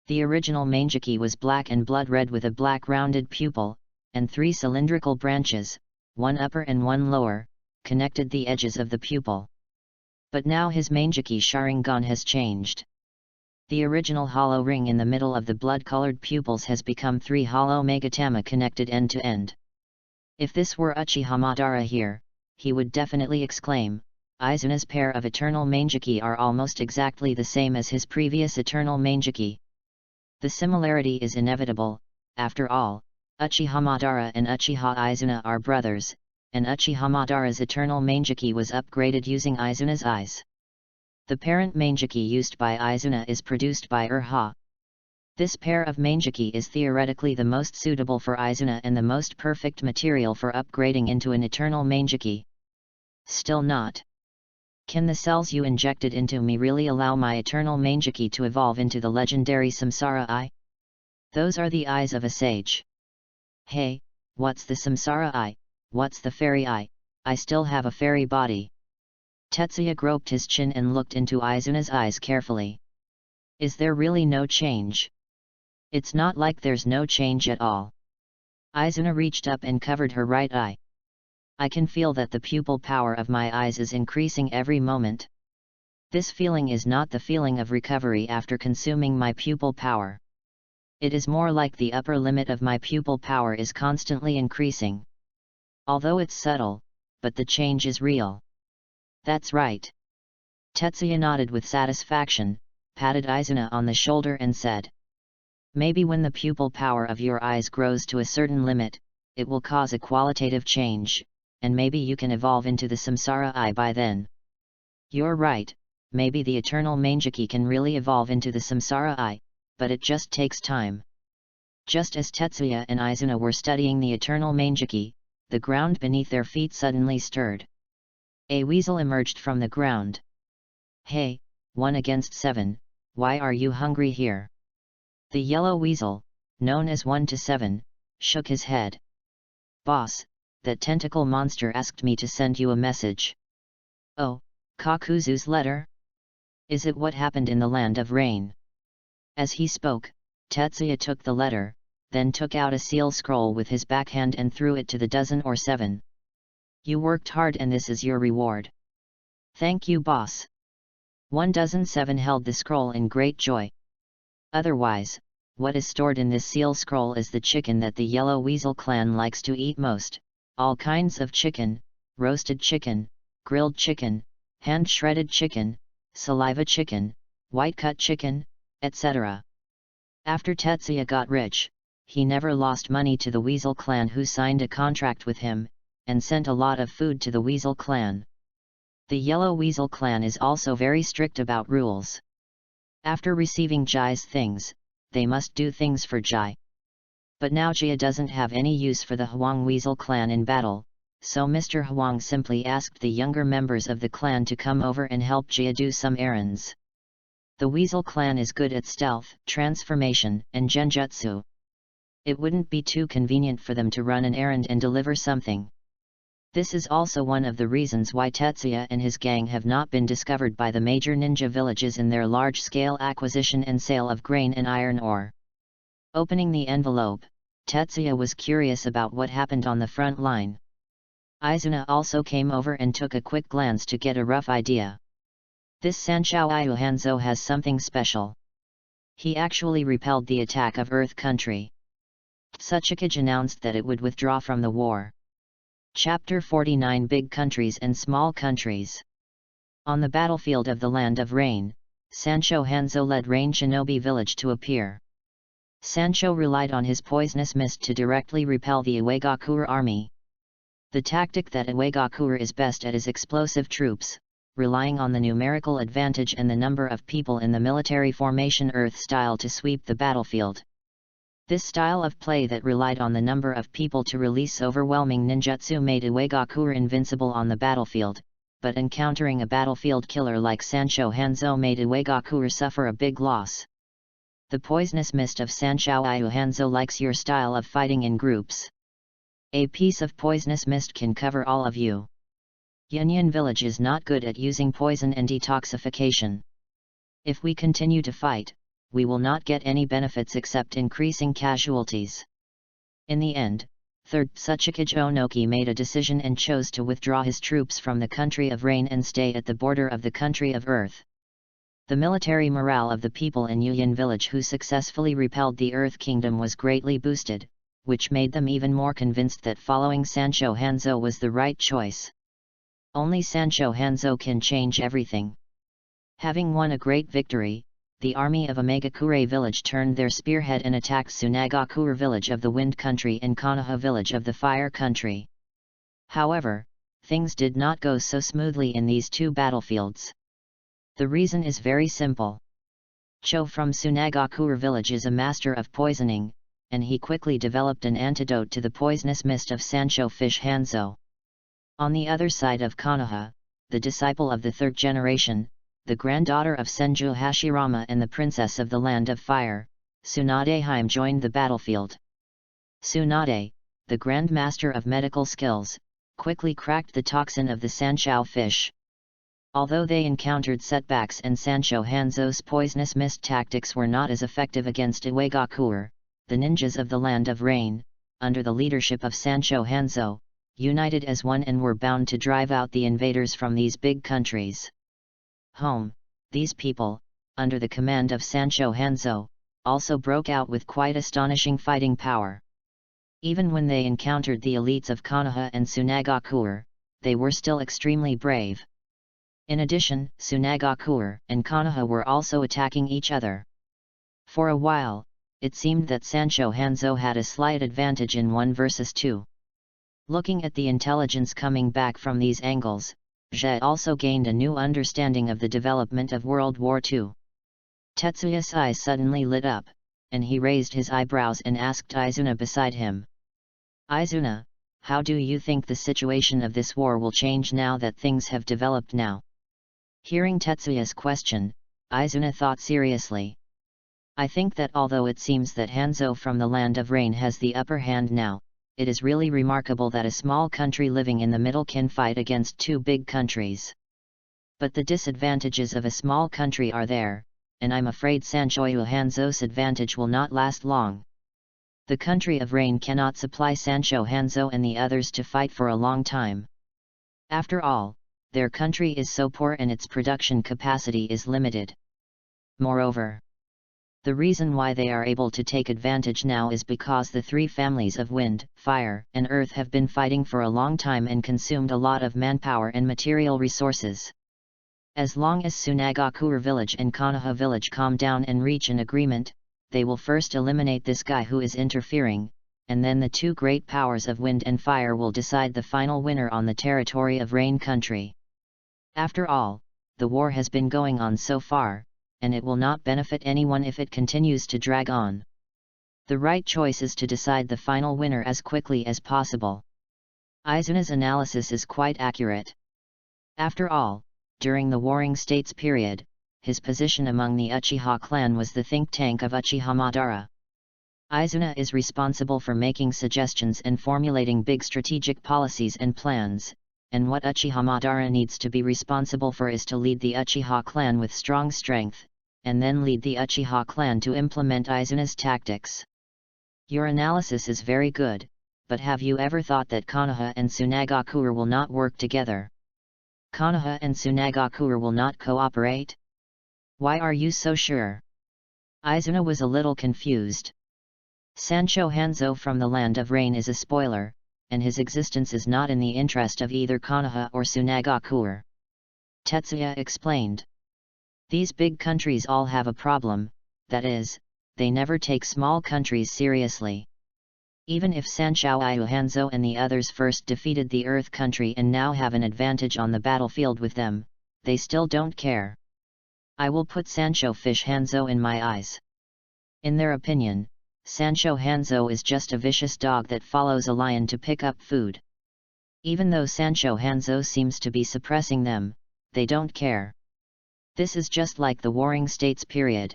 The original Mangeki was black and blood red with a black rounded pupil, and three cylindrical branches, one upper and one lower, connected the edges of the pupil. But now his Mangeki Sharingan has changed. The original hollow ring in the middle of the blood-colored pupils has become three hollow Megatama connected end to end. If this were Uchiha Madara here, he would definitely exclaim, Izuna's pair of eternal Mangeki are almost exactly the same as his previous eternal Mangeki. The similarity is inevitable, after all, Uchiha Madara and Uchiha Izuna are brothers, and Uchiha Madara's eternal Mangeki was upgraded using Izuna's eyes. The parent Mangeki used by Izuna is produced by Urha. This pair of Mangeki is theoretically the most suitable for Izuna and the most perfect material for upgrading into an eternal Mangeki. Still not. Can the cells you injected into me really allow my eternal Mangeki to evolve into the legendary Samsara Eye? Those are the eyes of a sage. Hey, what's the Samsara Eye, what's the fairy eye? I still have a fairy body. Tetsuya groped his chin and looked into Izuna's eyes carefully. Is there really no change? It's not like there's no change at all. Izuna reached up and covered her right eye. I can feel that the pupil power of my eyes is increasing every moment. This feeling is not the feeling of recovery after consuming my pupil power. It is more like the upper limit of my pupil power is constantly increasing. Although it's subtle, but the change is real. That's right. Tetsuya nodded with satisfaction, patted Izuna on the shoulder and said, maybe when the pupil power of your eyes grows to a certain limit, it will cause a qualitative change, and maybe you can evolve into the Samsara Eye by then. You're right, maybe the eternal Mangeki can really evolve into the Samsara Eye, but it just takes time. Just as Tetsuya and Izuna were studying the eternal Mangeki, the ground beneath their feet suddenly stirred. A weasel emerged from the ground. Hey, 1 against 7, why are you hungry here? The yellow weasel, known as 1 to 7, shook his head. Boss, that tentacle monster asked me to send you a message. Oh, Kakuzu's letter? Is it what happened in the land of rain? As he spoke, Tetsuya took the letter, then took out a seal scroll with his backhand and threw it to the dozen or 7. You worked hard and this is your reward. Thank you, boss. 1,7 held the scroll in great joy. Otherwise, what is stored in this seal scroll is the chicken that the Yellow Weasel clan likes to eat most, all kinds of chicken, roasted chicken, grilled chicken, hand-shredded chicken, saliva chicken, white-cut chicken, etc. After Tetsuya got rich, he never lost money to the Weasel clan who signed a contract with him, and sent a lot of food to the Weasel clan. The Yellow Weasel clan is also very strict about rules. After receiving Jai's things, they must do things for Jai. But now Jia doesn't have any use for the Huang Weasel clan in battle, so Mr. Huang simply asked the younger members of the clan to come over and help Jia do some errands. The Weasel clan is good at stealth, transformation, and genjutsu. It wouldn't be too convenient for them to run an errand and deliver something. This is also one of the reasons why Tetsuya and his gang have not been discovered by the major ninja villages in their large-scale acquisition and sale of grain and iron ore. Opening the envelope, Tetsuya was curious about what happened on the front line. Izuna also came over and took a quick glance to get a rough idea. This Sanshou Ayu Hanzo has something special. He actually repelled the attack of Earth Country. Tsuchikage announced that it would withdraw from the war. Chapter 49 Big Countries and Small Countries. On the battlefield of the Land of Rain, Sancho Hanzo led Rain Shinobi Village to appear. Sancho relied on his poisonous mist to directly repel the Iwagakure army. The tactic that Iwagakure is best at is explosive troops, relying on the numerical advantage and the number of people in the military formation Earth style to sweep the battlefield. This style of play that relied on the number of people to release overwhelming ninjutsu made Iwagakure invincible on the battlefield, but encountering a battlefield killer like Sancho Hanzo made Iwagakure suffer a big loss. The poisonous mist of Sancho Ayu Hanzo likes your style of fighting in groups. A piece of poisonous mist can cover all of you. Yunyan village is not good at using poison and detoxification. If we continue to fight, we will not get any benefits except increasing casualties. In the end, 3rd Tsuchikage Onoki made a decision and chose to withdraw his troops from the country of rain and stay at the border of the country of earth. The military morale of the people in Yunyan village who successfully repelled the Earth Kingdom was greatly boosted, which made them even more convinced that following Sancho Hanzo was the right choice. Only Sancho Hanzo can change everything. Having won a great victory, the army of Omegakure village turned their spearhead and attacked Sunagakure village of the Wind Country and Konoha village of the Fire Country. However, things did not go so smoothly in these two battlefields. The reason is very simple. Cho from Sunagakure village is a master of poisoning, and he quickly developed an antidote to the poisonous mist of Sancho Fish Hanzo. On the other side of Konoha, the disciple of the 3rd generation, the granddaughter of Senju Hashirama and the princess of the Land of Fire, Tsunade Haim joined the battlefield. Tsunade, the Grand Master of medical skills, quickly cracked the toxin of the Sanshou fish. Although they encountered setbacks and Sancho Hanzo's poisonous mist tactics were not as effective against Iwagakure, the ninjas of the Land of Rain, under the leadership of Sancho Hanzo, united as one and were bound to drive out the invaders from these big countries. These people, under the command of Sancho Hanzo, also broke out with quite astonishing fighting power. Even when they encountered the elites of Konoha and Sunagakure, they were still extremely brave. In addition, Sunagakure and Konoha were also attacking each other. For a while, it seemed that Sancho Hanzo had a slight advantage in 1 versus 2. Looking at the intelligence coming back from these angles, Zhe also gained a new understanding of the development of World War II. Tetsuya's eyes suddenly lit up, and he raised his eyebrows and asked Izuna beside him. Izuna, how do you think the situation of this war will change now that things have developed now? Hearing Tetsuya's question, Izuna thought seriously. I think that although it seems that Hanzo from the Land of Rain has the upper hand now, it is really remarkable that a small country living in the middle can fight against two big countries. But the disadvantages of a small country are there, and I'm afraid Sancho Hanzo's advantage will not last long. The country of Rain cannot supply Sancho Hanzo and the others to fight for a long time. After all, their country is so poor and its production capacity is limited. Moreover, the reason why they are able to take advantage now is because the three families of Wind, Fire, and Earth have been fighting for a long time and consumed a lot of manpower and material resources. As long as Sunagakure village and Konoha village calm down and reach an agreement, they will first eliminate this guy who is interfering, and then the two great powers of wind and fire will decide the final winner on the territory of Rain Country. After all, the war has been going on so far, and it will not benefit anyone if it continues to drag on. The right choice is to decide the final winner as quickly as possible. Izuna's analysis is quite accurate. After all, during the Warring States period, his position among the Uchiha clan was the think tank of Uchiha Madara. Izuna is responsible for making suggestions and formulating big strategic policies and plans, and what Uchiha Madara needs to be responsible for is to lead the Uchiha clan with strong strength, and then lead the Uchiha clan to implement Izuna's tactics. Your analysis is very good, but have you ever thought that Konoha and Tsunagakure will not work together? Konoha and Tsunagakure will not cooperate? Why are you so sure? Izuna was a little confused. Sancho Hanzo from the Land of Rain is a spoiler, and his existence is not in the interest of either Konoha or Tsunagakure. Tetsuya explained. These big countries all have a problem, that is, they never take small countries seriously. Even if Sancho Hanzo and the others first defeated the Earth country and now have an advantage on the battlefield with them, they still don't care. I will put Sancho Fish Hanzo in my eyes. In their opinion, Sancho Hanzo is just a vicious dog that follows a lion to pick up food. Even though Sancho Hanzo seems to be suppressing them, they don't care. This is just like the Warring States period.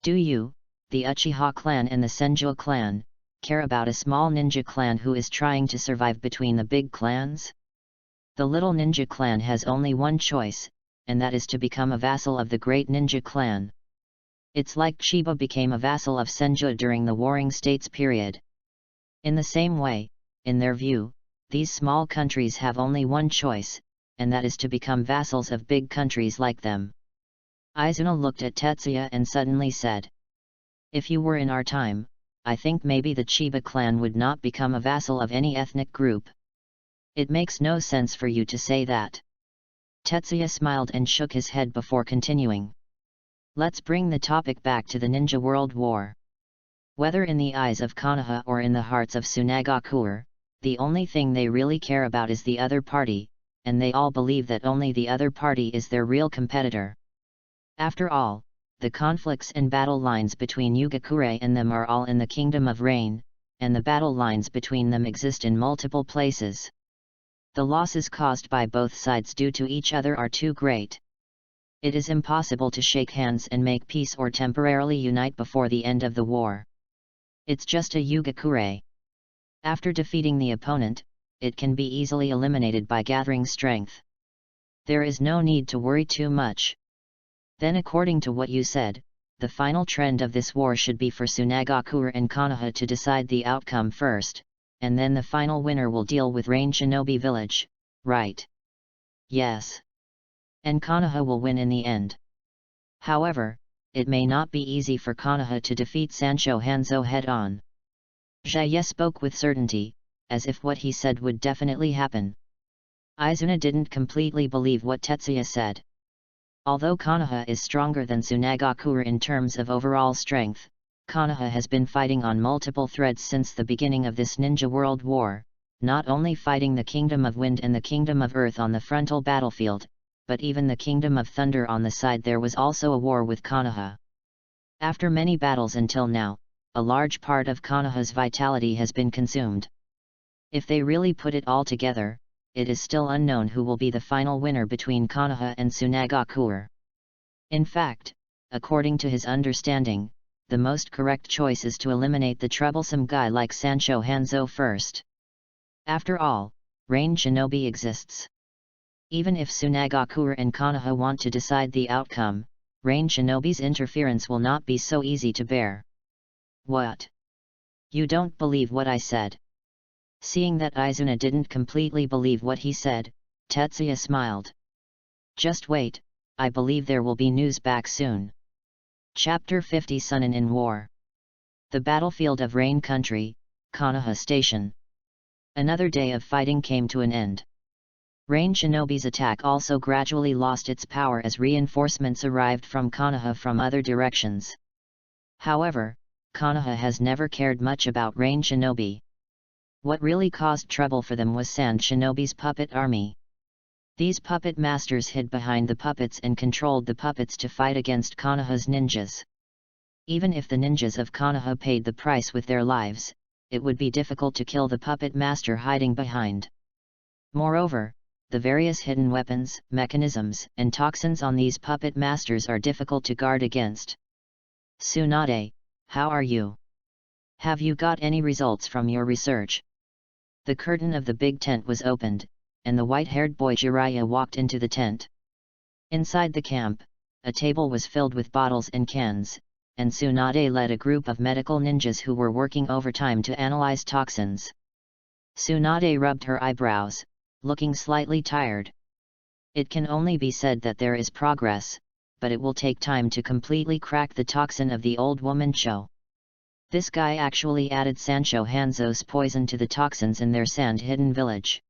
Do you, the Uchiha clan and the Senju clan, care about a small ninja clan who is trying to survive between the big clans? The little ninja clan has only one choice, and that is to become a vassal of the great ninja clan. It's like Chiba became a vassal of Senju during the Warring States period. In the same way, in their view, these small countries have only one choice, and that is to become vassals of big countries like them. Izuna looked at Tetsuya and suddenly said, "If you were in our time, I think maybe the Chiba clan would not become a vassal of any ethnic group. It makes no sense for you to say that." Tetsuya smiled and shook his head before continuing. Let's bring the topic back to the Ninja World War. Whether in the eyes of Konoha or in the hearts of Tsunagakure, the only thing they really care about is the other party, and they all believe that only the other party is their real competitor. After all, the conflicts and battle lines between Yugakure and them are all in the Kingdom of Rain, and the battle lines between them exist in multiple places. The losses caused by both sides due to each other are too great. It is impossible to shake hands and make peace or temporarily unite before the end of the war. It's just a Yugakure. After defeating the opponent, it can be easily eliminated by gathering strength. There is no need to worry too much. Then, according to what you said, the final trend of this war should be for Tsunagakure and Konoha to decide the outcome first, and then the final winner will deal with Rain Shinobi Village, right? Yes. And Konoha will win in the end. However, it may not be easy for Konoha to defeat Sancho Hanzo head-on. Jaye spoke with certainty, as if what he said would definitely happen. Izuna didn't completely believe what Tetsuya said. Although Konoha is stronger than Tsunagakure in terms of overall strength, Konoha has been fighting on multiple threads since the beginning of this Ninja World War, not only fighting the Kingdom of Wind and the Kingdom of Earth on the frontal battlefield, but even the Kingdom of Thunder on the side. There was also a war with Konoha. After many battles until now, a large part of Konoha's vitality has been consumed. If they really put it all together, it is still unknown who will be the final winner between Konoha and Tsunagakure. In fact, according to his understanding, the most correct choice is to eliminate the troublesome guy like Sancho Hanzo first. After all, Rain Shinobi exists. Even if Tsunagakure and Konoha want to decide the outcome, Rain Shinobi's interference will not be so easy to bear. What? You don't believe what I said? Seeing that Izuna didn't completely believe what he said, Tetsuya smiled. Just wait, I believe there will be news back soon. Chapter 50 Sunin in War. The battlefield of Rain Country, Konoha Station. Another day of fighting came to an end. Rain Shinobi's attack also gradually lost its power as reinforcements arrived from Konoha from other directions. However, Konoha has never cared much about rain shinobi. What really caused trouble for them was Sand Shinobi's puppet army. These puppet masters hid behind the puppets and controlled the puppets to fight against Konoha's ninjas. Even if the ninjas of Konoha paid the price with their lives, it would be difficult to kill the puppet master hiding behind. Moreover, the various hidden weapons, mechanisms, and toxins on these puppet masters are difficult to guard against. Tsunade, how are you? Have you got any results from your research? The curtain of the big tent was opened, and the white-haired boy Jiraiya walked into the tent. Inside the camp, a table was filled with bottles and cans, and Tsunade led a group of medical ninjas who were working overtime to analyze toxins. Tsunade rubbed her eyebrows, looking slightly tired. It can only be said that there is progress, but it will take time to completely crack the toxin of the old woman Cho. This guy actually added Sancho Hanzo's poison to the toxins in their sand-hidden village.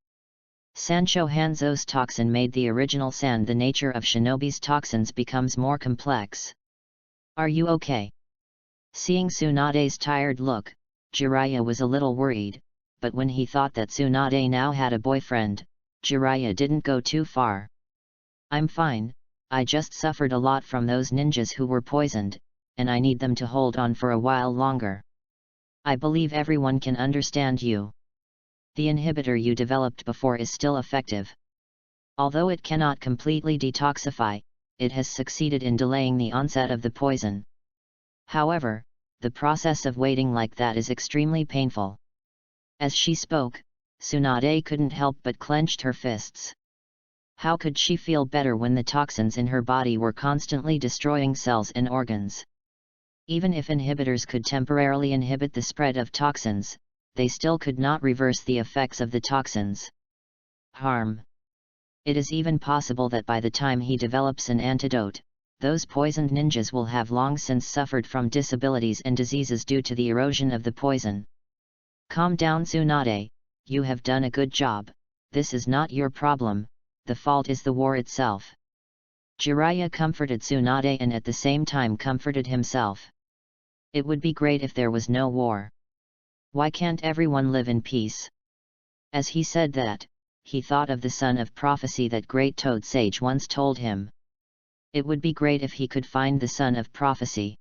Sancho Hanzo's toxin made the original sand. The nature of shinobi's toxins becomes more complex. Are you okay? Seeing Tsunade's tired look, Jiraiya was a little worried, but when he thought that Tsunade now had a boyfriend, Jiraiya didn't go too far. I'm fine, I just suffered a lot from those ninjas who were poisoned, and I need them to hold on for a while longer. I believe everyone can understand you. The inhibitor you developed before is still effective. Although it cannot completely detoxify, it has succeeded in delaying the onset of the poison. However, the process of waiting like that is extremely painful. As she spoke, Tsunade couldn't help but clenched her fists. How could she feel better when the toxins in her body were constantly destroying cells and organs? Even if inhibitors could temporarily inhibit the spread of toxins, they still could not reverse the effects of the toxins' harm. It is even possible that by the time he develops an antidote, those poisoned ninjas will have long since suffered from disabilities and diseases due to the erosion of the poison. Calm down, Tsunade, you have done a good job. This is not your problem, the fault is the war itself. Jiraiya comforted Tsunade and at the same time comforted himself. It would be great if there was no war. Why can't everyone live in peace? As he said that, he thought of the son of prophecy that Great Toad Sage once told him. It would be great if he could find the son of prophecy.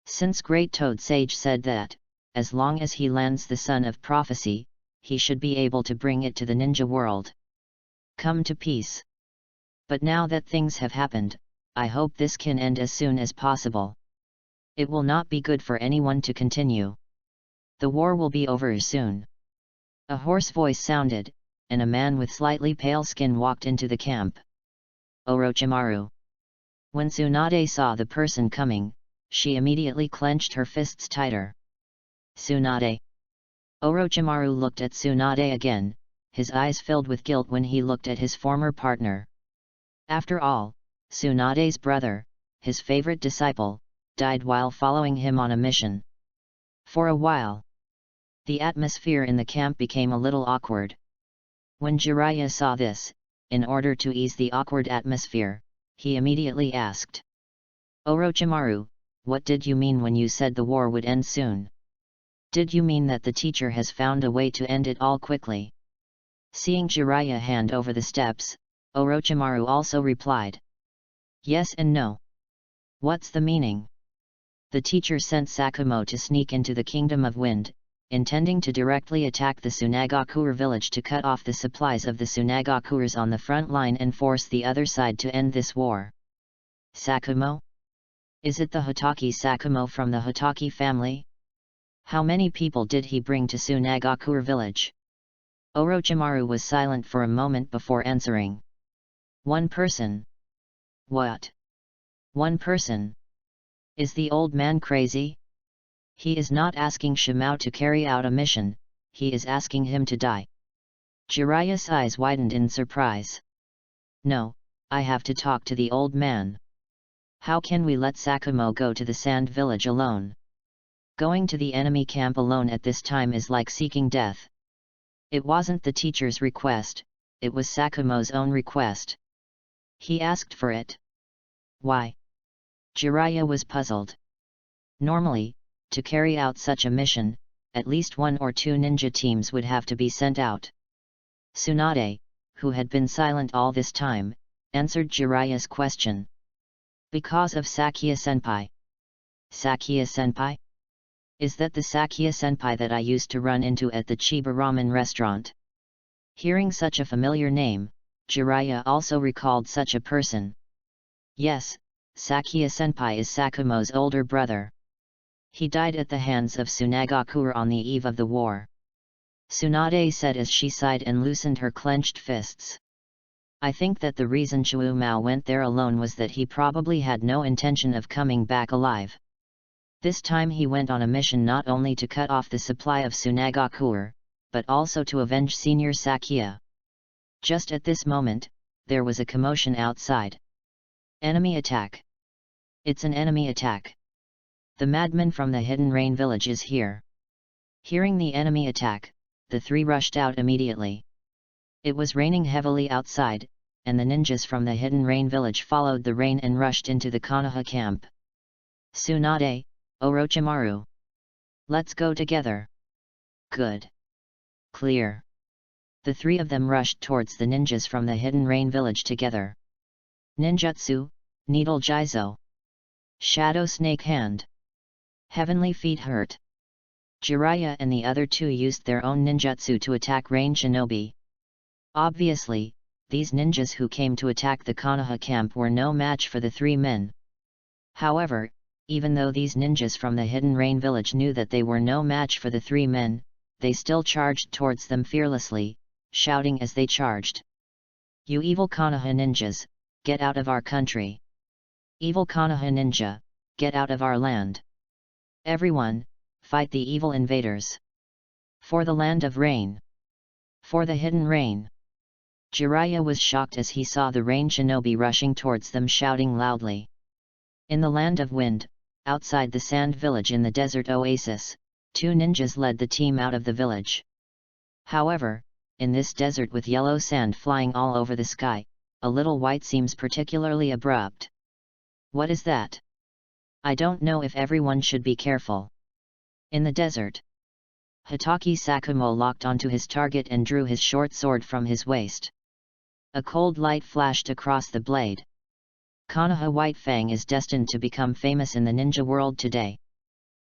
Since Great Toad Sage said that, as long as he lands the son of prophecy, he should be able to bring it to the ninja world. Come to peace. But now that things have happened, I hope this can end as soon as possible. It will not be good for anyone to continue. The war will be over soon. A hoarse voice sounded, and a man with slightly pale skin walked into the camp. Orochimaru. When Tsunade saw the person coming, she immediately clenched her fists tighter. Tsunade. Orochimaru looked at Tsunade again, his eyes filled with guilt when he looked at his former partner. After all, Tsunade's brother, his favorite disciple, died while following him on a mission. For a while, the atmosphere in the camp became a little awkward. When Jiraiya saw this, in order to ease the awkward atmosphere, he immediately asked. Orochimaru, what did you mean when you said the war would end soon? Did you mean that the teacher has found a way to end it all quickly? Seeing Jiraiya hand over the steps, Orochimaru also replied. Yes and no. What's the meaning? The teacher sent Sakumo to sneak into the Kingdom of Wind, intending to directly attack the Tsunagakure village to cut off the supplies of the Tsunagakures on the front line and force the other side to end this war. Sakumo? Is it the Hokage Sakumo from the Hokage family? How many people did he bring to Tsunagakure village? Orochimaru was silent for a moment before answering. One person. What? One person? Is the old man crazy? He is not asking Shimao to carry out a mission, he is asking him to die. Jiraiya's eyes widened in surprise. No, I have to talk to the old man. How can we let Sakumo go to the sand village alone? Going to the enemy camp alone at this time is like seeking death. It wasn't the teacher's request, it was Sakumo's own request. He asked for it. Why? Jiraiya was puzzled. Normally, To carry out such a mission, at least 1 or 2 ninja teams would have to be sent out. Tsunade, who had been silent all this time, answered Jiraiya's question. Because of Sakia Senpai. Sakia Senpai? Is that the Sakia Senpai that I used to run into at the Chiba Ramen restaurant? Hearing such a familiar name, Jiraiya also recalled such a person. Yes, Sakia Senpai is Sakumo's older brother. He died at the hands of Tsunagakure on the eve of the war. Tsunade said as she sighed and loosened her clenched fists. I think that the reason Chu Mao went there alone was that he probably had no intention of coming back alive. This time he went on a mission not only to cut off the supply of Tsunagakure, but also to avenge Senior Sakia. Just at this moment, there was a commotion outside. Enemy attack. It's an enemy attack. The madman from the Hidden Rain village is here. Hearing the enemy attack, the 3 rushed out immediately. It was raining heavily outside, and the ninjas from the Hidden Rain village followed the rain and rushed into the Konoha camp. Tsunade, Orochimaru. Let's go together. Good. Clear. The 3 of them rushed towards the ninjas from the Hidden Rain village together. Ninjutsu, Needle Jizo. Shadow Snake Hand. Heavenly Feet Hurt. Jiraiya and the other 2 used their own ninjutsu to attack Rain Shinobi. Obviously, these ninjas who came to attack the Konoha camp were no match for the 3 men. However, even though these ninjas from the Hidden Rain village knew that they were no match for the 3 men, they still charged towards them fearlessly, shouting as they charged. You evil Konoha ninjas, get out of our country! Evil Konoha ninja, get out of our land! Everyone, fight the evil invaders! For the land of rain! For the Hidden Rain! Jiraiya was shocked as he saw the Rain Shinobi rushing towards them shouting loudly. In the land of wind, outside the sand village in the desert oasis, 2 ninjas led the team out of the village. However, in this desert with yellow sand flying all over the sky, a little white seems particularly abrupt. What is that? I don't know if everyone should be careful. In the desert. Hitoki Sakumo locked onto his target and drew his short sword from his waist. A cold light flashed across the blade. Konoha White Fang is destined to become famous in the ninja world today.